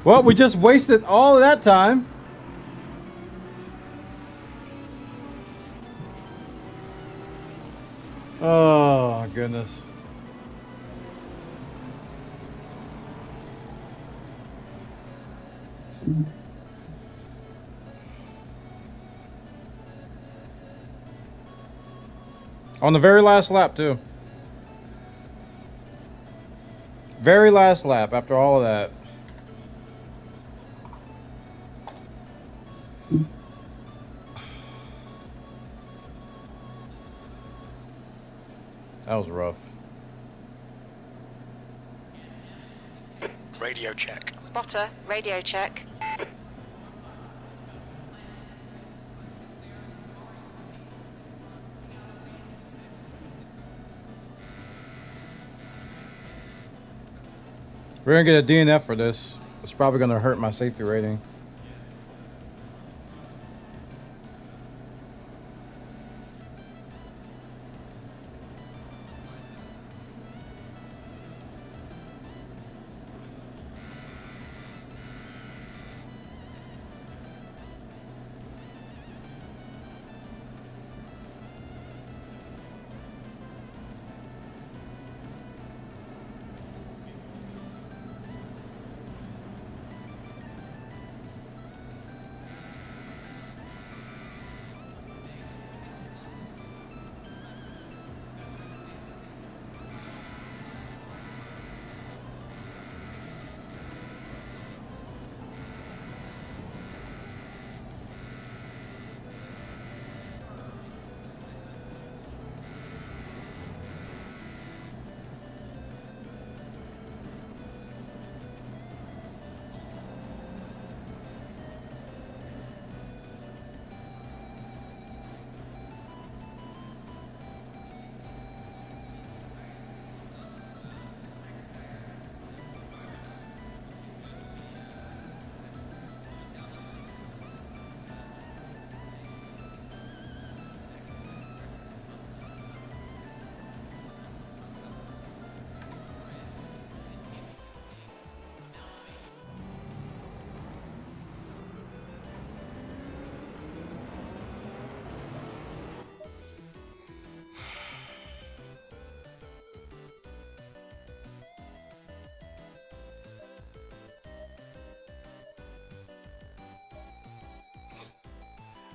A: Well, we just wasted all of that time. Oh, goodness. On the very last lap, too. Very last lap after all of that. That was rough.
S: Radio check.
F: Spotter, radio check.
A: We're gonna get a DNF for this. It's probably gonna hurt my safety rating.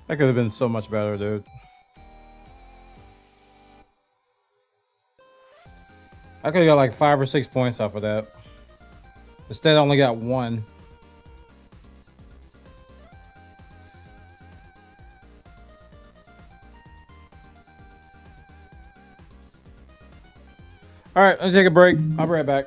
A: That could have been so much better, dude. I could have got like 5 or 6 points off of that. Instead, I only got 1. All right, I'm gonna take a break. I'll be right back.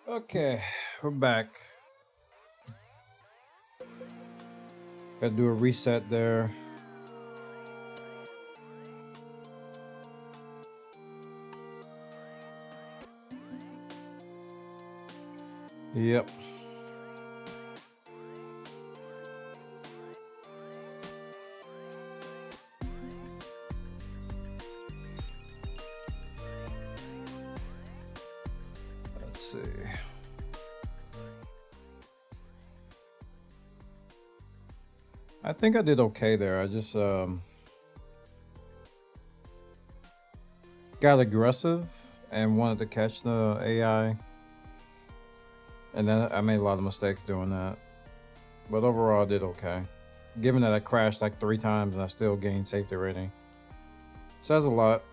A: Okay, we're back. Gotta do a reset there. Yep. Let's see. I think I did okay there. I just got aggressive and wanted to catch the AI. And then I made a lot of mistakes doing that. But overall I did okay. Given that I crashed like 3 times and I still gained safety rating. Says a lot.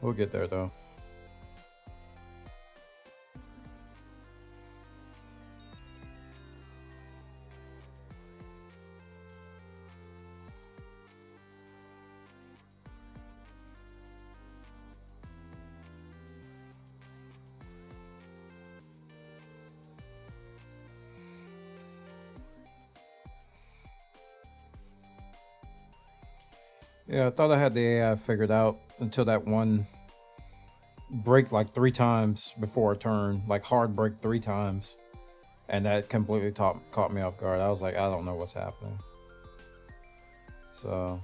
A: We'll get there though. Yeah, I thought I had the AI figured out until that one break like 3 times before a turn, like hard break 3 times, and that completely caught me off guard. I was like, I don't know what's happening. So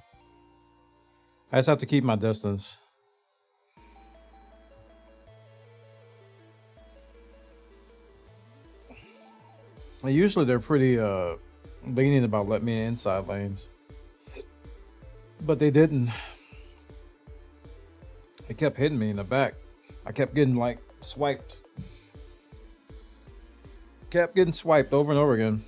A: I just have to keep my distance. And usually they're pretty lenient about letting me in inside lanes, but they didn't. They kept hitting me in the back. I kept getting like swiped. Kept getting swiped over and over again.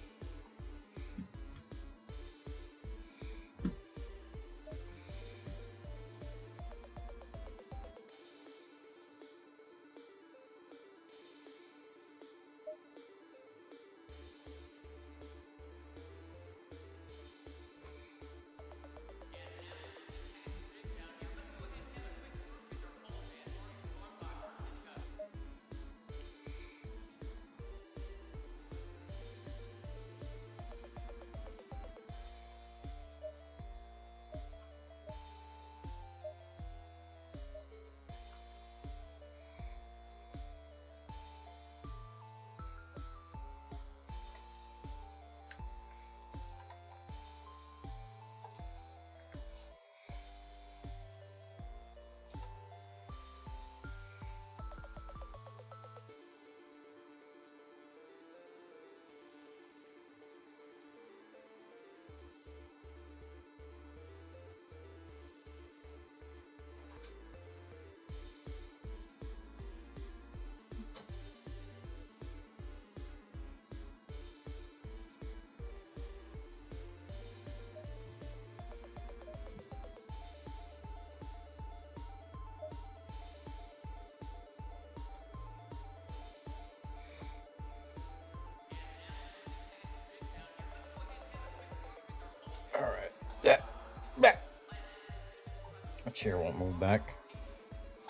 A: My chair won't move back.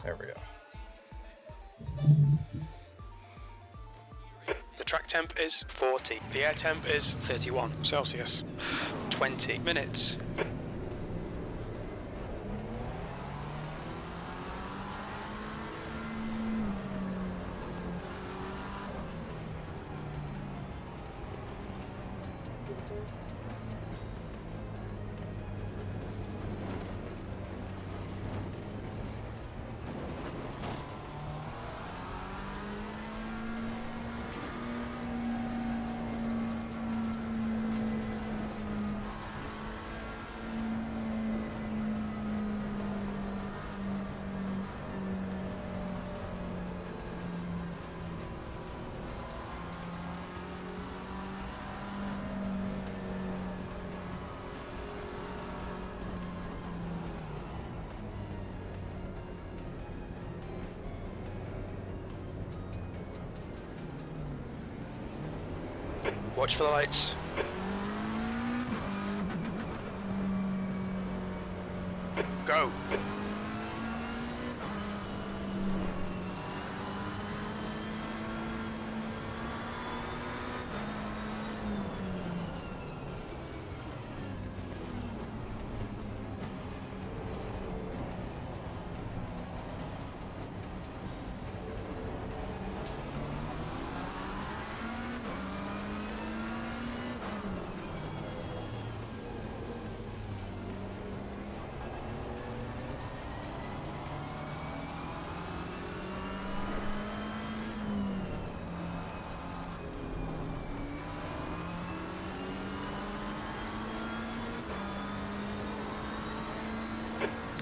A: There we go.
S: The track temp is 40. The air temp is 31 Celsius. 20 minutes. Watch for the lights. Go.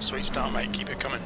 S: Sweet start, mate. Keep it coming.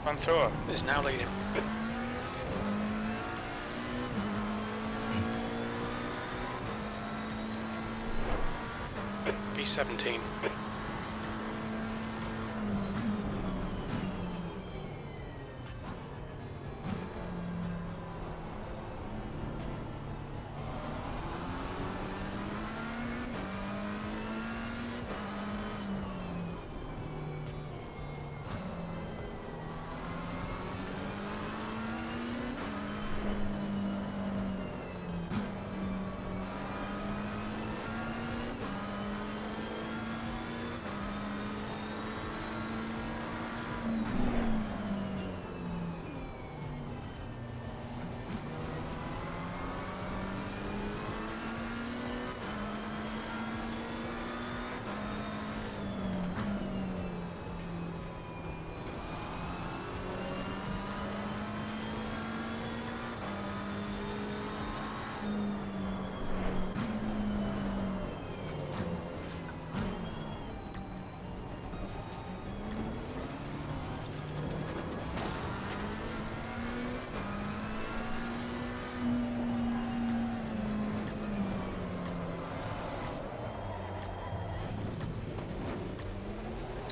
S: Van Thor is now leading. B17.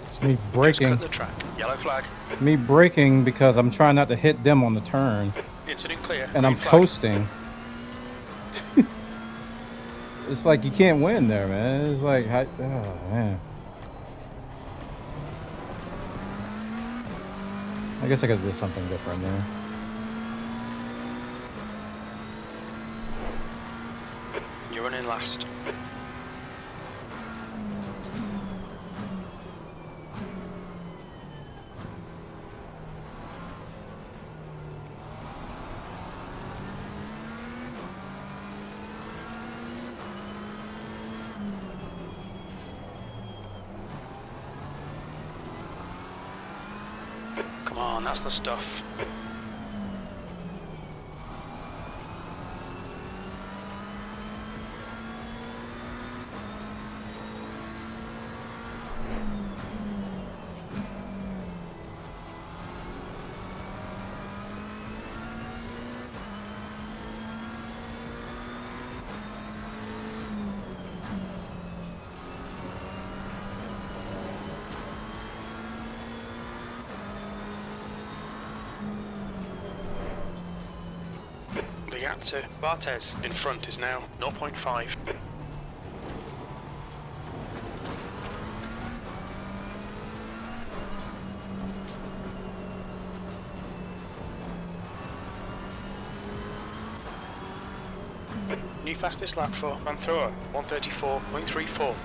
A: It's me braking.
S: The track. Yellow flag.
A: Me braking because I'm trying not to hit them on the turn.
S: Incident clear.
A: And I'm
S: Green flag.
A: coasting. It's like you can't win there, man. It's like, oh man. I guess I could do something different there.
S: You're running last. Come on, that's the stuff. The gap to Barthez in front is now 0.5. New fastest lap for Van Thor, 134.34.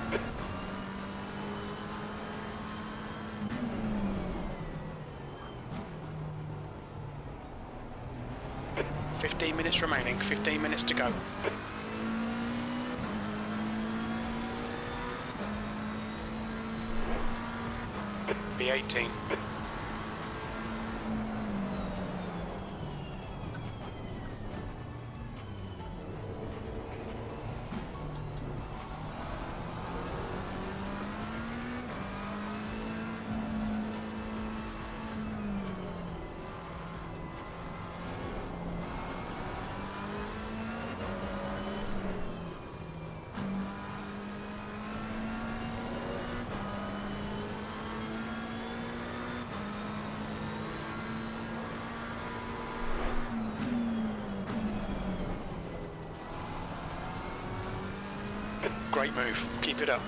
S: 15 minutes remaining, 15 minutes to go. B18. Great move. Keep it up.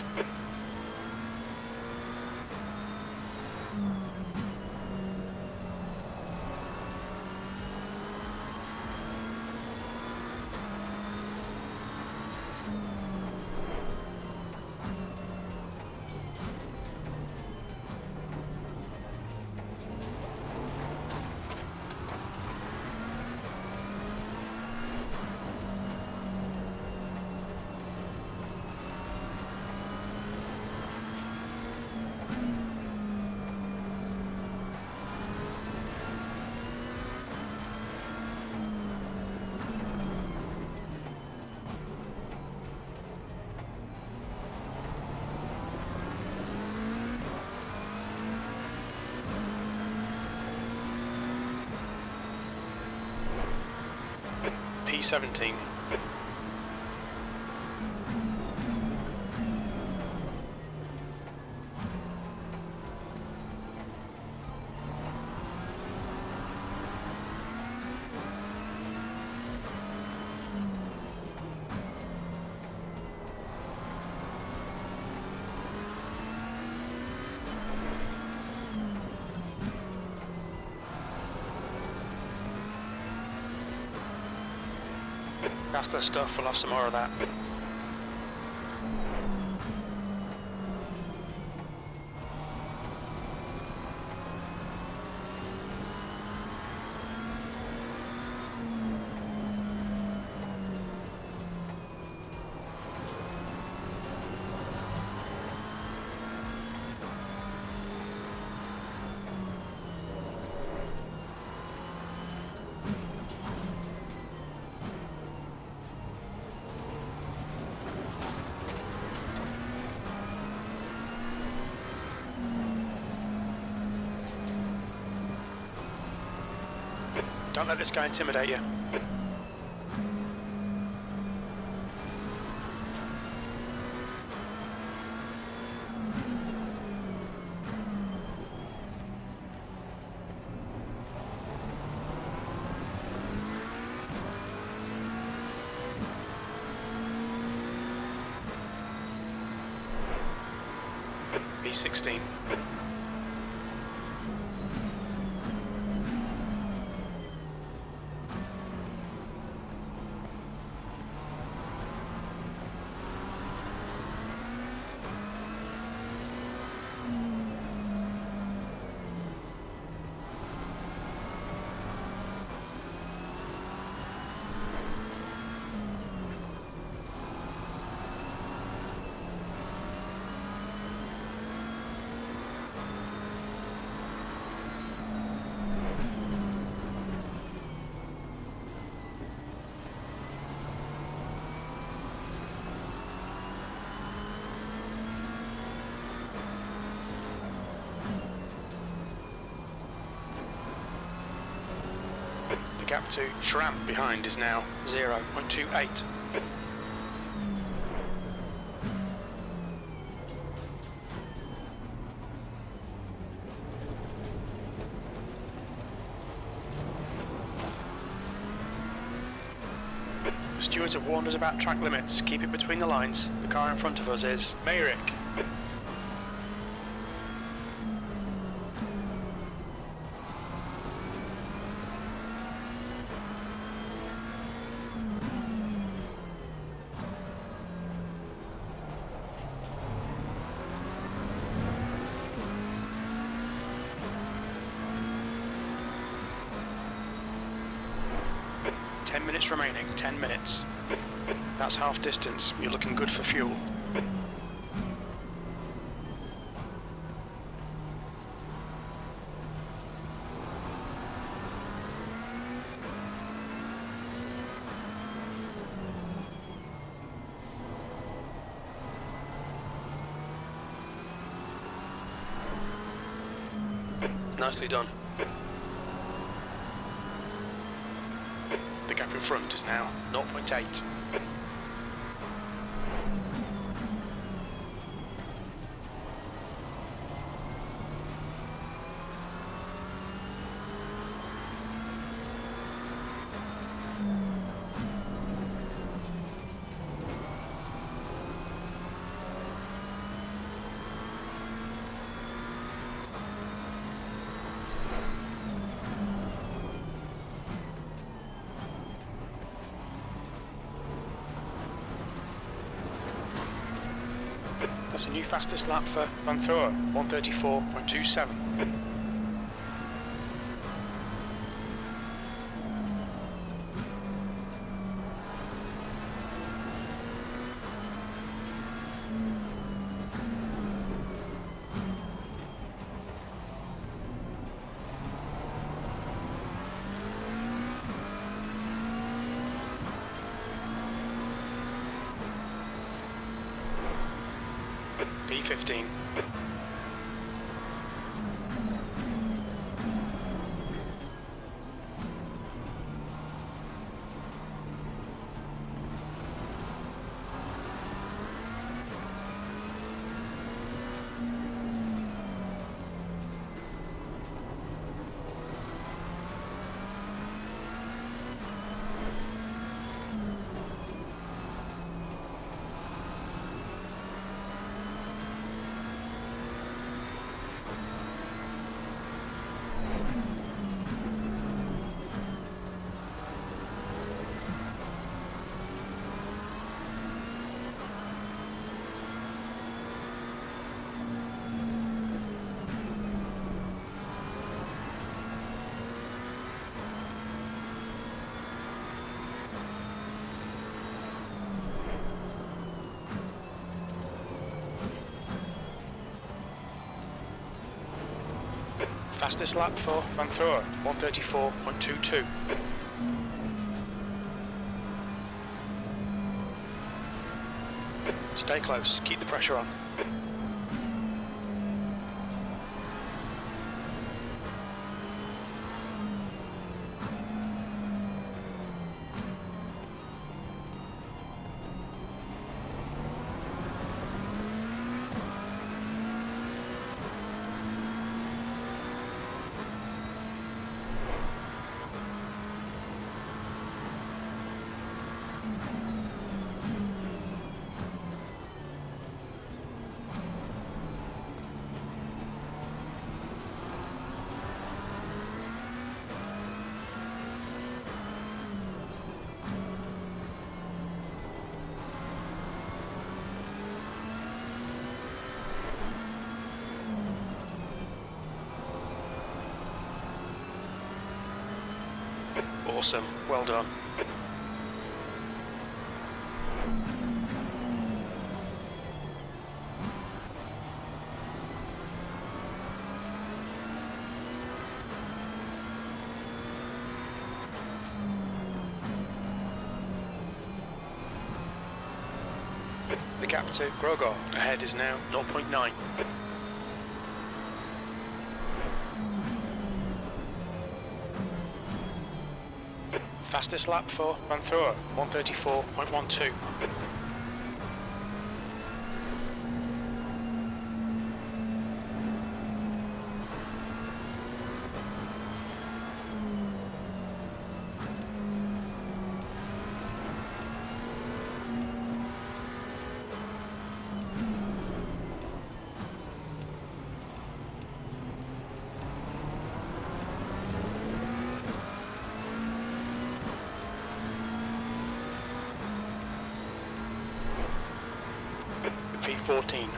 S: P17. That's the stuff, we'll have some more of that. Don't let this guy intimidate you. B16. The gap to Schramm behind is now 0.28. The stewards have warned us about track limits. Keep it between the lines. The car in front of us is Meyrick. 10 minutes remaining, 10 minutes. That's half distance, you're looking good for fuel. Nicely done. The gap in front is now 0.8. That's a new fastest lap for Van Thrower, 134.27. P15. Fastest lap for Van Thrower, 134.22. Stay close, keep the pressure on. Awesome, well done. The gap to Grogor ahead is now 0.9. Fastest lap for Van Thrower, 134.12. P14.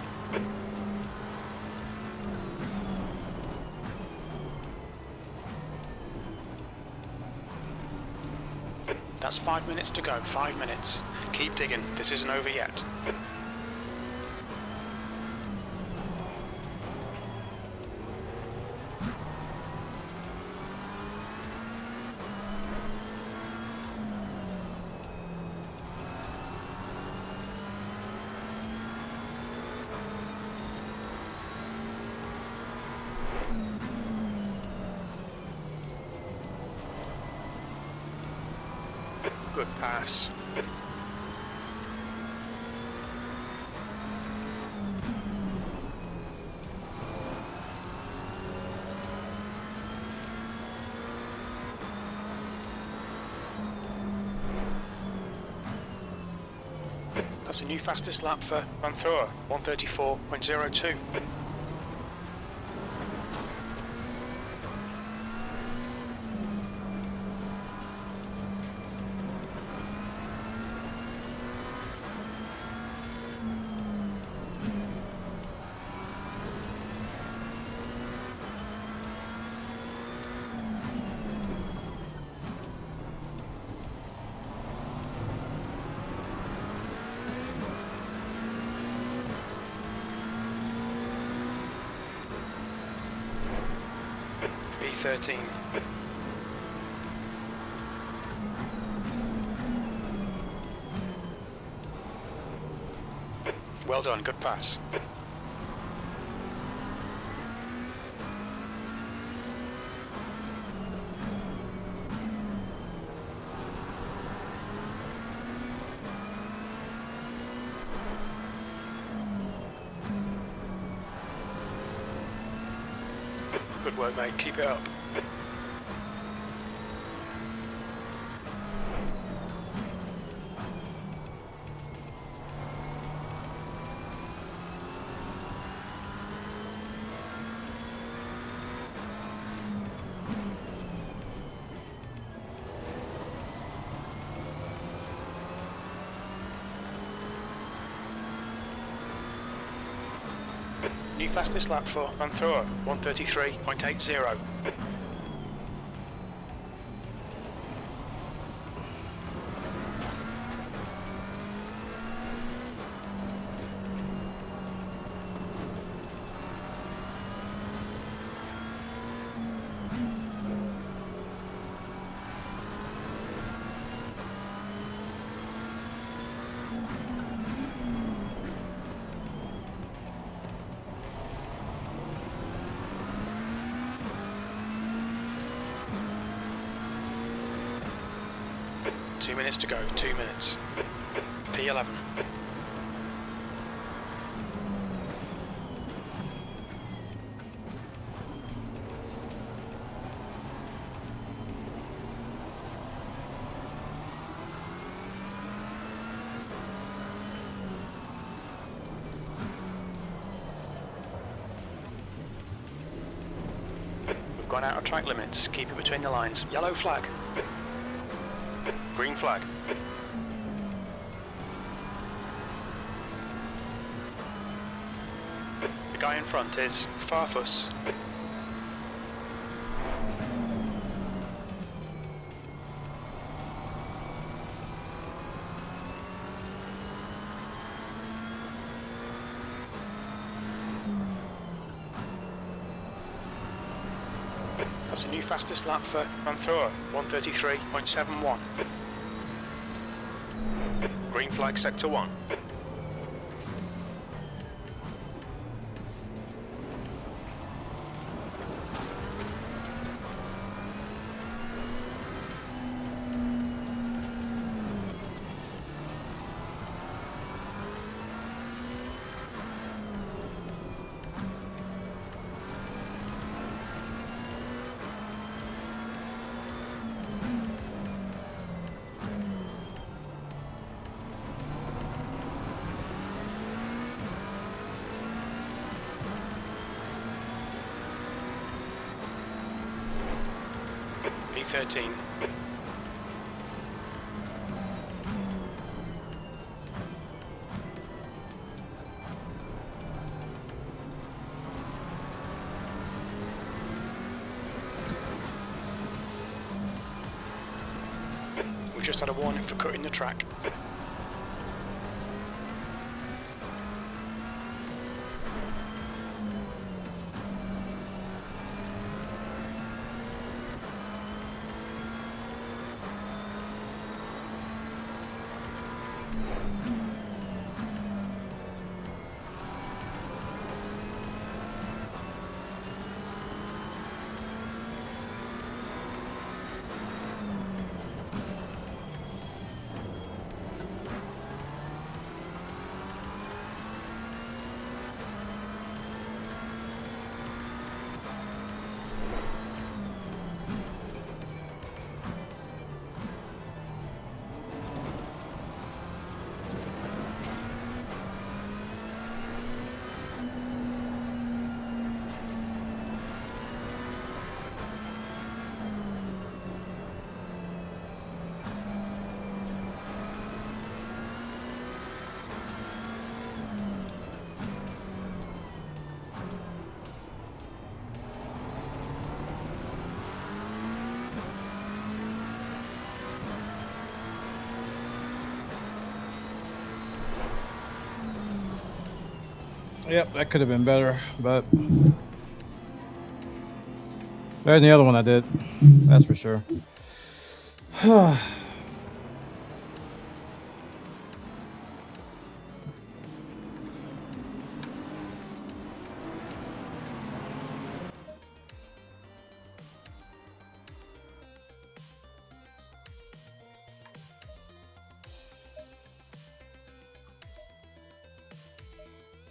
S: That's 5 minutes to go. 5 minutes. Keep digging. This isn't over yet. Good pass. That's a new fastest lap for Van Thor, 1:34.02. B13. Well done, good pass. Good work, mate. Keep it up. New fastest lap for Van Thor, 1:33.80. Two minutes to go, 2 minutes. P11. We've gone out of track limits. Keep it between the lines. Yellow flag. Green flag. The guy in front is Farfus. That's a new fastest lap for Van Thor, 1:33.71. Green flag sector 1. P13. We just had a warning for cutting the track.
A: Yep, that could have been better, but better than the other one I did. That's for sure.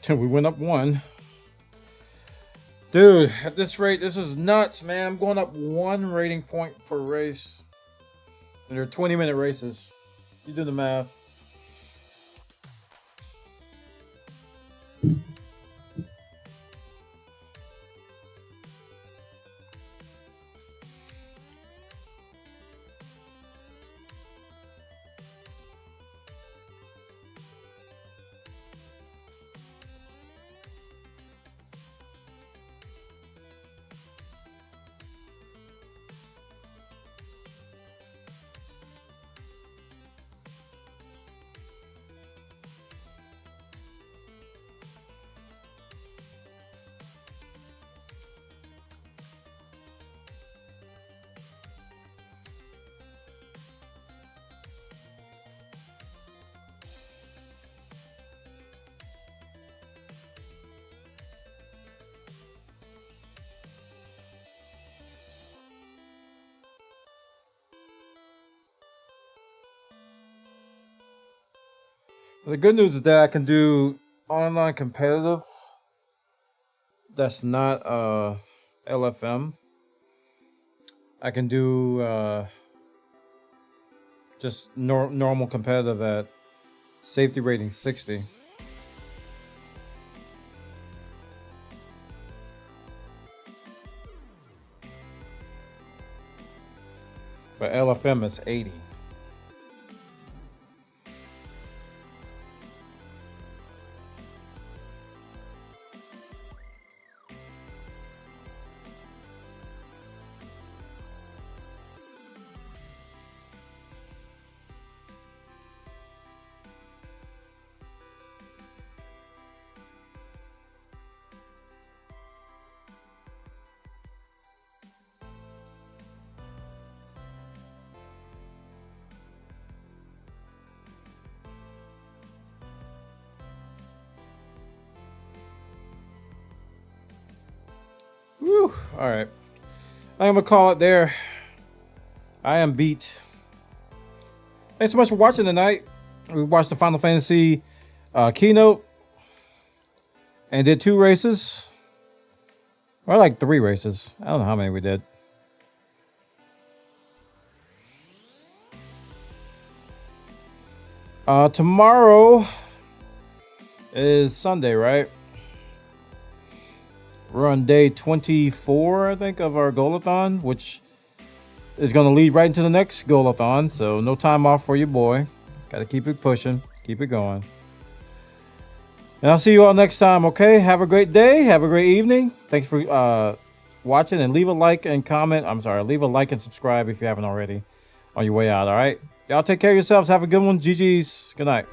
A: We went up 1. Dude, at this rate, this is nuts, man. I'm going up 1 rating point per race. And they're 20-minute races. You do the math. The good news is that I can do online competitive. That's not LFM. I can do just normal competitive at safety rating 60. But LFM is 80. Whew. All right. I'm going to call it there. I am beat. Thanks so much for watching tonight. We watched the Final Fantasy Keynote and did 2 races. Or like 3 races. I don't know how many we did. Tomorrow is Sunday, right? We're on day 24, I think, of our goalathon, which is going to lead right into the next goalathon. So no time off for your boy. Got to keep it pushing, keep it going. And I'll see you all next time, okay? Have a great day. Have a great evening. Thanks for watching, and leave a like and comment. I'm sorry, leave a like and subscribe if you haven't already. on your way out. All right, y'all take care of yourselves. Have a good one. GG's. Good night.